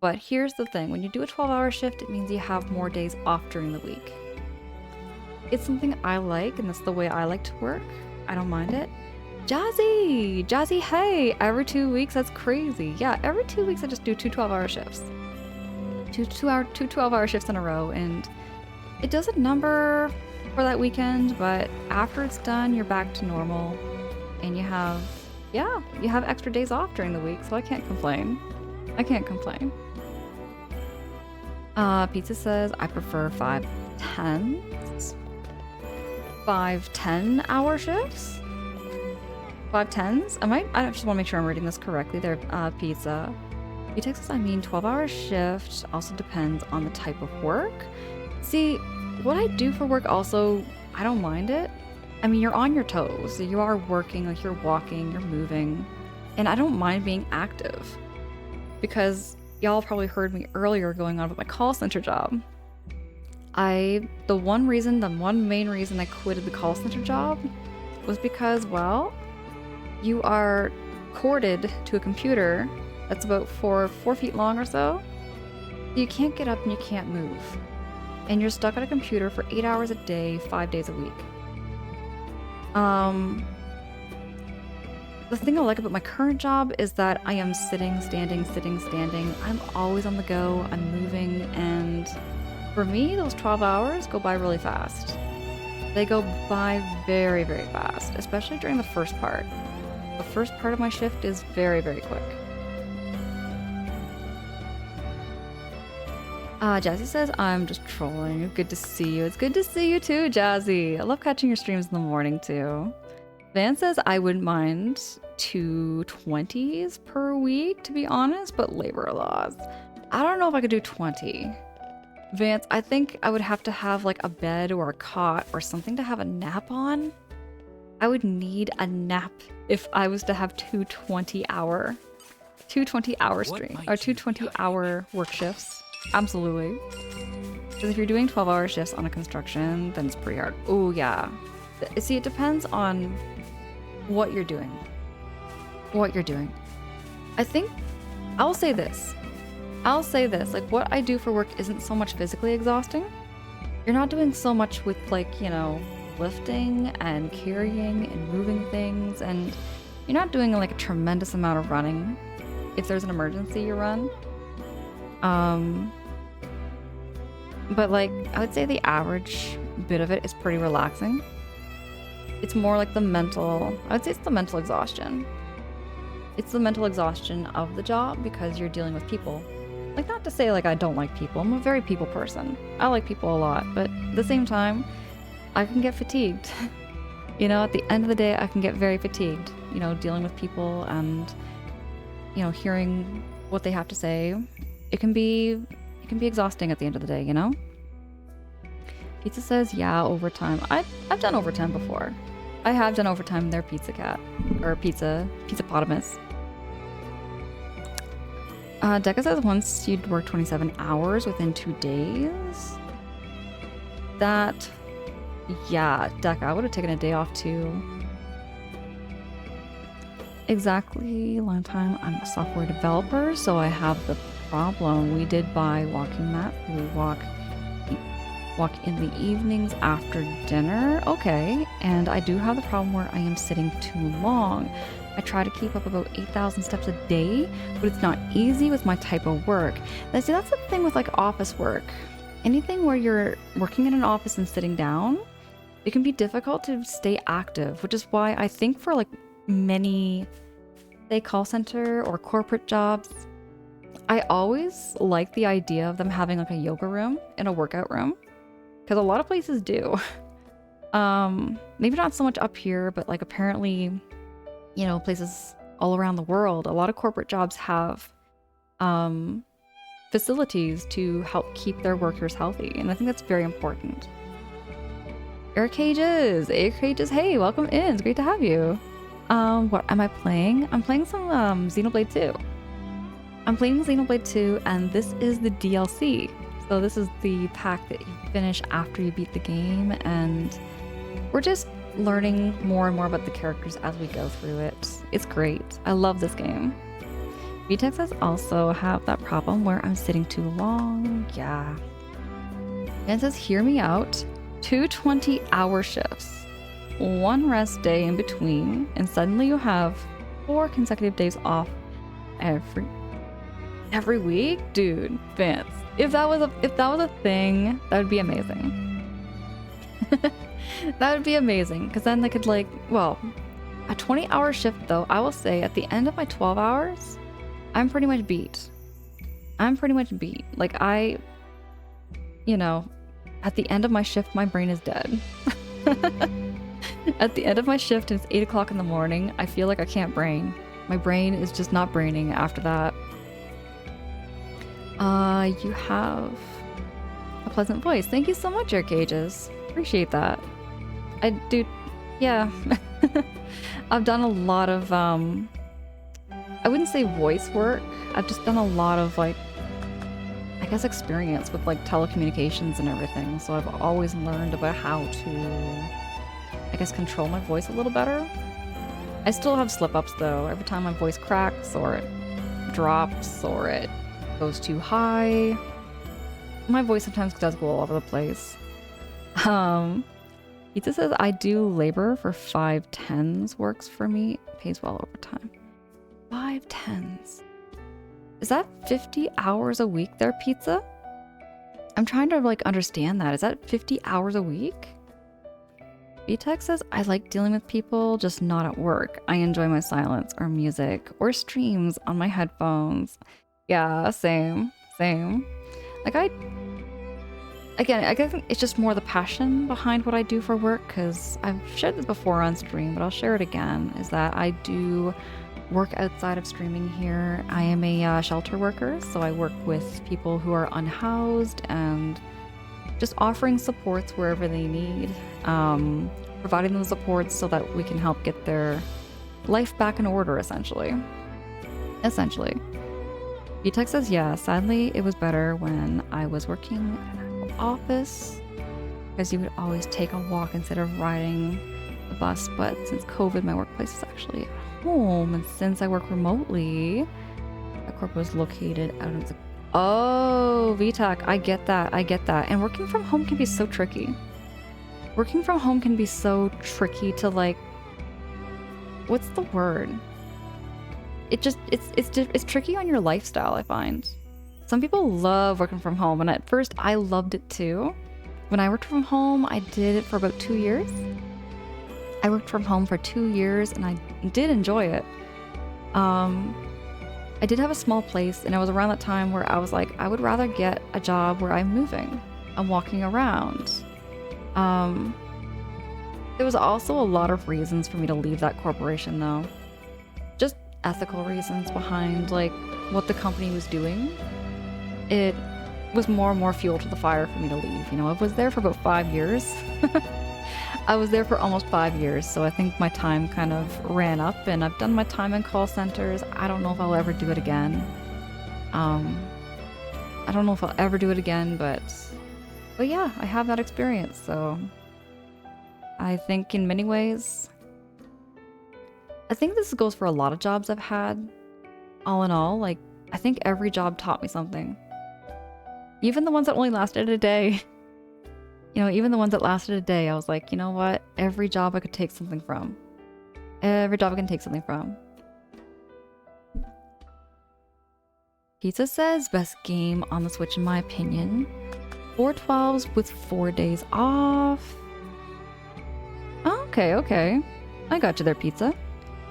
But here's the thing. When you do a 12-hour shift, it means you have more days off during the week. It's something I like, and that's the way I like to work. I don't mind it. Jazzy! Jazzy, hey! Every 2 weeks? That's crazy. Yeah, every 2 weeks I just do 2 12-hour shifts. Two 12-hour shifts in a row, and it does a number for that weekend, but after it's done, you're back to normal, and you have... yeah, you have extra days off during the week, so I can't complain. I can't complain. Pizza says, I prefer 5 10s. 5 10-hour shifts? 5 10s? I just want to make sure I'm reading this correctly there, Pizza. Pizza says, I mean 12-hour shift also depends on the type of work. See, what I do for work also, I don't mind it. I mean, you're on your toes. You are working, like you're walking, you're moving. And I don't mind being active. Because y'all probably heard me earlier going on with my call center job. The one main reason I quitted the call center job was because, well, you are corded to a computer that's about 4 feet long or so. You can't get up and you can't move. And you're stuck at a computer for 8 hours a day, 5 days a week. The thing I like about my current job is that I am sitting, standing, sitting, standing. I'm always on the go, I'm moving, and for me, those 12 hours go by really fast. They go by very, very fast, especially during the first part. The first part of my shift is very, very quick. Jazzy says, I'm just trolling. Good to see you. It's good to see you too, Jazzy. I love catching your streams in the morning too. Van says, I wouldn't mind 2 20s per week, to be honest, but labor laws. I don't know if I could do 20. Vance, I think I would have to have like a bed or a cot or something to have a nap on. I would need a nap if I was to have 2 20-hour stream or 2 20-hour work shifts. Absolutely. Because if you're doing 12-hour shifts on a construction, then it's pretty hard. Oh yeah. See, it depends on what you're doing. I think I'll say this. I'll say this, like what I do for work isn't so much physically exhausting. You're not doing so much with like, you know, lifting and carrying and moving things, and you're not doing like a tremendous amount of running. If there's an emergency, you run. But like, I would say the average bit of it is pretty relaxing. It's more like the mental, I would say it's the mental exhaustion. It's the mental exhaustion of the job because you're dealing with people. Like, not to say like I don't like people, I'm a very people person. I like people a lot, but at the same time, I can get fatigued. You know, at the end of the day, I can get very fatigued, you know, dealing with people and, you know, hearing what they have to say. It can be exhausting at the end of the day, you know? Pizza says, yeah, overtime. I've done overtime before. I have done overtime there, Pizza Cat. Or Pizzapotamus. Deca says once you'd work 27 hours within 2 days. That, yeah, Deca, I would have taken a day off too. Exactly, long time. I'm a software developer, so I have the problem. We did buy walking mat. We walk in the evenings after dinner. Okay, and I do have the problem where I am sitting too long. I try to keep up about 8,000 steps a day, but it's not easy with my type of work. That's the thing with like office work. Anything where you're working in an office and sitting down, it can be difficult to stay active, which is why I think for like many, say, call center or corporate jobs, I always like the idea of them having like a yoga room and a workout room, because a lot of places do. Maybe not so much up here, but like apparently, you know, places all around the world, a lot of corporate jobs have facilities to help keep their workers healthy, and I think that's very important. Air Cages, hey, welcome in. It's great to have you. What am I playing? I'm playing some Xenoblade 2. I'm playing Xenoblade 2, and this is the DLC. So this is the pack that you finish after you beat the game, and we're just learning more and more about the characters as we go through it. It's great. I love this game. VTech says also have that problem where I'm sitting too long. Yeah. And it says, hear me out. 2 20-hour shifts, 1 rest day in between, and suddenly you have 4 consecutive days off every week? Dude, Vance, if that was a thing, that would be amazing. That would be amazing, because then they could like, well, a 20-hour shift though, I will say at the end of my 12 hours, I'm pretty much beat. Like you know, at the end of my shift, my brain is dead. At the end of my shift, and it's 8 o'clock in the morning, I feel like I can't brain. My brain is just not braining after that. You have a pleasant voice. Thank you so much, Air Cages. Appreciate that. I do, yeah. I've done a lot of, I wouldn't say voice work. I've just done a lot of, like, I guess experience with, like, telecommunications and everything. So I've always learned about how to, I guess, control my voice a little better. I still have slip-ups, though. Every time my voice cracks, or it drops, or it goes too high. My voice sometimes does go all over the place. Pizza says, I do labor for 5/10s, works for me, pays well over time. 5/10s. Is that 50 hours a week there, Pizza? I'm trying to like understand that. Is that 50 hours a week? VTech says, I like dealing with people, just not at work. I enjoy my silence or music or streams on my headphones. Yeah, same. Like I guess it's just more the passion behind what I do for work, because I've shared this before on stream, but I'll share it again, is that I do work outside of streaming here. I am a shelter worker, so I work with people who are unhoused and just offering supports wherever they need, providing them supports so that we can help get their life back in order, essentially. VTech says, yeah, sadly, it was better when I was working at an office, because you would always take a walk instead of riding the bus, but since COVID, my workplace is actually at home, and since I work remotely, my corp was located out in Oh, VTAC, I get that. I get that. And working from home can be so tricky. Working from home can be so tricky to like, what's the word? It's tricky on your lifestyle, I find. Some people love working from home, and at first I loved it too. When I worked from home, I did it for about 2 years. I worked from home for 2 years and I did enjoy it. I did have a small place, and it was around that time where I was like, I would rather get a job where I'm moving, I'm walking around. There was also a lot of reasons for me to leave that corporation though. Just ethical reasons behind like what the company was doing. It was more and more fuel to the fire for me to leave. You know, I was there for about 5 years. I was there for almost 5 years, so I think my time kind of ran up, and I've done my time in call centers. I don't know if I'll ever do it again. I don't know if I'll ever do it again, but yeah, I have that experience, so I think in many ways, I think this goes for a lot of jobs I've had. All in all, like, I think every job taught me something. Even the ones that only lasted a day. You know, even the ones that lasted a day, I was like, you know what? Every job I could take something from. Every job I can take something from. Pizza says, best game on the Switch in my opinion. 412s with 4 days off. Oh, okay. I got you there, Pizza.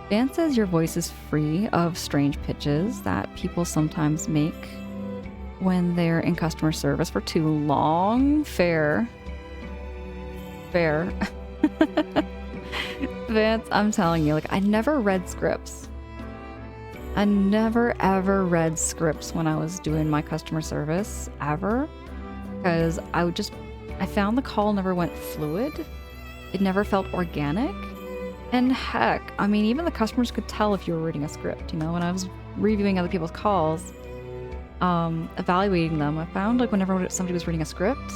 Van says your voice is free of strange pitches that people sometimes make when they're in customer service for too long. Fair. Vance, I'm telling you, like, I never read scripts. I never ever read scripts when I was doing my customer service, ever. Because I found the call never went fluid. It never felt organic. And heck, I mean, even the customers could tell if you were reading a script, you know? When I was reviewing other people's calls, evaluating them, I found, like, whenever somebody was reading a script,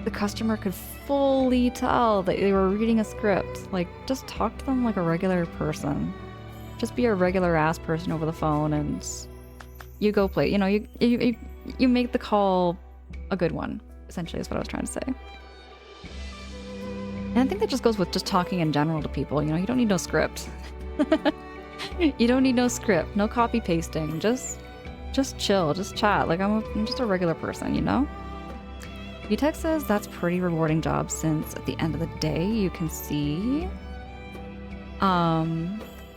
the customer could fully tell that they were reading a script. Like, just talk to them like a regular person. Just be a regular ass person over the phone, and you go play. You know, you make the call a good one, essentially, is what I was trying to say. And I think that just goes with just talking in general to people. You know, you don't need no script. You don't need no script, no copy pasting. Just chill, just chat. Like, I'm just a regular person, you know? VTech says that's pretty rewarding job, since at the end of the day you can see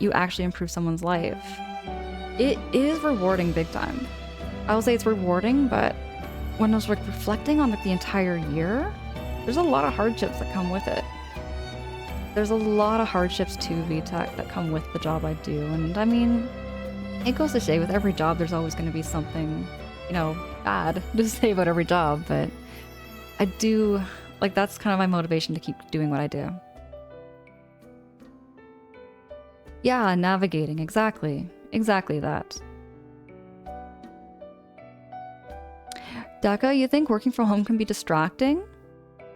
you actually improve someone's life. It is rewarding big time. I will say it's rewarding, but when I was like reflecting on like the entire year, there's a lot of hardships that come with it. There's a lot of hardships to VTech that come with the job I do, and I mean, it goes to say with every job there's always going to be something, you know, bad to say about every job, but I do, like, that's kind of my motivation to keep doing what I do. Yeah, navigating, exactly that. Daka, you think working from home can be distracting?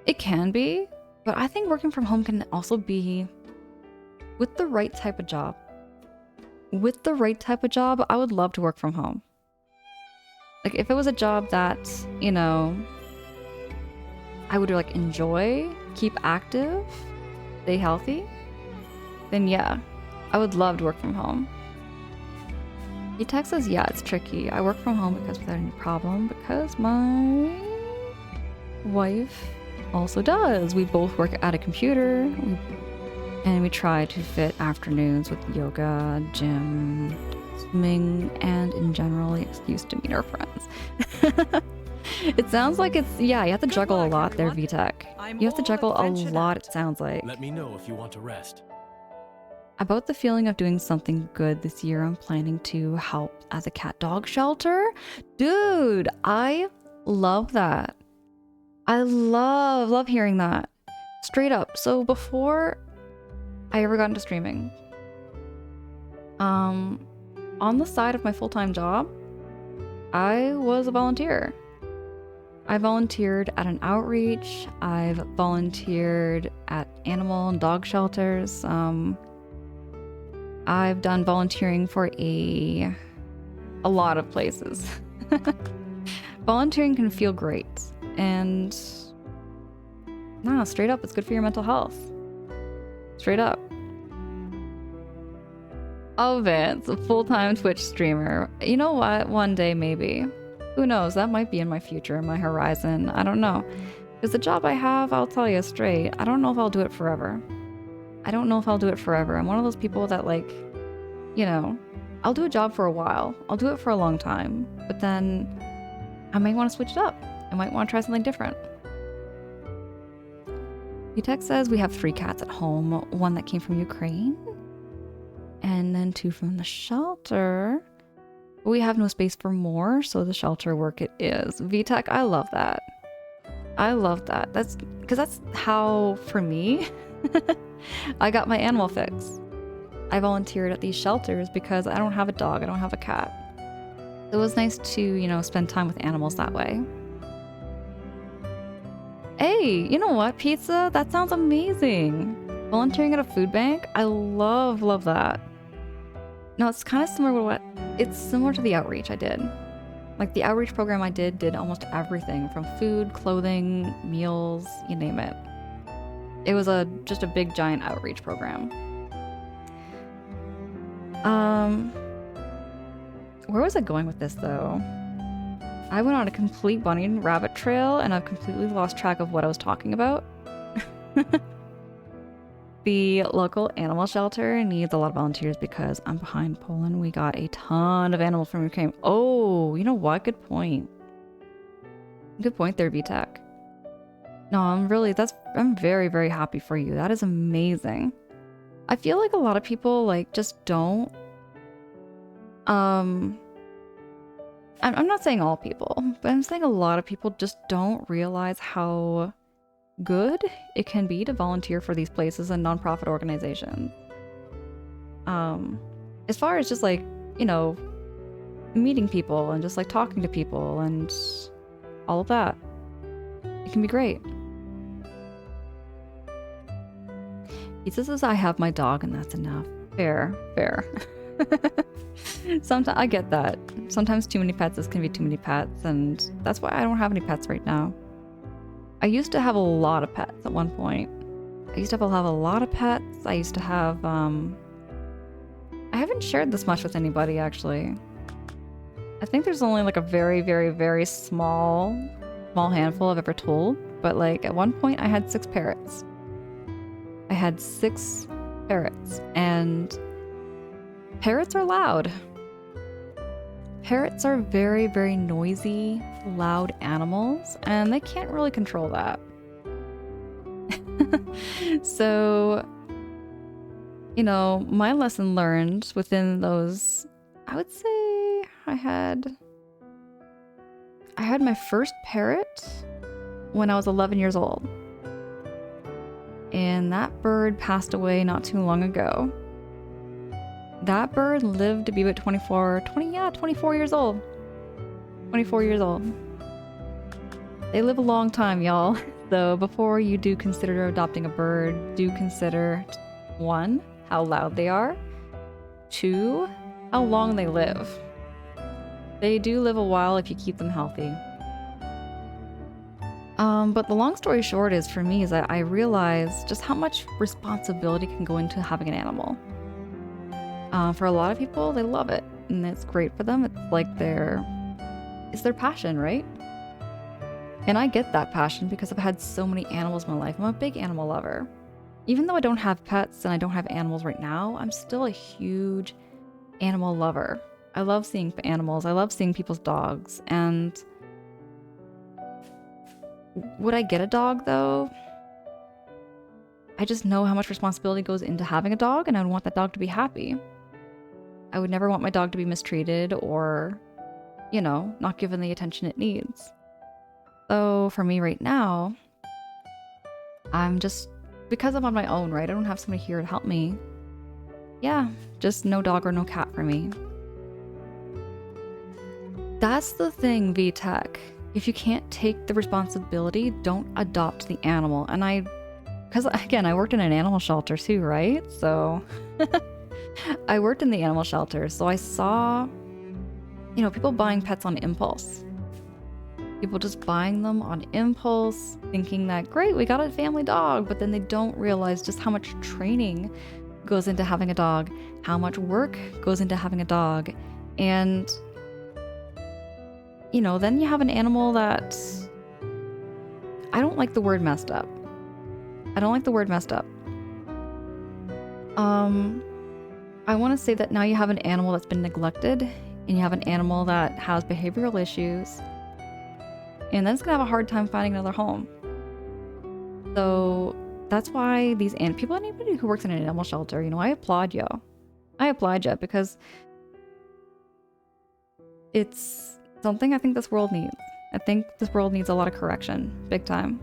It can be, but I think working from home can also be with the right type of job. With the right type of job, I would love to work from home. Like, if it was a job that, you know, I would like enjoy, keep active, stay healthy, then yeah, I would love to work from home. He texts us, yeah, it's tricky. I work from home because without any problem, because my wife also does. We both work at a computer, and we try to fit afternoons with yoga, gym, swimming, and in general the excuse to meet our friends. It sounds like it's, yeah, you have to juggle a lot there, VTech. You have to juggle a lot, it sounds like.
Let me know if you want to rest.
About the feeling of doing something good this year, I'm planning to help at the cat dog shelter. Dude, I love that. I love hearing that. Straight up. So before I ever got into streaming, on the side of my full-time job, I was a volunteer. I volunteered at an outreach. I've volunteered at animal and dog shelters. I've done volunteering for a lot of places. volunteering can feel great. And nah, straight up, it's good for your mental health. Straight up. Oh, Vance, a full-time Twitch streamer. You know what? One day, maybe. Who knows? That might be in my future, in my horizon. I don't know. Because the job I have, I'll tell you straight, I don't know if I'll do it forever. I don't know if I'll do it forever. I'm one of those people that, like, you know, I'll do a job for a while. I'll do it for a long time. But then I might want to switch it up. I might want to try something different. Utex says we have 3 cats at home. 1 that came from Ukraine. And then 2 from the shelter. We have no space for more, so the shelter work it is. VTech, I love that. I love that. That's because that's how, for me, I got my animal fix. I volunteered at these shelters because I don't have a dog, I don't have a cat. It was nice to, you know, spend time with animals that way. Hey, you know what, pizza? That sounds amazing. Volunteering at a food bank? I love that. No, it's kind of similar to it's similar to the outreach I did. Like the outreach program I did almost everything from food, clothing, meals, you name it. It was just a big giant outreach program. Where was I going with this though? I went on a complete bunny and rabbit trail and I've completely lost track of what I was talking about. The local animal shelter needs a lot of volunteers because I'm behind Poland. We got a ton of animals from Ukraine. Oh, you know what? Good point. Good point there, VTech. No, I'm very, very happy for you. That is amazing. I feel like a lot of people like just don't. I'm not saying all people, but I'm saying a lot of people just don't realize how good it can be to volunteer for these places and nonprofit organizations. As far as just like, you know, meeting people and just like talking to people and all of that, it can be great. He says I have my dog and that's enough. Fair. Sometimes I get that. Sometimes too many pets can be too many pets, and that's why I don't have any pets right now. I used to have a lot of pets at one point. I used to have a lot of pets. I used to have, I haven't shared this much with anybody, actually. I think there's only like a very, very, very small handful I've ever told. But like at one point I had 6 parrots. I had 6 parrots, and parrots are loud. Parrots are very, very noisy, loud animals, and they can't really control that. So, you know, my lesson learned within those, I would say I had my first parrot when I was 11 years old. And that bird passed away not too long ago. That bird lived to be about 24 years old. 24 years old. They live a long time, y'all. So before you do consider adopting a bird, do consider 1, how loud they are. 2, how long they live. They do live a while if you keep them healthy. But the long story short is, for me, is that I realized just how much responsibility can go into having an animal. For a lot of people, they love it, and it's great for them. It's like it's their passion, right? And I get that passion because I've had so many animals in my life. I'm a big animal lover. Even though I don't have pets and I don't have animals right now, I'm still a huge animal lover. I love seeing animals. I love seeing people's dogs. And would I get a dog though? I just know how much responsibility goes into having a dog, and I would want that dog to be happy. I would never want my dog to be mistreated or, you know, not given the attention it needs. So for me right now, I'm just, because I'm on my own, right? I don't have somebody here to help me. Yeah, just no dog or no cat for me. That's the thing, VTech. If you can't take the responsibility, don't adopt the animal. And because again, I worked in an animal shelter too, right? So I worked in the animal shelter, so I saw, you know, people buying pets on impulse. People just buying them on impulse, thinking that, great, we got a family dog, but then they don't realize just how much training goes into having a dog, how much work goes into having a dog, and, you know, then you have an animal that... I don't like the word messed up. I don't like the word messed up. I want to say that now you have an animal that's been neglected, and you have an animal that has behavioral issues, and then it's gonna have a hard time finding another home. So that's why these people, anybody who works in an animal shelter, you know, I applaud you. I applaud you because it's something I think this world needs. I think this world needs a lot of correction. Big time.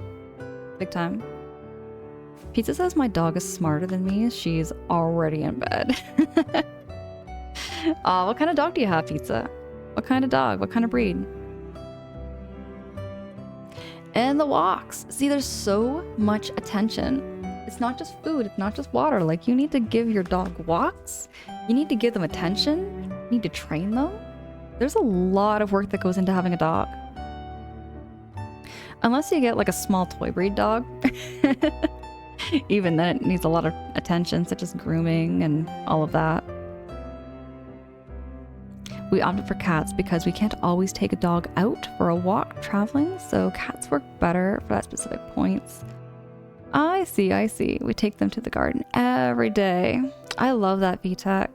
Big time. Pizza says my dog is smarter than me. She's already in bed. What kind of dog do you have, Pizza? What kind of dog? What kind of breed? And the walks. See, there's so much attention. It's not just food. It's not just water. Like, you need to give your dog walks. You need to give them attention. You need to train them. There's a lot of work that goes into having a dog. Unless you get like a small toy breed dog. Even then it needs a lot of attention, such as grooming and all of that. We opted for cats because we can't always take a dog out for a walk traveling, so cats work better for that specific points. I see, I see. We take them to the garden every day. I love that, VTech.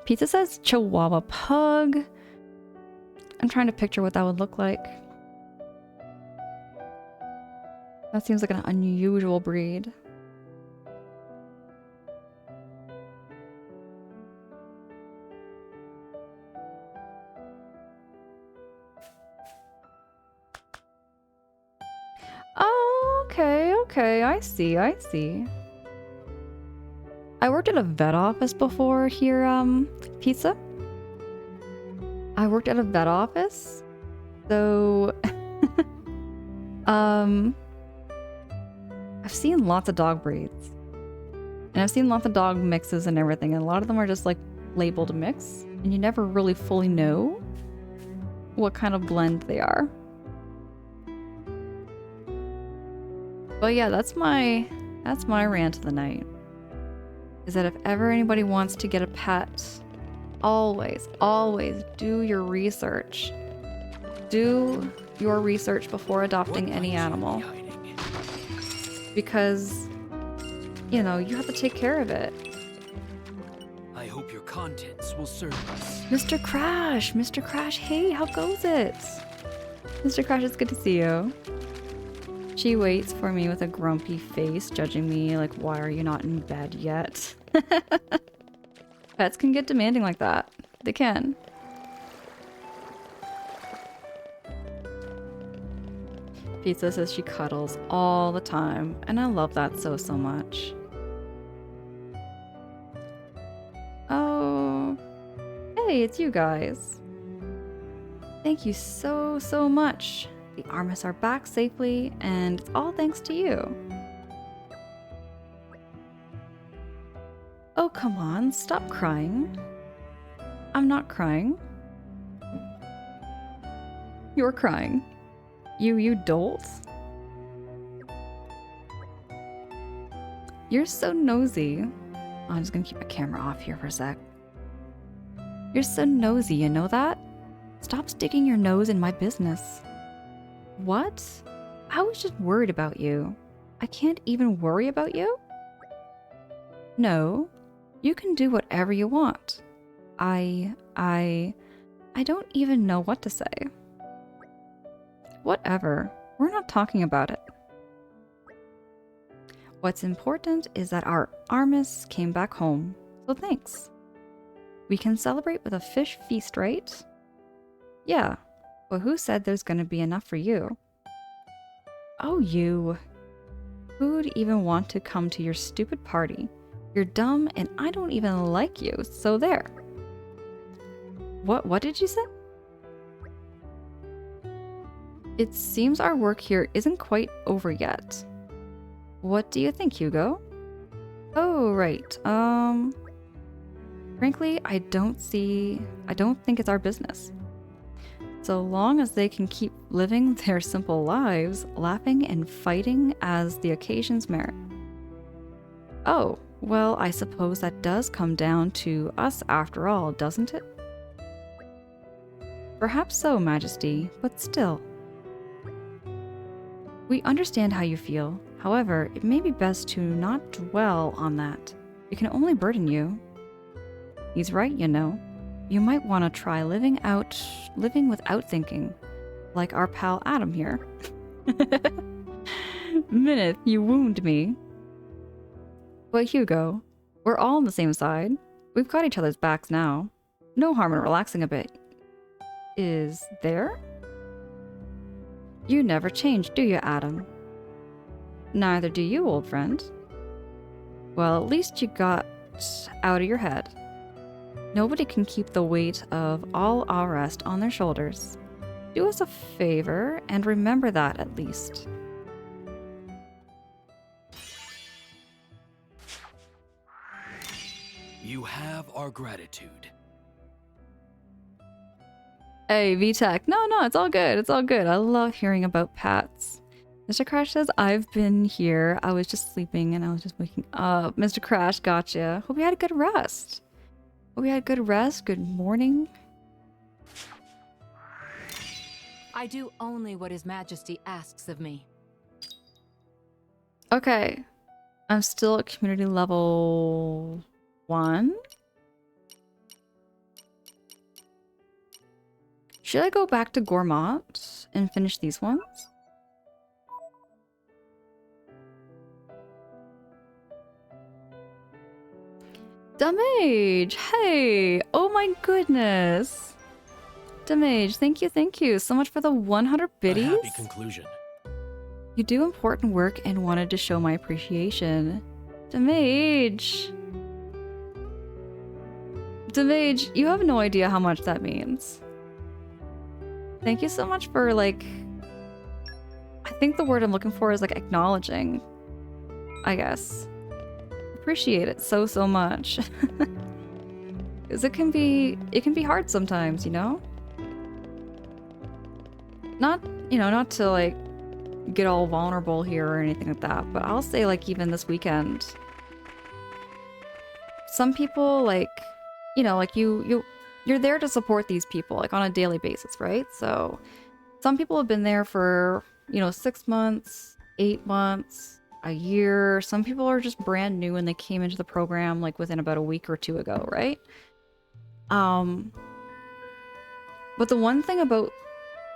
Pizza says Chihuahua Pug. I'm trying to picture what that would look like. That seems like an unusual breed. Oh, okay, I see. I worked at a vet office before here, Pizza. I worked at a vet office, so I've seen lots of dog breeds. And I've seen lots of dog mixes and everything, and a lot of them are just like labeled mix, and you never really fully know what kind of blend they are. But yeah, that's my rant of the night. Is that if ever anybody wants to get a pet, always do your research. Do your research before adopting any animal. Because, you know, you have to take care of it.
I hope your contents will serve us.
Mr. Crash, hey, how goes it? Mr. Crash, it's good to see you. She waits for me with a grumpy face, judging me like, why are you not in bed yet? Pets can get demanding like that. They can. Pizza says she cuddles all the time, and I love that so much. Oh, hey, it's you guys. Thank you so much. The Armists are back safely, and it's all thanks to you. Oh, come on, stop crying. I'm not crying. You're crying. You dolt. You're so nosy. Oh, I'm just gonna keep my camera off here for a sec. You're so nosy, you know that? Stop sticking your nose in my business. What? I was just worried about you. I can't even worry about you? No, you can do whatever you want. I don't even know what to say. Whatever. We're not talking about it. What's important is that our Armists came back home, so thanks. We can celebrate with a fish feast, right? Yeah, but who said there's gonna be enough for you? Oh, you. Who'd even want to come to your stupid party? You're dumb and I don't even like you, so there. What did you say? It seems our work here isn't quite over yet. What do you think, Hugo? Oh, right. Frankly, I don't think it's our business. so long as they can keep living their simple lives, laughing and fighting as the occasions merit. Oh, well, I suppose that does come down to us after all, doesn't it? Perhaps so, Majesty, but still. We understand how you feel. However, it may be best to not dwell on that. It can only burden you. He's right, you know. You might want to try living without thinking, like our pal Adam here. Minute, you wound me. But Hugo, we're all on the same side. We've got each other's backs now. No harm in relaxing a bit. Is there? You never change, do you, Adam? Neither do you, old friend. Well, at least you got out of your head. Nobody can keep the weight of all our rest on their shoulders. Do us a favor and remember that at least.
You have our gratitude.
Hey, VTech. No, it's all good. It's all good. I love hearing about pets. Mr. Crash says, I've been here. I was just sleeping and I was just waking up. Mr. Crash, gotcha. Hope you had a good rest. Hope you had good rest. Good morning.
I do only what His Majesty asks of me.
Okay. I'm still at community level 1. Should I go back to Gourmand and finish these ones? Damage! Hey! Oh my goodness! Damage, thank you so much for the 100 biddies.
A happy conclusion.
You do important work and wanted to show my appreciation. Damage! Damage, you have no idea how much that means. Thank you so much for, like... I think the word I'm looking for is, like, acknowledging. I guess. Appreciate it so much. Because it can be hard sometimes, you know? Not to, like, get all vulnerable here or anything like that, but I'll say, like, even this weekend, some people, like, you know, like, you're there to support these people, like, on a daily basis, right? So some people have been there for, 6 months, 8 months, a year. Some people are just brand new and they came into the program, like, within about a week or two ago, right? But the one thing about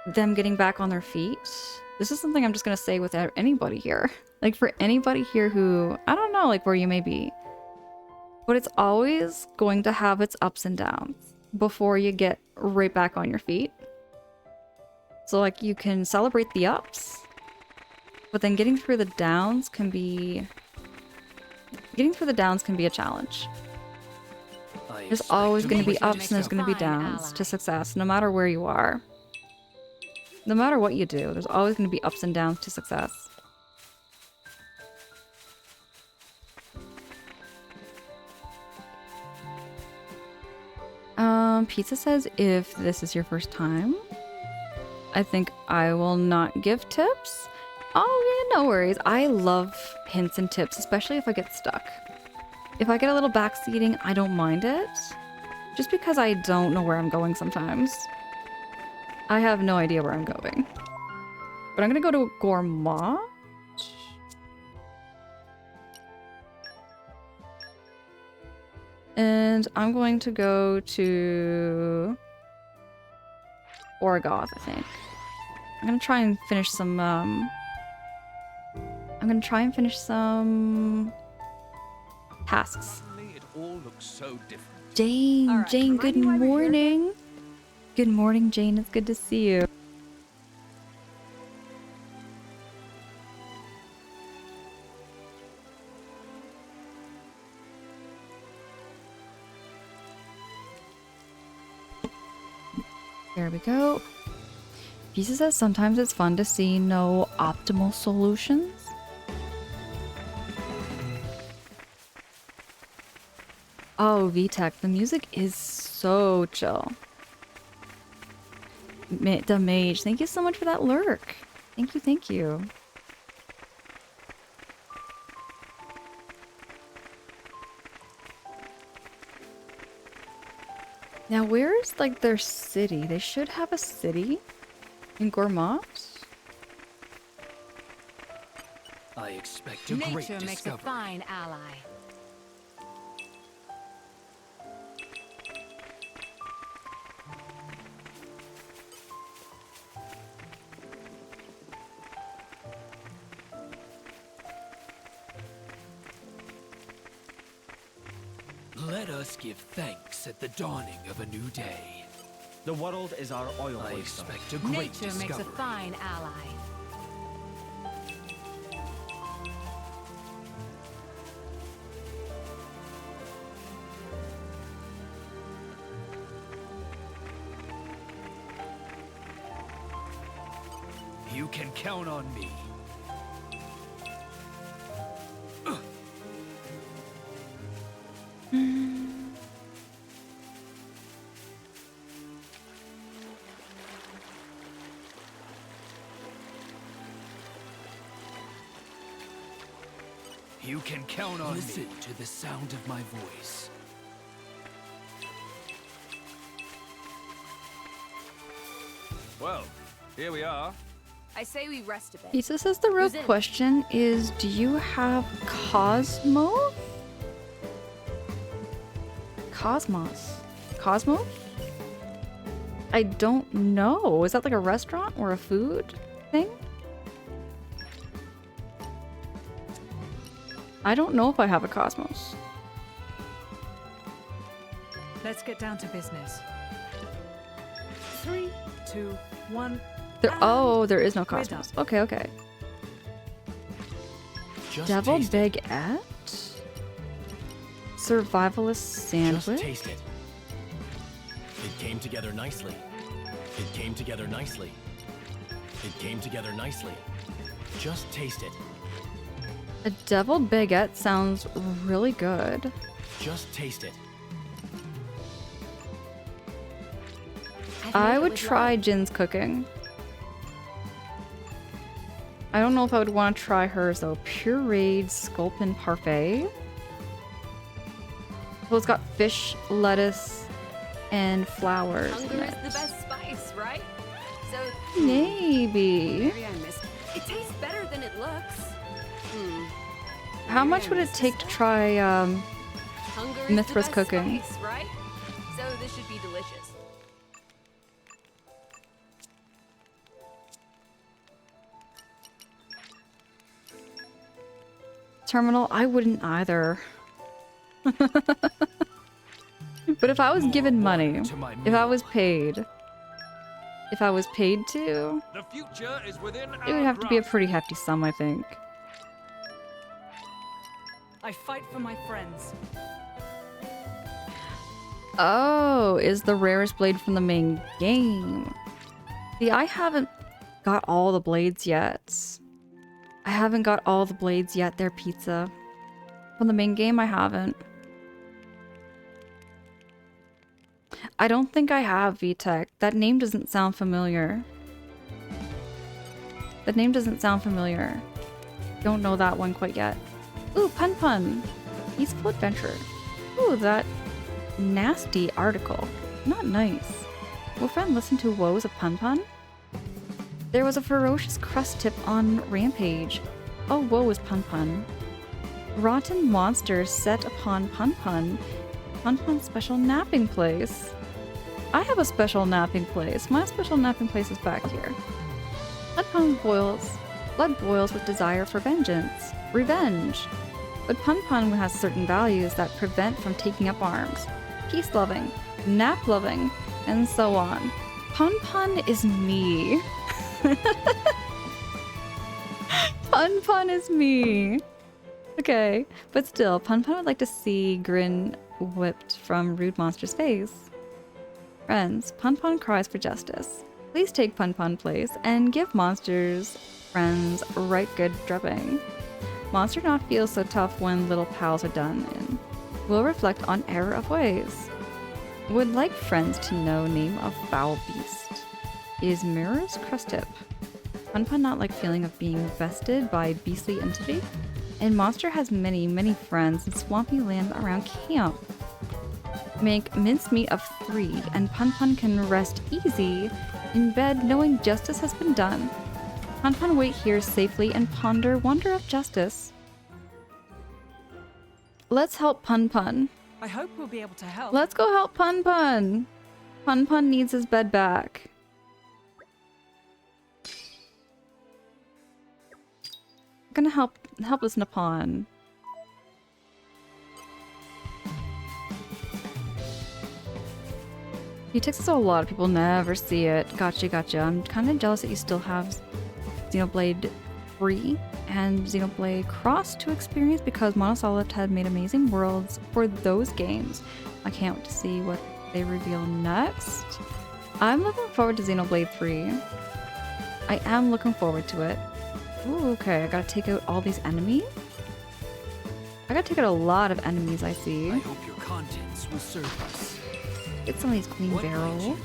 them getting back on their feet, this is something I'm just going to say with anybody here. Like, for anybody here who, I don't know, like, where you may be, but it's always going to have its ups and downs before you get right back on your feet. So, like, you can celebrate the ups, but then getting through the downs can be a challenge. There's always going to be ups and there's going to be downs to success, no matter where you are. No matter what you do, there's always going to be ups and downs to success. Pizza says, if this is your first time, I think I will not give tips. Oh, yeah, no worries. I love hints and tips, especially if I get stuck. If I get a little backseating, I don't mind it. Just because I don't know where I'm going sometimes. I have no idea where I'm going. But I'm gonna go to Gourmand. And I'm going to go to Oragoth, I think. I'm gonna try and finish some, tasks.
It all looks so different.
Jane, Jane, good morning. Good morning, Jane. It's good to see you. There we go. Pieces says sometimes it's fun to see no optimal solutions. Oh, VTech, the music is so chill. The mage. Thank you so much for that lurk. Thank you, thank you. Now, where is like their city? They should have a city in Gourmand.
I expect a great
Nature makes a
discovery.
fine ally.
Let us give thanks at the dawning of a new day.
The world is our oil
I
oyster.
expect a great
Nature makes a
discovery.
fine ally.
You can count on me. You can count on Listen to the sound of my voice.
Well, here we are.
I say we rest a bit.
Pizza says the real
Who's in?
question is, do you have Cosmos? Cosmos? I don't know. Is that like a restaurant or a food thing? I don't know if I have a Cosmos.
Let's get down to business. 3, 2, 1.
Oh, there is no
We're
Cosmos. Okay, okay.
Just
Devil
taste it.
baguette? Survivalist sandwich?
Just taste it. It came together nicely. It came together nicely. It came together nicely. Just taste it.
A deviled baguette sounds really good.
Just taste it.
I would try Jin's cooking. I don't know if I would want to try hers though. Pureed sculpin parfait. Well, it's got fish, lettuce, and flowers in
Hunger
it.
is the best spice, right? So
Maybe.
maybe I missed. It tastes better than it looks.
How much would it take to try
Hunger is the
Mithra's
best
cooking?
spice, right? So this should be delicious.
Terminal? I wouldn't either. But if I was given money, if I was paid to,
The future is within
it would have to be a pretty hefty sum, I think.
I fight for my friends.
Oh, is the rarest blade from the main game. See, I haven't got all the blades yet. I haven't got all the blades yet there, Pizza. From the main game, I haven't. I don't think I have VTech. That name doesn't sound familiar. That name doesn't sound familiar. Don't know that one quite yet. Ooh, Pun Pun. Peaceful Adventure. Ooh, that nasty article. Not nice. Will friend listen to woes of Pun Pun? There was a ferocious crust tip on Rampage. Oh, woe is Pun Pun. Rotten monsters set upon Pun Pun. Pun Pun's special napping place. I have a special napping place. My special napping place is back here. Blood boils with desire for vengeance. Revenge. But Pun Pun has certain values that prevent from taking up arms. Peace-loving, nap-loving, and so on. Pun Pun is me. Pun Pun is me. Okay, but still, Pun Pun would like to see Grin whipped from Rude Monster's face. Friends, Pun Pun cries for justice. Please take Pun Pun place and give Monster's friends right good drubbing. Monster not feel so tough when little pals are done in. Will reflect on error of ways. Would like friends to know name of foul beast. is Mirror's Crest Tip. Pun Pun not like feeling of being bested by beastly entity. And Monster has many, many friends in swampy land around camp. Make mincemeat of 3, and Pun Pun can rest easy in bed knowing justice has been done. Pun Pun wait here safely and ponder wonder of justice. Let's help Pun Pun.
I hope we'll be able to help.
Let's go help Pun Pun. Pun Pun needs his bed back. I'm gonna help this Nippon. He takes us, so a lot of people never see it. Gotcha, gotcha. I'm kind of jealous that you still have Xenoblade 3 and Xenoblade Cross to experience because Monosolid had made amazing worlds for those games. I can't wait to see what they reveal next. I'm looking forward to Xenoblade 3. I am looking forward to it. Ooh, okay, I gotta take out all these enemies. I gotta take out a lot of enemies I see.
I hope your contents will serve us.
Get some of these queen barrels.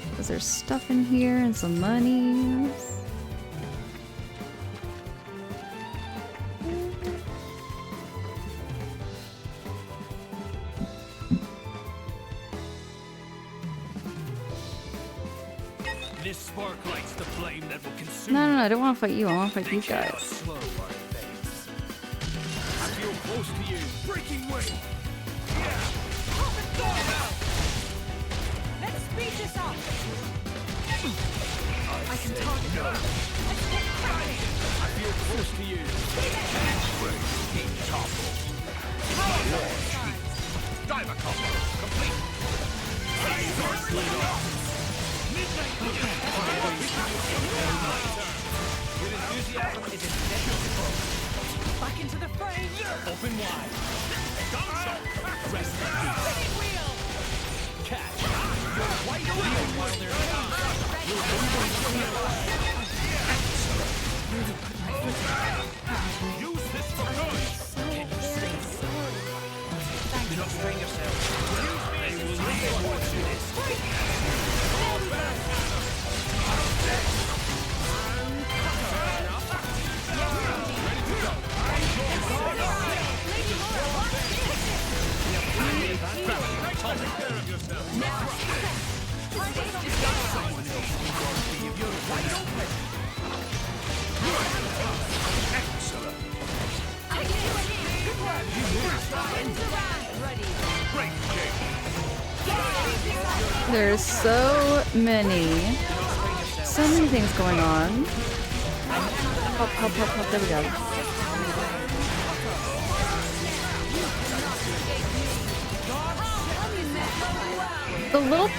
Because there's stuff in here and some monies.
This spark lights the flame that will consume.
No, I don't want to fight you. I want to fight these guys.
Slow our face. I feel close to you. Breaking way.
Let's speed this up.
I can target her.
Let's get cracking.
I feel close to you. Keep topple. Diver combo complete. Razor slid off. Midnight Your enthusiasm is inevitable.
Back into the frame.
Open wide. Rest in peace.
Spinning wheel.
Catch. You're wide open while they're use this for good. Can you stay still? Do not strain yourself. They will lead towards you.
There's so many things going on. Pop, there we go. The little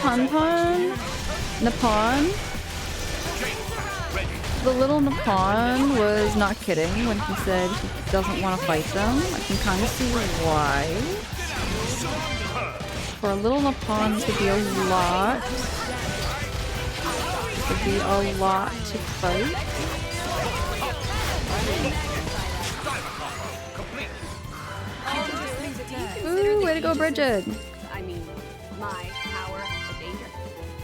Nippon, the little Nippon was not kidding when he said he doesn't want to fight them. I can kind of see why. For a little Nippon, this would be a lot. This would be a lot to fight. Ooh, way to go, Bridget!
I mean, my power, a danger.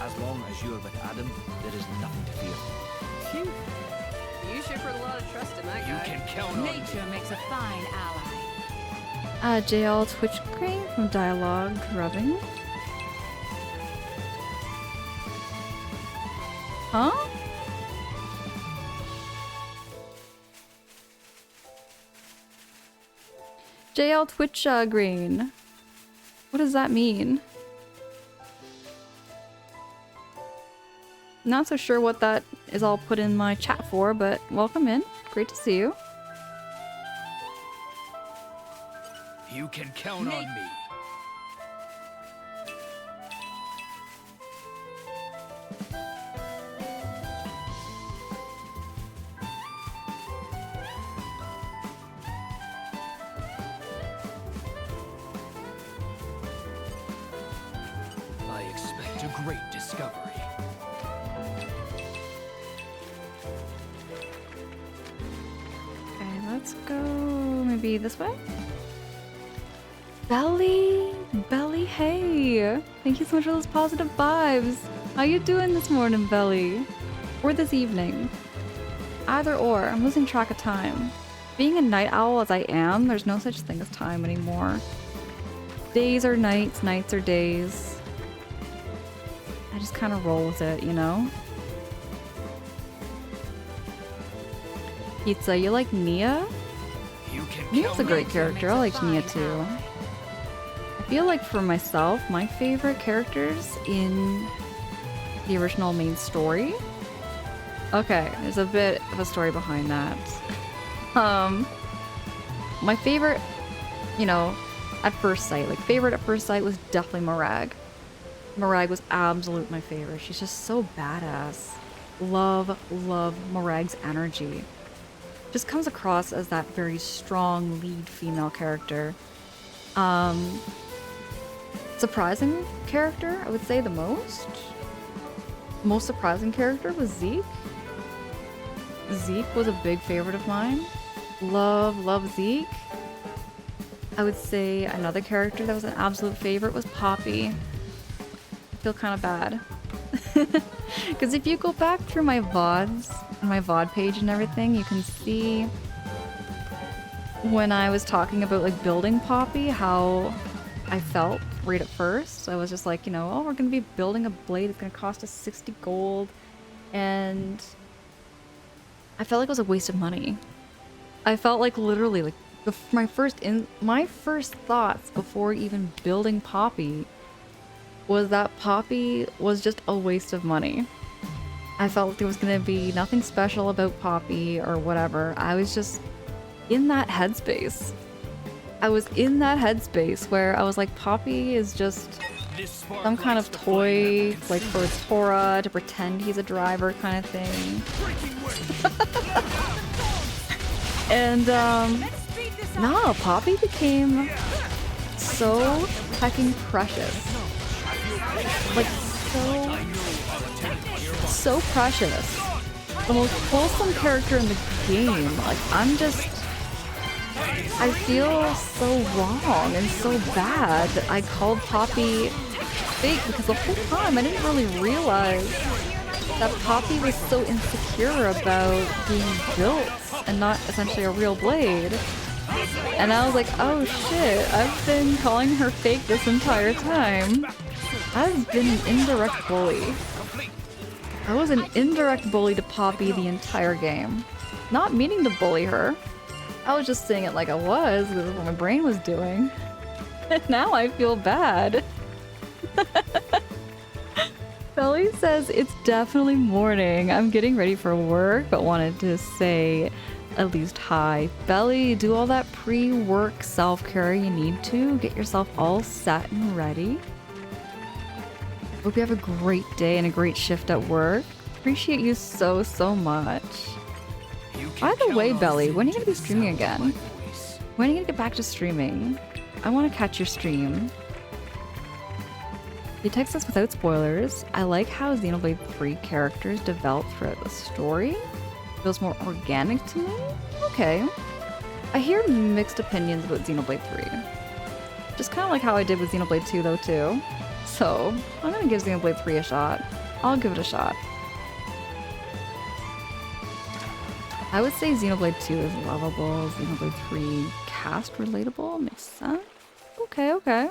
As long as you're with Adam, there is nothing to fear.
Phew. You sure put a lot of trust in that guy.
You can count on
Nature makes a fine ally.
JL Twitch Crane from Dialogue Rubbing. Huh? JL Twitch Green. What does that mean? Not so sure what that is all put in my chat for, but welcome in. Great to see you.
You can count on me. I expect a great discovery.
Okay, let's go maybe this way. Belly, hey! Thank you so much for those positive vibes. How you doing this morning, Belly? Or this evening? Either or, I'm losing track of time. Being a night owl as I am, there's no such thing as time anymore. Days are nights, nights are days. I just kind of roll with it, you know? Pizza, you like Nia? Nia's a great character. I liked Nia too. I feel like for myself, my favorite characters in the original main story. Okay, there's a bit of a story behind that. My favorite, you know, at first sight, like favorite at first sight was definitely Morag. Morag was absolute my favorite. She's just so badass. Love Morag's energy. Just comes across as that very strong lead female character. Surprising character, I would say the most surprising character was Zeke. Zeke was a big favorite of mine. Love Zeke. I would say another character that was an absolute favorite was Poppy. I feel kind of bad. Because if you go back through my VODs, and my VOD page and everything, you can see when I was talking about like building Poppy, how I felt right at first. I was just like, you know, oh, we're going to be building a blade that's going to cost us 60 gold. And I felt like it was a waste of money. I felt like literally like my first thoughts before even building Poppy was that Poppy was just a waste of money. I felt like there was going to be nothing special about Poppy or whatever. I was just in that headspace. I was in that headspace where I was like, Poppy is just some kind of toy, like for Tora to pretend he's a driver kind of thing. And no, Poppy became so fucking precious. Like so precious. The most wholesome character in the game. Like I feel so wrong and so bad that I called Poppy fake, because the whole time I didn't really realize that Poppy was so insecure about being built and not essentially a real blade. And I was like, oh shit, I've been calling her fake this entire time. I've been an indirect bully. I was an indirect bully to Poppy the entire game. Not meaning to bully her. I was just saying it like I was, because that's what my brain was doing. And now I feel bad. Belly says it's definitely morning. I'm getting ready for work, but wanted to say at least hi. Belly, do all that pre-work self-care you need to. Get yourself all set and ready. Hope you have a great day and a great shift at work. Appreciate you so much. By the way, Belly, when are you going to be streaming again? When are you going to get back to streaming? I want to catch your stream. You text us without spoilers. I like how Xenoblade 3 characters develop throughout the story. Feels more organic to me. Okay. I hear mixed opinions about Xenoblade 3. Just kind of like how I did with Xenoblade 2 though too. So, I'm gonna give Xenoblade 3 a shot. I'll give it a shot. I would say Xenoblade 2 is lovable, Xenoblade 3 cast relatable, makes sense. Okay.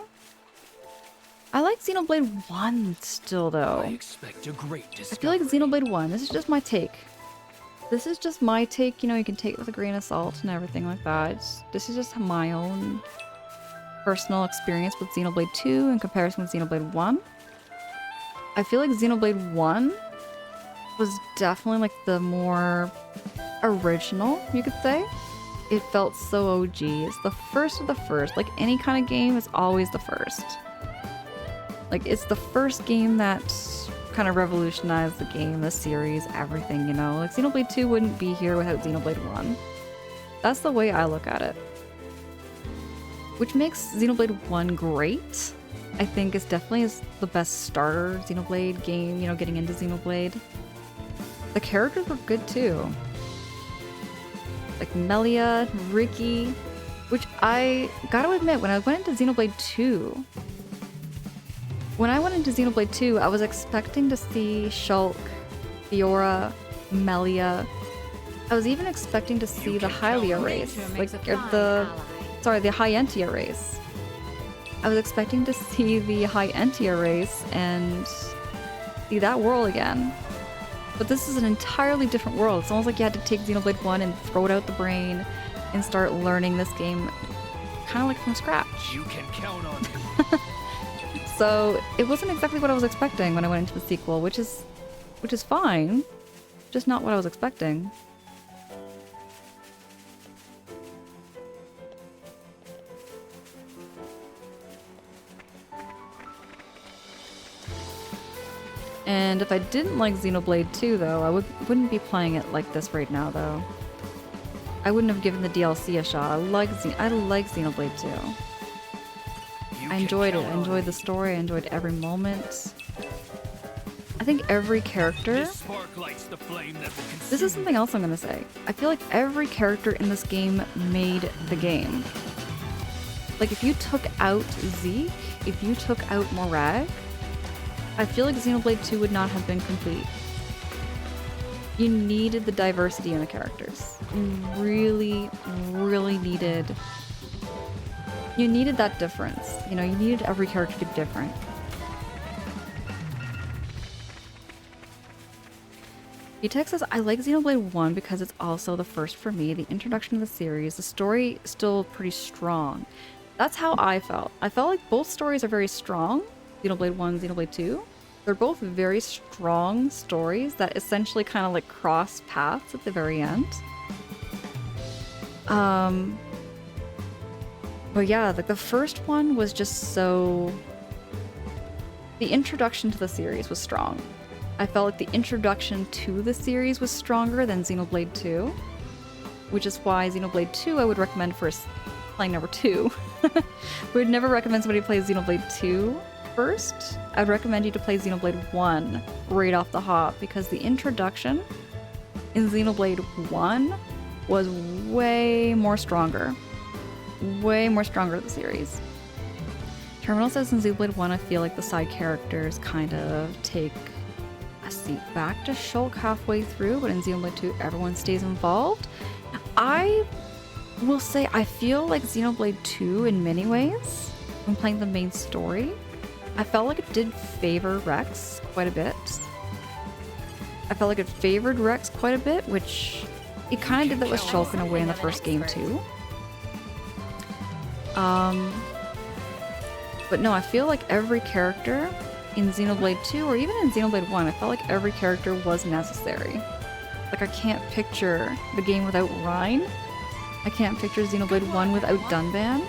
I like Xenoblade 1 still though. I feel like Xenoblade 1, this is just my take. This is just my take, you know, you can take it with a grain of salt and everything like that. This is just my own personal experience with Xenoblade 2 in comparison with Xenoblade 1. I feel like Xenoblade 1 was definitely like the more original, you could say. It felt so OG. It's the first of the first. Like any kind of game, it's always the first. Like it's the first game that kind of revolutionized the game, the series, everything, you know? Like Xenoblade 2 wouldn't be here without Xenoblade 1. That's the way I look at it. Which makes Xenoblade 1 great. I think it's definitely the best starter Xenoblade game, you know, getting into Xenoblade. The characters were good too. Like Melia, Ricky, which I gotta admit, when I went into Xenoblade 2, when I went into Xenoblade 2, I was expecting to see Shulk, Fiora, Melia. I was even expecting to see the Hylia race, like the Hyentia race. I was expecting to see the Hyentia race and see that world again. But this is an entirely different world. It's almost like you had to take Xenoblade 1 and throw it out the brain and start learning this game kind of like from scratch.
You can count on me.
So it wasn't exactly what I was expecting when I went into the sequel, which is fine, just not what I was expecting. And if I didn't like Xenoblade 2, though, I wouldn't be playing it like this right now, though. I wouldn't have given the DLC a shot. I like Xenoblade 2. I enjoyed it. I enjoyed the story. I enjoyed every moment. I think every character... This is something else I'm gonna say. I feel like every character in this game made the game. Like, if you took out Zeke, if you took out Morag, I feel like Xenoblade 2 would not have been complete. You needed the diversity in the characters. You really, really needed... You needed that difference. You know, you needed every character to be different. VTech says, I like Xenoblade 1 because it's also the first for me, the introduction of the series, the story is still pretty strong. That's how I felt. I felt like both stories are very strong. Xenoblade 1, Xenoblade 2. They're both very strong stories that essentially kind of like cross paths at the very end. But yeah, like the first one was just so... The introduction to the series was strong. I felt like the introduction to the series was stronger than Xenoblade 2. Which is why Xenoblade 2 I would recommend for playing number 2. We would never recommend somebody play Xenoblade 2 first. I'd recommend you to play Xenoblade 1 right off the hop because the introduction in Xenoblade 1 was way more stronger. Way more stronger than the series. Terminal says in Xenoblade 1 I feel like the side characters kind of take a seat back to Shulk halfway through, but in Xenoblade 2 everyone stays involved. I will say I feel like Xenoblade 2 in many ways, when playing the main story, I felt like it did favor Rex quite a bit. I felt like it favored Rex quite a bit, which it kind of did that with Shulk in a way in the first game too. But no, I feel like every character in Xenoblade 2 or even in Xenoblade 1, I felt like every character was necessary. Like I can't picture the game without Rein. I can't picture Xenoblade 1 without Dunban.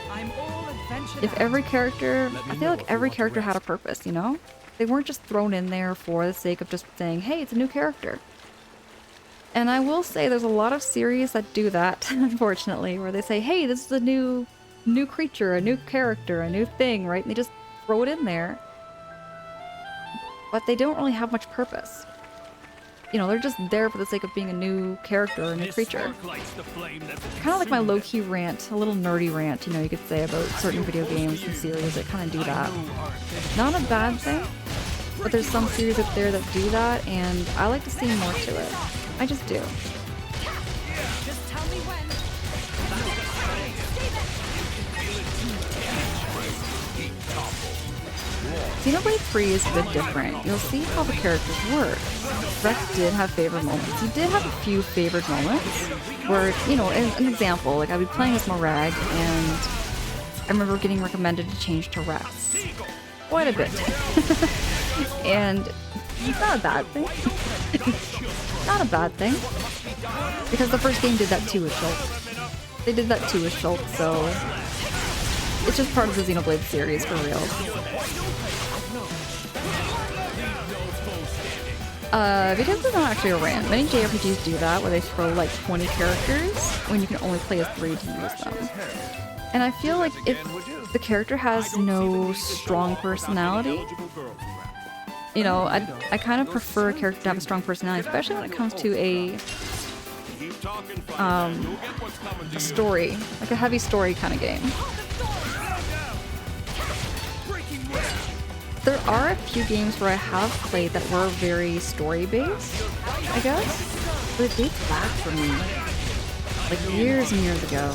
If every character, I feel like every character had a purpose, you know? They weren't just thrown in there for the sake of just saying, hey, it's a new character. And I will say there's a lot of series that do that, unfortunately, where they say, hey, this is a new creature, a new character, a new thing, right? And they just throw it in there. But they don't really have much purpose. You know, they're just there for the sake of being a new character or a new creature. Kind of like my low-key rant, a little nerdy rant, you know, you could say about certain video games and series that kind of do that. Not a bad thing, but there's some series out there that do that, and I like to see more to it. I just do. Xenoblade 3 is a bit different. You'll see how the characters work. Rex did have favorite moments. He did have a few favorite moments where, you know, an example, like I'd be playing as Morag and I remember getting recommended to change to Rex. Quite a bit. And it's not a bad thing. Not a bad thing. Because the first game did that too with Shulk. They did that too with Shulk, so it's just part of the Xenoblade series for real. Because it's not actually a rant. Many JRPGs do that, where they throw like 20 characters when you can only play as 3 to use them. And I feel like if the character has no strong personality, you know, I kind of prefer a character to have a strong personality, especially when it comes to a story, like a heavy story kind of game. There are a few games where I have played that were very story-based, I guess. But it dates back for me. Like years and years ago.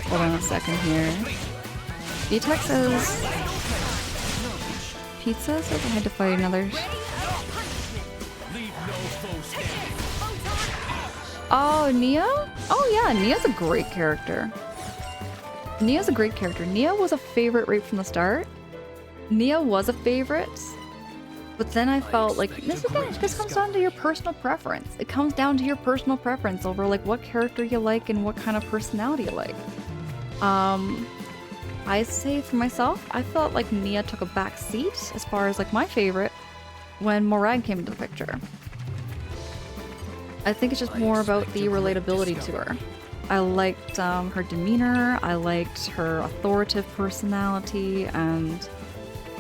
Hold on a second here. VTech says... Pizza says I had to fight another... Oh, Nia? Oh yeah, Nia's a great character. Nia's a great character. Nia was a favorite right from the start. Nia was a favorite. But then I felt like, this comes down to your personal preference. It comes down to your personal preference over like what character you like and what kind of personality you like. I say for myself, I felt like Nia took a back seat as far as like my favorite when Morag came into the picture. I think it's just more about the relatability to her. I liked her demeanor, I liked her authoritative personality, and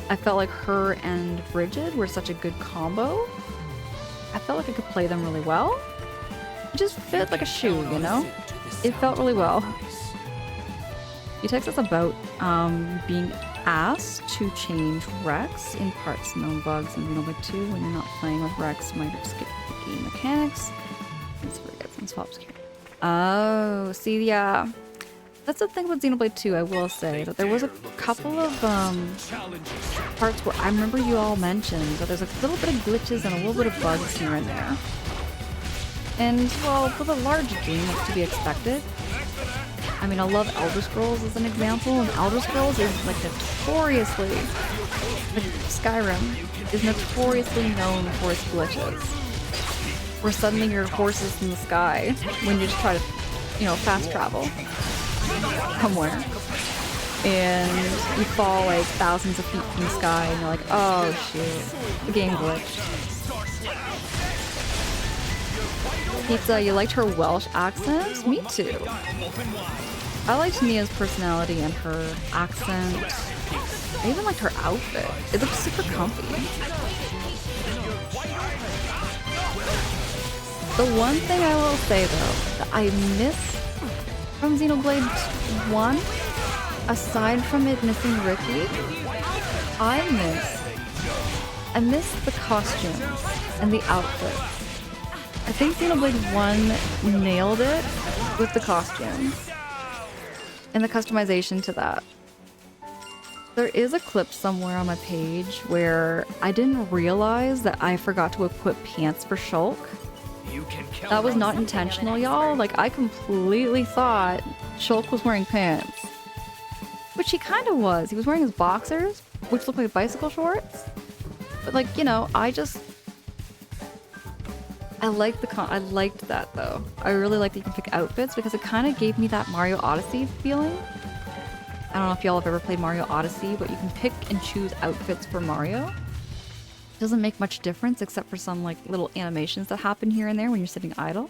I felt like her and Bridget were such a good combo. I felt like I could play them really well. It just fit like a shoe, you know? It felt really well. You text us about being asked to change Rex in parts known bugs in Xenoblade 2 when you're not playing with Rex, might have skipped the game mechanics. And swaps here. Oh, see, yeah. That's the thing about Xenoblade 2, I will say, that there was a couple of parts where I remember you all mentioned that there's a little bit of glitches and a little bit of bugs here and there. And, well, with a large game, it's to be expected. I mean, I love Elder Scrolls as an example, and Elder Scrolls is, like, notoriously... Like, Skyrim is notoriously known for its glitches. Where suddenly your horse is in the sky when you just try to, you know, fast travel somewhere. And you fall like thousands of feet from the sky and you're like, oh shoot, the game glitched. Pizza, you liked her Welsh accent? Me too. I liked Nia's personality and her accent. I even liked her outfit. It looked super comfy. The one thing I will say though, that I miss from Xenoblade 1, aside from it missing Ricky, I miss the costumes and the outfits. I think Xenoblade 1 nailed it with the costumes and the customization to that. There is a clip somewhere on my page where I didn't realize that I forgot to equip pants for Shulk. That was not intentional, y'all. Like, I completely thought Shulk was wearing pants. Which he kind of was. He was wearing his boxers, which looked like bicycle shorts. But, like, you know, I liked that, though. I really liked that you can pick outfits because it kind of gave me that Mario Odyssey feeling. I don't know if y'all have ever played Mario Odyssey, but you can pick and choose outfits for Mario. Doesn't make much difference except for some like little animations that happen here and there when you're sitting idle.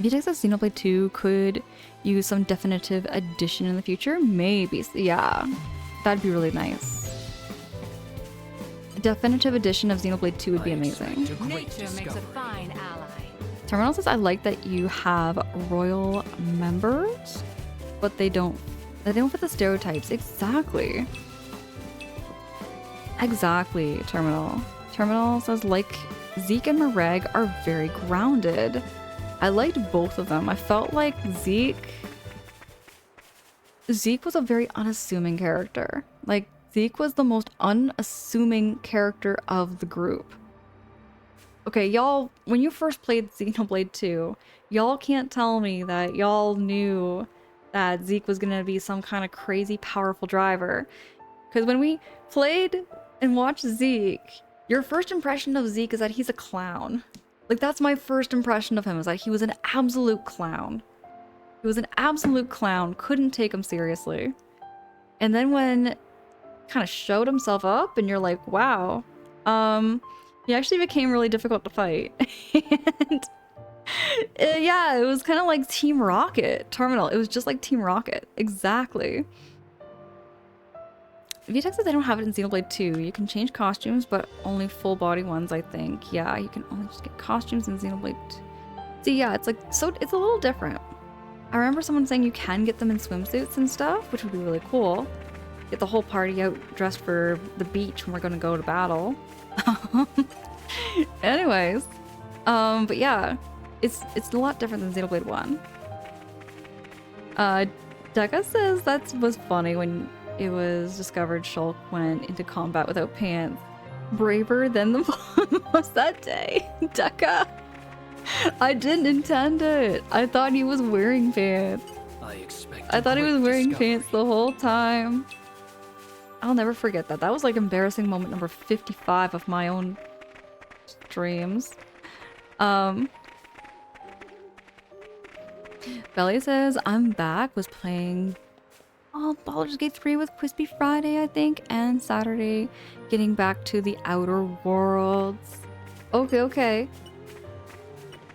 VTech says Xenoblade 2 could use some definitive addition in the future. Maybe, yeah, that'd be really nice. A definitive edition of Xenoblade 2 would be amazing.
Nature makes a fine ally.
Terminal says, I like that you have royal members, but they don't fit the stereotypes. Exactly. Exactly, Terminal. Terminal says, like, Zeke and Morag are very grounded. I liked both of them. I felt like Zeke was a very unassuming character. Like, Zeke was the most unassuming character of the group. Okay, y'all, when you first played Xenoblade 2, y'all can't tell me that y'all knew that Zeke was gonna be some kind of crazy powerful driver. Because when we played and watched Zeke, your first impression of Zeke is that he's a clown. Like, that's my first impression of him, is that he was an absolute clown. He was an absolute clown, couldn't take him seriously. And then when kind of showed himself up and you're like, wow, he actually became really difficult to fight. And yeah, it was kind of like Team Rocket. Terminal, it was just like Team Rocket. Exactly. VTech says they don't have it in Xenoblade 2. You can change costumes, but only full body ones, I think. Yeah, you can only just get costumes in Xenoblade 2. See, yeah, it's like, so it's a little different. I remember someone saying you can get them in swimsuits and stuff, which would be really cool. Get the whole party out dressed for the beach when we're gonna go to battle. Anyways, but yeah, it's a lot different than Xenoblade 1. Deca says that was funny when it was discovered Shulk went into combat without pants. Braver than the was that day. Deca, I didn't intend it. I thought he was wearing pants. I thought he was wearing pants the whole time. I'll never forget that. That was like embarrassing moment number 55 of my own streams. Belly says, I'm back. Was playing Baldur's Gate 3 with Crispy Friday, I think, and Saturday getting back to the Outer Worlds. Okay.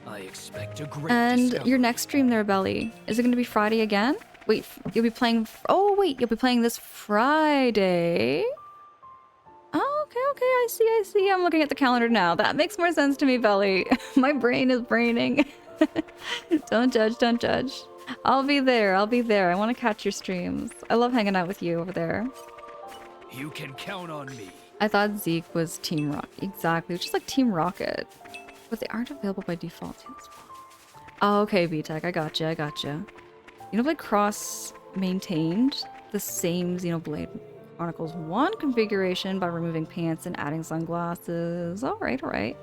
I expect a great
And
discovery.
your next stream there, Belly, is it going to be Friday again? Wait, you'll be playing... Oh, wait, you'll be playing this Friday? Oh, okay, I see. I'm looking at the calendar now. That makes more sense to me, Belly. My brain is braining. Don't judge. I'll be there. I want to catch your streams. I love hanging out with you over there.
You can count on me.
I thought Zeke was Team Rocket. Exactly, it's just like Team Rocket. But they aren't available by default. Oh, okay, VTech, I gotcha. Xenoblade Cross maintained the same Xenoblade Chronicles 1 configuration by removing pants and adding sunglasses. Alright.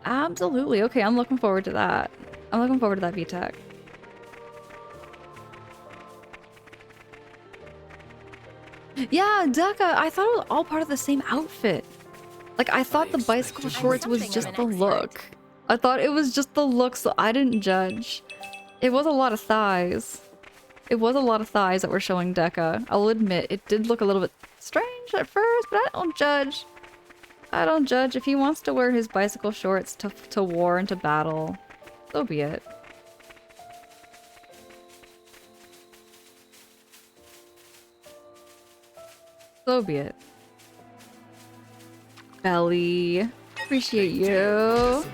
Absolutely. Okay, I'm looking forward to that. VTech. Yeah, Deca, I thought it was all part of the same outfit. Like, I thought the bicycle shorts was just the look. I thought it was just the look, so I didn't judge. It was a lot of thighs. That were showing Deca. I'll admit, it did look a little bit strange at first, but I don't judge. If he wants to wear his bicycle shorts to war and to battle, so be it. Belly, appreciate you.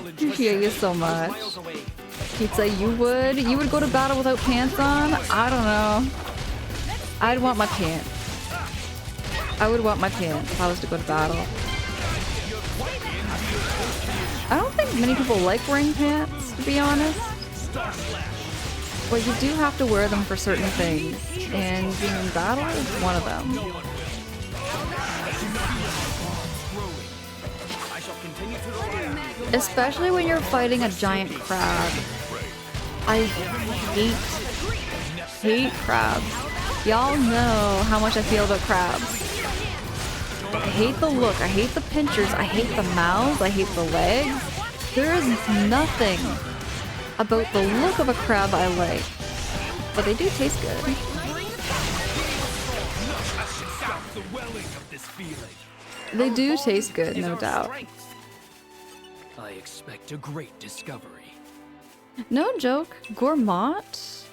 Appreciate you so much. Pizza, you would go to battle without pants on? I don't know. I'd want my pants. I would want my pants if I was to go to battle. I don't think many people like wearing pants, to be honest. But you do have to wear them for certain things, and being in battle is one of them. Especially when you're fighting a giant crab. I hate crabs. Y'all know how much I feel about crabs. I hate the look, I hate the pinchers, I hate the mouths, I hate the legs. There is nothing about the look of a crab I like. But they do taste good. They do taste good, no doubt.
I expect a great discovery.
No joke, Gourmand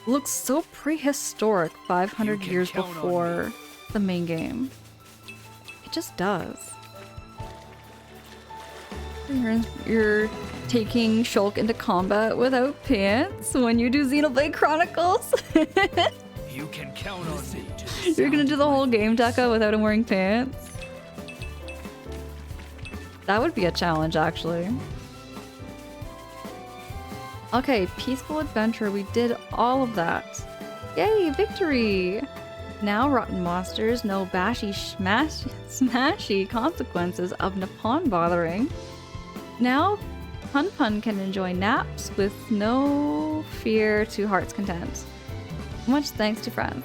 looks so prehistoric 500 years before the main game. It just does. You're taking Shulk into combat without pants when you do Xenoblade Chronicles?
You can count on me.
You're gonna do the whole game, Deca, without him wearing pants? That would be a challenge, actually. Okay, peaceful adventure. We did all of that. Yay, victory! Now rotten monsters know smashy consequences of Nippon bothering. Now Pun Pun can enjoy naps with no fear to heart's content. Much thanks to friends.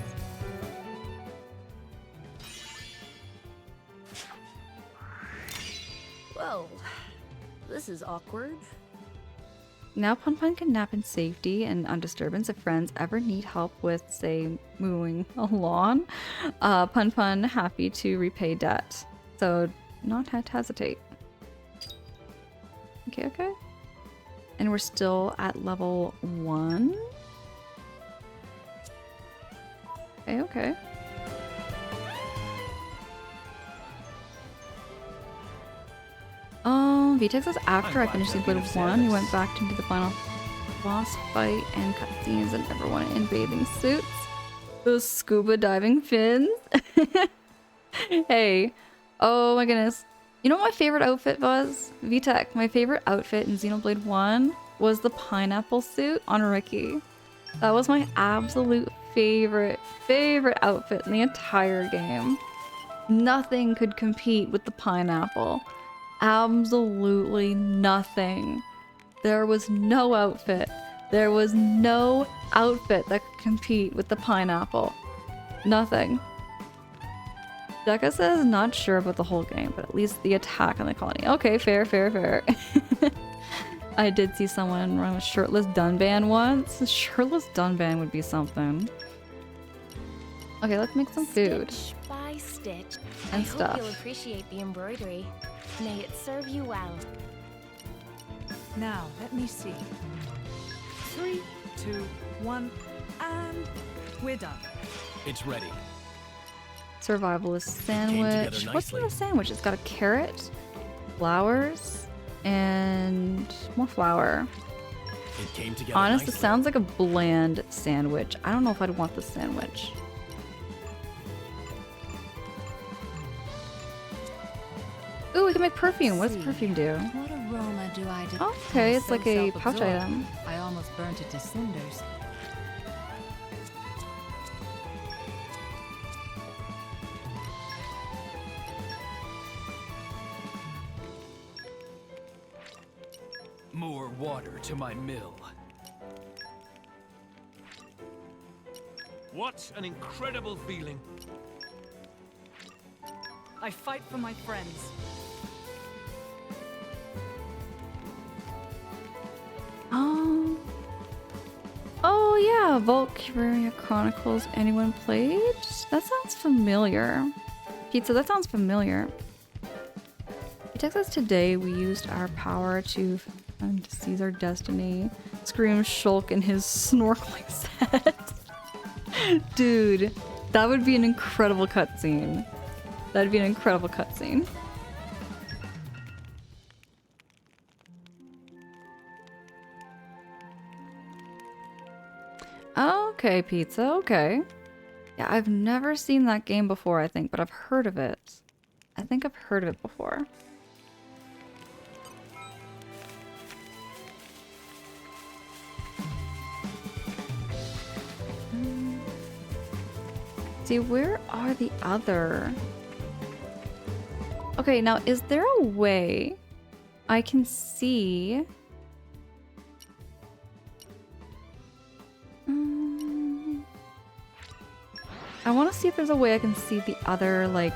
Whoa, this is awkward.
Now Pun Pun can nap in safety and undisturbance if friends ever need help with, say, mowing a lawn. Pun Pun happy to repay debt. So not hesitate. Okay. And we're still at level 1. Okay, okay. VTEX says after I finished Xenoblade 1, you went back into the final boss fight and cutscenes and everyone in bathing suits. Those scuba diving fins. Hey. Oh my goodness. You know what my favorite outfit was? VTech, my favorite outfit in Xenoblade 1 was the pineapple suit on Ricky. That was my absolute favorite outfit in the entire game. Nothing could compete with the pineapple. Absolutely nothing. There was no outfit. There was no outfit that could compete with the pineapple. Nothing. Becca says not sure about the whole game, but at least the attack on the colony. Okay, fair. I did see someone run a shirtless Dunban once. A shirtless Dunban would be something. Okay, let's make some food.
Stitch by stitch.
And
I
stuff.
hope you'll appreciate the embroidery. May it serve you well.
Now, let me see. 3, 2, 1, and we're done.
It's ready.
Survivalist sandwich. What's in the sandwich? It's got a carrot, flowers, and more flour.
It came together
Honest,
nicely.
it sounds like a bland sandwich. I don't know if I'd want the sandwich. Ooh, we can make perfume. What does perfume do?
What aroma do I detect?
Okay, it's
So
like a pouch
self-absorbed,
item.
I almost burnt it to cinders.
More water to my mill.
What an incredible feeling.
I fight for my friends.
Oh yeah, Xenoblade Chronicles. Anyone played? That sounds familiar. Pizza, that sounds familiar. He texts us today. We used our power to seize our destiny. Screams Shulk in his snorkeling set. Dude, that would be an incredible cutscene. That'd be an incredible cutscene. Okay, Pizza, okay. Yeah, I've never seen that game before, I think, but I've heard of it. I think I've heard of it before. See, where are the other... Okay, now, is there a way I can see... I want to see if there's a way I can see the other, like,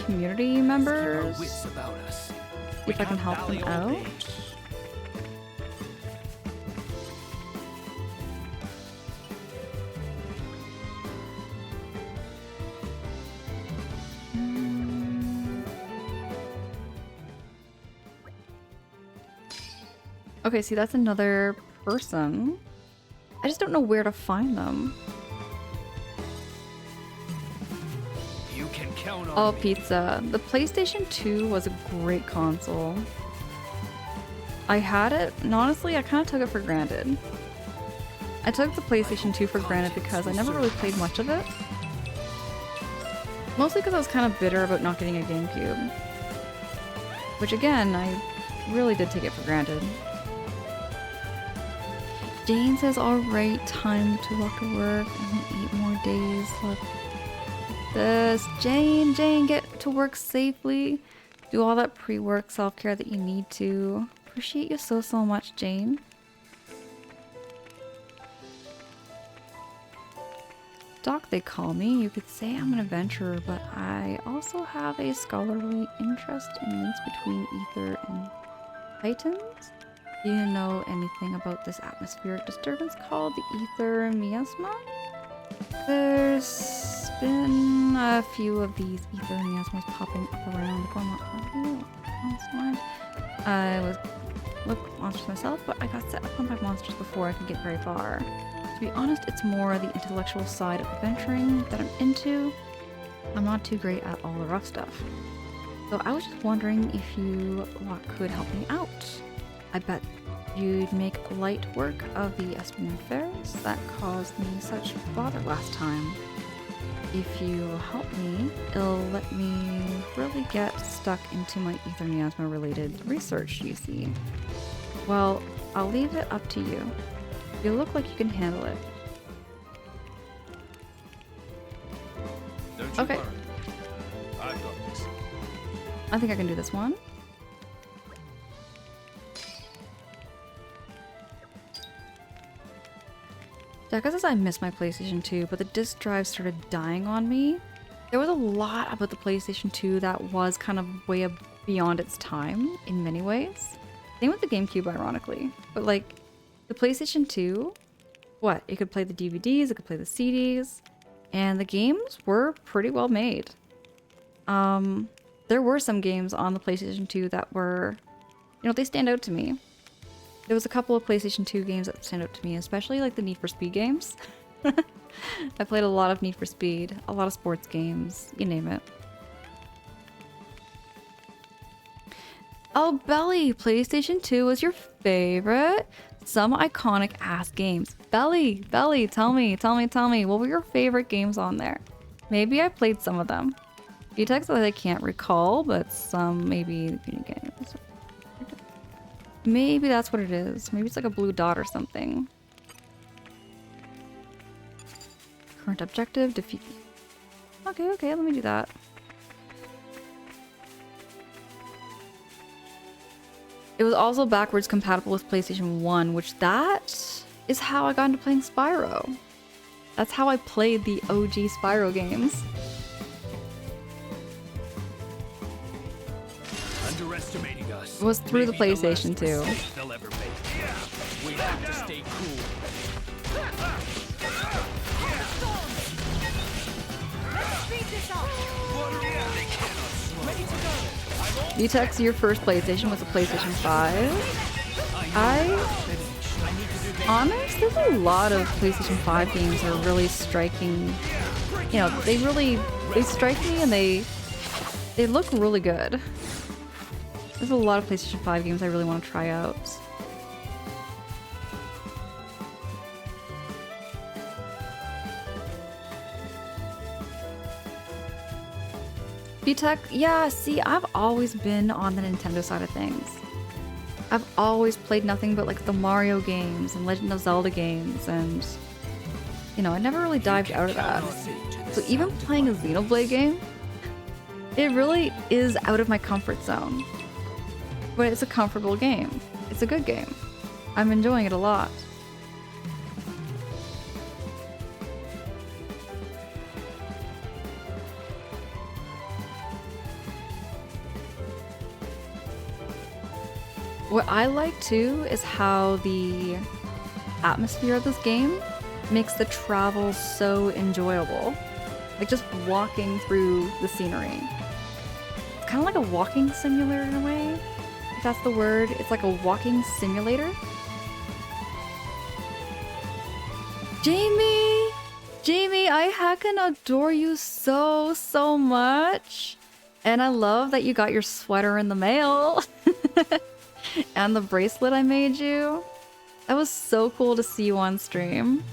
community members.
Wits about us.
See if I can help them out. Okay, see, that's another person. I just don't know where to find them.
You can count on
Oh,
me.
Pizza. The PlayStation 2 was a great console. I had it, and honestly, I kind of took it for granted. I took the PlayStation 2 for granted because I never really played much of it. Mostly because I was kind of bitter about not getting a GameCube. Which again, I really did take it for granted. Jane says, alright, time to walk to work. Only 8 more days left. This Jane, get to work safely. Do all that pre-work self-care that you need to. Appreciate you so much, Jane. Doc, they call me. You could say I'm an adventurer, but I also have a scholarly interest in links between Ether and Titans. Do you know anything about this atmospheric disturbance called the Ether Miasma? There's been a few of these Ether Miasmas popping up around the corner. I was look monsters myself, but I got set up on by monsters before I could get very far. be honest, it's more the intellectual side of adventuring that I'm into. I'm not too great at all the rough stuff. So I was just wondering if you lot could help me out. I bet you'd make light work of the Espion affairs that caused me such bother last time. If you help me, it'll let me really get stuck into my ether miasma related research, you see. Well, I'll leave it up to you. You look like you can handle it.
Don't you
Okay.
worry. I've got this.
I think I can do this one. Yeah, because I missed my PlayStation 2, but the disc drive started dying on me. There was a lot about the PlayStation 2 that was kind of way beyond its time in many ways. Same with the GameCube, ironically. But like, the PlayStation 2, what? It could play the DVDs, it could play the CDs, and the games were pretty well made. There were some games on the PlayStation 2 that were, you know, they stand out to me. There was a couple of PlayStation 2 games that stand out to me, especially like the Need for Speed games. I played a lot of Need for Speed, a lot of sports games, you name it. Oh, Belly, PlayStation 2 was your favorite? Some iconic ass games. Belly, tell me, what were your favorite games on there? Maybe I played some of them. Few texts that I can't recall, but some maybe games. Maybe that's what it is. Maybe it's like a blue dot or something. Current objective, defeat. Okay, let me do that. It was also backwards compatible with PlayStation 1, which that is how I got into playing Spyro. That's how I played the OG Spyro games.
Underestimating us.
It was through the PlayStation 2.
They'll ever make. We have to stay cool.
Let's speed this up. Ready to go.
Vtex, your first PlayStation was a PlayStation 5. Honest, there's a lot of PlayStation 5 games that are really striking. You know, they strike me and they look really good. There's a lot of PlayStation 5 games I really want to try out. VTech, yeah, see, I've always been on the Nintendo side of things. I've always played nothing but like the Mario games and Legend of Zelda games, and you know, I never really dived out of that. So even playing a Xenoblade game, it really is out of my comfort zone. But it's a comfortable game. It's a good game. I'm enjoying it a lot. What I like too is how the atmosphere of this game makes the travel so enjoyable. Like just walking through the scenery. It's kind of like a walking simulator in a way. If that's the word. It's like a walking simulator. Jamie, I heckin' adore you so much. And I love that you got your sweater in the mail. And the bracelet I made you. That was so cool to see you on stream.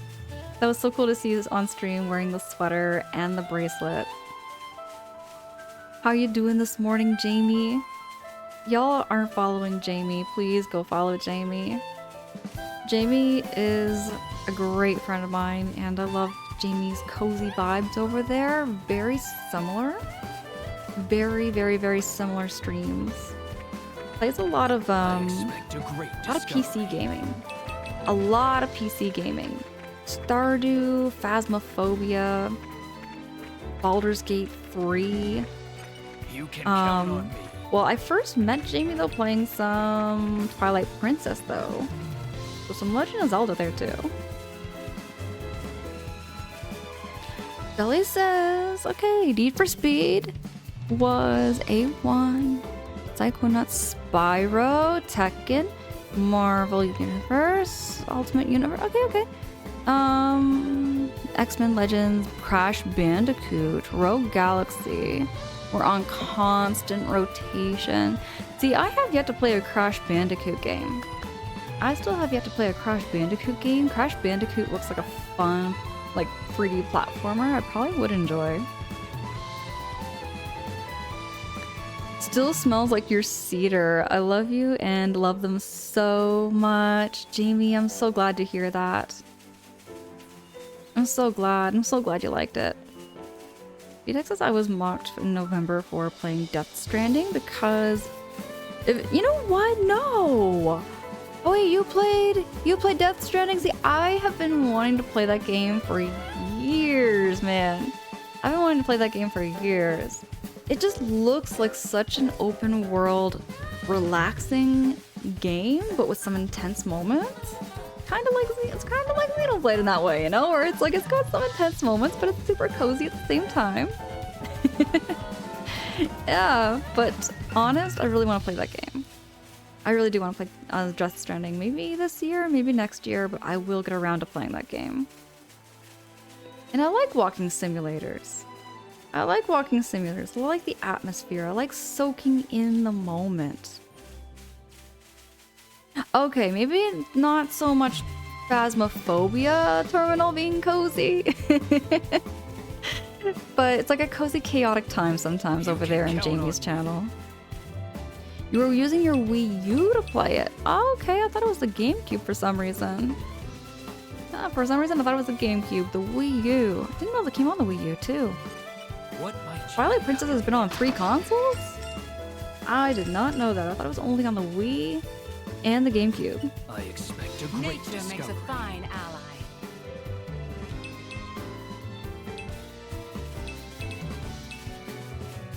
That was so cool to see you on stream wearing the sweater and the bracelet. How you doing this morning, Jamie? Y'all aren't following Jamie. Please go follow Jamie. Jamie is a great friend of mine, and I love Jamie's cozy vibes over there. Very similar. Very similar streams. Plays a lot of PC gaming. A lot of PC gaming. Stardew, Phasmophobia, Baldur's Gate 3.
You can count on me.
Well, I first met Jamie though playing some Twilight Princess though. So some Legend of Zelda there too. Belly says, okay, Need for Speed was A1. Psychonauts, Spyro, Tekken, Marvel Universe, Ultimate Universe. Okay. X-Men Legends, Crash Bandicoot, Rogue Galaxy. We're on constant rotation. See, I have yet to play a Crash Bandicoot game. I still have yet to play a Crash Bandicoot game. Crash Bandicoot looks like a fun, like 3D platformer I probably would enjoy. Still smells like your cedar. I love you and love them so much. Jamie, I'm so glad to hear that. I'm so glad you liked it. Vitex says I was mocked in November for playing Death Stranding because... you know what? No! Oh wait, you played Death Stranding? See, I have been wanting to play that game for years, man. I've been wanting to play that game for years. It just looks like such an open world, relaxing game, but with some intense moments. It's kind of like Xenoblade in that way, you know? Where it's like, it's got some intense moments, but it's super cozy at the same time. Yeah, but honest, I really want to play that game. I really do want to play Death Stranding. Maybe this year, maybe next year, but I will get around to playing that game. And I like walking simulators. I like the atmosphere. I like soaking in the moment. Okay, maybe not so much Phasmophobia terminal being cozy. But it's like a cozy, chaotic time sometimes over there in Jamie's channel. You were using your Wii U to play it. Oh, okay, I thought it was the GameCube for some reason. For some reason, I thought it was the GameCube. The Wii U. I didn't know it came on the Wii U, too. Twilight Princess has been on 3 consoles? I did not know that. I thought it was only on the Wii and the GameCube.
I expect a great
Nature
discovery.
makes a fine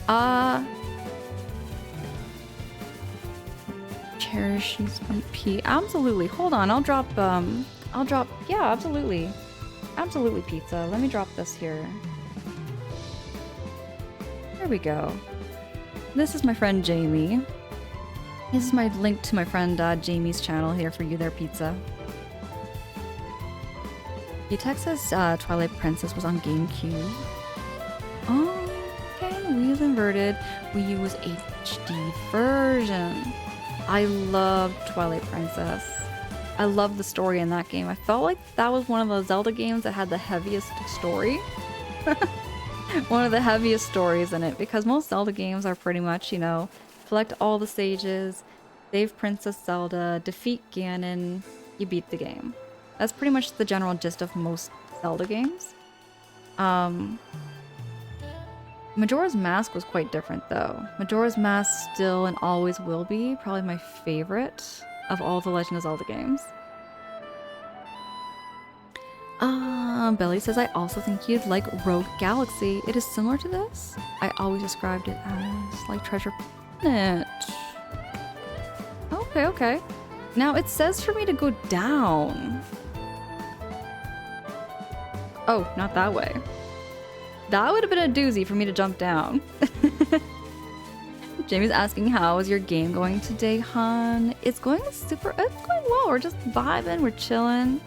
ally.
Cherish BP. Absolutely. Hold on, I'll drop, yeah, absolutely. Absolutely, pizza. Let me drop this here. There we go. This is my friend Jamie. This is my link to my friend Jamie's channel here for you there, pizza. Texas Twilight Princess was on GameCube. Oh, okay. Wii is inverted. Wii U was HD version. I loved Twilight Princess. I loved the story in that game. I felt like that was one of the Zelda games that had the heaviest story. One of the heaviest stories in it, because most Zelda games are pretty much, you know, collect all the stages, save Princess Zelda, defeat Ganon, you beat the game. That's pretty much the general gist of most Zelda games. Majora's Mask was quite different though. Majora's Mask still and always will be probably my favorite of all the Legend of Zelda games. Belly says, I also think you'd like Rogue Galaxy. It is similar to this. I always described it as like Treasure Planet. Okay. Now it says for me to go down. Oh, not that way. That would have been a doozy for me to jump down. Jamie's asking, how is your game going today, hon? It's going well. We're just vibing, we're chilling.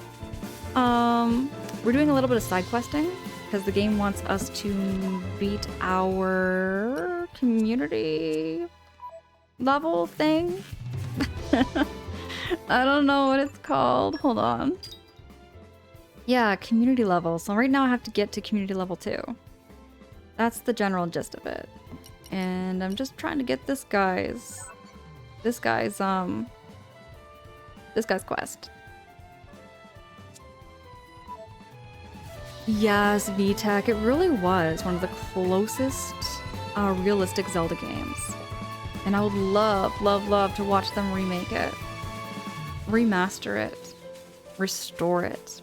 We're doing a little bit of side questing because the game wants us to beat our community level thing. I don't know what it's called. Hold on. Yeah, community level. So right now I have to get to community level 2. That's the general gist of it. And I'm just trying to get this guy's quest. Yes, VTech, it really was one of the closest realistic Zelda games. And I would love to watch them remake it, remaster it, restore it.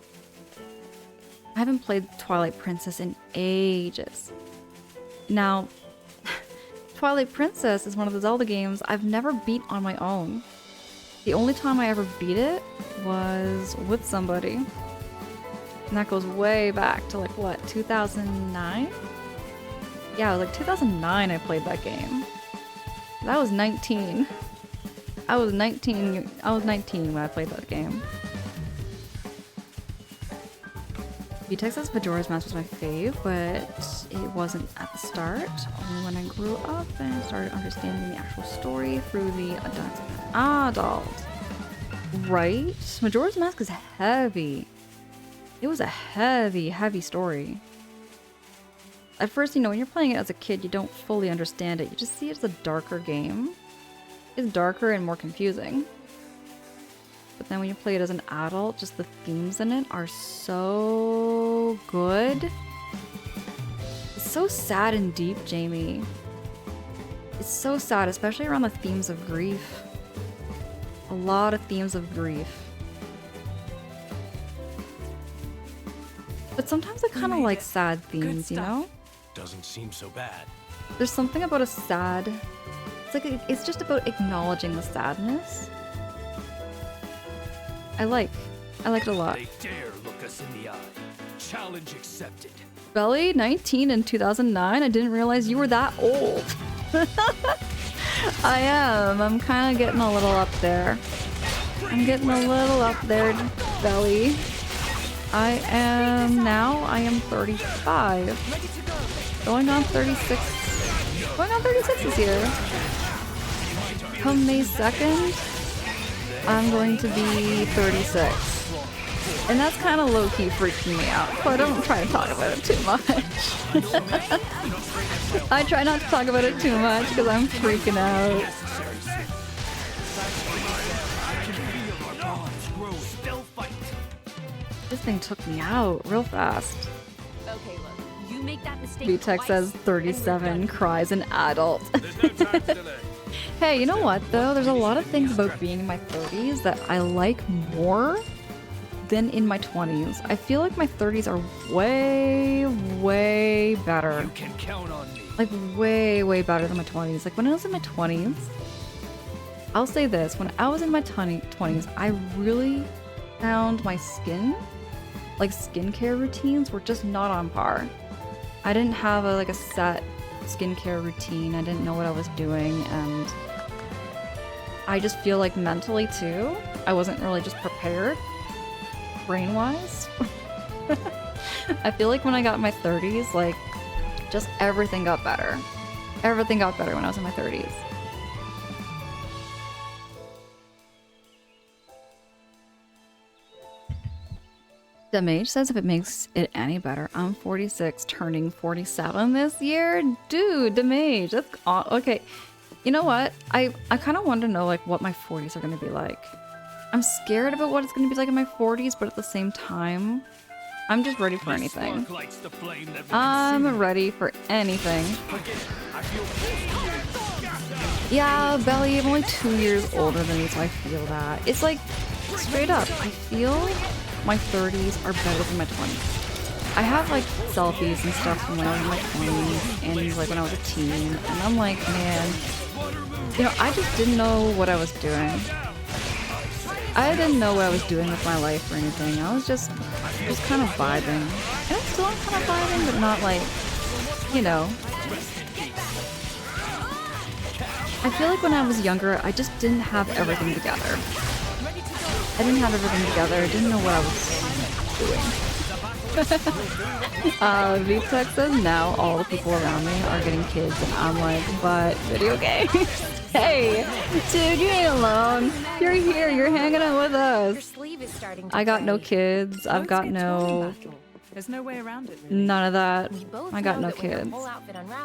I haven't played Twilight Princess in ages. Now, Twilight Princess is one of the Zelda games I've never beat on my own. The only time I ever beat it was with somebody. And that goes way back to like, what, 2009? Yeah, it was like 2009 I played that game. That was 19. I was 19. I was 19 when I played that game. VTech says Majora's Mask was my fave, but it wasn't at the start. Only when I grew up and started understanding the actual story through the adult. Right? Majora's Mask is heavy. It was a heavy, heavy story. At first, you know, when you're playing it as a kid, you don't fully understand it. You just see it as a darker game. It's darker and more confusing. But then when you play it as an adult, just the themes in it are so good. It's so sad and deep, Jamie. It's so sad, especially around the themes of grief. A lot of themes of grief. But sometimes I kind of like sad themes, you know?
Doesn't seem so bad.
There's something about a sad... It's like it's just about acknowledging the sadness. I like it a lot.
They dare look us in the eye. Challenge accepted.
Belly, 19 in 2009? I didn't realize you were that old. I am. I'm kind of getting a little up there. I'm getting a little up there, Belly. I am 35. Going on 36. Going on 36 this year. Come May 2nd, I'm going to be 36. And that's kind of low-key freaking me out, so I don't try to talk about it too much. I try not to talk about it too much because I'm freaking out. This thing took me out real fast.
Okay, look. You make that mistake
VTech says 37, cries an adult. Hey, you know what though? There's a lot of things about being in my 30s that I like more than in my 20s. I feel like my 30s are way, way better.
You can count on me.
Like way, way better than my 20s. Like when I was in my 20s, I'll say this, when I was in my 20s, I really found my skin, like skincare routines were just not on par. I didn't have a set skincare routine. I didn't know what I was doing, and I just feel like mentally too, I wasn't really just prepared, brain-wise. I feel like when I got in my 30s, like, just everything got better. Everything got better when I was in my 30s. Demage says if it makes it any better, I'm 46, turning 47 this year. Dude, Demage, that's okay. You know what? I kind of want to know like what my 40s are going to be like. I'm scared about what it's going to be like in my 40s, but at the same time, I'm just ready for anything. I'm ready for anything. Yeah, Belly, I'm only 2 years older than you, so I feel that. It's like, straight up, I feel my 30s are better than my 20s. I have like selfies and stuff from when I was in my 20s and like when I was a teen, and I'm like, man, you know, I just didn't know what I was doing. I didn't know what I was doing with my life or anything. I was just kind of vibing. And I still am kind of vibing, but not like, you know. I feel like when I was younger, I just didn't have everything together. I didn't have everything together. I didn't know what I was doing. VTech says now all the people around me are getting kids, and I'm like, but video games? Hey, dude, you ain't alone. You're here. You're hanging out with us. I got no kids. I've got no...
There's no way around it, really.
None of that. I got no kids.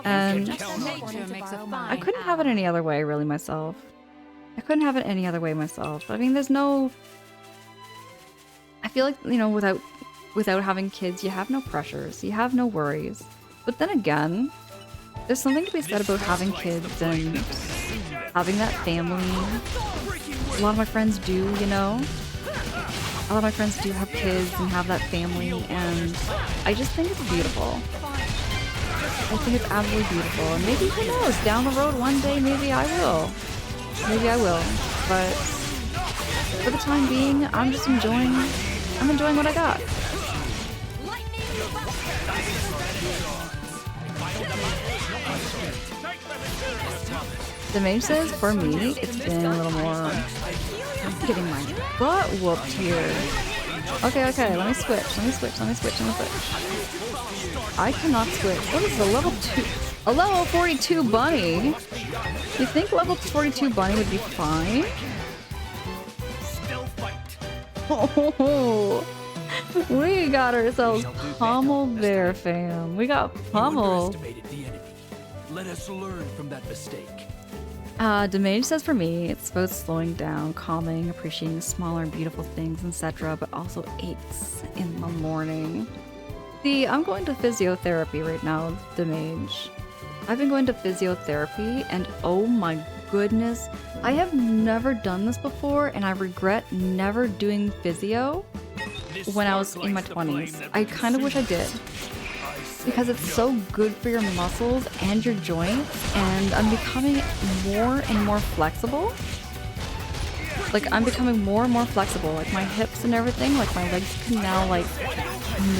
And I couldn't have it any other way, really, myself. I couldn't have it any other way myself. I mean, there's no... I feel like, you know, without having kids, you have no pressures. You have no worries. But then again, there's something to be said about having kids and having that family. A lot of my friends do, you know? A lot of my friends do have kids and have that family, and I just think it's beautiful. I think it's absolutely beautiful. And maybe, who knows, down the road one day, maybe I will. Maybe I will. But for the time being, I'm just enjoying what I got. The mage says for me, it's been a little more. I'm getting my butt whooped here. Okay, let me switch. I cannot switch. What is the level 2? A level 42 bunny? You think level 42 bunny would be fine? Oh, we got ourselves pummeled there, fam. We got pummeled.
Let us learn from that mistake.
Damage says for me, it's both slowing down, calming, appreciating smaller and beautiful things, etc., but also aches in the morning. See, I'm going to physiotherapy right now, Damage. I've been going to physiotherapy, and oh my goodness, I have never done this before, and I regret never doing physio when I was in my 20s. I kind of wish I did. Because it's so good for your muscles and your joints, and I'm becoming more and more flexible. Like, I'm becoming more and more flexible. Like, my hips and everything, like, my legs can now, like,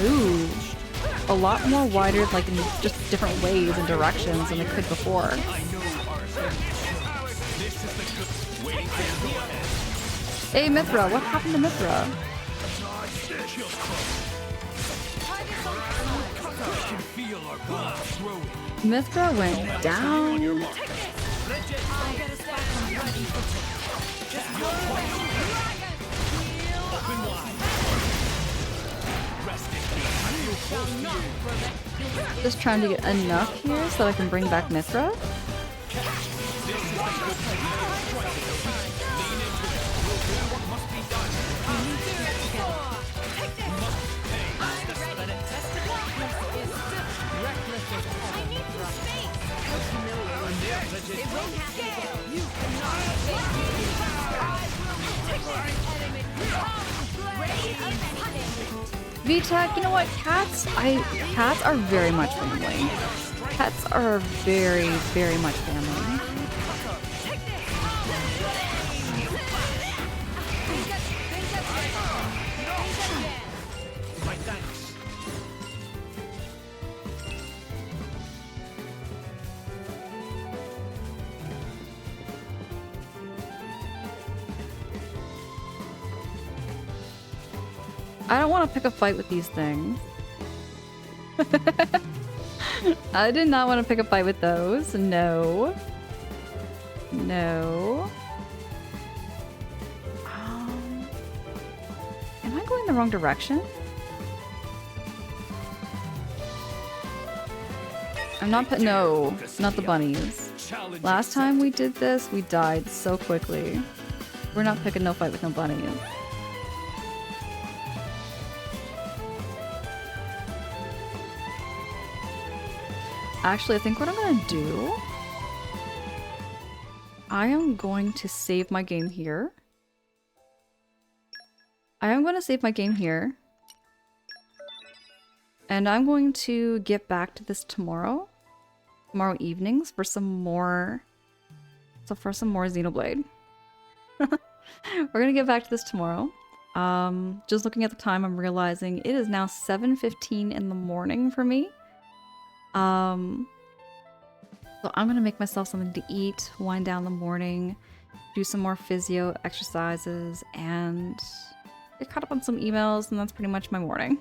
move a lot more wider, like, in just different ways and directions than they could before. Hey, Mithra, what happened to Mithra? Mithra went down. Just trying to get enough here so that I can bring back Mithra. VTech, you know what? Cats are very much family. Pets are very, very much family. I don't want to pick a fight with these things. I did not want to pick a fight with those. No. No. Am I going the wrong direction? I'm not no, not the bunnies. Last time we did this, we died so quickly. We're not picking no fight with no bunnies. Actually, I think what I'm gonna do, I am going to save my game here. And I'm going to get back to this tomorrow evenings for some more Xenoblade. We're gonna get back to this tomorrow. Just looking at the time, I'm realizing it is now 7:15 in the morning for me. So I'm gonna make myself something to eat, wind down the morning, do some more physio exercises, and get caught up on some emails, and that's pretty much my morning.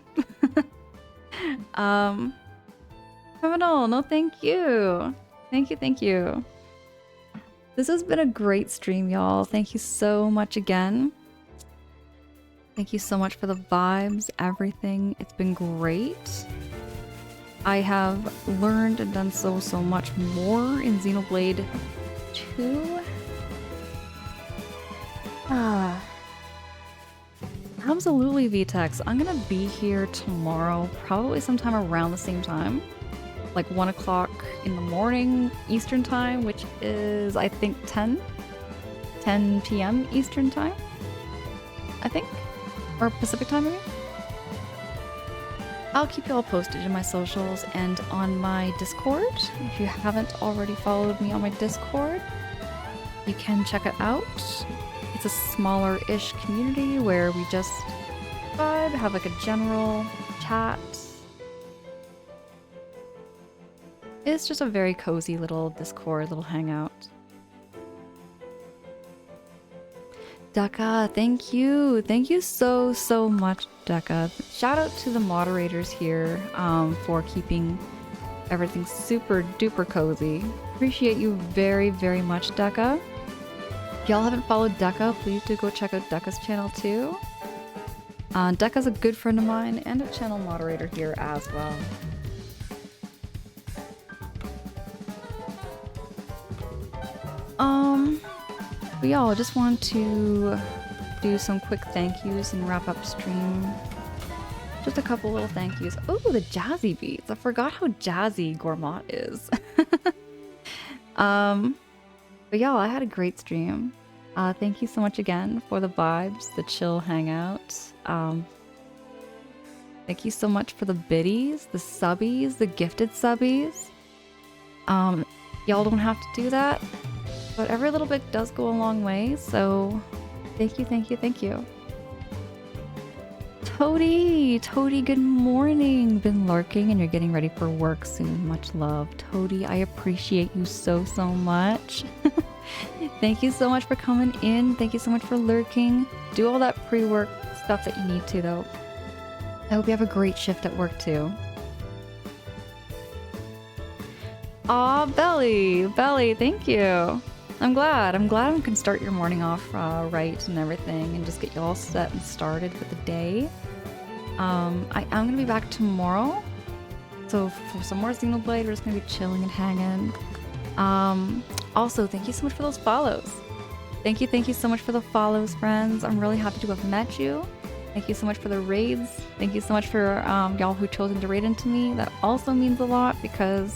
Criminal, no thank you. Thank you. This has been a great stream, y'all. Thank you so much again. Thank you so much for the vibes, everything. It's been great. I have learned and done so much more in Xenoblade 2. Absolutely, VTEX. I'm gonna be here tomorrow, probably sometime around the same time. Like 1 o'clock in the morning Eastern time, which is, I think, 10 p.m. Eastern time, I think. Or Pacific time, maybe? I'll keep you all posted in my socials and on my Discord. If you haven't already followed me on my Discord, you can check it out. It's a smaller-ish community where we just vibe, have like a general chat. It's just a very cozy little Discord, little hangout. Daka, thank you. Thank you so, so much, Daka. Shout out to the moderators here for keeping everything super duper cozy. Appreciate you very, very much, Daka. If y'all haven't followed Daka, please do go check out Daka's channel too. Daka's a good friend of mine and a channel moderator here as well. But y'all, I just want to do some quick thank yous and wrap up stream. Just a couple little thank yous. Oh, the jazzy beats. I forgot how jazzy Gourmand is. But y'all, I had a great stream. Thank you so much again for the vibes, the chill hangout. Thank you so much for the biddies, the subbies, the gifted subbies. Y'all don't have to do that, but every little bit does go a long way, so thank you, thank you, thank you. Toady, good morning. Been lurking and you're getting ready for work soon. Much love. Toady, I appreciate you so, so much. Thank you so much for coming in. Thank you so much for lurking. Do all that pre-work stuff that you need to, though. I hope you have a great shift at work, too. Aw, Belly, thank you. I'm glad I can start your morning off right and everything and just get you all set and started with the day. I am gonna be back tomorrow, so for some more Xenoblade, we're just gonna be chilling and hanging. Also, thank you so much for those follows. Thank you so much for the follows, friends. I'm really happy to have met you. Thank you so much for the raids. Thank you so much for y'all who chosen to raid into me. That also means a lot because,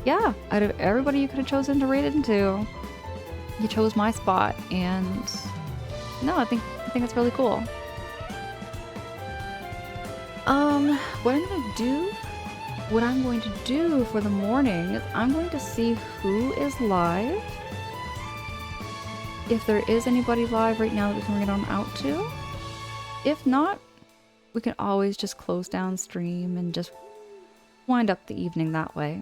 yeah, out of everybody you could have chosen to raid into, you chose my spot, and no, I think it's really cool. What I'm going to do for the morning is I'm going to see who is live. If there is anybody live right now that we can read on out to. If not, we can always just close down stream and just wind up the evening that way.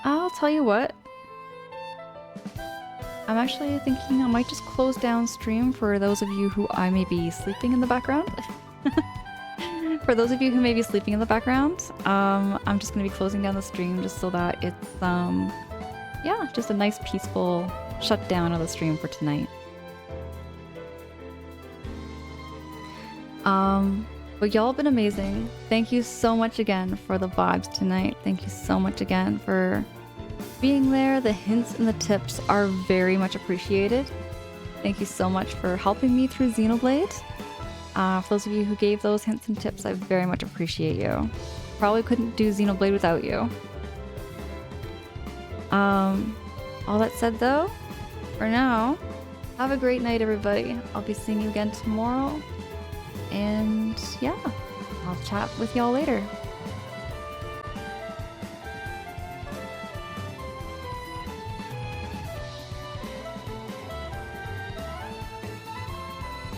I'll tell you what. I'm actually thinking I might just close down stream for those of you who I may be sleeping in the background. For those of you who may be sleeping in the background, I'm just going to be closing down the stream just so that it's, yeah, just a nice peaceful shutdown of the stream for tonight. But y'all have been amazing. Thank you so much again for the vibes tonight. Thank you so much again for being there. The hints and the tips are very much appreciated. Thank you so much for helping me through Xenoblade. For those of you who gave those hints and tips, I very much appreciate you. Probably couldn't do Xenoblade without you. All that said though, for now, have a great night everybody. I'll be seeing you again tomorrow. And yeah, I'll chat with y'all later.